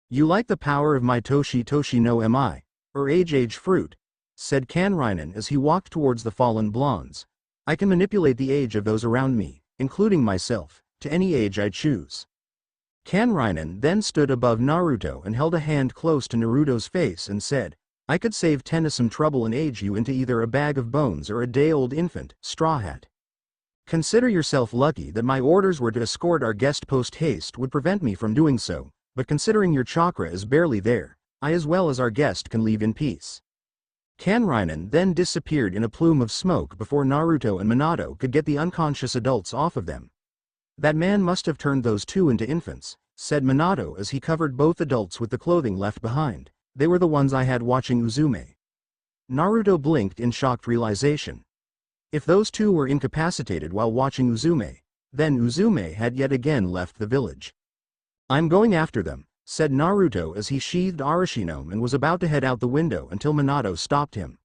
You like the power of my Toshi no Mi, or age fruit, said Kanrainen as he walked towards the fallen blondes. I can manipulate the age of those around me, including myself, to any age I choose. Kanrainen then stood above Naruto and held a hand close to Naruto's face and said, I could save Tenna some trouble and age you into either a bag of bones or a day-old infant, Straw Hat. Consider yourself lucky that my orders were to escort our guest post-haste would prevent me from doing so, but considering your chakra is barely there, I as well as our guest can leave in peace. Kanrainen then disappeared in a plume of smoke before Naruto and Minato could get the unconscious adults off of them. That man must have turned those two into infants, said Minato as he covered both adults with the clothing left behind. They were the ones I had watching Uzume. Naruto blinked in shocked realization. If those two were incapacitated while watching Uzume, then Uzume had yet again left the village. I'm going after them, said Naruto as he sheathed Arashino and was about to head out the window until Minato stopped him.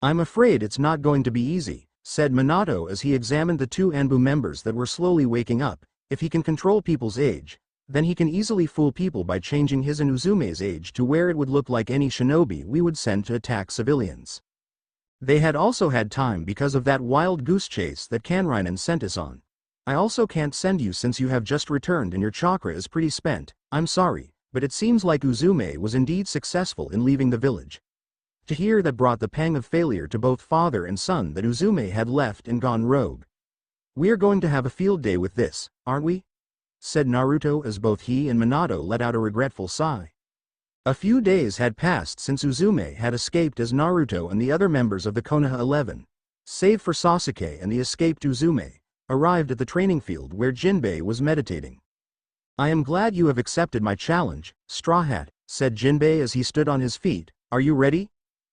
I'm afraid it's not going to be easy, said Minato as he examined the two Anbu members that were slowly waking up. If he can control people's age, then he can easily fool people by changing his and Uzume's age to where it would look like any shinobi we would send to attack civilians. They had also had time because of that wild goose chase that Kanrainen sent us on. I also can't send you since you have just returned and your chakra is pretty spent. I'm sorry, but it seems like Uzume was indeed successful in leaving the village. To hear that brought the pang of failure to both father and son that Uzume had left and gone rogue. We're going to have a field day with this, aren't we? Said Naruto as both he and Minato let out a regretful sigh. A few days had passed since Uzume had escaped as Naruto and the other members of the Konoha 11, save for Sasuke and the escaped Uzume, arrived at the training field where Jinbei was meditating. I am glad you have accepted my challenge, Straw Hat, said Jinbei as he stood on his feet. Are you ready?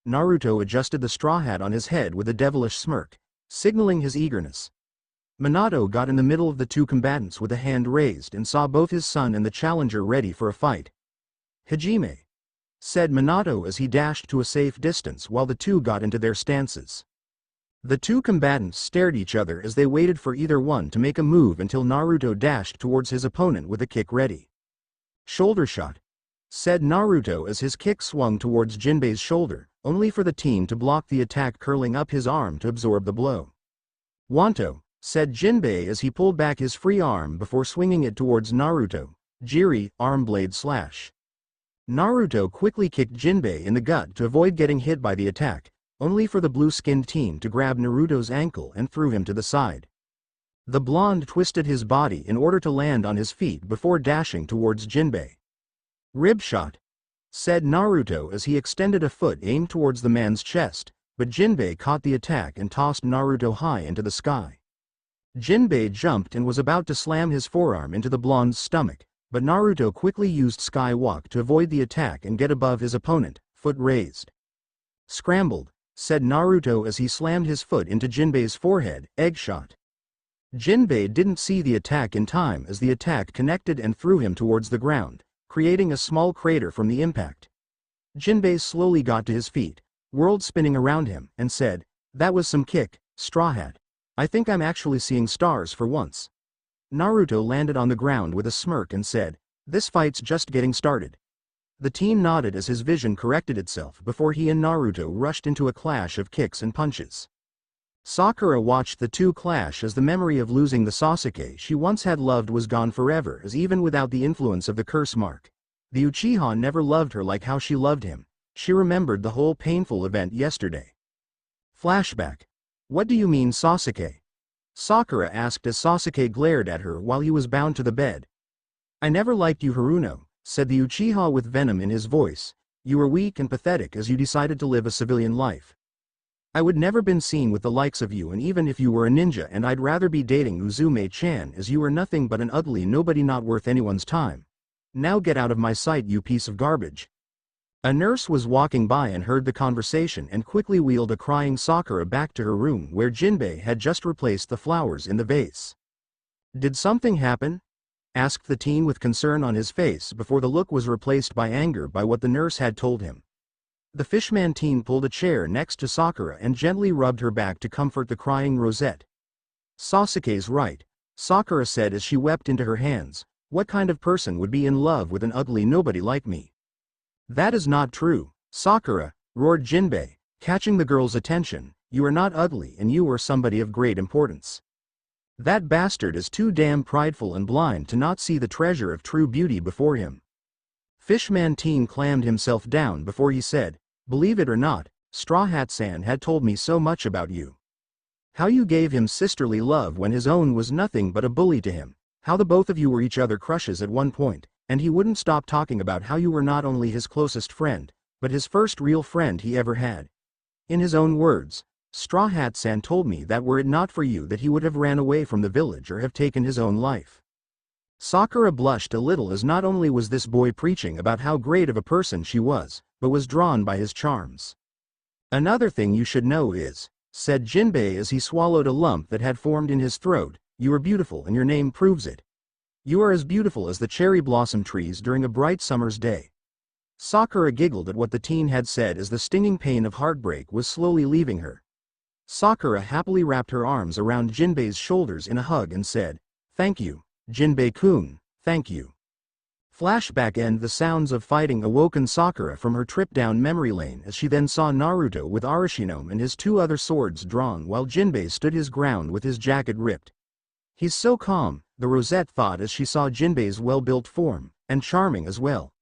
Naruto adjusted the straw hat on his head with a devilish smirk, signaling his eagerness. Minato got in the middle of the two combatants with a hand raised and saw both his son and the challenger ready for a fight. Hajime, said Minato as he dashed to a safe distance while the two got into their stances. The two combatants stared each other as they waited for either one to make a move until Naruto dashed towards his opponent with a kick ready. Shoulder shot, said Naruto as his kick swung towards Jinbei's shoulder, only for the teen to block the attack curling up his arm to absorb the blow. Wanto, said Jinbei as he pulled back his free arm before swinging it towards Naruto. Jiri, arm blade slash. Naruto quickly kicked Jinbei in the gut to avoid getting hit by the attack, only for the blue-skinned teen to grab Naruto's ankle and threw him to the side. The blonde twisted his body in order to land on his feet before dashing towards Jinbei. Rib shot, said Naruto as he extended a foot aimed towards the man's chest, but Jinbei caught the attack and tossed Naruto high into the sky. Jinbei jumped and was about to slam his forearm into the blonde's stomach, but Naruto quickly used Sky Walk to avoid the attack and get above his opponent, foot raised. Scrambled, said Naruto as he slammed his foot into Jinbei's forehead, egg shot. Jinbei didn't see the attack in time as the attack connected and threw him towards the ground, creating a small crater from the impact. Jinbei slowly got to his feet, world spinning around him, and said, "That was some kick, Straw Hat. I think I'm actually seeing stars for once." Naruto landed on the ground with a smirk and said, "This fight's just getting started." The teen nodded as his vision corrected itself before he and Naruto rushed into a clash of kicks and punches. Sakura watched the two clash as the memory of losing the Sasuke she once had loved was gone forever, as even without the influence of the curse mark, the Uchiha never loved her like how she loved him. She remembered the whole painful event yesterday. Flashback. "What do you mean, Sasuke?" Sakura asked as Sasuke glared at her while he was bound to the bed. "I never liked you, Haruno," said the Uchiha with venom in his voice. "You were weak and pathetic as you decided to live a civilian life. I would never been seen with the likes of you, and even if you were a ninja, and I'd rather be dating Uzume-chan as you were nothing but an ugly nobody not worth anyone's time. Now get out of my sight, you piece of garbage." A nurse was walking by and heard the conversation and quickly wheeled a crying Sakura back to her room where Jinbei had just replaced the flowers in the vase. "Did something happen?" asked the teen with concern on his face before the look was replaced by anger by what the nurse had told him. The fishman teen pulled a chair next to Sakura and gently rubbed her back to comfort the crying Rosette. "Sasuke's right," Sakura said as she wept into her hands. "What kind of person would be in love with an ugly nobody like me?" "That is not true, Sakura," roared Jinbei, catching the girl's attention. "You are not ugly and you are somebody of great importance. That bastard is too damn prideful and blind to not see the treasure of true beauty before him." Fishman teen clammed himself down before he said, "Believe it or not, Straw Hat-san had told me so much about you. How you gave him sisterly love when his own was nothing but a bully to him, how the both of you were each other crushes at one point, and he wouldn't stop talking about how you were not only his closest friend, but his first real friend he ever had. In his own words, Straw Hat-san told me that were it not for you that he would have ran away from the village or have taken his own life." Sakura blushed a little as not only was this boy preaching about how great of a person she was, but was drawn by his charms. "Another thing you should know is," said Jinbei as he swallowed a lump that had formed in his throat, "you are beautiful and your name proves it. You are as beautiful as the cherry blossom trees during a bright summer's day." Sakura giggled at what the teen had said as the stinging pain of heartbreak was slowly leaving her. Sakura happily wrapped her arms around Jinbei's shoulders in a hug and said, "Thank you, Jinbei-kun, thank you." Flashback end. The sounds of fighting awoken Sakura from her trip down memory lane as she then saw Naruto with Arashino and his two other swords drawn while Jinbei stood his ground with his jacket ripped. "He's so calm," the Rosette thought as she saw Jinbei's well-built form, and charming as well.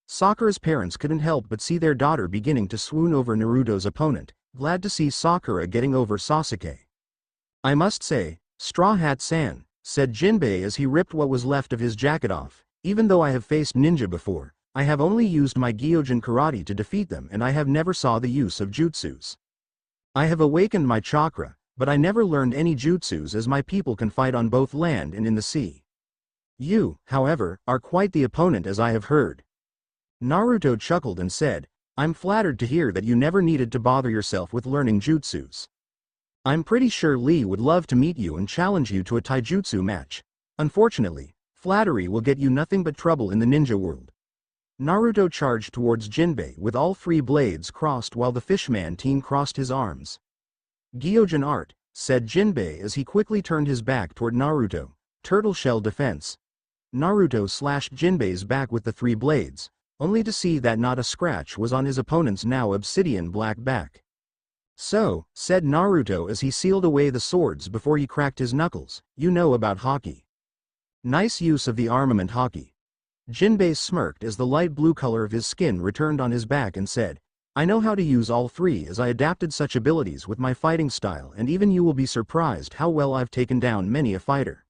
Sakura's parents couldn't help but see their daughter beginning to swoon over Naruto's opponent, glad to see Sakura getting over Sasuke. "I must say, Straw Hat-san," said Jinbei as he ripped what was left of his jacket off, "even though I have faced ninja before, I have only used my Gyojin karate to defeat them, and I have never saw the use of jutsus. I have awakened my chakra, but I never learned any jutsus as my people can fight on both land and in the sea. You, however, are quite the opponent as I have heard." Naruto chuckled and said, "I'm flattered to hear that you never needed to bother yourself with learning jutsus. I'm pretty sure Lee would love to meet you and challenge you to a taijutsu match. Unfortunately, flattery will get you nothing but trouble in the ninja world." Naruto charged towards Jinbei with all three blades crossed while the fishman teen crossed his arms. "Gyojin art," said Jinbei as he quickly turned his back toward Naruto. "Turtle shell defense." Naruto slashed Jinbei's back with the three blades, only to see that not a scratch was on his opponent's now obsidian black back. "So," said Naruto as he sealed away the swords before he cracked his knuckles, "you know about hockey. Nice use of the armament hockey." Jinbei smirked as the light blue color of his skin returned on his back and said, "I know how to use all three as I adapted such abilities with my fighting style, and even you will be surprised how well I've taken down many a fighter."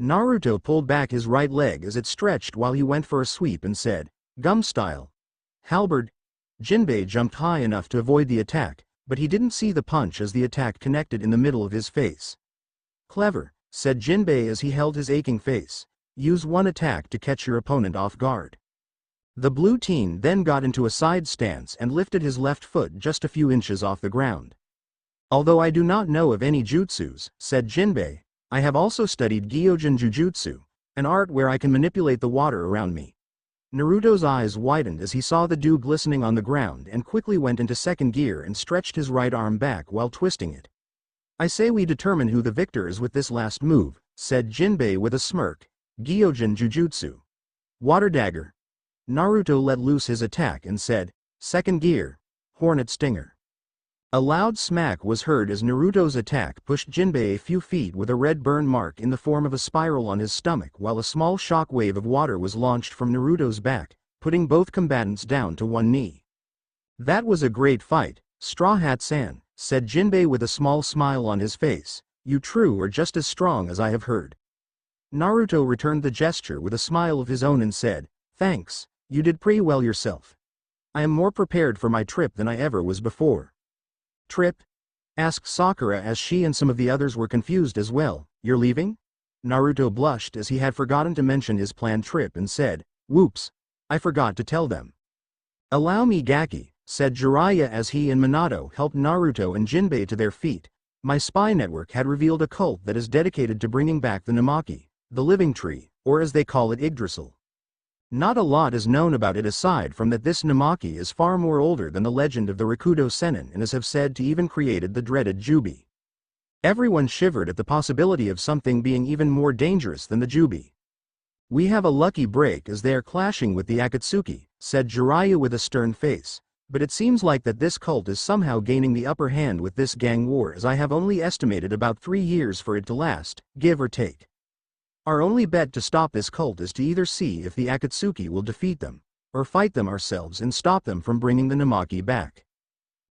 Naruto pulled back his right leg as it stretched while he went for a sweep and said, "Gum style. Halberd." Jinbei jumped high enough to avoid the attack, but he didn't see the punch as the attack connected in the middle of his face. "Clever," said Jinbei as he held his aching face. Use one attack to catch your opponent off guard. The blue teen then got into a side stance and lifted his left foot just a few inches off the ground. Although I do not know of any jutsus, said Jinbei, I have also studied Gyojin Jujutsu, an art where I can manipulate the water around me. Naruto's eyes widened as he saw the dew glistening on the ground and quickly went into second gear and stretched his right arm back while twisting it. I say we determine who the victor is with this last move, said Jinbei with a smirk. Gyojin Jujutsu. Water Dagger. Naruto let loose his attack and said, second gear, Hornet Stinger. A loud smack was heard as Naruto's attack pushed Jinbei a few feet with a red burn mark in the form of a spiral on his stomach while a small shock wave of water was launched from Naruto's back, putting both combatants down to one knee. That was a great fight, Straw Hat-san, said Jinbei with a small smile on his face. You true are just as strong as I have heard. Naruto returned the gesture with a smile of his own and said, thanks. You did pretty well yourself. I am more prepared for my trip than I ever was before. Trip? Asked Sakura as she and some of the others were confused as well. You're leaving? Naruto blushed as he had forgotten to mention his planned trip and said, whoops, I forgot to tell them. Allow me Gaki, said Jiraiya as he and Minato helped Naruto and Jinbei to their feet. My spy network had revealed a cult that is dedicated to bringing back the Namaki, the living tree, or as they call it Yggdrasil. Not a lot is known about it aside from that this Namaki is far more older than the legend of the Rakudo Sennin and is have said to even created the dreaded Jubi. Everyone shivered at the possibility of something being even more dangerous than the Jubi. We have a lucky break as they are clashing with the Akatsuki, said Jiraiya with a stern face, but it seems like that this cult is somehow gaining the upper hand with this gang war as I have only estimated about 3 years for it to last, give or take. Our only bet to stop this cult is to either see if the Akatsuki will defeat them, or fight them ourselves and stop them from bringing the Namaki back.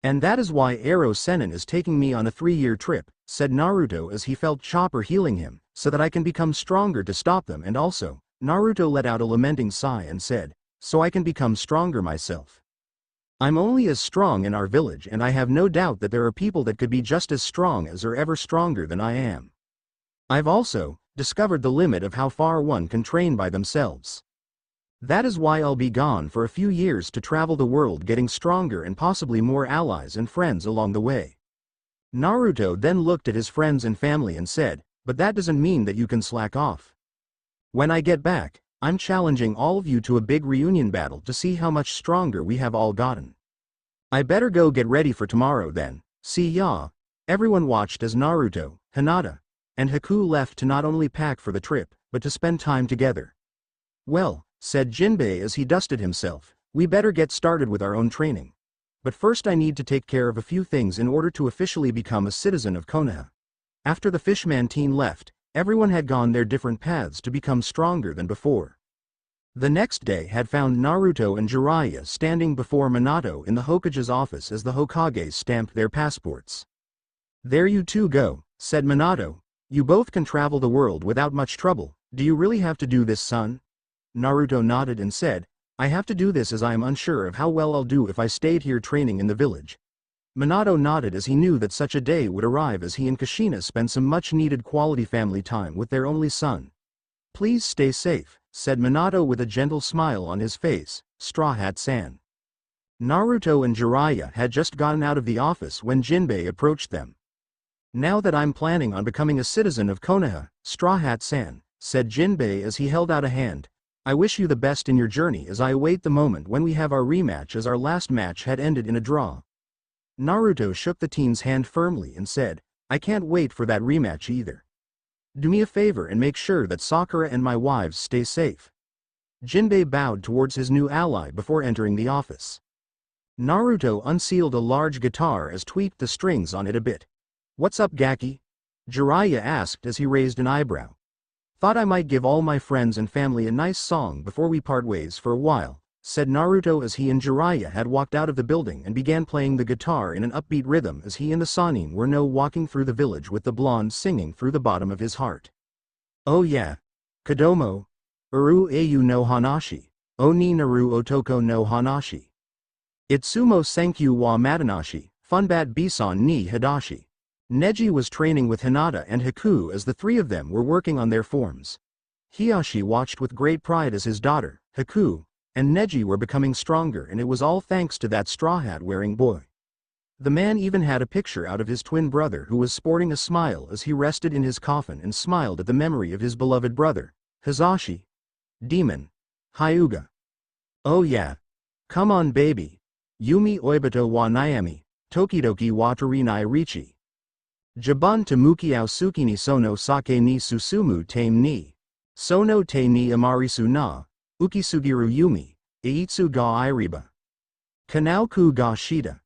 And that is why Ero Sennin is taking me on a 3-year trip, said Naruto as he felt Chopper healing him, so that I can become stronger to stop them and also, Naruto let out a lamenting sigh and said, so I can become stronger myself. I'm only as strong in our village and I have no doubt that there are people that could be just as strong as or ever stronger than I am. I've also discovered the limit of how far one can train by themselves. That is why I'll be gone for a few years to travel the world getting stronger and possibly more allies and friends along the way. Naruto then looked at his friends and family and said, but that doesn't mean that you can slack off. When I get back, I'm challenging all of you to a big reunion battle to see how much stronger we have all gotten. I better go get ready for tomorrow then. See ya. Everyone watched as Naruto, Hinata, and Haku left to not only pack for the trip, but to spend time together. Well, said Jinbei as he dusted himself, we better get started with our own training. But first I need to take care of a few things in order to officially become a citizen of Konoha. After the fishman teen left, everyone had gone their different paths to become stronger than before. The next day had found Naruto and Jiraiya standing before Minato in the Hokage's office as the Hokage stamped their passports. There you two go, said Minato. You both can travel the world without much trouble. Do you really have to do this, son? Naruto nodded and said, I have to do this as I am unsure of how well I'll do if I stayed here training in the village. Minato nodded as he knew that such a day would arrive as he and Kushina spent some much-needed quality family time with their only son. Please stay safe, said Minato with a gentle smile on his face, Straw Hat-san. Naruto and Jiraiya had just gotten out of the office when Jinbei approached them. Now that I'm planning on becoming a citizen of Konoha, Straw Hat-san, said Jinbei as he held out a hand, I wish you the best in your journey as I await the moment when we have our rematch as our last match had ended in a draw. Naruto shook the teen's hand firmly and said, I can't wait for that rematch either. Do me a favor and make sure that Sakura and my wives stay safe. Jinbei bowed towards his new ally before entering the office. Naruto unsealed a large guitar as tweaked the strings on it a bit. What's up, Gaki? Jiraiya asked as he raised an eyebrow. Thought I might give all my friends and family a nice song before we part ways for a while, said Naruto as he and Jiraiya had walked out of the building and began playing the guitar in an upbeat rhythm as he and the Sannin were walking through the village with the blonde singing through the bottom of his heart. Oh yeah. Kodomo. Uru Eiyu no Hanashi. Oni Naru Otoko no Hanashi. Itsumo Senkyu wa Matanashi. Funbat Bison ni Hidashi. Neji was training with Hinata and Haku as the three of them were working on their forms. Hiyashi watched with great pride as his daughter, Haku, and Neji were becoming stronger, and it was all thanks to that straw hat wearing boy. The man even had a picture out of his twin brother, who was sporting a smile as he rested in his coffin and smiled at the memory of his beloved brother, Hizashi. Demon. Hyuga. Oh yeah. Come on baby. Yumi oibato wa Nayami, Tokidoki wa Tarinai Richi. Jaban Tamukiao Tsukini Sono Sake ni Susumu Tame ni. Sono te ni Amarisu na, Ukisugiru Yumi, Eitsu ga Iriba. Kanao ku ga Shida.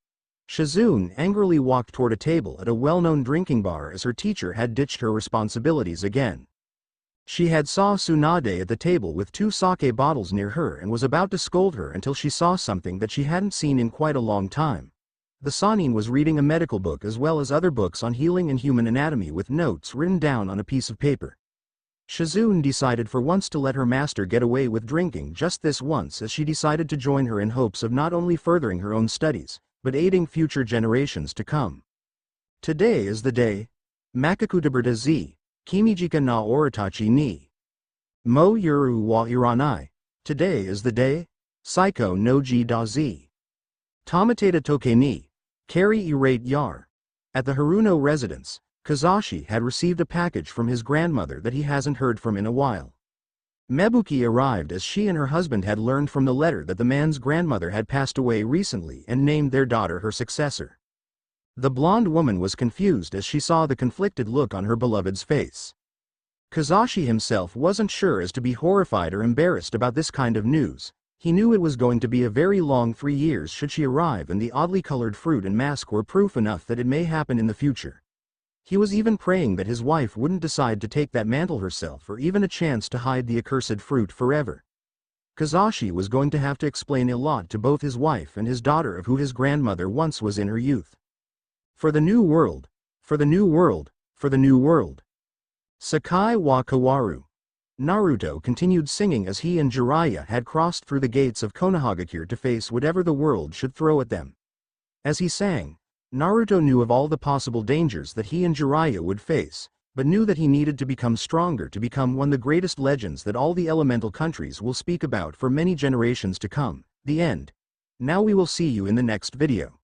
Shizune angrily walked toward a table at a well-known drinking bar as her teacher had ditched her responsibilities again. She had saw Tsunade at the table with 2 sake bottles near her and was about to scold her until she saw something that she hadn't seen in quite a long time. The Sannin was reading a medical book as well as other books on healing and human anatomy with notes written down on a piece of paper. Shizune decided for once to let her master get away with drinking just this once, as she decided to join her in hopes of not only furthering her own studies, but aiding future generations to come. Today is the day. Makakudaberta z, Kimijika na Oritachi ni. Mo yuru wa iranai. Today is the day. Psycho no ji da z. Tamatata toke ni. Kari irate yar. At the Haruno residence, Kazashi had received a package from his grandmother that he hasn't heard from in a while. Mebuki arrived as she and her husband had learned from the letter that the man's grandmother had passed away recently and named their daughter her successor. The blonde woman was confused as she saw the conflicted look on her beloved's face. Kazashi himself wasn't sure as to be horrified or embarrassed about this kind of news. He knew it was going to be a very long 3 years should she arrive, and the oddly colored fruit and mask were proof enough that it may happen in the future. He was even praying that his wife wouldn't decide to take that mantle herself, or even a chance to hide the accursed fruit forever. Kazashi was going to have to explain a lot to both his wife and his daughter of who his grandmother once was in her youth. For the new world, for the new world, for the new world. Sakai wa Kawaru. Naruto continued singing as he and Jiraiya had crossed through the gates of Konohagakure to face whatever the world should throw at them. As he sang, Naruto knew of all the possible dangers that he and Jiraiya would face, but knew that he needed to become stronger to become one of the greatest legends that all the elemental countries will speak about for many generations to come. The end. Now we will see you in the next video.